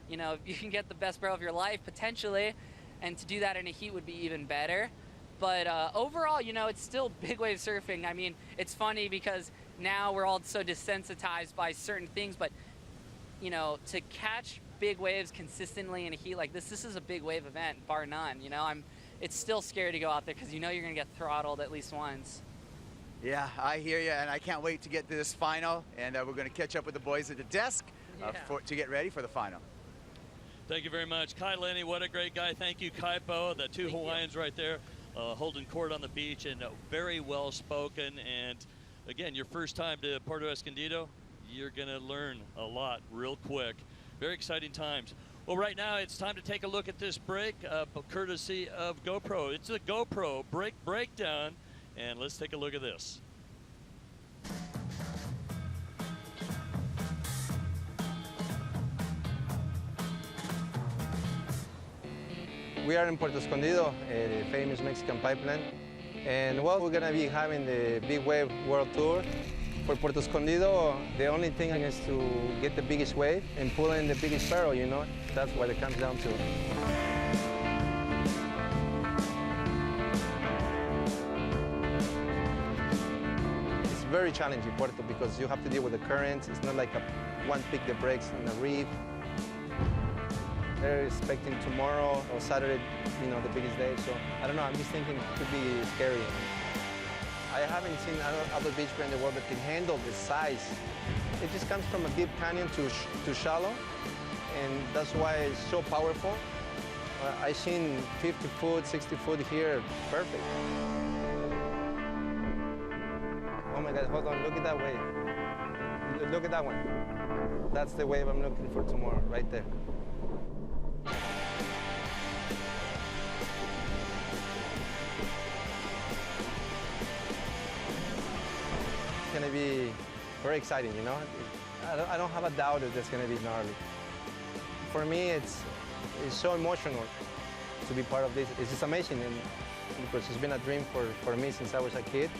you can get the best barrel of your life potentially, and to do that in a heat would be even better. But overall, it's still big wave surfing. I mean, it's funny because now we're all so desensitized by certain things, but to catch big waves consistently in a heat like this is a big wave event, bar none. It's still scary to go out there because you're gonna get throttled at least once. Yeah, I hear you, and I can't wait to get to this final, and we're going to catch up with the boys at the desk to get ready for the final. Thank you very much. Kai Lenny, what a great guy. Thank you, Kaipo, the two Hawaiians right there holding court on the beach, and very well spoken. And again, your first time to Puerto Escondido, you're going to learn a lot real quick. Very exciting times. Well, right now it's time to take a look at this break, courtesy of GoPro. It's a GoPro break breakdown. And let's take a look at this. We are in Puerto Escondido, the famous Mexican pipeline. And well, we're gonna be having the Big Wave World Tour. For Puerto Escondido, the only thing is to get the biggest wave and pull in the biggest barrel, That's what it comes down to. Very challenging, Puerto, because you have to deal with the currents. It's not like one pick that breaks in the reef. They're expecting tomorrow or Saturday, the biggest day. So I don't know. I'm just thinking it could be scary. I haven't seen other beach in the world that can handle this size. It just comes from a deep canyon to shallow, and that's why it's so powerful. I've seen 50 foot, 60 foot here, perfect. Oh my God, hold on, look at that wave. Look at that one. That's the wave I'm looking for tomorrow, right there. It's gonna be very exciting, I don't have a doubt that it's gonna be gnarly. For me, it's so emotional to be part of this. It's just amazing, and because it's been a dream for me since I was a kid.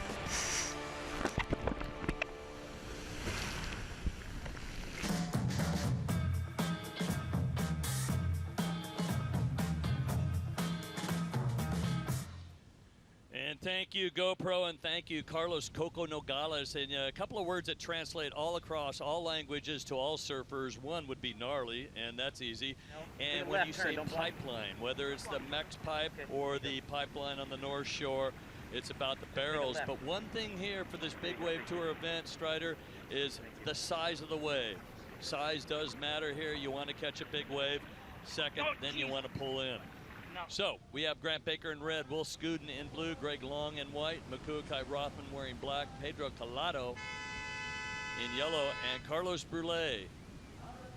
Thank you, GoPro, and thank you, Carlos Coco Nogales. And a couple of words that translate all across all languages to all surfers. One would be gnarly, and that's easy. And when you say pipeline, whether it's the Mex pipe or the pipeline on the North Shore, It's about the barrels. But one thing here for this Big Wave Tour event, Strider, is the size of the wave. Size does matter here. You want to catch a big wave. Second, then you want to pull in. So we have Grant Baker in red, Will Scudden in blue, Greg Long in white, Makuakai Rothman wearing black, Pedro Collado in yellow, and Carlos Brulé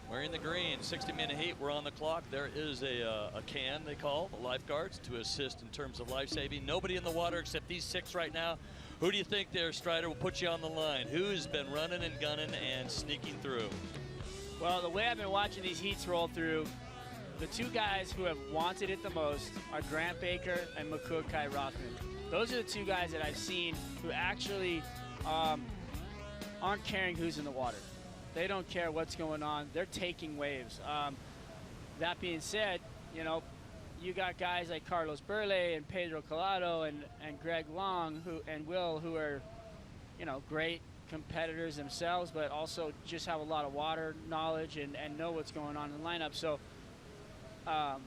wearing the green. 60-minute heat. We're on the clock. There is a can, they call the lifeguards, to assist in terms of life-saving. Nobody in the water except these 6 right now. Who do you think there, Strider? Will put you on the line. Who's been running and gunning and sneaking through? Well, the way I've been watching these heats roll through, the 2 guys who have wanted it the most are Grant Baker and Makuakai Rothman. Those are the 2 guys that I've seen who actually aren't caring who's in the water. They don't care what's going on. They're taking waves. That being said, you know, you got guys like Carlos Burley and Pedro Collado and Greg Long and Will, who are, you know, great competitors themselves, but also just have a lot of water knowledge and know what's going on in the lineup. So, I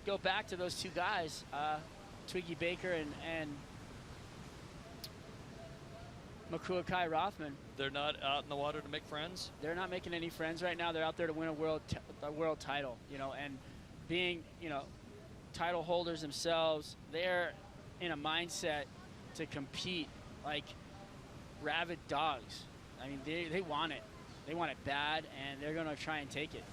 go back to those 2 guys, Twiggy Baker and Makuakai Rothman. They're not out in the water to make friends? They're not making any friends right now. They're out there to win a world title, you know, and being, you know, title holders themselves, they're in a mindset to compete like rabid dogs. I mean, they want it. They want it bad, and they're going to try and take it.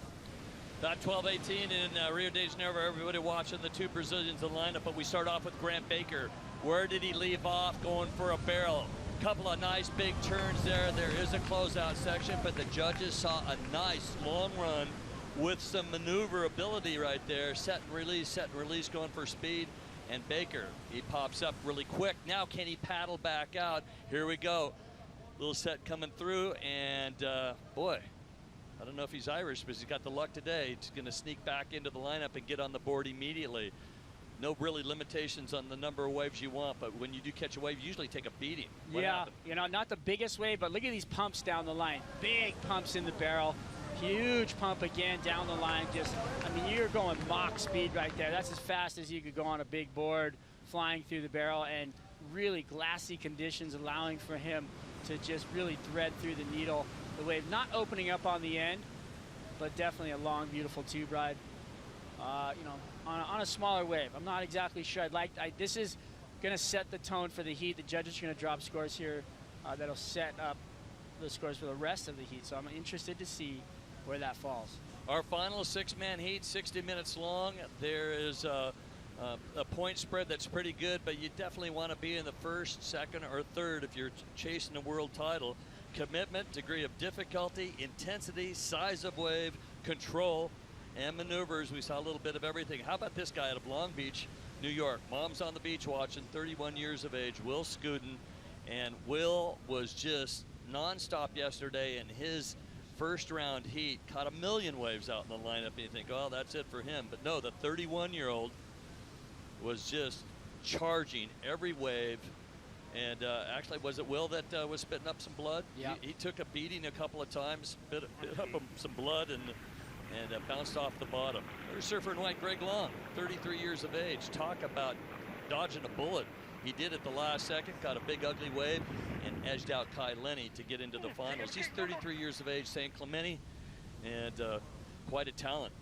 That 12-18 in Rio de Janeiro, everybody watching the 2 Brazilians in the lineup, but we start off with Grant Baker. Where did he leave off? Going for a barrel. Couple of nice big turns there. There is a closeout section, but the judges saw a nice long run with some maneuverability right there. Set and release, going for speed. And Baker, he pops up really quick. Now can he paddle back out? Here we go. Little set coming through, and boy, I don't know if he's Irish, but he's got the luck today. He's going to sneak back into the lineup and get on the board immediately. No really limitations on the number of waves you want, but when you do catch a wave, you usually take a beating. What happened? You know, not the biggest wave, but look at these pumps down the line. Big pumps in the barrel. Huge pump again down the line. Just, I mean, you're going Mach speed right there. That's as fast as you could go on a big board, flying through the barrel, and really glassy conditions allowing for him to just really thread through the needle. The wave not opening up on the end, but definitely a long, beautiful tube ride. You know, on a smaller wave. I'm not exactly sure. This is going to set the tone for the heat. The judges are going to drop scores here that'll set up the scores for the rest of the heat. So I'm interested to see where that falls. Our final 6-man heat, 60 minutes long. There is a point spread that's pretty good, but you definitely want to be in the first, second, or third if you're chasing a world title. Commitment, degree of difficulty, intensity, size of wave, control, and maneuvers. We saw a little bit of everything. How about this guy out of Long Beach, New York? Mom's on the beach watching, 31 years of age, Will Scudden. And Will was just nonstop yesterday in his first round heat. Caught a million waves out in the lineup, and you think, oh, that's it for him. But no, the 31-year-old was just charging every wave. And actually, was it Will that was spitting up some blood? Yeah. He took a beating a couple of times, bit up some blood, and bounced off the bottom. There's surfer in white Greg Long, 33 years of age. Talk about dodging a bullet. He did it the last second, got a big ugly wave, and edged out Kai Lenny to get into the finals. He's 33 years of age, St. Clemente, and quite a talent.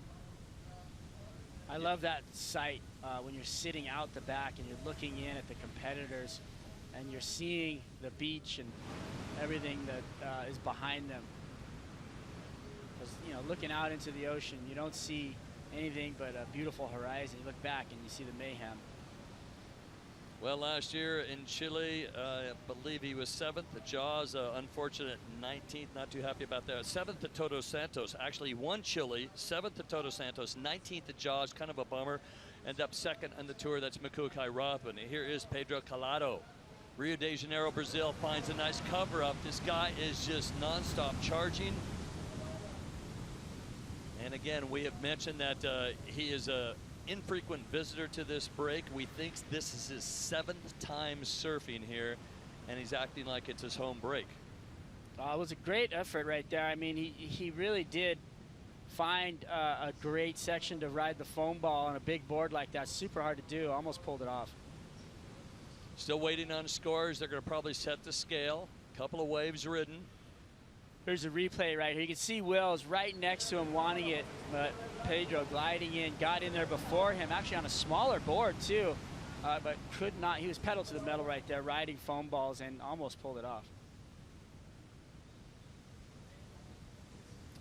I love that sight when you're sitting out the back and you're looking in at the competitors and you're seeing the beach and everything that is behind them. Because, you know, looking out into the ocean, you don't see anything but a beautiful horizon. You look back and you see the mayhem. Well, last year in Chile, I believe he was 7th at Jaws, unfortunate 19th, not too happy about that. 7th at Todos Santos, actually won Chile, 7th at Todos Santos, 19th at Jaws, kind of a bummer. End up 2nd on the tour, that's Makuakai Rothman. Here is Pedro Collado. Rio de Janeiro, Brazil, finds a nice cover up. This guy is just nonstop charging. And again, we have mentioned that he is a infrequent visitor to this break. We think this is his 7th time surfing here, and he's acting like it's his home break. It was a great effort right there. I mean, he really did find a great section to ride the foam ball on a big board like that. Super hard to do. Almost pulled it off. Still waiting on scores. They're going to probably set the scale. Couple of waves ridden. Here's a replay right here. You can see Will's right next to him wanting it, but Pedro gliding in, got in there before him, actually on a smaller board too, but could not. He was pedal to the metal right there, riding foam balls and almost pulled it off.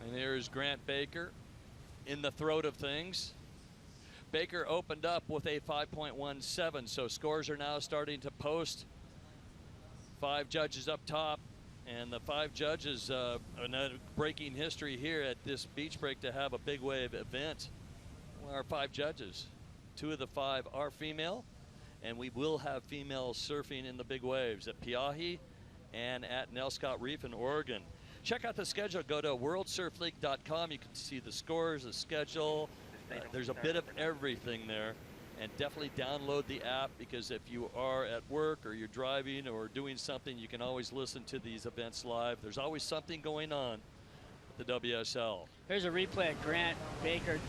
And here's Grant Baker in the throat of things. Baker opened up with a 5.17, so scores are now starting to post. 5 judges up top, and the 5 judges breaking history here at this beach break to have a big wave event. Well, our 5 judges, 2 of the 5 are female, and we will have female surfing in the big waves at Pe'ahi and at Nelscott Reef in Oregon. Check out the schedule. Go to worldsurfleague.com. You can see the scores, the schedule. There's a bit of everything there. And definitely download the app, because if you are at work or you're driving or doing something, you can always listen to these events live. There's always something going on with the WSL. Here's a replay of Grant Baker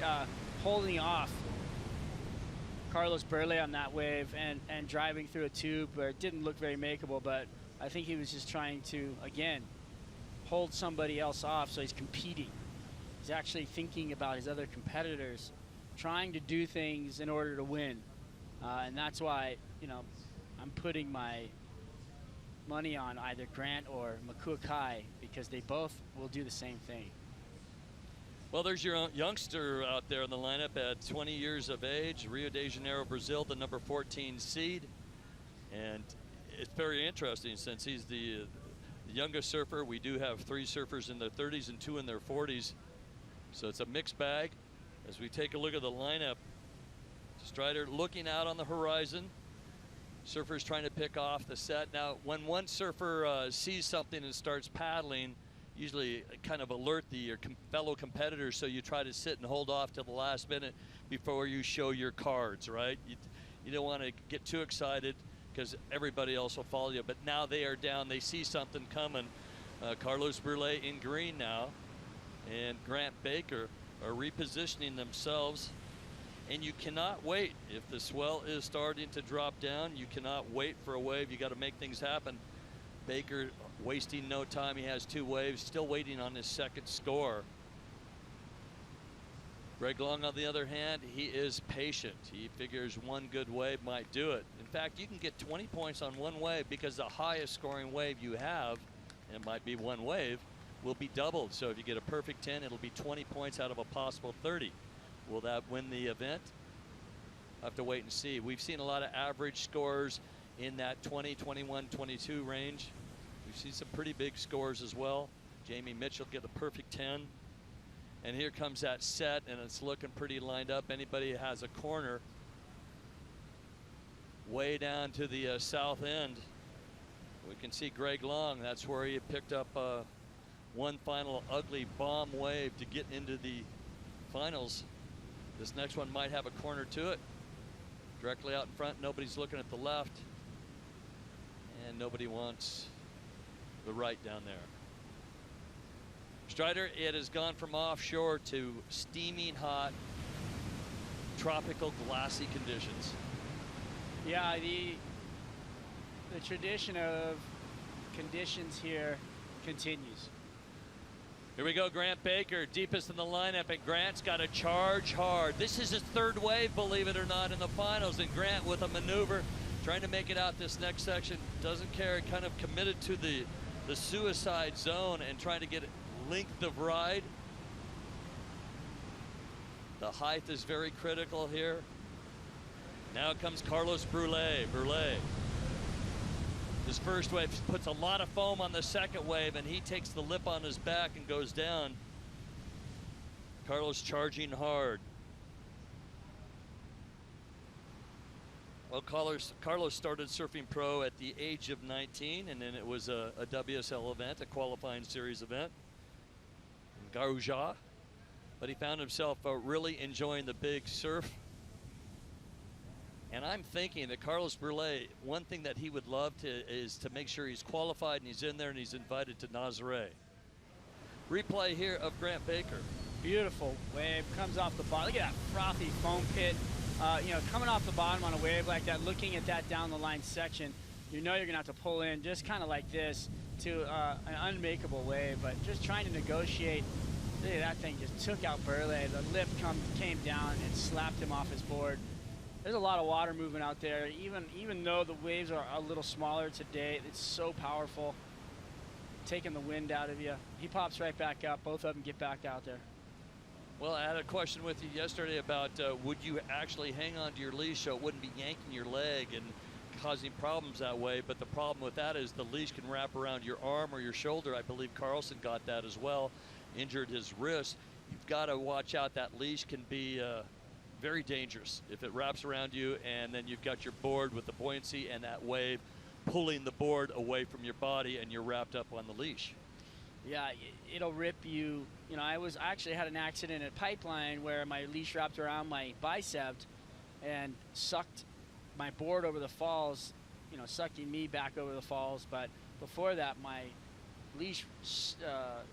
holding off Carlos Burley on that wave and driving through a tube where it didn't look very makeable, but I think he was just trying to, again, hold somebody else off, so he's competing. He's actually thinking about his other competitors, trying to do things in order to win. And that's why, you know, I'm putting my money on either Grant or Makuakai, because they both will do the same thing. Well, there's your youngster out there in the lineup at 20 years of age, Rio de Janeiro, Brazil, the number 14 seed. And it's very interesting, since he's the youngest surfer. We do have 3 surfers in their 30s and 2 in their 40s. So it's a mixed bag. As we take a look at the lineup, Strider looking out on the horizon. Surfers trying to pick off the set. Now, when one surfer sees something and starts paddling, usually kind of alert your fellow competitors, so you try to sit and hold off till the last minute before you show your cards, right? You don't want to get too excited, because everybody else will follow you. But now they are down. They see something coming. Carlos Brule in green now, and Grant Baker are repositioning themselves, and you cannot wait. If the swell is starting to drop down, you cannot wait for a wave. You got to make things happen. Baker wasting no time. He has 2 waves, still waiting on his second score. Greg Long, on the other hand, he is patient. He figures one good wave might do it. In fact, you can get 20 points on one wave, because the highest scoring wave you have, and it might be one wave, will be doubled. So if you get a perfect 10, it'll be 20 points out of a possible 30. Will that win the event? I'll have to wait and see. We've seen a lot of average scores in that 20, 21, 22 range. We've seen some pretty big scores as well. Jamie Mitchell get the perfect 10. And here comes that set, and it's looking pretty lined up. Anybody has a corner way down to the south end. We can see Greg Long. That's where he picked up one final ugly bomb wave to get into the finals. This next one might have a corner to it. Directly out in front, nobody's looking at the left, and nobody wants the right down there. Strider, it has gone from offshore to steaming hot, tropical, glassy conditions. Yeah, the tradition of conditions here continues. Here we go, Grant Baker, deepest in the lineup, and Grant's got to charge hard. This is his 3rd wave, believe it or not, in the finals, and Grant with a maneuver, trying to make it out this next section, doesn't care, kind of committed to the suicide zone and trying to get length of ride. The height is very critical here. Now comes Carlos Brule. His first wave puts a lot of foam on the second wave, and he takes the lip on his back and goes down. Carlos charging hard. Well, Carlos started surfing pro at the age of 19, and then it was a WSL event, a qualifying series event in Garuja. But he found himself really enjoying the big surf. And I'm thinking that Carlos Brule, one thing that he would love is to make sure he's qualified and he's in there and he's invited to Nazare. Replay here of Grant Baker. Beautiful wave, comes off the bottom. Look at that frothy foam pit You know, coming off the bottom on a wave like that, looking at that down the line section, you know you're gonna have to pull in just kind of like this to an unmakeable wave, but just trying to negotiate. That thing just took out Burley. The lip came down and slapped him off his board. There's a lot of water moving out there. Even though the waves are a little smaller today, it's so powerful, taking the wind out of you. He pops right back up. Both of them get back out there. Well, I had a question with you yesterday about would you actually hang on to your leash so it wouldn't be yanking your leg and causing problems that way, but the problem with that is the leash can wrap around your arm or your shoulder. I believe Carlson got that as well, injured his wrist. You've got to watch out. That leash can be very dangerous if it wraps around you, and then you've got your board with the buoyancy and that wave pulling the board away from your body and you're wrapped up on the leash. Yeah, it'll rip you. You know, I actually had an accident at Pipeline where my leash wrapped around my bicep and sucked my board over the falls, you know, sucking me back over the falls. But before that, my leash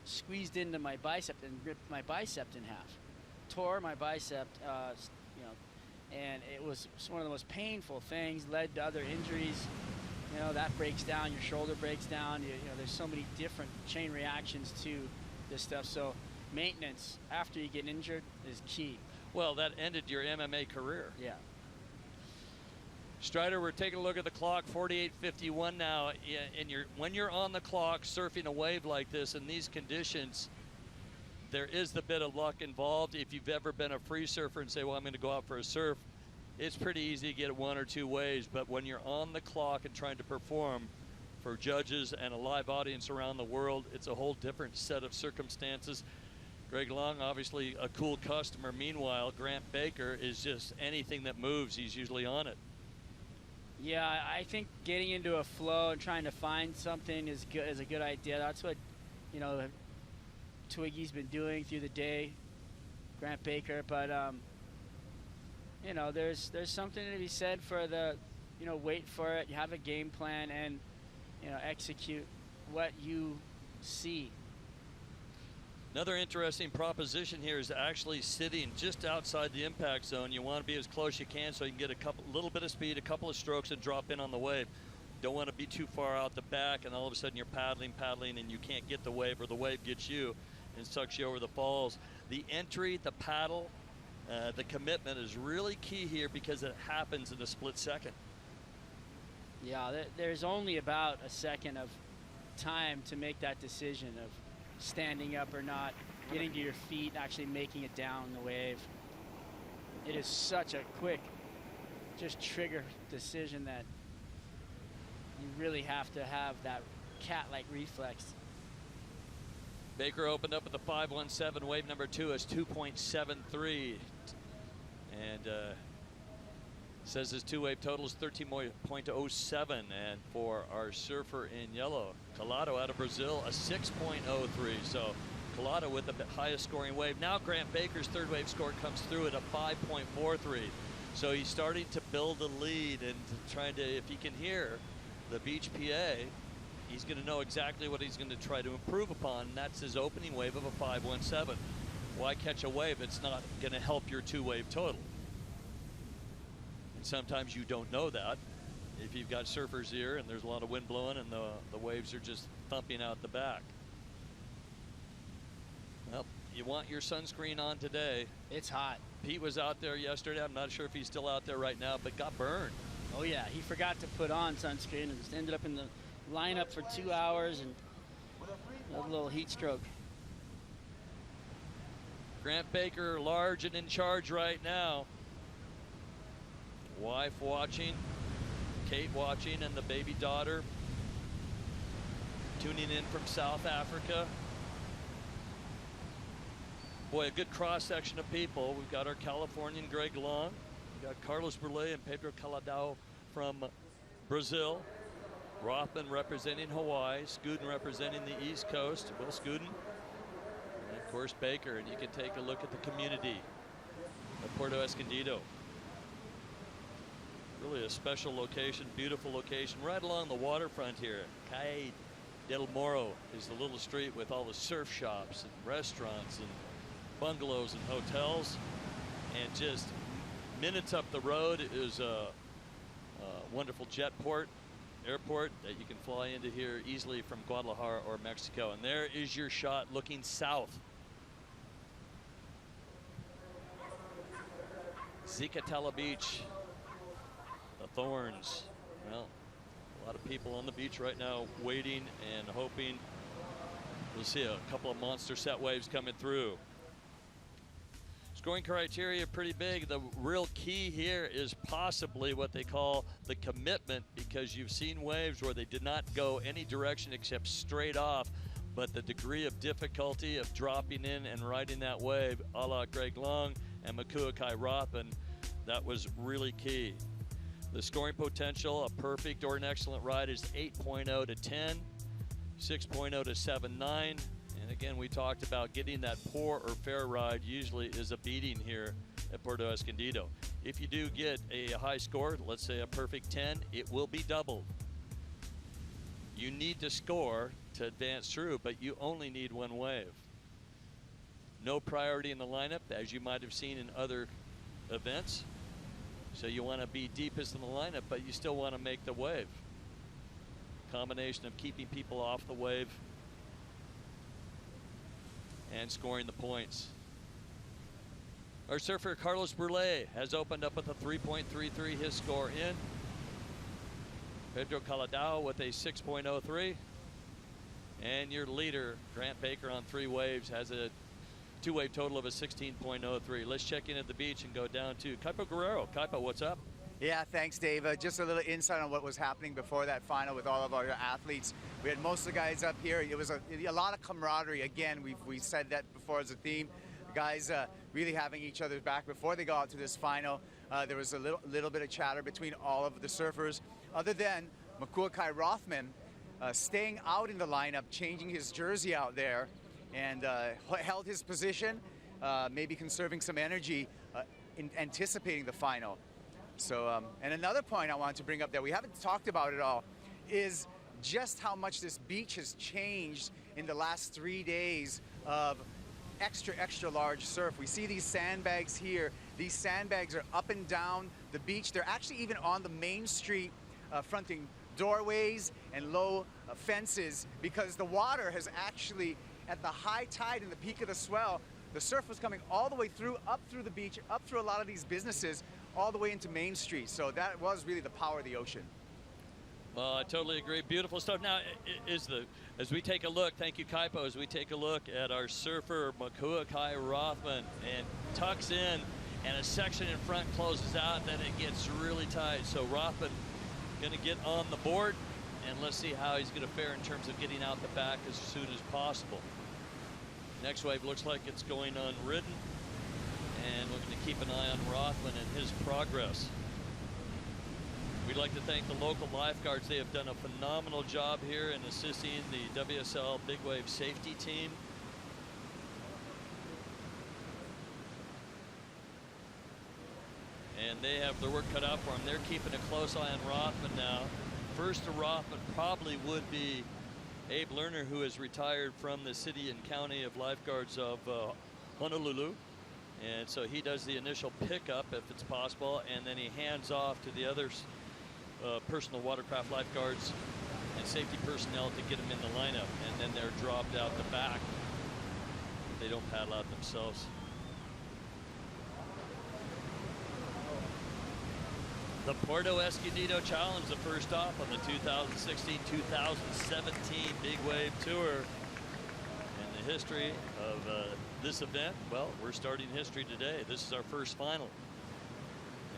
squeezed into my bicep and ripped my bicep in half, tore my bicep, you know, and it was one of the most painful things, led to other injuries. You know, that breaks down, your shoulder breaks down. You know, there's so many different chain reactions to this stuff. So maintenance after you get injured is key. Well, that ended your MMA career. Yeah. Strider, we're taking a look at the clock, 48:51 now. And when you're on the clock surfing a wave like this in these conditions, there is the bit of luck involved. If you've ever been a free surfer and say, well, I'm going to go out for a surf, it's pretty easy to get one or two waves. But when you're on the clock and trying to perform for judges and a live audience around the world, it's a whole different set of circumstances. Greg Long, obviously a cool customer. Meanwhile, Grant Baker is just anything that moves, he's usually on it. Yeah, I think getting into a flow and trying to find something is a good idea. That's what, you know, Twiggy's been doing through the day, Grant Baker. But you know, there's something to be said for the, you know, wait for it. You have a game plan and, you know, execute what you see. Another interesting proposition here is actually sitting just outside the impact zone. You want to be as close as you can so you can get a little bit of speed, a couple of strokes, and drop in on the wave. Don't want to be too far out the back, and all of a sudden you're paddling, and you can't get the wave, or the wave gets you and sucks you over the falls. The entry, the paddle, the commitment is really key here because it happens in a split second. Yeah, there's only about a second of time to make that decision of standing up or not, getting to your feet, actually making it down the wave. It is such a quick, just trigger decision that you really have to have that cat-like reflex. Baker opened up at the 5.17. Wave number 2 is 2.73. And says his two-wave total is 13.07. And for our surfer in yellow, Collado out of Brazil, a 6.03. So Collado with the highest scoring wave. Now Grant Baker's third wave score comes through at a 5.43. So he's starting to build a lead and trying to, if he can hear the Beach PA, he's going to know exactly what he's going to try to improve upon. And that's his opening wave of a 5.17. Why catch a wave? It's not going to help your two-wave total. And sometimes you don't know that if you've got surfer's ear and there's a lot of wind blowing and the waves are just thumping out the back. Well, you want your sunscreen on today. It's hot. Pete was out there yesterday. I'm not sure if he's still out there right now, but got burned. Oh yeah, he forgot to put on sunscreen and just ended up in the lineup for 2 hours and a little heat stroke. Grant Baker large and in charge right now. Wife watching, Kate watching, and the baby daughter tuning in from South Africa. Boy, a good cross-section of people. We've got our Californian Greg Long. We've got Carlos Burley and Pedro Collado from Brazil. Rothman representing Hawaii. Scudden representing the East Coast. Will Scudden. And of course Baker. And you can take a look at the community of Puerto Escondido. Really a special location, beautiful location, right along the waterfront here. Calle del Moro is the little street with all the surf shops and restaurants and bungalows and hotels, and just minutes up the road is a wonderful airport that you can fly into here easily from Guadalajara or Mexico. And there is your shot looking south. Zicatela Beach, the Thorns. Well, a lot of people on the beach right now waiting and hoping. We'll see a couple of monster set waves coming through. Scoring criteria pretty big. The real key here is possibly what they call the commitment, because you've seen waves where they did not go any direction except straight off, but the degree of difficulty of dropping in and riding that wave, a la Greg Long and Makuakai Rothman, that was really key. The scoring potential, a perfect or an excellent ride, is 8.0 to 10, 6.0 to 7.9. And again, we talked about getting that poor or fair ride usually is a beating here at Puerto Escondido. If you do get a high score, let's say a perfect 10, it will be doubled. You need to score to advance through, but you only need one wave. No priority in the lineup, as you might have seen in other events. So you want to be deepest in the lineup, but you still want to make the wave. Combination of keeping people off the wave and scoring the points. Our surfer Carlos Brulé has opened up with a 3.33, his score in. Pedro Caladao with a 6.03. And your leader, Grant Baker, on 3 waves has a 2-wave total of a 16.03. Let's check in at the beach and go down to Kaipo Guerrero. Kaipo, what's up? Yeah, thanks, Dave. Just a little insight on what was happening before that final with all of our athletes. We had most of the guys up here. It was a lot of camaraderie. Again, we said that before as a theme. The guys really having each other's back before they got out to this final. There was a little bit of chatter between all of the surfers. Other than Makuakai Rothman staying out in the lineup, changing his jersey out there, and held his position, maybe conserving some energy in anticipating the final. So, and another point I wanted to bring up that we haven't talked about at all is just how much this beach has changed in the last 3 days of extra large surf. We see these sandbags here. These sandbags are up and down the beach. They're actually even on the main street, fronting doorways and low fences, because the water has actually, at the high tide and the peak of the swell, the surf was coming all the way through, up through the beach, up through a lot of these businesses, all the way into Main Street. So that was really the power of the ocean. Well, I totally agree. Beautiful stuff. Now, as we take a look, thank you, Kaipo, as we take a look at our surfer, Makuakai Rothman, and tucks in, and a section in front closes out, then it gets really tight. So Rothman going to get on the board, and let's see how he's going to fare in terms of getting out the back as soon as possible. Next wave looks like it's going unridden, and we're going to keep an eye on Rothman and his progress. We'd like to thank the local lifeguards. They have done a phenomenal job here in assisting the WSL Big Wave safety team. And they have their work cut out for them. They're keeping a close eye on Rothman now. First to Rothman probably would be Abe Lerner, who is retired from the city and county of lifeguards of Honolulu. And so he does the initial pickup if it's possible, and then he hands off to the other personal watercraft lifeguards and safety personnel to get them in the lineup, and then they're dropped out the back. They don't paddle out themselves. The Puerto Escondido Challenge, the first stop on the 2016-2017 Big Wave Tour. In the history of this event, well, we're starting history today. This is our first final.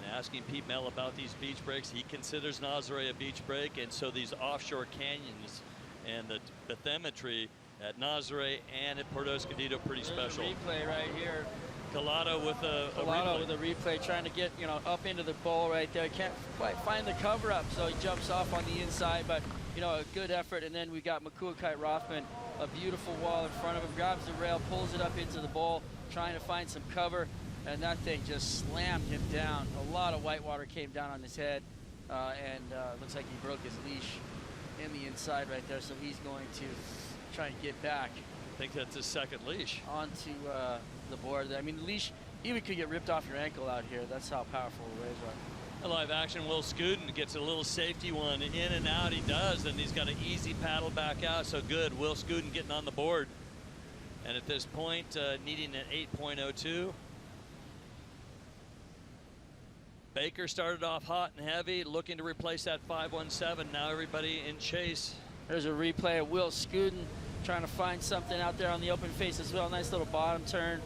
And asking Pete Mel about these beach breaks, he considers Nazare a beach break, and so these offshore canyons and the bathymetry at Nazare and at Puerto Escondido pretty special. Replay right here. Collado with a replay, trying to get up into the bowl right there. Can't quite find the cover up, so he jumps off on the inside, but a good effort. And then we got Makuakai Rothman, a beautiful wall in front of him, grabs the rail, pulls it up into the bowl, trying to find some cover, and that thing just slammed him down. A lot of white water came down on his head, and looks like he broke his leash in the inside right there, so he's going to try and get back. I think that's his second leash. Onto the board. I mean, the leash even could get ripped off your ankle out here. That's how powerful the waves are. A live action, Will Scudden gets a little safety one in and out. He does, and he's got an easy paddle back out. So good. Will Scudden getting on the board. And at this point, needing an 8.02. Baker started off hot and heavy, looking to replace that 5.17. Now everybody in chase. There's a replay of Will Scudden trying to find something out there on the open face as well. Nice little bottom turn.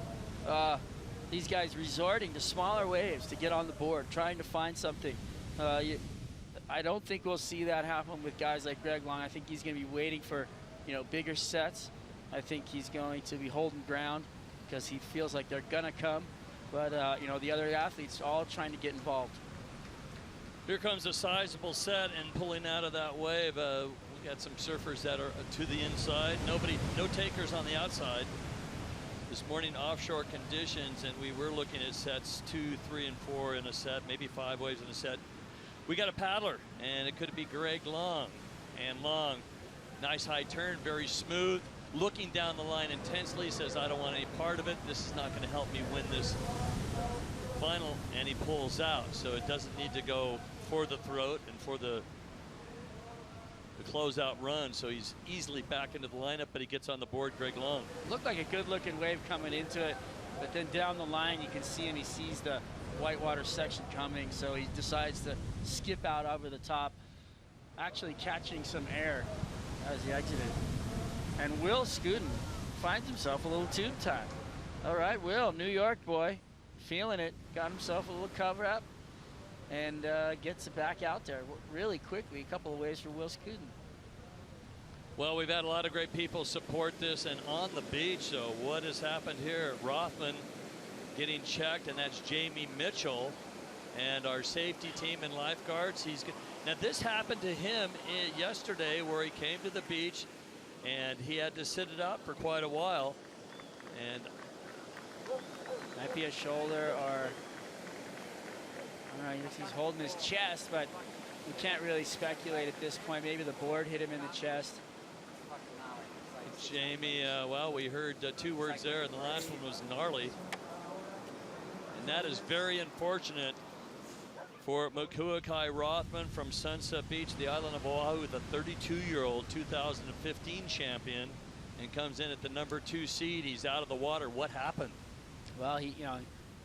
These guys resorting to smaller waves to get on the board, trying to find something. I don't think we'll see that happen with guys like Greg Long. I think he's going to be waiting for, bigger sets. I think he's going to be holding ground because he feels like they're going to come. But, the other athletes all trying to get involved. Here comes a sizable set and pulling out of that wave. We got some surfers that are to the inside. No takers on the outside. This morning, offshore conditions, and we were looking at sets 2, 3, and 4 in a set, maybe 5 waves in a set. We got a paddler, and it could be Greg Long. And Long, nice high turn, very smooth. Looking down the line intensely, says, I don't want any part of it. This is not going to help me win this final, and he pulls out. So it doesn't need to go for the throat and for the closeout run. So he's easily back into the lineup, but he gets on the board, Greg Long. Looked like a good-looking wave coming into it, but then down the line you can see him. He sees the whitewater section coming, so he decides to skip out over the top, actually catching some air as he exited. And Will Scudden finds himself a little tube time. All right, Will, New York boy, feeling it. Got himself a little cover up and gets it back out there really quickly. A couple of waves for Will Scudden. Well, we've had a lot of great people support this and on the beach. So what has happened here? Rothman getting checked, and that's Jamie Mitchell and our safety team and lifeguards. Now this happened to him yesterday where he came to the beach and he had to sit it out for quite a while. And might be a shoulder or, I don't know, he's holding his chest, but we can't really speculate at this point. Maybe the board hit him in the chest. Jamie, well, we heard 2 words there, and the last one was gnarly. And that is very unfortunate for Makuakai Rothman from Sunset Beach, the island of Oahu, the 32-year-old 2015 champion, and comes in at the number 2 seed. He's out of the water. What happened? Well,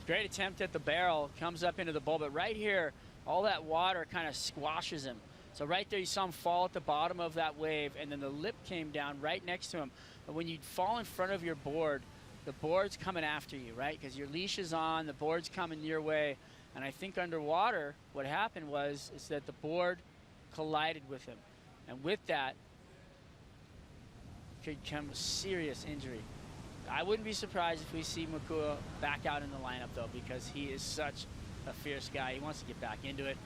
great attempt at the barrel, comes up into the bowl, but right here, all that water kind of squashes him. So right there, you saw him fall at the bottom of that wave, and then the lip came down right next to him. But when you fall in front of your board, the board's coming after you, right? Because your leash is on, the board's coming your way. And I think underwater, what happened is that the board collided with him. And with that, could come a serious injury. I wouldn't be surprised if we see Makua back out in the lineup, though, because he is such a fierce guy. He wants to get back into it.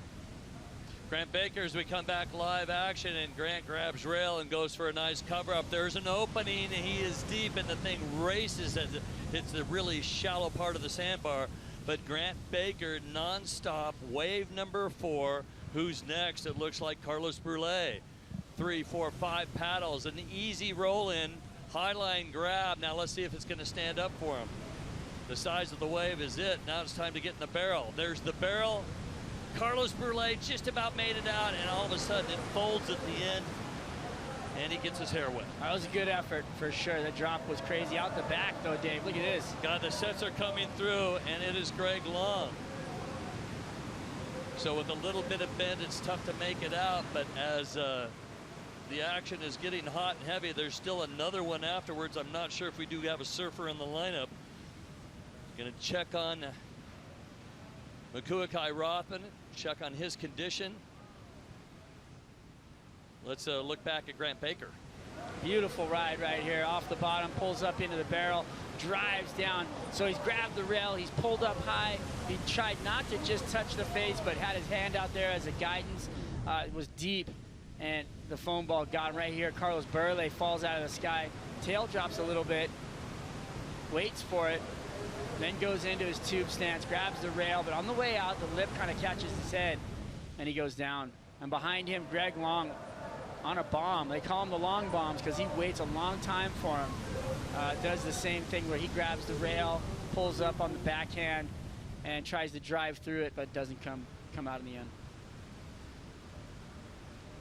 Grant Baker, as we come back live action, and Grant grabs rail and goes for a nice cover up. There's an opening, and he is deep, and the thing races as it hits the really shallow part of the sandbar. But Grant Baker nonstop, wave number 4. Who's next? It looks like Carlos Brule. 3, 4, 5 paddles, an easy roll in, high line grab. Now let's see if it's going to stand up for him. The size of the wave is it. Now it's time to get in the barrel. There's the barrel. Carlos Brule just about made it out, and all of a sudden it folds at the end, and he gets his hair wet. That was a good effort for sure. The drop was crazy. Out the back, though, Dave. Look at this. God, the sets are coming through, and it is Greg Long. So with a little bit of bend, it's tough to make it out, but as the action is getting hot and heavy, there's still another one afterwards. I'm not sure if we do have a surfer in the lineup. Going to check on Makuakai Rothman, check on his condition. Let's look back at Grant Baker. Beautiful ride right here. Off the bottom, pulls up into the barrel, drives down. So he's grabbed the rail, he's pulled up high. He tried not to just touch the face, but had his hand out there as a guidance. It was deep, and the foam ball got him right here. Carlos Burley falls out of the sky. Tail drops a little bit, waits for it, then goes into his tube stance, grabs the rail, but on the way out, the lip kind of catches his head, and he goes down. And behind him, Greg Long on a bomb. They call him the long bombs because he waits a long time for him. Does the same thing where he grabs the rail, pulls up on the backhand and tries to drive through it, but doesn't come out in the end.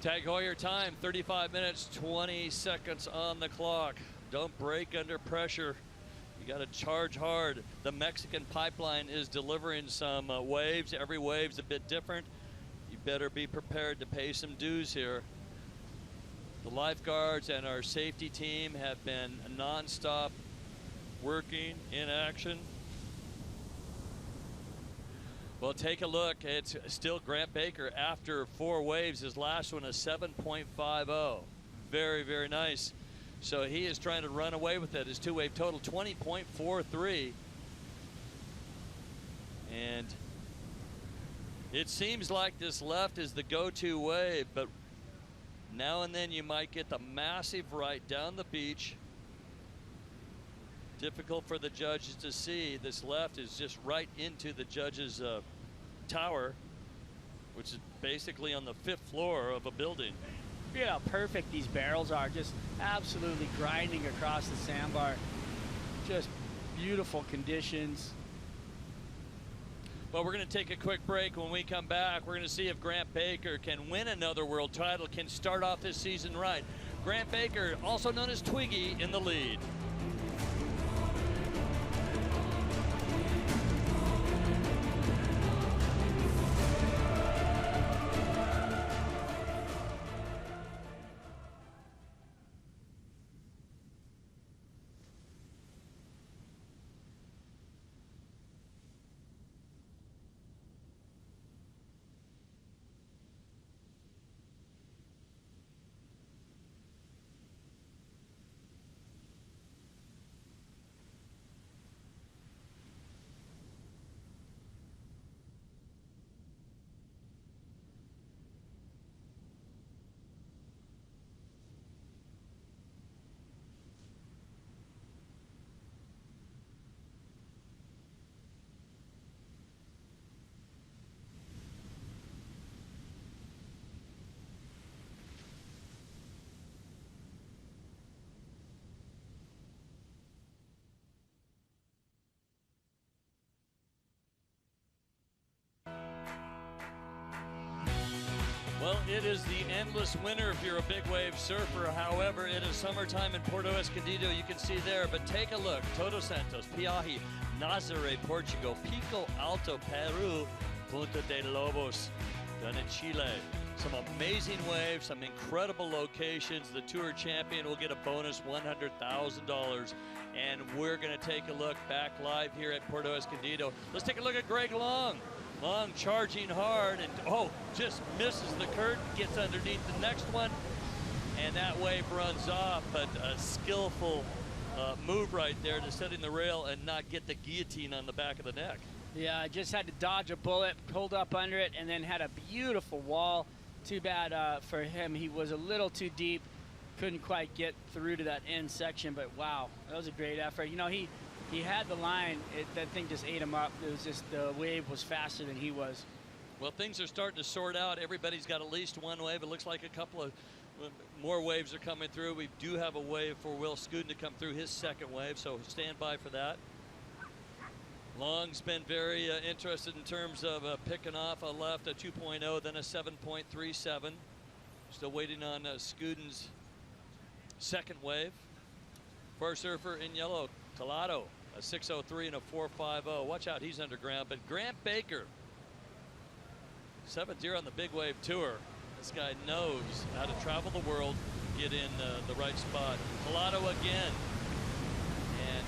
Tag Heuer time, 35 minutes, 20 seconds on the clock. Don't break under pressure. You got to charge hard. The Mexican pipeline is delivering some waves. Every wave's a bit different. You better be prepared to pay some dues here. The lifeguards and our safety team have been non-stop working in action. Well, take a look. It's still Grant Baker after 4 waves. His last one is 7.50. Very, very nice. So he is trying to run away with it. His 2-wave total, 20.43. And it seems like this left is the go-to wave, but now and then you might get the massive right down the beach. Difficult for the judges to see. This left is just right into the judge's tower, which is basically on the 5th floor of a building. Look at how perfect these barrels are, just absolutely grinding across the sandbar. Just beautiful conditions. Well, we're going to take a quick break. When we come back, we're going to see if Grant Baker can win another world title, can start off this season right. Grant Baker, also known as Twiggy, in the lead. Well, it is the endless winter if you're a big wave surfer. However, it is summertime in Puerto Escondido. You can see there, but take a look. Todos Santos, Piahi, Nazaré, Portugal, Pico Alto, Peru, Punta de Lobos, done in Chile. Some amazing waves, some incredible locations. The tour champion will get a bonus $100,000. And we're going to take a look back live here at Puerto Escondido. Let's take a look at Greg Long. Long charging hard and, just misses the curtain, gets underneath the next one, and that wave runs off. But a skillful move right there to setting the rail and not get the guillotine on the back of the neck. Yeah, just had to dodge a bullet, pulled up under it, and then had a beautiful wall. Too bad for him. He was a little too deep, couldn't quite get through to that end section, but wow, that was a great effort. You know, he had the line. That thing just ate him up. It was just the wave was faster than he was. Well, things are starting to sort out. Everybody's got at least one wave. It looks like a couple of more waves are coming through. We do have a wave for Will Scuden to come through his second wave, so stand by for that. Long's been very interested in terms of picking off a left, a 2.0, then a 7.37. Still waiting on Scuden's second wave. For our surfer in yellow, Collado, a 6.03 and a 4.50. Watch out, he's underground. But Grant Baker, 7th year on the Big Wave Tour. This guy knows how to travel the world, get in the right spot. Collado again. And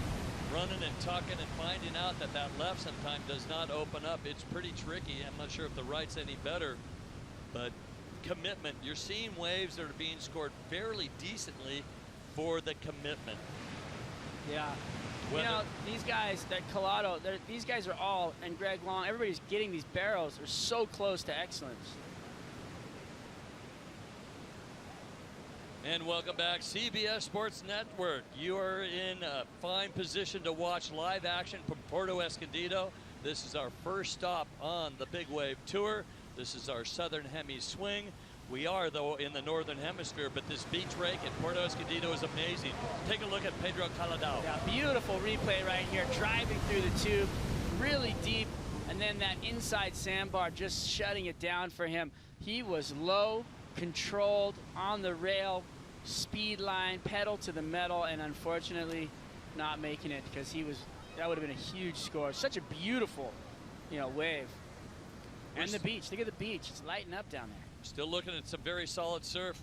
running and tucking and finding out that left sometimes does not open up. It's pretty tricky. I'm not sure if the right's any better, but commitment. You're seeing waves that are being scored fairly decently for the commitment. Yeah. You know, these guys, that Collado, these guys are all, and Greg Long, everybody's getting these barrels. They're so close to excellence. And welcome back, CBS Sports Network. You are in a fine position to watch live action from Puerto Escondido. This is our first stop on the Big Wave Tour. This is our Southern Hemi swing. We are, though, in the northern hemisphere, but this beach rake at Puerto Escondido is amazing. Take a look at Pedro Caladao. Yeah, beautiful replay right here, driving through the tube, really deep, and then that inside sandbar just shutting it down for him. He was low, controlled, on the rail, speed line, pedal to the metal, and unfortunately not making it because that would have been a huge score. Such a beautiful, wave. And the beach, look at the beach, it's lighting up down there. Still looking at some very solid surf.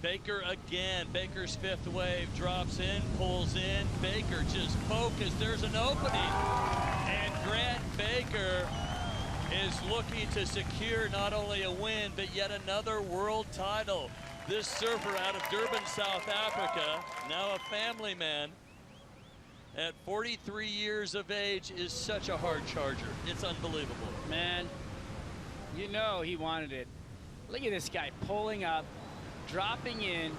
Baker again. Baker's fifth wave drops in, pulls in. Baker just focused. There's an opening. And Grant Baker is looking to secure not only a win, but yet another world title. This surfer out of Durban, South Africa, now a family man, at 43 years of age, is such a hard charger. It's unbelievable. Man, he wanted it. Look at this guy pulling up, dropping in,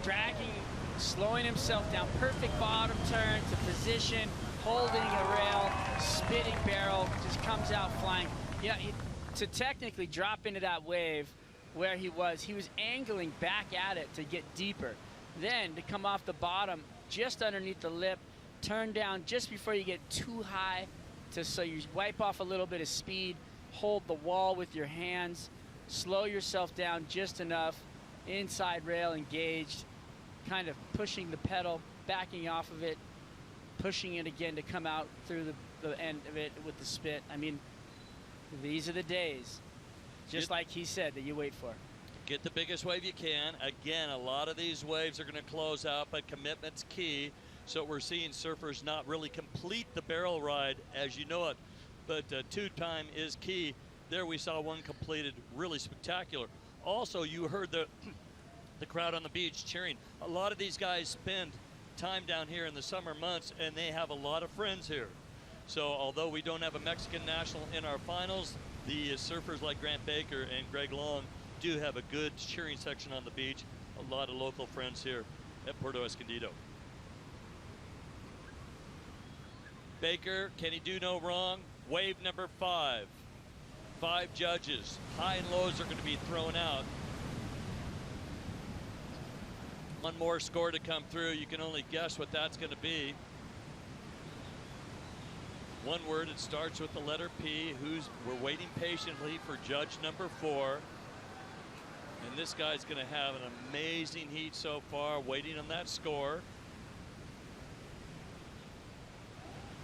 dragging, slowing himself down. Perfect bottom turn to position, holding a rail, spitting barrel, just comes out flying. Yeah, to technically drop into that wave where he was angling back at it to get deeper. Then to come off the bottom, just underneath the lip, turn down just before you get too high, so you wipe off a little bit of speed, hold the wall with your hands, slow yourself down just enough, inside rail engaged, kind of pushing the pedal, backing off of it, pushing it again to come out through the end of it with the spit. I mean, these are the days, just like he said, that you wait for. Get the biggest wave you can. Again, a lot of these waves are going to close out, but commitment's key. So we're seeing surfers not really complete the barrel ride as you know it, but tube time is key. There we saw one completed, really spectacular. Also, you heard the crowd on the beach cheering. A lot of these guys spend time down here in the summer months, and they have a lot of friends here. So although we don't have a Mexican national in our finals, the surfers like Grant Baker and Greg Long do have a good cheering section on the beach. A lot of local friends here at Puerto Escondido. Baker, can he do no wrong? Wave number 5. 5 judges. High and lows are going to be thrown out. One more score to come through. You can only guess what that's going to be. One word, it starts with the letter P. We're waiting patiently for judge number 4. And this guy's going to have an amazing heat so far, waiting on that score.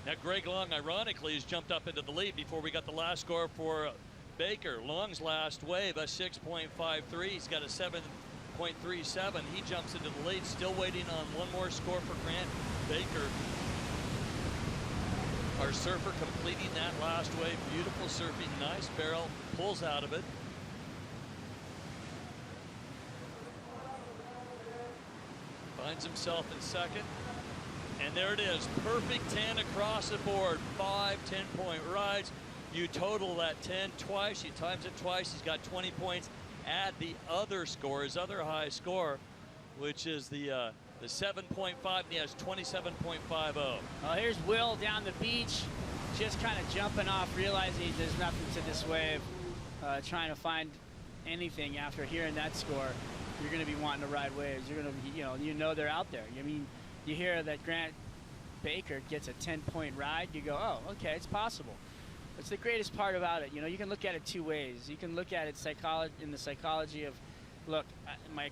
Now, Greg Long, ironically, has jumped up into the lead before we got the last score for Baker. Long's last wave, a 6.53. He's got a 7.37. He jumps into the lead, still waiting on one more score for Grant Baker. Our surfer completing that last wave. Beautiful surfing, nice barrel, pulls out of it. Finds himself in second. And there it is, perfect 10 across the board. 5 10-point rides. You total that 10 twice, you times it twice, he's got 20 points. Add the other score, his other high score, which is the 7.5, and he has 27.50. Well, here's Will down the beach, just kind of jumping off, realizing there's nothing to this wave, trying to find anything after hearing that score. You're going to be wanting to ride waves. You're going to, you know they're out there. I mean, you hear that Grant Baker gets a 10-point ride, you go, oh, okay, it's possible. It's the greatest part about it. You can look at it two ways. You can look at it in the psychology of, look, my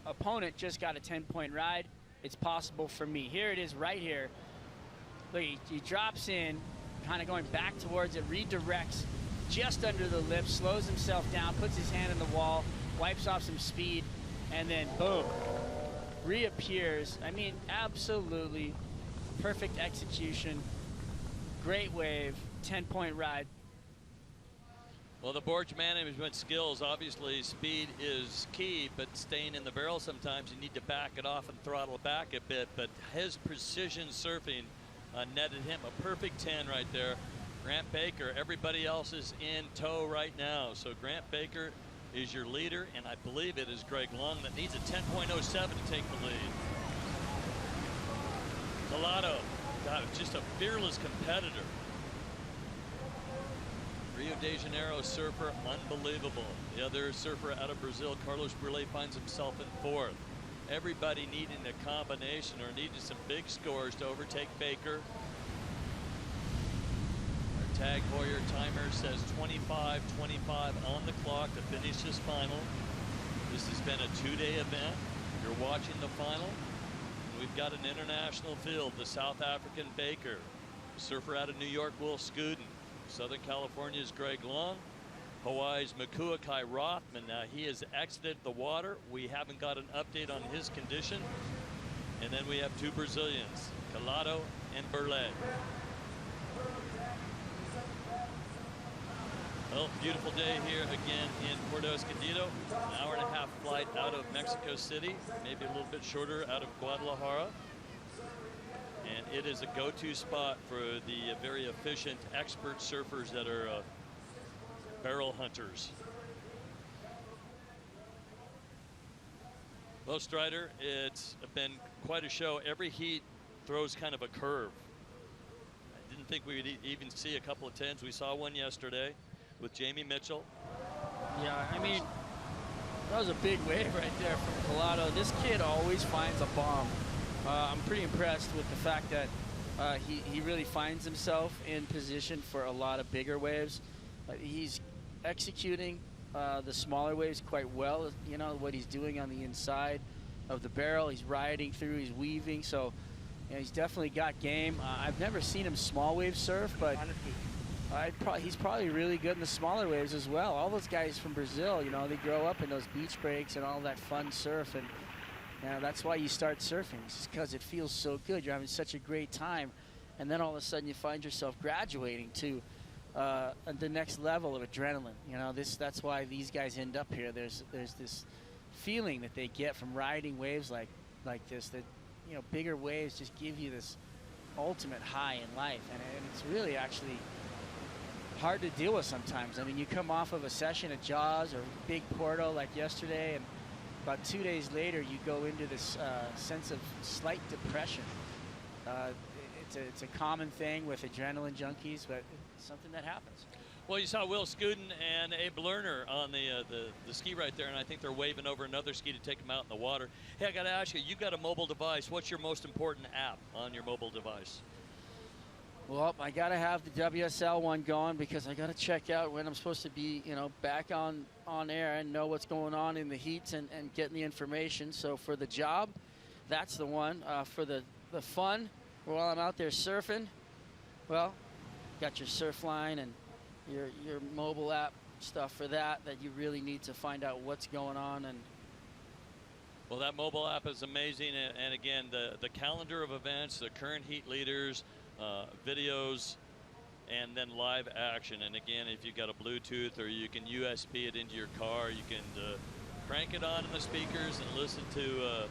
opponent just got a 10-point ride. It's possible for me. Here it is right here. Look, he drops in, kind of going back towards it, redirects just under the lip, slows himself down, puts his hand in the wall, wipes off some speed, and then boom, reappears. I mean, absolutely perfect execution, great wave, 10-point ride. Well, the board management skills, obviously speed is key, but staying in the barrel sometimes you need to back it off and throttle back a bit, but his precision surfing netted him a perfect 10 right there. Grant Baker, everybody else is in tow right now, so Grant Baker is your leader, and I believe it is Greg Long that needs a 10.07 to take the lead. Gallardo, God, just a fearless competitor. Rio de Janeiro surfer, unbelievable. The other surfer out of Brazil, Carlos Brulé, finds himself in 4th. Everybody needing a combination or needing some big scores to overtake Baker. Our Tag Heuer timer says 25:25 on the clock to finish this final. This has been a 2-day event. You're watching the final. And we've got an international field. The South African Baker. Surfer out of New York, Will Scuden. Southern California's Greg Long. Hawaii's Makuakai Rothman. Now he has exited the water. We haven't got an update on his condition. And then we have 2 Brazilians, Calado and Burley. Well, beautiful day here again in Puerto Escondido. An hour-and-a-half flight out of Mexico City, maybe a little bit shorter out of Guadalajara. And it is a go-to spot for the very efficient expert surfers that are barrel hunters. Well, Strider, it's been quite a show. Every heat throws kind of a curve. I didn't think we would even see a couple of 10s. We saw one yesterday with Jamie Mitchell. Yeah, I mean, that was a big wave right there from Calado. This kid always finds a bomb. I'm pretty impressed with the fact that he really finds himself in position for a lot of bigger waves. He's executing the smaller waves quite well. You know, what he's doing on the inside of the barrel. He's riding through, he's weaving. So, you know, he's definitely got game. I've never seen him small wave surf, but he's probably really good in the smaller waves as well. All those guys from Brazil, you know, they grow up in those beach breaks and all that fun surf. And you know, that's why you start surfing. It's just because it feels so good. You're having such a great time. And then all of a sudden you find yourself graduating to the next level of adrenaline. You know, that's why these guys end up here. There's this feeling that they get from riding waves like this, that, you know, bigger waves just give you this ultimate high in life. And it's really actually hard to deal with sometimes. I mean, you come off of a session at Jaws or Big Porto like yesterday, and about 2 days later, you go into this sense of slight depression. It's a common thing with adrenaline junkies, but it's something that happens. Well, you saw Will Scuden and Abe Lerner on the ski right there, and I think they're waving over another ski to take them out in the water. Hey, I got to ask you, you've got a mobile device. What's your most important app on your mobile device? Well, I got to have the WSL one going because I got to check out when I'm supposed to be, you know, back on air and know what's going on in the heats and getting the information. So for the job, that's the one. For the fun, while I'm out there surfing, well, got your surf line and your mobile app stuff for that you really need to find out what's going on. And well, that mobile app is amazing. And again, the calendar of events, the current heat leaders, videos, and then live action. And again, if you've got a Bluetooth or you can USB it into your car, you can crank it on in the speakers and listen to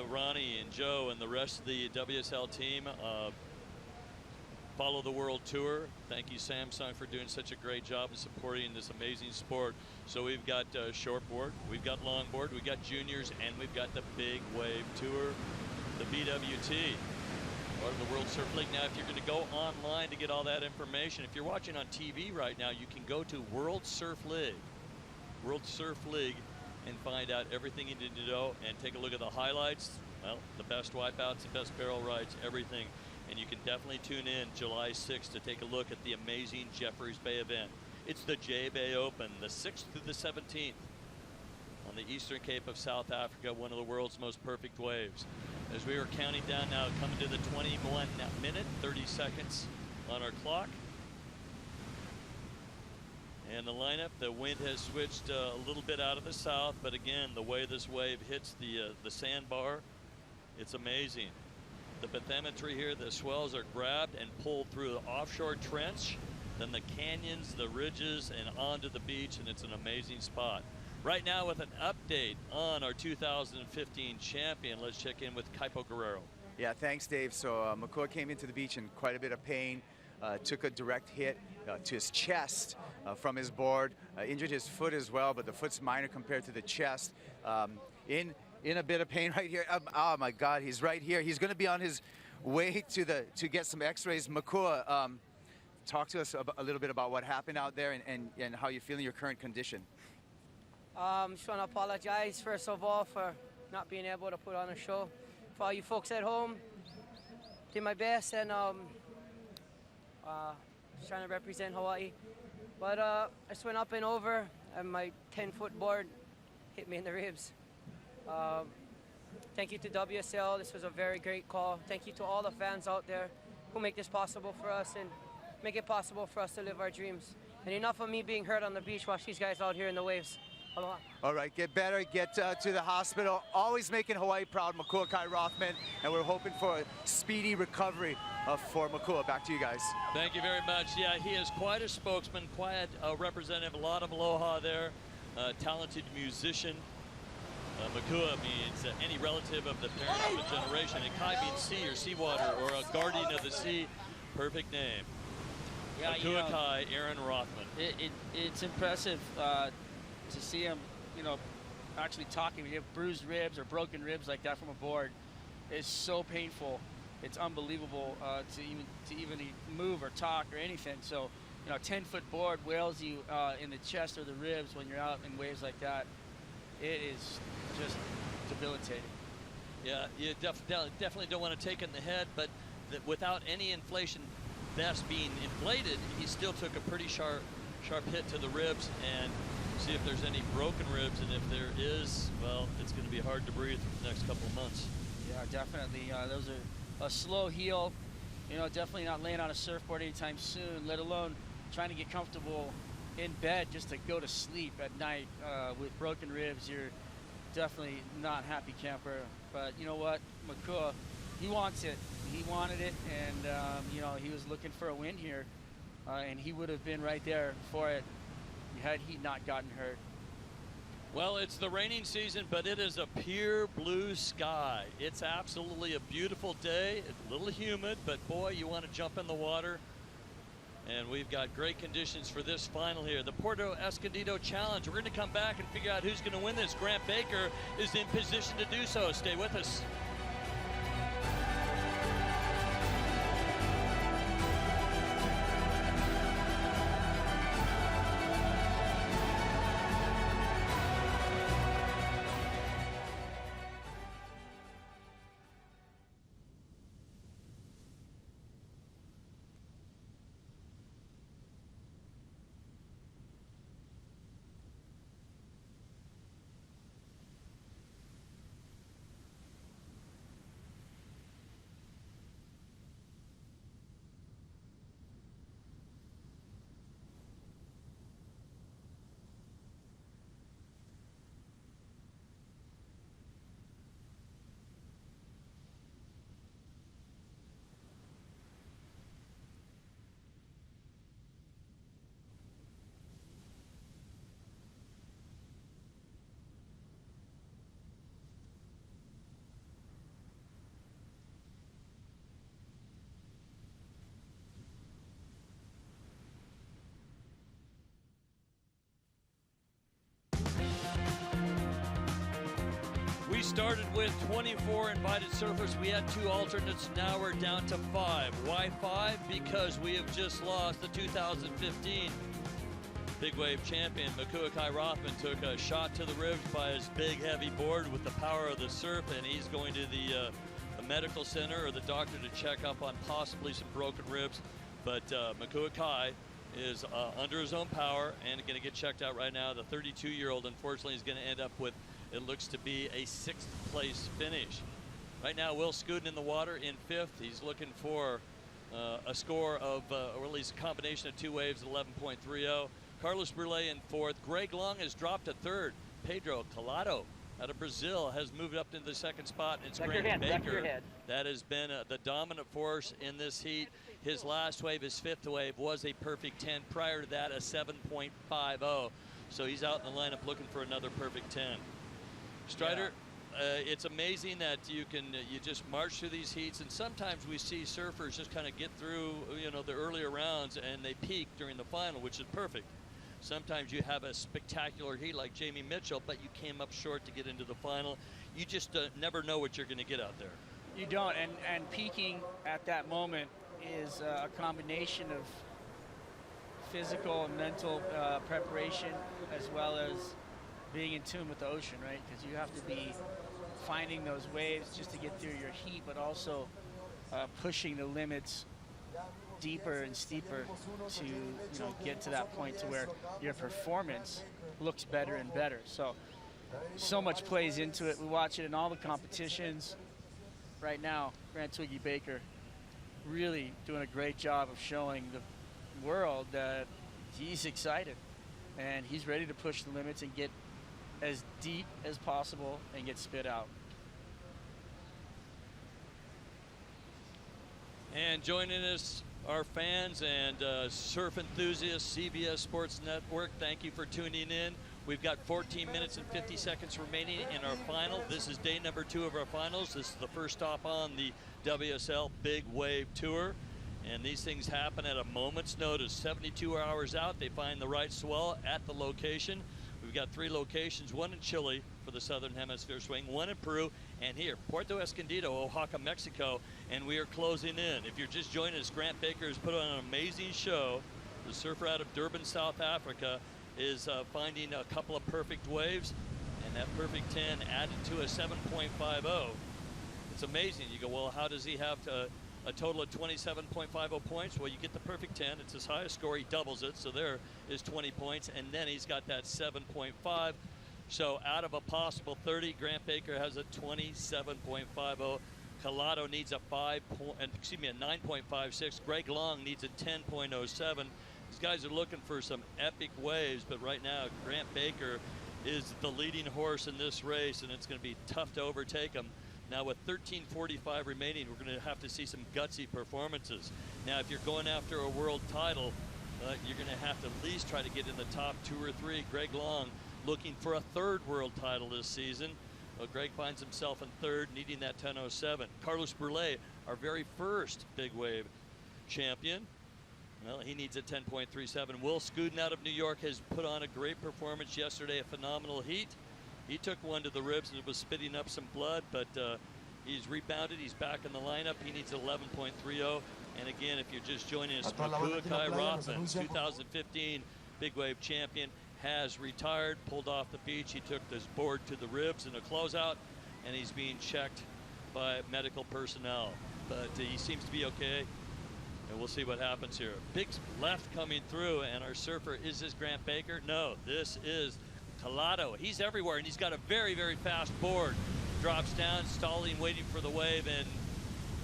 Ronnie and Joe and the rest of the WSL team. Follow the World Tour. Thank you, Samsung, for doing such a great job of supporting this amazing sport. So we've got shortboard, we've got longboard, we've got juniors, and we've got the Big Wave Tour, the BWT, part of the World Surf League. Now, if you're going to go online to get all that information, if you're watching on TV right now, you can go to World Surf League, and find out everything you need to know and take a look at the highlights, well, the best wipeouts, the best barrel rides, everything. And you can definitely tune in July 6th to take a look at the amazing Jeffreys Bay event. It's the J-Bay Open, the 6th through the 17th on the eastern cape of South Africa, one of the world's most perfect waves. As we are counting down now, coming to the 21 minute, 30 seconds on our clock. And the lineup, the wind has switched a little bit out of the south, but again, the way this wave hits the sandbar, it's amazing. The bathymetry here, the swells are grabbed and pulled through the offshore trench, then the canyons, the ridges, and onto the beach, and it's an amazing spot. Right now with an update on our 2015 champion, let's check in with Kaipo Guerrero. Yeah, thanks, Dave. So Makua came into the beach in quite a bit of pain, took a direct hit to his chest from his board, injured his foot as well, but the foot's minor compared to the chest. In a bit of pain right here. Oh my God, he's right here. He's going to be on his way to get some X-rays. Makua, talk to us a little bit about what happened out there and how you're feeling your current condition. Just want to apologize first of all for not being able to put on a show. For all you folks at home, did my best and just trying to represent Hawaii. But I just went up and over and my 10-foot board hit me in the ribs. Thank you to WSL. This was a very great call. Thank you to all the fans out there who make this possible for us and make it possible for us to live our dreams. And enough of me being hurt on the beach. Watch these guys out here in the waves. Aloha. All right, get better, get to the hospital. Always making Hawaii proud, Makua Kai Rothman, and we're hoping for a speedy recovery for Makua. Back to you guys. Thank you very much. Yeah, he is quite a spokesman, quite a representative, a lot of aloha there, talented musician. Makua means any relative of the parent of a generation, and Kai means sea or seawater or a guardian of the sea. Perfect name. Yeah, Makua Kai, Aaron Rothman. It's impressive to see him, actually talking. When you have bruised ribs or broken ribs like that from a board, it's so painful. It's unbelievable to even move or talk or anything. So, 10-foot board wails you in the chest or the ribs when you're out in waves like that. It is just debilitating. Yeah, you definitely don't want to take it in the head, but without any inflation vest being inflated, he still took a pretty sharp hit to the ribs, and see if there's any broken ribs, and if there is, well, it's going to be hard to breathe for the next couple of months. Yeah, definitely. Those are a slow heal. Definitely not laying on a surfboard anytime soon, let alone trying to get comfortable in bed just to go to sleep at night with broken ribs. You're definitely not happy camper. But you know what, Makua, he wants it. He wanted it, and he was looking for a win here, and he would have been right there for it had he not gotten hurt. Well, it's the raining season, but it is a pure blue sky. It's absolutely a beautiful day. It's a little humid, but boy, you want to jump in the water. And we've got great conditions for this final here. The Puerto Escondido Challenge. We're going to come back and figure out who's going to win this. Grant Baker is in position to do so. Stay with us. We started with 24 invited surfers. We had 2 alternates. Now we're down to 5. Why 5? Because we have just lost the 2015 Big Wave champion. Makua Kai Rothman took a shot to the ribs by his big, heavy board with the power of the surf, and he's going to the medical center or the doctor to check up on possibly some broken ribs. But Makua Kai is under his own power and going to get checked out right now. The 32-year-old, unfortunately, is going to end up with, it looks to be a 6th place finish. Right now, Will Scooten in the water in 5th. He's looking for a score of, or at least a combination of 2 waves, 11.30. Carlos Brule in 4th. Greg Long has dropped to 3rd. Pedro Calado out of Brazil has moved up into the 2nd spot. It's Grant Baker that has been the dominant force in this heat. His last wave, his 5th wave, was a perfect 10. Prior to that, a 7.50. So he's out in the lineup looking for another perfect 10. Strider, it's amazing that you just march through these heats, and sometimes we see surfers just kind of get through, the earlier rounds, and they peak during the final, which is perfect. Sometimes you have a spectacular heat like Jamie Mitchell, but you came up short to get into the final. You just never know what you're going to get out there. You don't, and peaking at that moment is a combination of physical and mental preparation, as well as being in tune with the ocean, right? Because you have to be finding those waves just to get through your heat, but also pushing the limits deeper and steeper to get to that point to where your performance looks better and better. So much plays into it. We watch it in all the competitions. Right now, Grant Twiggy Baker really doing a great job of showing the world that he's excited and he's ready to push the limits and get as deep as possible and get spit out. And joining us, our fans and surf enthusiasts, CBS Sports Network, thank you for tuning in. We've got 14 minutes and 50 seconds remaining in our final. This is day number 2 of our finals. This is the first stop on the WSL Big Wave Tour. And these things happen at a moment's notice. 72 hours out, they find the right swell at the location. We've got 3 locations, one in Chile for the Southern Hemisphere swing, one in Peru, and here, Puerto Escondido, Oaxaca, Mexico, and we are closing in. If you're just joining us, Grant Baker has put on an amazing show. The surfer out of Durban, South Africa, is finding a couple of perfect waves, and that perfect 10 added to a 7.50. It's amazing. You go, well, how does he have a total of 27.50 points? Well, you get the perfect 10. It's his highest score. He doubles it, so there is 20 points, and then he's got that 7.5. So out of a possible 30, Grant Baker has a 27.50. Collado needs a 9.56. Greg Long needs a 10.07. These guys are looking for some epic waves, but right now Grant Baker is the leading horse in this race, and it's going to be tough to overtake him. Now with 13:45 remaining, we're going to have to see some gutsy performances. Now if you're going after a world title, you're going to have to at least try to get in the top 2 or 3. Greg Long looking for a 3rd world title this season. Well, Greg finds himself in 3rd, needing that 10.07. Carlos Brulé, our very first big wave champion, well, he needs a 10.37. Will Scudden out of New York has put on a great performance yesterday, a phenomenal heat. He took one to the ribs and it was spitting up some blood, but he's rebounded. He's back in the lineup. He needs 11.30. And again, if you're just joining us, Kai Rothman, 2015 big wave champion, has retired, pulled off the beach. He took this board to the ribs in a closeout, and he's being checked by medical personnel. But he seems to be okay, and we'll see what happens here. Big left coming through, and our surfer, is this Grant Baker? No, this is Collado. He's everywhere, and he's got a very, very fast board. Drops down, stalling, waiting for the wave, and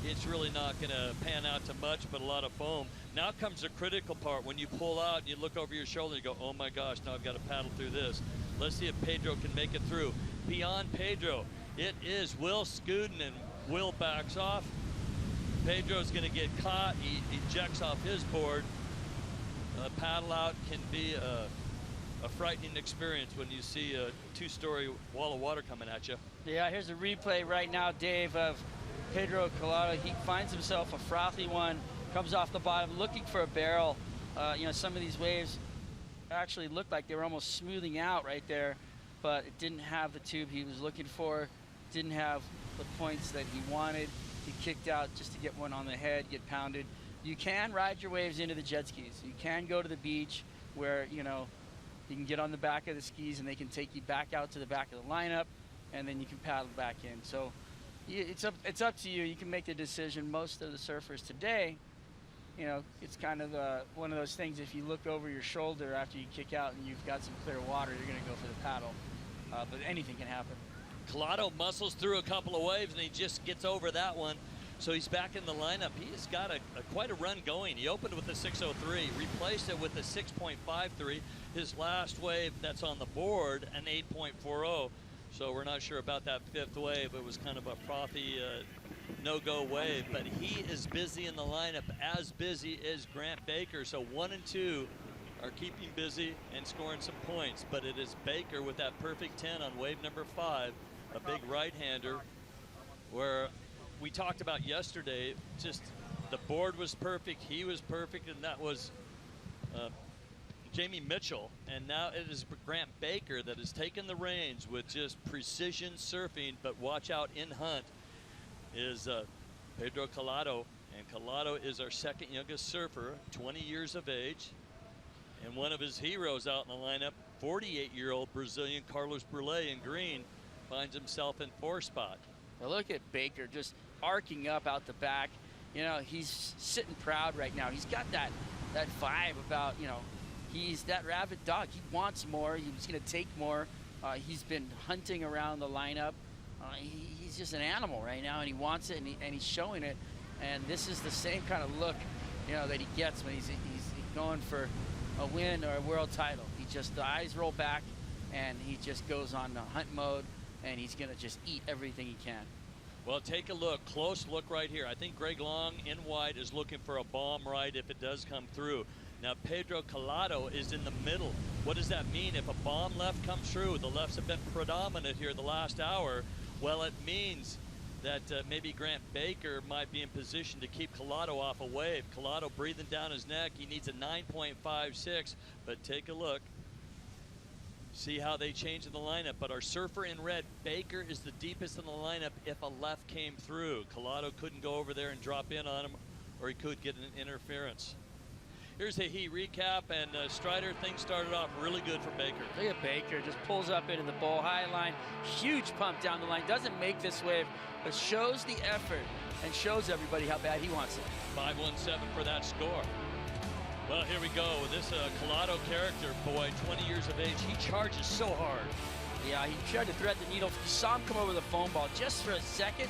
it's really not going to pan out to much, but a lot of foam. Now comes the critical part. When you pull out and you look over your shoulder, you go, oh my gosh, now I've got to paddle through this. Let's see if Pedro can make it through. Beyond Pedro, it is Will Scudden, and Will backs off. Pedro's going to get caught. He ejects off his board. Paddle out can be a frightening experience when you see a 2-story wall of water coming at you. Yeah, here's a replay right now, Dave, of Pedro Collado. He finds himself a frothy one, comes off the bottom looking for a barrel. Some of these waves actually looked like they were almost smoothing out right there, but it didn't have the tube he was looking for, didn't have the points that he wanted. He kicked out just to get one on the head, get pounded. You can ride your waves into the jet skis. You can go to the beach where, you can get on the back of the skis and they can take you back out to the back of the lineup, and then you can paddle back in. So it's up to you. You can make the decision. Most of the surfers today, it's kind of one of those things. If you look over your shoulder after you kick out and you've got some clear water, you're going to go for the paddle. But anything can happen. Collado muscles through a couple of waves, and he just gets over that one. So he's back in the lineup. He's got quite a run going. He opened with a 6.03, replaced it with a 6.53. His last wave that's on the board, an 8.40. So we're not sure about that 5th wave. It was kind of a frothy no-go wave, but he is busy in the lineup, as busy as Grant Baker. So 1 and 2 are keeping busy and scoring some points, but it is Baker with that perfect 10 on wave number 5, a big right-hander, where we talked about yesterday, just the board was perfect, he was perfect, and that was Jamie Mitchell. And now it is Grant Baker that has taken the reins with just precision surfing, but watch out in hunt is Pedro Collado. And Collado is our 2nd youngest surfer, 20 years of age. And one of his heroes out in the lineup, 48-year-old Brazilian Carlos Brulé in green, finds himself in 4th spot. Now look at Baker just arcing up out the back. You know, he's sitting proud right now. He's got that vibe about, you know, he's that rabid dog. He wants more. He's going to take more. He's been hunting around the lineup. He's just an animal right now, and he wants it, and he's showing it. And this is the same kind of look, you know, that he gets when he's going for a win or a world title. The eyes roll back, and he just goes on hunt mode, and he's going to just eat everything he can. Well, take a look, close look right here. I think Greg Long in white is looking for a bomb right if it does come through. Now, Pedro Collado is in the middle. What does that mean? If a bomb left comes through, the lefts have been predominant here the last hour. Well, it means that maybe Grant Baker might be in position to keep Collado off a wave. Collado breathing down his neck. He needs a 9.56, but take a look. See how they change in the lineup. But our surfer in red, Baker, is the deepest in the lineup if a left came through. Collado couldn't go over there and drop in on him, or he could get an interference. Here's a heat recap, and Strider, things started off really good for Baker. Look at Baker, just pulls up into the bowl, high line, huge pump down the line, doesn't make this wave, but shows the effort and shows everybody how bad he wants it. 5-1-7 for that score. Well, here we go. This Collado character, boy, 20 years of age, he charges so hard. Yeah, he tried to thread the needle. You saw him come over the foam ball just for a second.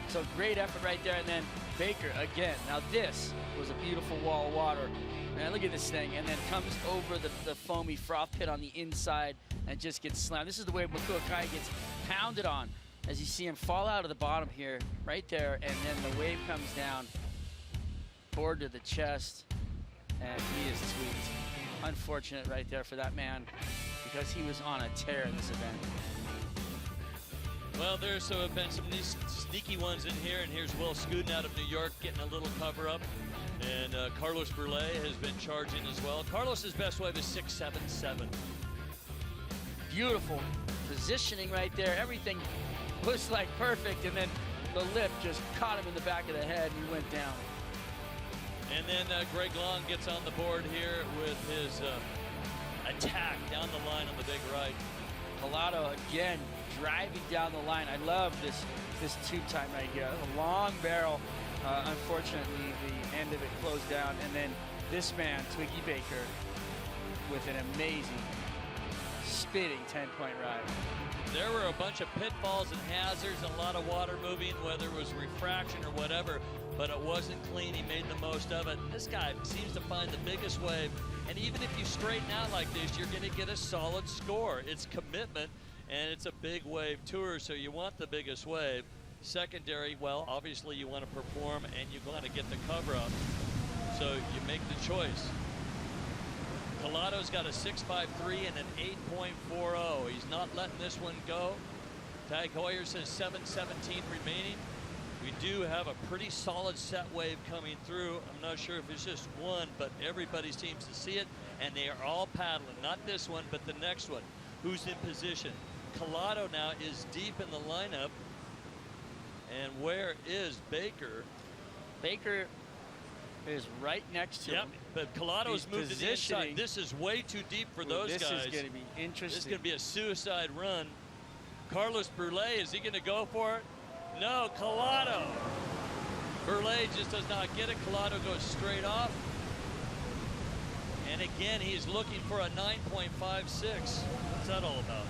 So great effort right there. And then Baker again. Now this was a beautiful wall of water. Man, look at this thing. And then comes over the foamy froth pit on the inside and just gets slammed. This is the way Mukuakai gets pounded on as you see him fall out of the bottom here, right there. And then the wave comes down, board to the chest. And he is tweaked. Unfortunate right there for that man because he was on a tear in this event. Well, there's been some sneaky ones in here, and here's Will Scuden out of New York getting a little cover up. And Carlos Brulé has been charging as well. Carlos's best wave is 6.77. Beautiful positioning right there. Everything was like perfect, and then the lip just caught him in the back of the head and he went down. And then Greg Long gets on the board here with his attack down the line on the big right. Collado again driving down the line. I love this tube time right here. A long barrel. Unfortunately, the end of it closed down. And then this man, Twiggy Baker, with an amazing spitting 10-point ride. There were a bunch of pitfalls and hazards and a lot of water moving, whether it was refraction or whatever, but it wasn't clean. He made the most of it. This guy seems to find the biggest wave, and even if you straighten out like this, you're going to get a solid score. It's commitment, and it's a big wave tour, so you want the biggest wave. Secondary, well, obviously you want to perform, and you want to get the cover up, so you make the choice. Collado's got a 6.53 and an 8.40. He's not letting this one go. Tag Heuer says 7:17 remaining. We do have a pretty solid set wave coming through. I'm not sure if it's just one, but everybody seems to see it, and they are all paddling. Not this one, but the next one. Who's in position? Collado now is deep in the lineup. And where is Baker? Baker is right next to him. But Collado's moved to the inside. This is way too deep for those guys. This is going to be interesting. This is going to be a suicide run. Carlos Brulé, is he going to go for it? No, Collado. Brulé just does not get it. Collado goes straight off. And again, he's looking for a 9.56. What's that all about?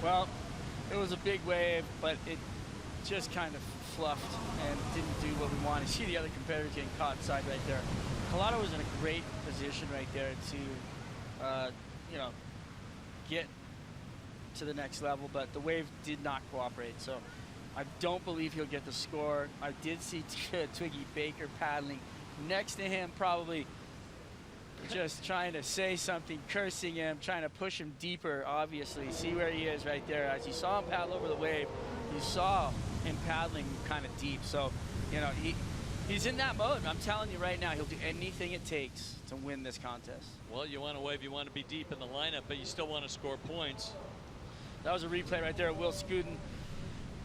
Well, it was a big wave, but it just kind of fluffed and didn't do what we wanted. See the other competitors getting caught inside right there. Collado was in a great position right there to, you know, get to the next level, but the wave did not cooperate. So I don't believe he'll get the score. I did see Twiggy Baker paddling next to him, probably just trying to say something, cursing him, trying to push him deeper, obviously. See where he is right there. As you saw him paddle over the wave, you saw him paddling kind of deep. So, you know, he's in that mode. I'm telling you right now, he'll do anything it takes to win this contest. Well, you want to wave, you want to be deep in the lineup, but you still want to score points. That was a replay right there. Will Scuden,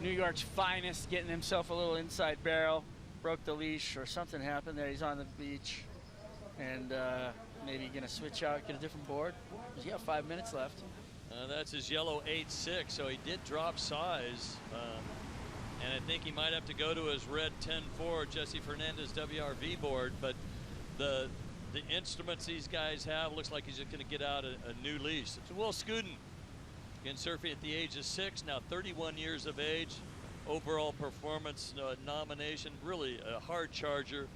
New York's finest, getting himself a little inside barrel. Broke the leash or something happened there. He's on the beach. And Maybe going to switch out, get a different board. He's got 5 minutes left. That's his yellow 8-6, so he did drop size. And I think he might have to go to his red 10-4 Jesse Fernandez WRV board. But the instruments these guys have, looks like he's just going to get out a new lease. It's Will Scudden, again surfing at the age of 6, now 31 years of age. Overall performance nomination, really a hard charger.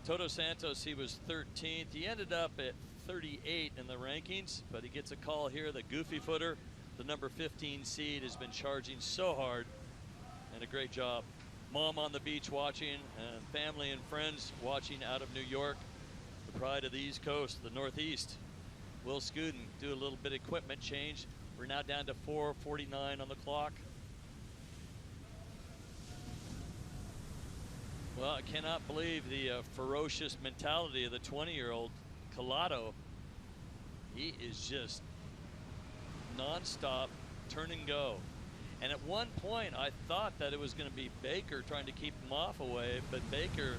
Toto Santos, he was 13th. He ended up at 38 in the rankings, but he gets a call here. The goofy footer, the number 15 seed, has been charging so hard, and a great job. Mom on the beach watching, and family and friends watching out of New York. The pride of the East Coast, the Northeast. Will Scudden do a little bit of equipment change. We're now down to 4:49 on the clock. Well, I cannot believe the ferocious mentality of the 20-year-old Collado. He is just nonstop turn and go. And at one point, I thought that it was going to be Baker trying to keep him off a wave, but Baker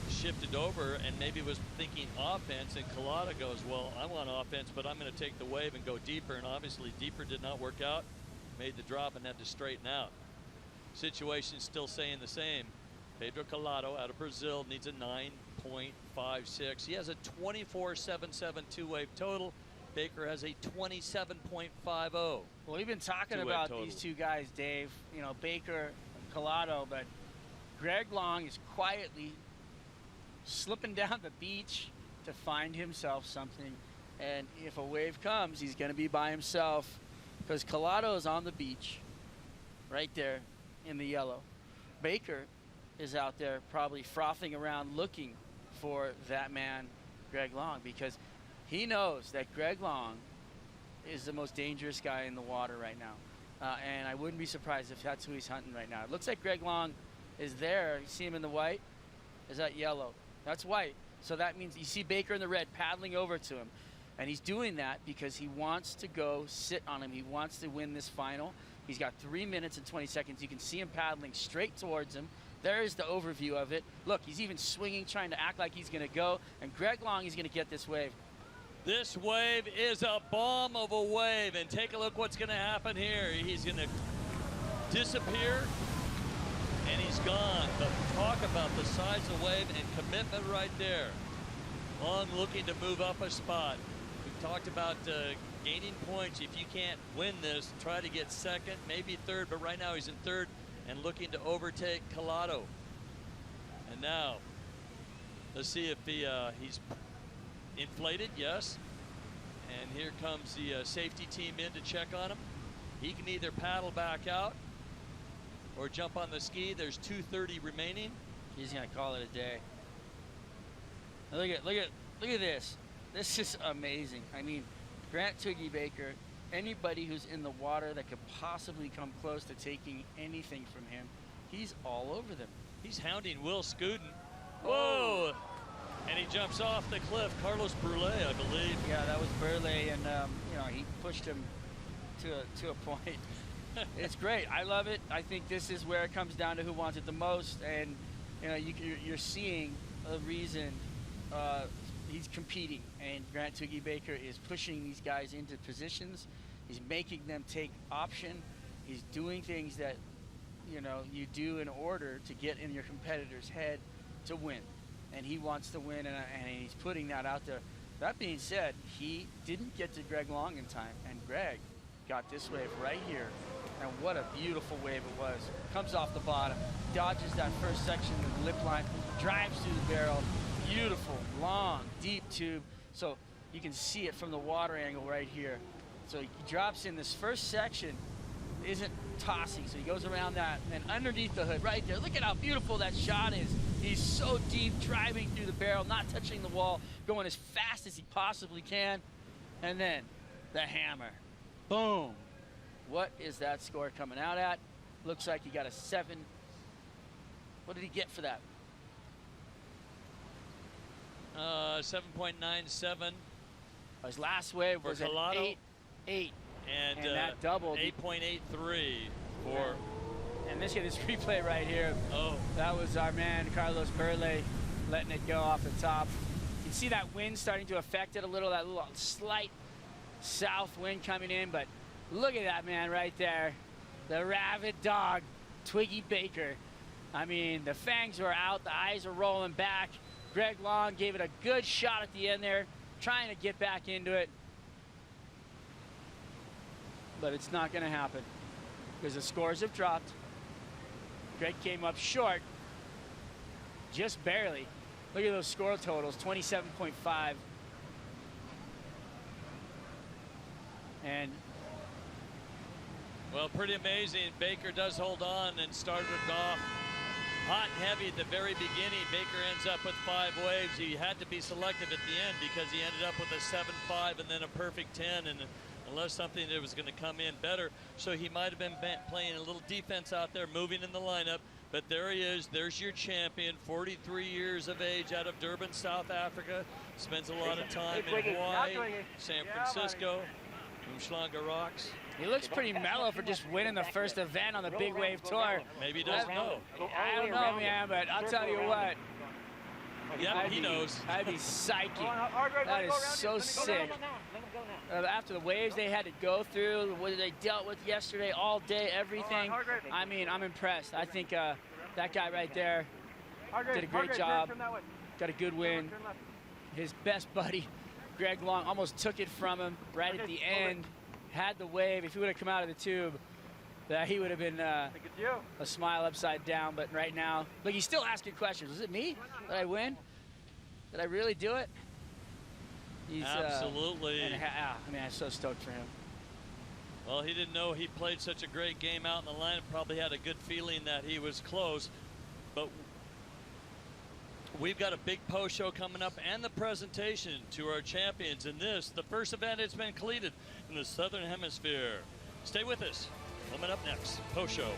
shifted over and maybe was thinking offense, and Collado goes, well, I want offense, but I'm going to take the wave and go deeper, and obviously deeper did not work out. Made the drop and had to straighten out. Situation still saying the same. Pedro Collado out of Brazil needs a 9.56. He has a 24.77 two-wave total. Baker has a 27.50. Well, we've been talking about these two guys, Dave. You know, Baker, Collado, but Greg Long is quietly slipping down the beach to find himself something. And if a wave comes, he's going to be by himself, because Collado is on the beach right there in the yellow. Baker is out there probably frothing around looking for that man, Greg Long, because he knows that Greg Long is the most dangerous guy in the water right now. And I wouldn't be surprised if that's who he's hunting right now. It looks like Greg Long is there. You see him in the white? Is that yellow? That's white. So that means you see Baker in the red paddling over to him. And he's doing that because he wants to go sit on him. He wants to win this final. He's got 3 minutes and 20 seconds. You can see him paddling straight towards him. There's the overview of it. Look, he's even swinging, trying to act like he's going to go. And Greg Long is going to get this wave. This wave is a bomb of a wave. And take a look what's going to happen here. He's going to disappear, and he's gone. But talk about the size of the wave and commitment right there. Long looking to move up a spot. We've talked about gaining points. If you can't win this, try to get second, maybe third. But right now he's in third and looking to overtake Collado. And now, let's see if he's inflated. Yes. And here comes the safety team in to check on him. He can either paddle back out or jump on the ski. There's 2:30 remaining. He's gonna call it a day. Look at this. This is amazing. I mean, Grant Twiggy Baker, anybody who's in the water that could possibly come close to taking anything from him, he's all over them. He's hounding Will Scudden. Whoa! And he jumps off the cliff. Carlos Brule, I believe. Yeah, that was Brule, and you know, he pushed him to a point. It's great. I love it. I think this is where it comes down to who wants it the most, and you know, you're seeing a reason he's competing, and Grant Twiggy Baker is pushing these guys into positions. He's making them take option. He's doing things that, you know, you do in order to get in your competitor's head to win. And he wants to win, and he's putting that out there. That being said, he didn't get to Greg Long in time, and Greg got this wave right here. And what a beautiful wave it was. Comes off the bottom, dodges that first section of the lip line, drives through the barrel. Beautiful, long, deep tube. So you can see it from the water angle right here. So he drops in this first section, isn't tossing, so he goes around that, and underneath the hood right there. Look at how beautiful that shot is. He's so deep, driving through the barrel, not touching the wall, going as fast as he possibly can. And then the hammer. Boom. What is that score coming out at? Looks like he got a 7. What did he get for that? 7.97. His last wave was an 8.8. And that doubled. 8.83 for. And this replay right here. Oh, that was our man Carlos Burley letting it go off the top. can see that wind starting to affect it a little, that little slight south wind coming in, but look at that man right there. The rabid dog, Twiggy Baker. I mean, the fangs were out, the eyes are rolling back. Greg Long gave it a good shot at the end there, trying to get back into it. But it's not going to happen because the scores have dropped. Greg came up short, just barely. Look at those score totals, 27.5. And well, pretty amazing. Baker does hold on and started off hot and heavy at the very beginning. Baker ends up with 5 waves. He had to be selective at the end because he ended up with a 7-5 and then a perfect 10, and unless something that was going to come in better. So he might have been playing a little defense out there, moving in the lineup. But there he is. There's your champion, 43 years of age, out of Durban, South Africa. Spends a lot of time in Hawaii, San Francisco, Umhlanga Rocks. He looks pretty mellow for just winning the first event on the Big Wave Tour. Maybe he doesn't know. I don't know, man, but I'll tell you what. Yeah, he knows. I'd be psychic. That is so sick. After the waves they had to go through, what they dealt with yesterday, all day, everything. I mean, I'm impressed. I think that guy right there did a great job. Got a good win. His best buddy, Greg Long, almost took it from him right at the end. Had the wave. If he would have come out of the tube, he would have been a smile upside down. But right now, look, he's still asking questions. Was it me? Did I win? Did I really do it? He's, absolutely. I mean, I'm so stoked for him. Well, he didn't know he played such a great game out in the lineup. Probably had a good feeling that he was close. But we've got a big post show coming up and the presentation to our champions in this, the first event that's been completed in the Southern Hemisphere. Stay with us. Coming up next, post show.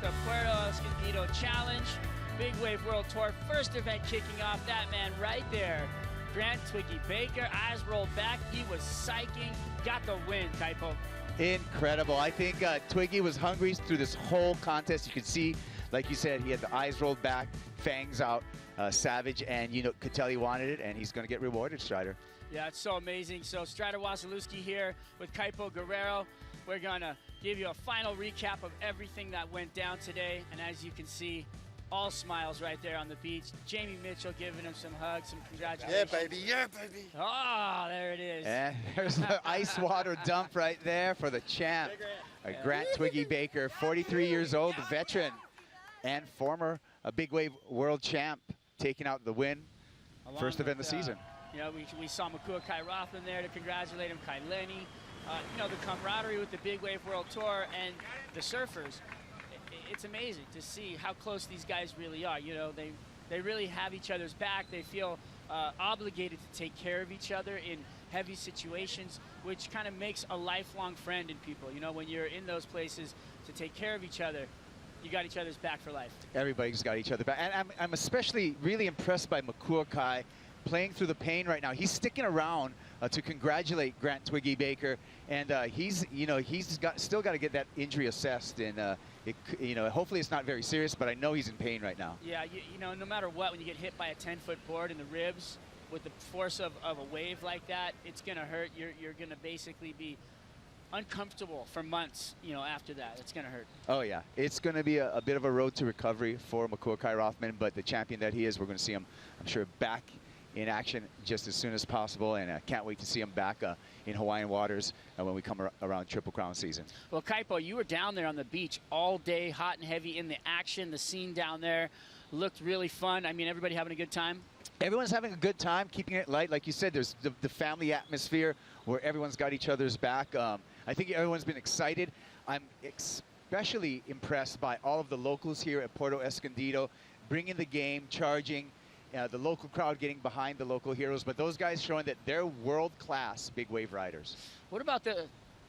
the Puerto Escondido Challenge. Big Wave World Tour, first event kicking off. That man right there, Grant Twiggy Baker, eyes rolled back. He was psyching, got the win, Kaipo. Incredible. I think Twiggy was hungry through this whole contest. You could see, like you said, he had the eyes rolled back, fangs out, savage, and could tell he wanted it, and he's going to get rewarded, Strider. Yeah, it's so amazing. So Strider Wasilewski here with Kaipo Guerrero. We're going to give you a final recap of everything that went down today, and as you can see, all smiles right there on the beach. Jamie Mitchell giving him some hugs, some congratulations. Yeah, baby. Yeah, baby. Oh, there it is. And there's the ice water dump right there for the champ. Grant Twiggy Baker, 43 years old, veteran and former Big Wave world champ, taking out the win. First event of the season. We saw Makua Kai Rothman there to congratulate him, Kai Lenny. The camaraderie with the Big Wave World Tour and the surfers. It's amazing to see how close these guys really are. They really have each other's back. They feel obligated to take care of each other in heavy situations, which kind of makes a lifelong friend in people. When you're in those places to take care of each other, you got each other's back for life. Everybody's got each other back. And I'm especially really impressed by Makua Kai playing through the pain right now. He's sticking around to congratulate Grant Twiggy Baker, and he's still got to get that injury assessed, and hopefully it's not very serious, but I know he's in pain right now. Yeah, no matter what, when you get hit by a 10-foot board in the ribs with the force of a wave like that, it's gonna hurt. You're gonna basically be uncomfortable for months, after that. It's gonna hurt. Oh yeah, it's gonna be a bit of a road to recovery for Makua Kai Rothman, but the champion that he is, we're gonna see him, I'm sure, back in action just as soon as possible, and I can't wait to see him back in Hawaiian waters when we come around Triple Crown season. Well, Kaipo, you were down there on the beach all day, hot and heavy in the action. The scene down there looked really fun. I mean, everybody having a good time? Everyone's having a good time, keeping it light. Like you said, there's the family atmosphere where everyone's got each other's back. I think everyone's been excited. I'm especially impressed by all of the locals here at Puerto Escondido, bringing the game, charging, the local crowd getting behind the local heroes, but those guys showing that they're world-class big wave riders. What about the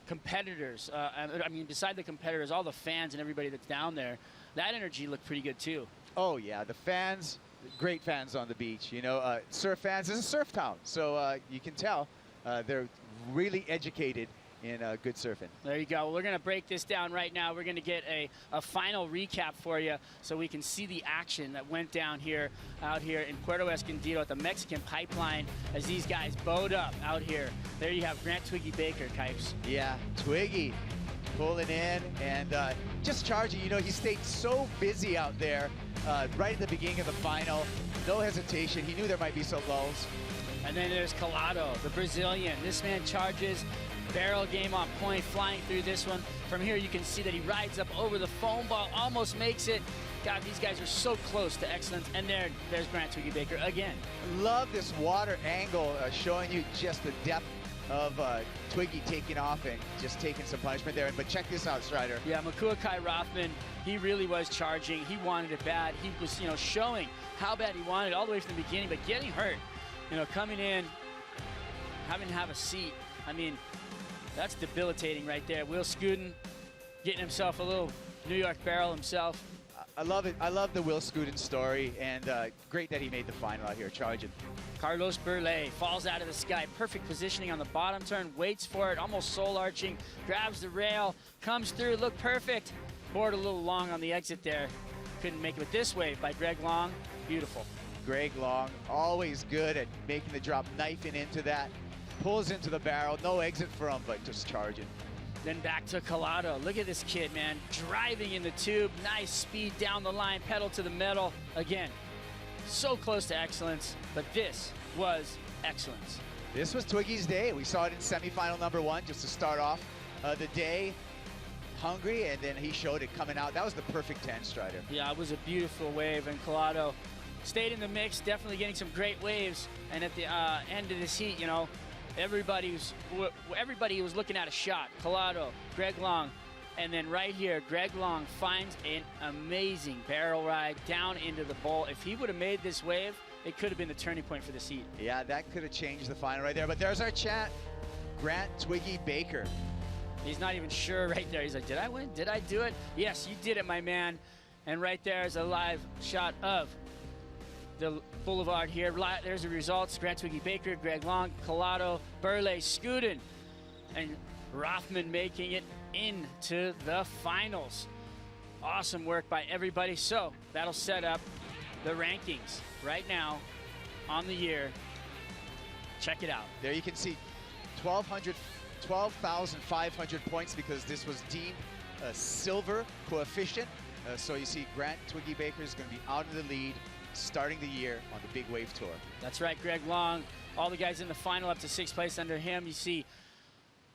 competitors? I mean, beside the competitors, all the fans and everybody that's down there, that energy looked pretty good too. Oh yeah, the fans, great fans on the beach. Surf fans is a surf town, so you can tell they're really educated in good surfing. There you go. Well, we're going to break this down right now. We're going to get a final recap for you so we can see the action that went down here, out here in Puerto Escondido at the Mexican pipeline as these guys bowed up out here. There you have Grant Twiggy Baker, Kipes. Yeah, Twiggy pulling in and just charging. He stayed so busy out there right at the beginning of the final. No hesitation. He knew there might be some lulls. And then there's Colado, the Brazilian. This man charges. Barrel game on point, flying through this one. From here, you can see that he rides up over the foam ball, almost makes it. God, these guys are so close to excellence. And there's Grant Twiggy Baker again. Love this water angle showing you just the depth of Twiggy taking off and just taking some punishment there. But check this out, Strider. Yeah, Makua Kai Rothman, he really was charging. He wanted it bad. He was, showing how bad he wanted it all the way from the beginning, but getting hurt, coming in, having to have a seat. I mean, that's debilitating right there. Will Scuden getting himself a little New York barrel himself. I love it. I love the Will Scuden story, and great that he made the final out here charging. Carlos Burley falls out of the sky. Perfect positioning on the bottom turn, waits for it, almost soul arching, grabs the rail, comes through, look perfect. Board a little long on the exit there. Couldn't make it with this wave by Greg Long. Beautiful. Greg Long, always good at making the drop, knifing into that. Pulls into the barrel, no exit for him, but just charging. Then back to Colado. Look at this kid, man. Driving in the tube, nice speed down the line, pedal to the metal. Again, so close to excellence, but this was excellence. This was Twiggy's day. We saw it in semifinal number 1 just to start off the day. Hungry, and then he showed it coming out. That was the perfect 10, Strider. Yeah, it was a beautiful wave, and Colado stayed in the mix, definitely getting some great waves. And at the end of this heat, everybody was looking at a shot. Colado, Greg Long, and then right here, Greg Long finds an amazing barrel ride down into the bowl. If he would have made this wave, it could have been the turning point for the heat. Yeah, that could have changed the final right there. But there's our chat, Grant Twiggy Baker. He's not even sure right there. He's like, did I win? Did I do it? Yes, you did it, my man. And right there is a live shot of the boulevard here. There's the results. Grant Twiggy Baker, Greg Long, Collado, Burley, Scudin, and Rothman making it into the finals. Awesome work by everybody. So that'll set up the rankings right now on the year. Check it out. There you can see 12,500 points because this was deemed a silver coefficient. So you see Grant Twiggy Baker is going to be out of the lead starting the year on the Big Wave Tour. That's right, Greg Long. All the guys in the final up to 6th place under him. You see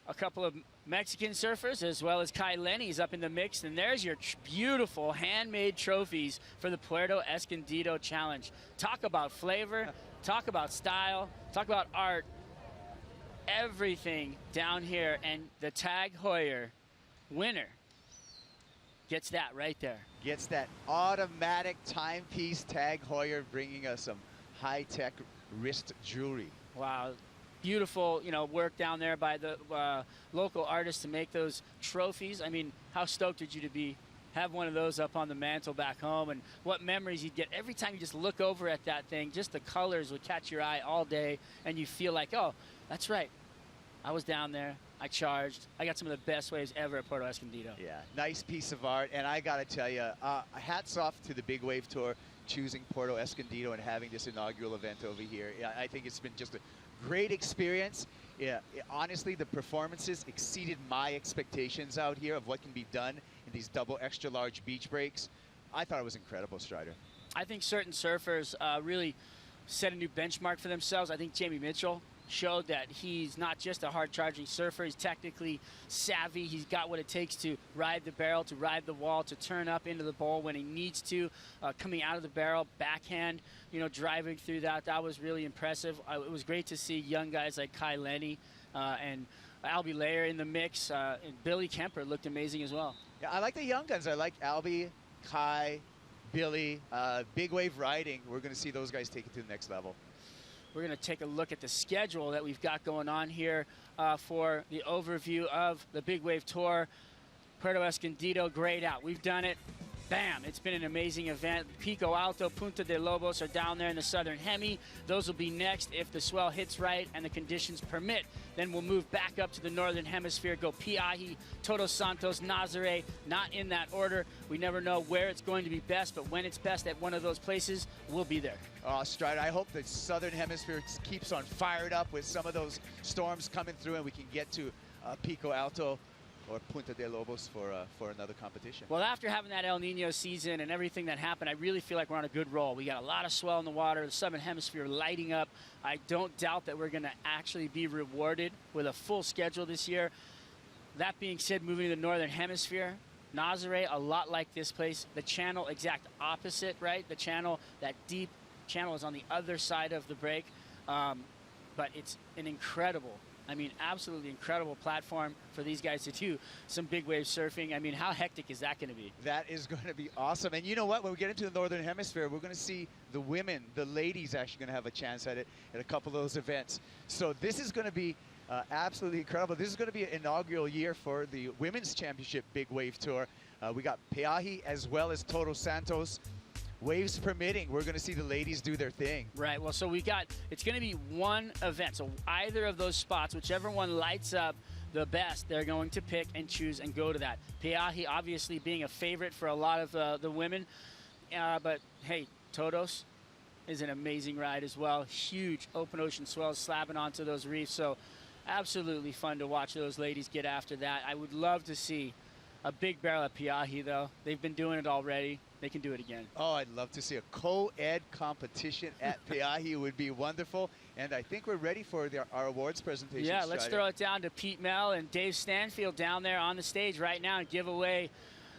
a couple of Mexican surfers as well as Kai Lenny's up in the mix. And there's your beautiful handmade trophies for the Puerto Escondido Challenge. Talk about flavor, talk about style, talk about art. Everything down here. And the Tag Heuer winner gets that right there. Gets that automatic timepiece Tag Heuer, bringing us some high-tech wrist jewelry. Wow. Beautiful, work down there by the local artists to make those trophies. I mean, how stoked would you to be have one of those up on the mantle back home, and what memories you'd get every time you just look over at that thing. Just the colors would catch your eye all day, and you feel like, oh, that's right. I was down there. I charged. I got some of the best waves ever at Puerto Escondido. Yeah, nice piece of art. And I got to tell you, hats off to the Big Wave Tour choosing Puerto Escondido and having this inaugural event over here. I think it's been just a great experience. Yeah, honestly, the performances exceeded my expectations out here of what can be done in these double extra large beach breaks. I thought it was incredible, Strider. I think certain surfers really set a new benchmark for themselves. I think Jamie Mitchell showed that he's not just a hard-charging surfer. He's technically savvy. He's got what it takes to ride the barrel, to ride the wall, to turn up into the bowl when he needs to. Coming out of the barrel, backhand, driving through that. That was really impressive. It was great to see young guys like Kai Lenny and Albie Layer in the mix. And Billy Kemper looked amazing as well. Yeah, I like the young guns. I like Albie, Kai, Billy, big wave riding. We're going to see those guys take it to the next level. We're going to take a look at the schedule that we've got going on here for the overview of the Big Wave Tour. Puerto Escondido, grayed out. We've done it. Bam! It's been an amazing event. Pico Alto, Punta de Lobos are down there in the southern hemi. Those will be next if the swell hits right and the conditions permit. Then we'll move back up to the northern hemisphere, go Piahi, Todos Santos, Nazare, not in that order. We never know where it's going to be best, but when it's best at one of those places, we'll be there. Oh, Strider, I hope the southern hemisphere keeps on fired up with some of those storms coming through and we can get to Pico Alto or Punta de Lobos for another competition. Well, after having that El Nino season and everything that happened, I really feel like we're on a good roll. We got a lot of swell in the water, the southern hemisphere lighting up. I don't doubt that we're going to actually be rewarded with a full schedule this year. That being said, moving to the northern hemisphere, Nazare, a lot like this place. The channel, exact opposite, right? The channel, that deep channel is on the other side of the break. But it's an incredible, absolutely incredible platform for these guys to do some big wave surfing. How hectic is that going to be? That is going to be awesome. And you know what? When we get into the northern hemisphere, we're going to see the women, the ladies, actually going to have a chance at it at a couple of those events. So this is going to be absolutely incredible. This is going to be an inaugural year for the Women's Championship Big Wave Tour. We got Piahi as well as Todos Santos. Waves permitting, we're going to see the ladies do their thing. Right. Well, so it's going to be one event. So either of those spots, whichever one lights up the best, they're going to pick and choose and go to that. Piahi obviously being a favorite for a lot of the women. But, hey, Todos is an amazing ride as well. Huge open ocean swells slapping onto those reefs. So absolutely fun to watch those ladies get after that. I would love to see a big barrel at Piahi, though. They've been doing it already. They can do it again. Oh, I'd love to see a co-ed competition at Piahi. It would be wonderful. And I think we're ready for our awards presentation. Yeah, let's throw it down to Pete Mel and Dave Stanfield down there on the stage right now and give away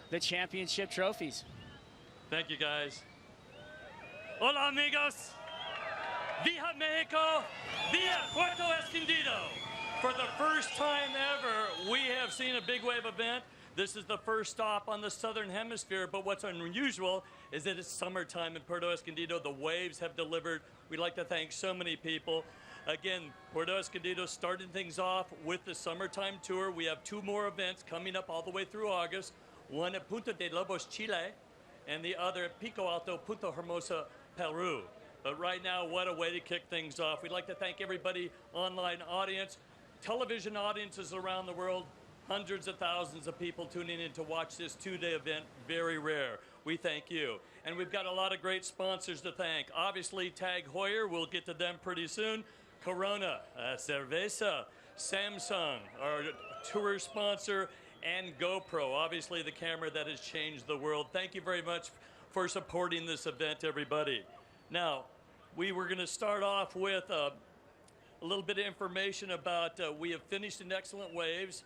the championship trophies. Thank you, guys. Hola, amigos. Viva Mexico. Viva Puerto Escondido. For the first time ever, we have seen a big wave event. This is the first stop on the southern hemisphere, but what's unusual is that it's summertime in Puerto Escondido. The waves have delivered. We'd like to thank so many people. Again, Puerto Escondido starting things off with the summertime tour. We have 2 more events coming up all the way through August. One at Punta de Lobos, Chile, and the other at Pico Alto, Punta Hermosa, Peru. But right now, what a way to kick things off. We'd like to thank everybody, online audience, television audiences around the world, hundreds of thousands of people tuning in to watch this 2-day event, very rare. We thank you. And we've got a lot of great sponsors to thank. Obviously, Tag Heuer, we'll get to them pretty soon. Corona, Cerveza, Samsung, our tour sponsor, and GoPro, obviously the camera that has changed the world. Thank you very much for supporting this event, everybody. Now, we were going to start off with a little bit of information about we have finished in excellent waves.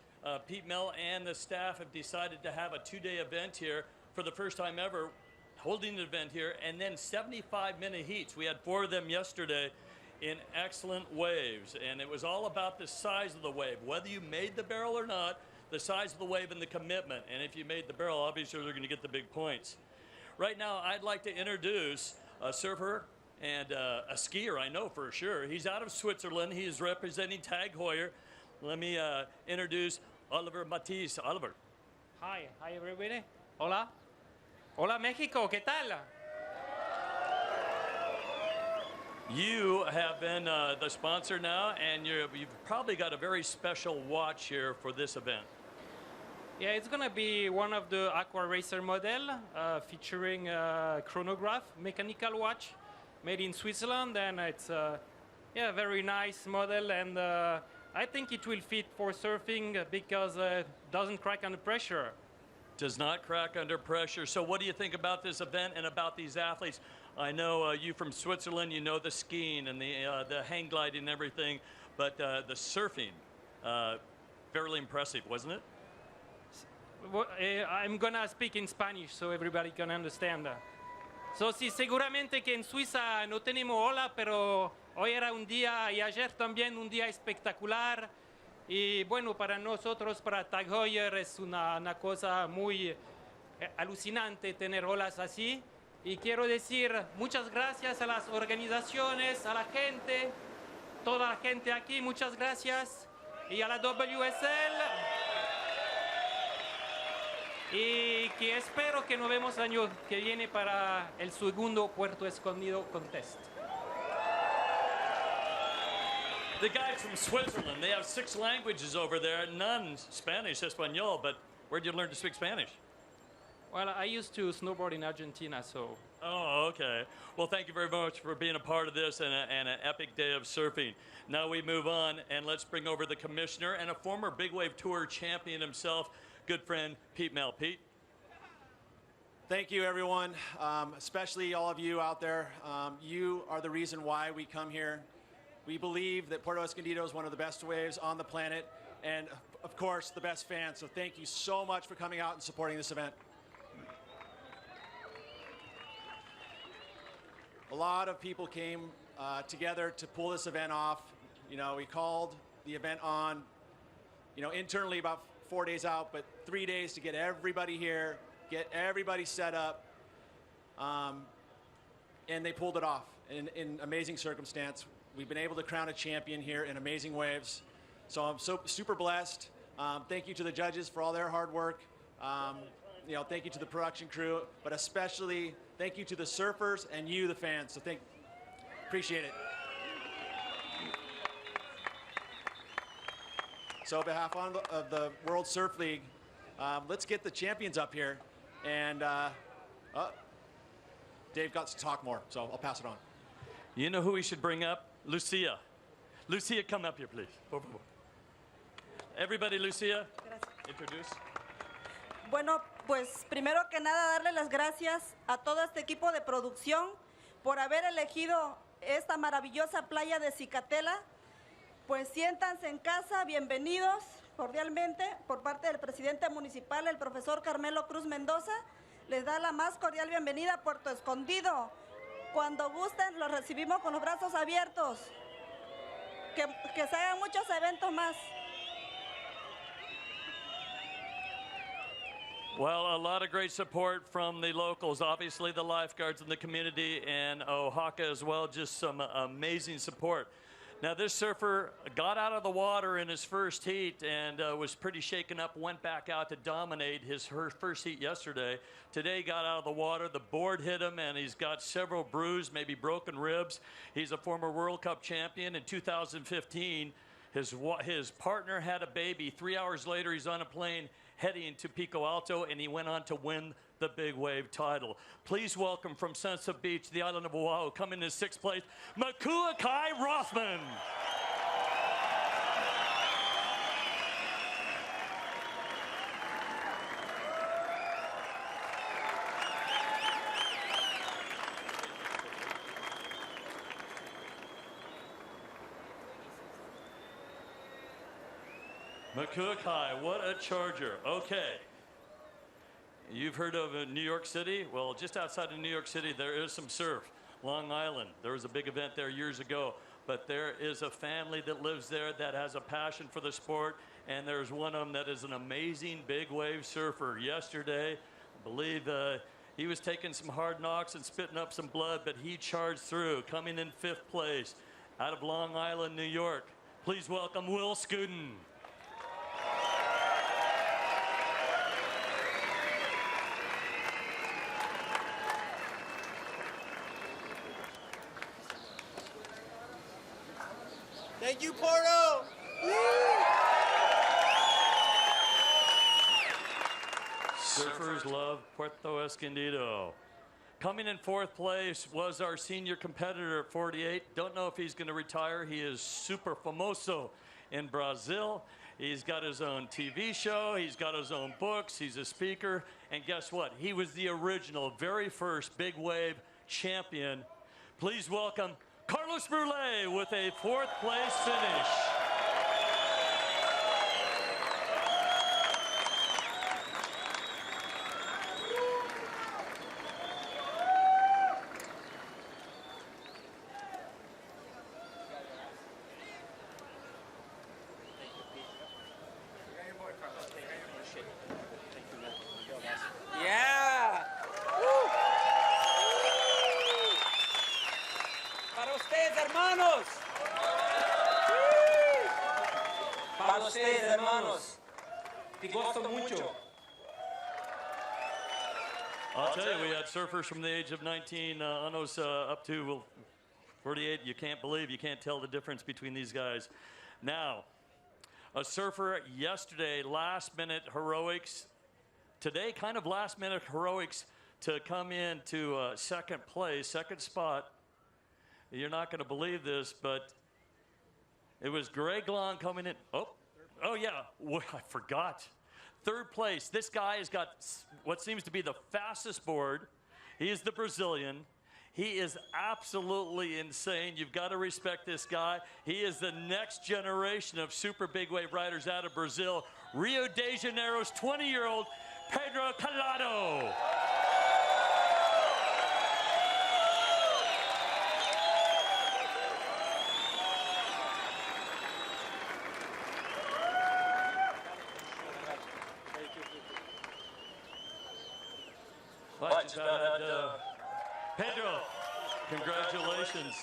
Pete Mel and the staff have decided to have a 2-day event here for the first time ever, holding an event here, and then 75-minute heats. We had 4 of them yesterday in excellent waves, and it was all about the size of the wave. Whether you made the barrel or not, the size of the wave and the commitment. And if you made the barrel, obviously they're going to get the big points. Right now, I'd like to introduce a surfer and a skier, I know for sure. He's out of Switzerland. He is representing Tag Heuer. Let me introduce Oliver Matisse. Oliver. Hi everybody. Hola. Hola Mexico, ¿qué tal? You have been the sponsor now, and you've probably got a very special watch here for this event. Yeah, it's gonna be one of the Aqua Racer model featuring a chronograph, mechanical watch, made in Switzerland, and it's yeah, very nice model, and I think it will fit for surfing because it doesn't crack under pressure. Does not crack under pressure. So what do you think about this event and about these athletes? I know you from Switzerland, you know the skiing and the hang gliding and everything, but the surfing, fairly impressive, wasn't it? I'm gonna speak in Spanish so everybody can understand. So sí, seguramente que en Suiza no tenemos ola, pero hoy era un día y ayer también un día espectacular. Y bueno, para nosotros, para Tag Heuer, es una cosa muy alucinante tener olas así. Y quiero decir muchas gracias a las organizaciones, a la gente, toda la gente aquí, muchas gracias. Y a la WSL. Y que espero que nos vemos el año que viene para el segundo Puerto Escondido Contest. The guys from Switzerland, they have 6 languages over there, none Spanish, Espanol, but where'd you learn to speak Spanish? Well, I used to snowboard in Argentina, so. Oh, okay. Well, thank you very much for being a part of this and an epic day of surfing. Now we move on, and let's bring over the commissioner and a former Big Wave Tour champion himself, good friend Pete Mel. Pete? Thank you, everyone, especially all of you out there. You are the reason why we come here. We believe that Puerto Escondido is one of the best waves on the planet, and of course, the best fans. So thank you so much for coming out and supporting this event. A lot of people came together to pull this event off. You know, we called the event on, you know, internally about 4 days out, but 3 days to get everybody here, get everybody set up, and they pulled it off in amazing circumstance. We've been able to crown a champion here in amazing waves. So I'm super blessed. Thank you to the judges for all their hard work. You know, thank you to the production crew, but especially thank you to the surfers and you, the fans. So appreciate it. So on behalf of the World Surf League, let's get the champions up here. And Dave got to talk more, so I'll pass it on. You know who we should bring up? Lucia. Lucia, come up here, please. Por favor. Everybody, Lucia, introduce. Bueno, pues primero que nada darle las gracias a todo este equipo de producción por haber elegido esta maravillosa playa de Cicatela. Pues siéntanse en casa, bienvenidos cordialmente por parte del presidente municipal, el profesor Carmelo Cruz Mendoza. Les da la más cordial bienvenida a Puerto Escondido. Cuando gusten, los recibimos con los brazos abiertos. Que se hagan muchos eventos más. Well, a lot of great support from the locals, obviously the lifeguards in the community, and Oaxaca as well, just some amazing support. Now, this surfer got out of the water in his first heat and was pretty shaken up, went back out to dominate her first heat yesterday. Today, got out of the water, the board hit him, and he's got several bruised, maybe broken ribs. He's a former World Cup champion. In 2015, his partner had a baby. 3 hours later, he's on a plane heading to Pico Alto, and he went on to win the big wave title. Please welcome from Sunset Beach, the island of Oahu, coming in 6th place, Makuakai Rothman. Makuakai, what a charger. Okay. You've heard of New York City? Well, just outside of New York City, there is some surf. Long Island, there was a big event there years ago, but there is a family that lives there that has a passion for the sport, and there's one of them that is an amazing big wave surfer. Yesterday, I believe he was taking some hard knocks and spitting up some blood, but he charged through, coming in 5th place out of Long Island, New York. Please welcome Will Scudden. Thank you, Porto! Surfers love Puerto Escondido. Coming in 4th place was our senior competitor at 48. Don't know if he's going to retire. He is super famoso in Brazil. He's got his own TV show. He's got his own books. He's a speaker. And guess what? He was the original, very first big wave champion. Please welcome Carlos Brulé with a 4th place finish. Yeah! Para ustedes, hermanos. Para ustedes, hermanos. Te gosto mucho. I'll tell you, we had surfers from the age of 19 almost up to 48. You can't believe, you can't tell the difference between these guys. Now, a surfer yesterday, last-minute heroics. Today, kind of last-minute heroics to come into 2nd place, 2nd spot. You're not going to believe this, but it was Greg Long coming in. Oh yeah, I forgot. 3rd place. This guy has got what seems to be the fastest board. He is the Brazilian. He is absolutely insane. You've got to respect this guy. He is the next generation of super big wave riders out of Brazil. Rio de Janeiro's 20-year-old Pedro Calado. Pedro, congratulations.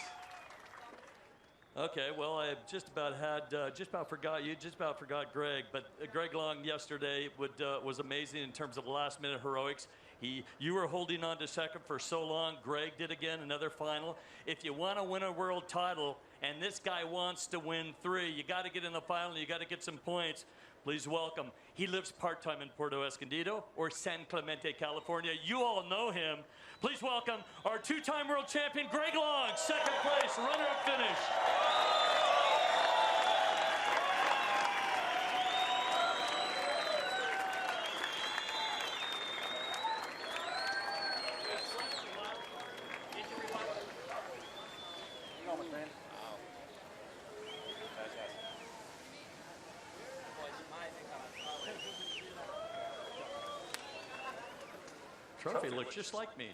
Okay, well, I just about forgot you, just about forgot Greg, but Greg Long yesterday was amazing in terms of last-minute heroics. You were holding on to 2nd for so long. Greg did again, another final. If you want to win a world title, and this guy wants to win 3, you got to get in the final, you got to get some points. Please welcome. He lives part-time in Puerto Escondido or San Clemente, California. You all know him. Please welcome our 2-time world champion, Greg Long, 2nd place, runner-up finish. Trophy looks just like me.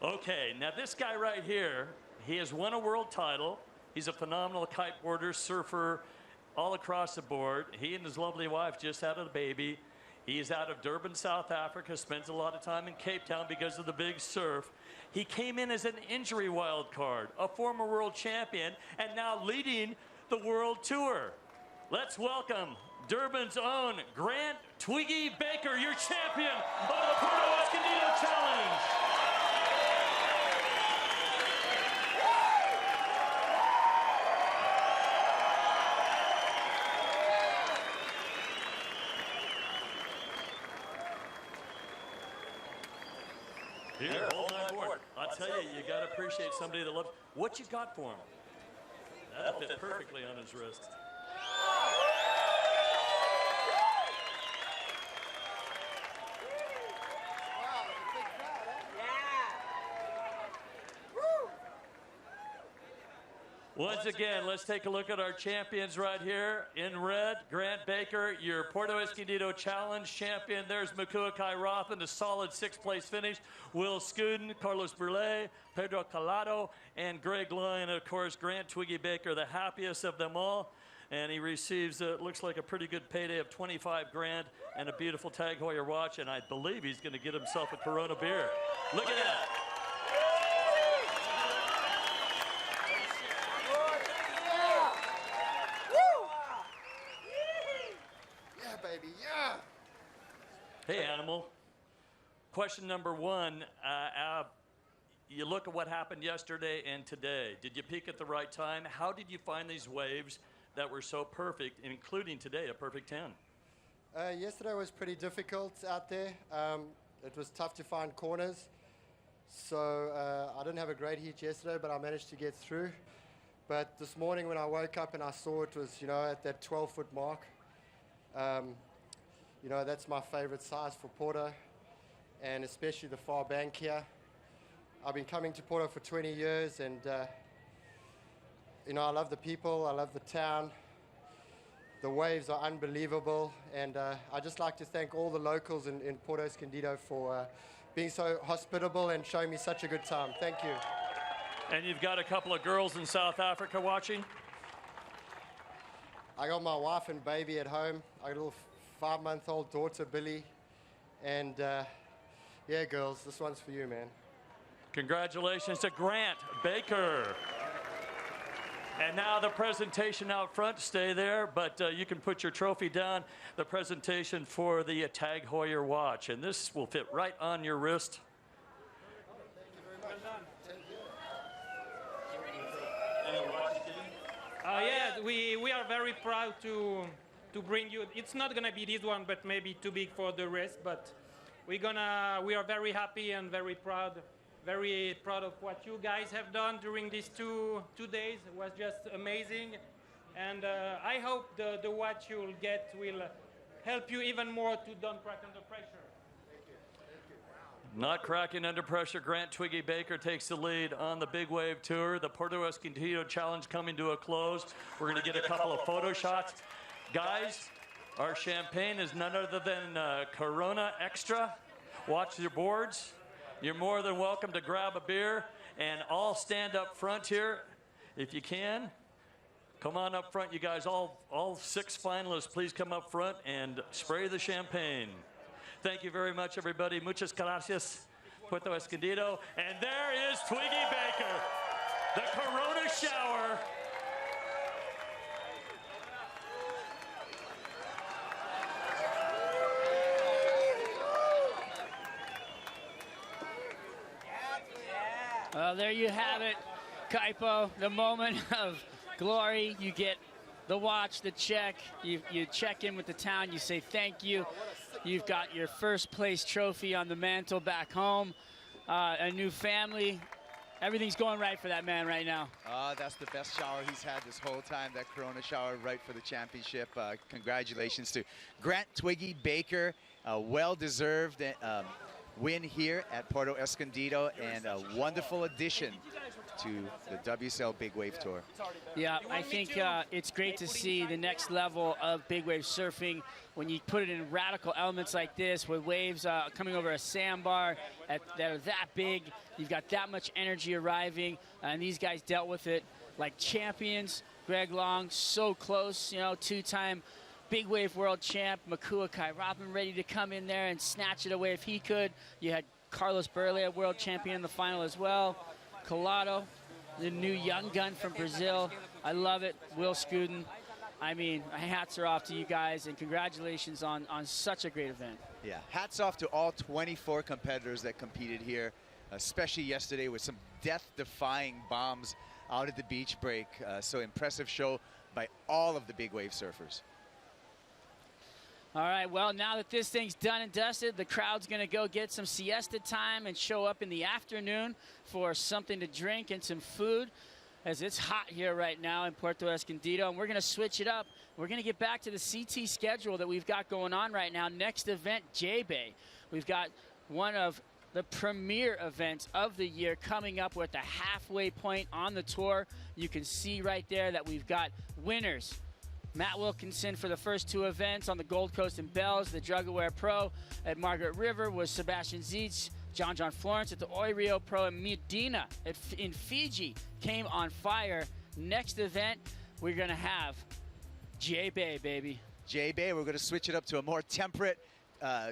Okay, now this guy right here, he has won a world title. He's a phenomenal kiteboarder, surfer, all across the board. He and his lovely wife just had a baby. He's out of Durban, South Africa, spends a lot of time in Cape Town because of the big surf. He came in as an injury wild card, a former world champion, and now leading the world tour. Let's welcome Durban's own Grant Twiggy Baker, your champion of the Puerto Escondido Challenge. Here, hold on board. I'll tell you, you got to appreciate somebody that loves. What you got for him? That'll fit perfectly on his wrist. Once again, let's take a look at our champions right here. In red, Grant Baker, your Puerto Escondido Challenge champion. There's Makua Kairothan, a solid 6th place finish. Will Scuden, Carlos Brulé, Pedro Calado, and Greg Lyon. Of course, Grant Twiggy Baker, the happiest of them all. And he receives, looks like a pretty good payday of 25 grand and a beautiful Tag Heuer watch. And I believe he's going to get himself a Corona beer. Look at that. Hey, Animal. Question number 1. You look at what happened yesterday and today. Did you peak at the right time? How did you find these waves that were so perfect, including today, a perfect 10? Yesterday was pretty difficult out there. It was tough to find corners. So I didn't have a great heat yesterday, but I managed to get through. But this morning when I woke up and I saw it was, at that 12-foot mark, that's my favorite size for Porto, and especially the far bank here. I've been coming to Porto for 20 years, and, I love the people, I love the town. The waves are unbelievable, and I'd just like to thank all the locals in Puerto Escondido for being so hospitable and showing me such a good time. Thank you. And you've got a couple of girls in South Africa watching? I got my wife and baby at home. I got a little 5-month-old daughter, Billy. And yeah, girls, this one's for you, man. Congratulations to Grant Baker. And now the presentation out front. Stay there, but you can put your trophy down. The presentation for the Tag Heuer watch. And this will fit right on your wrist. Yeah, we are very proud to bring you. It's not gonna be this one, but maybe too big for the rest. But we are very happy and very proud of what you guys have done during these two days. It was just amazing, and I hope the watch you'll get will help you even more to don't crack under pressure. Not cracking under pressure, Grant Twiggy Baker takes the lead on the Big Wave Tour. The Puerto Escondido Challenge coming to a close. We're going to get a couple of photo shots. Guys, our champagne is none other than Corona Extra. Watch your boards. You're more than welcome to grab a beer, and all stand up front here if you can. Come on up front, you guys. All 6 finalists, please come up front and spray the champagne. Thank you very much, everybody. Muchas gracias, Puerto Escondido. And there is Twiggy Baker, the Corona shower. Well, there you have it, Kaipo, the moment of glory. You get the watch, the check. You check in with the town. You say thank you. You've got your first place trophy on the mantle back home, a new family. Everything's going right for that man right now. That's the best shower he's had this whole time, that Corona shower right for the championship. Congratulations to Grant Twiggy Baker. Well-deserved win here at Puerto Escondido, and a wonderful addition to the WSL Big Wave Tour. Yeah, I think it's great to see the next level of big wave surfing when you put it in radical elements like this, with waves coming over a sandbar that are that big. You've got that much energy arriving, and these guys dealt with it like champions. Greg Long, so close, 2-time big wave world champ, Makua Kairapan, ready to come in there and snatch it away if he could. You had Carlos Burley, world champion in the final as well. Colado, the new young gun from Brazil. I love it. Will Scuden. I mean, hats are off to you guys, and congratulations on such a great event. Yeah, hats off to all 24 competitors that competed here, especially yesterday with some death-defying bombs out at the beach break. So impressive show by all of the big wave surfers. All right, well, now that this thing's done and dusted, the crowd's going to go get some siesta time and show up in the afternoon for something to drink and some food, as it's hot here right now in Puerto Escondido, and we're going to switch it up. We're going to get back to the CT schedule that we've got going on right now. Next event, J-Bay. We've got one of the premier events of the year coming up. We're at the halfway point on the tour. You can see right there that we've got winners. Matt Wilkinson for the first two events on the Gold Coast and Bells. The Drug Aware Pro at Margaret River was Sebastian Zietz. John Florence at the Oirio Pro, and Medina in Fiji came on fire. Next event, we're going to have J-Bay, baby. J-Bay, we're going to switch it up to a more temperate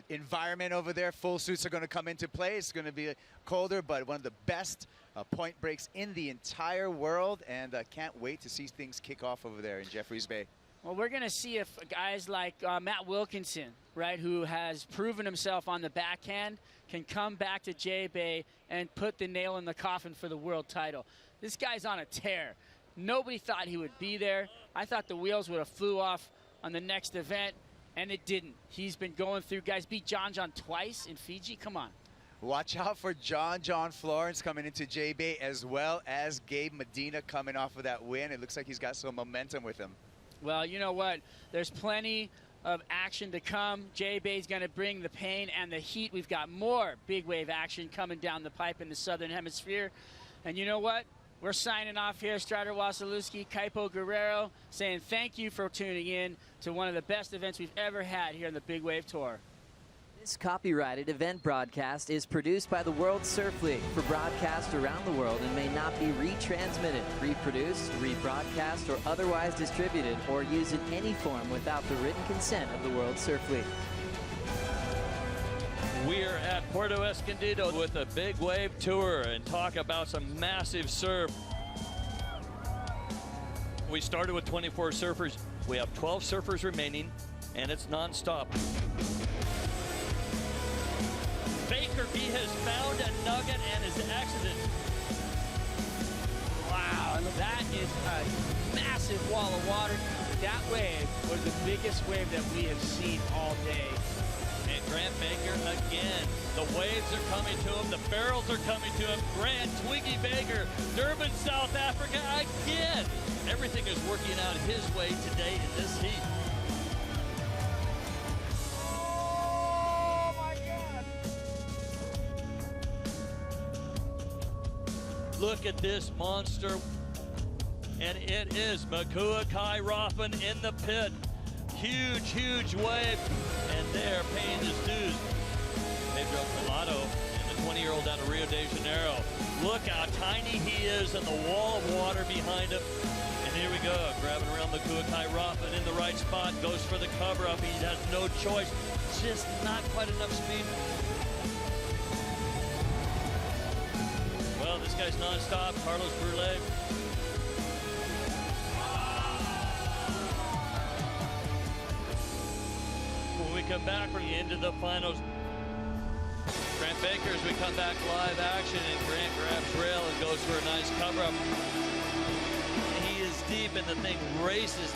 environment over there. Full suits are going to come into play. It's going to be colder, but one of the best point breaks in the entire world, and can't wait to see things kick off over there in Jeffreys Bay. Well, we're going to see if guys like Matt Wilkinson, right, who has proven himself on the backhand, can come back to J-Bay and put the nail in the coffin for the world title. This guy's on a tear. Nobody thought he would be there. I thought the wheels would have flew off on the next event, and it didn't. He's been going through. Guys beat John twice in Fiji. Come on. Watch out for John Florence coming into J-Bay, as well as Gabe Medina coming off of that win. It looks like he's got some momentum with him. Well, you know what? There's plenty of action to come. J-Bay's going to bring the pain and the heat. We've got more big wave action coming down the pipe in the Southern Hemisphere. And you know what? We're signing off here. Strider Wasilewski, Kaipo Guerrero, saying thank you for tuning in to one of the best events we've ever had here on the Big Wave Tour. This copyrighted event broadcast is produced by the World Surf League for broadcast around the world and may not be retransmitted, reproduced, rebroadcast, or otherwise distributed or used in any form without the written consent of the World Surf League. We're at Puerto Escondido with a Big Wave Tour and talk about some massive surf. We started with 24 surfers. We have 12 surfers remaining, and it's nonstop. Baker, he has found a nugget and is exited. Wow, that is a massive wall of water. That wave was the biggest wave that we have seen all day. And Grant Baker again. The waves are coming to him. The barrels are coming to him. Grant Twiggy Baker, Durban, South Africa again. Everything is working out his way today in this heat. Look at this monster, and it is Makua Kairapan in the pit. Huge wave, and they're paying his dues. Pedro Colado and the 20-year-old out of Rio de Janeiro. Look how tiny he is and the wall of water behind him. And here we go, grabbing around Makua Kairapan in the right spot, goes for the cover-up. He has no choice, just not quite enough speed. Well, this guy's nonstop, Carlos Burley. When we come back from the end of the finals, Grant Baker, as we come back live action, and Grant grabs rail and goes for a nice cover-up. He is deep, and the thing races.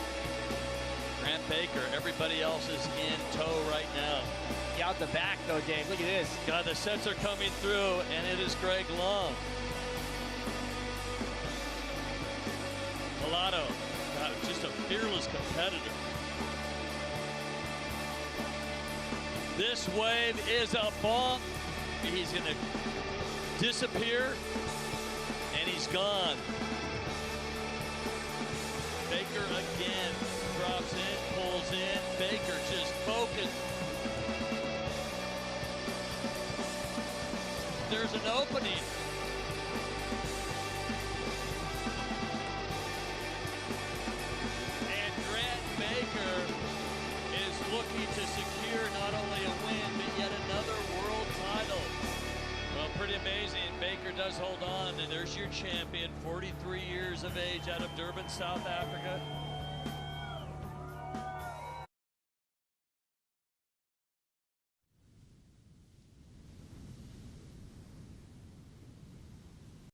Grant Baker, everybody else is in tow right now. Out the back, though, Dave. Look at this. God, the sets are coming through, and it is Greg Long. Colado, God, just a fearless competitor. This wave is a bomb. He's going to disappear, and he's gone. Baker again drops in, pulls in. Baker just focused. There's an opening. And Grant Baker trophy to secure not only a win, but yet another world title. Well, pretty amazing. Baker does hold on, and there's your champion, 43 years of age, out of Durban, South Africa.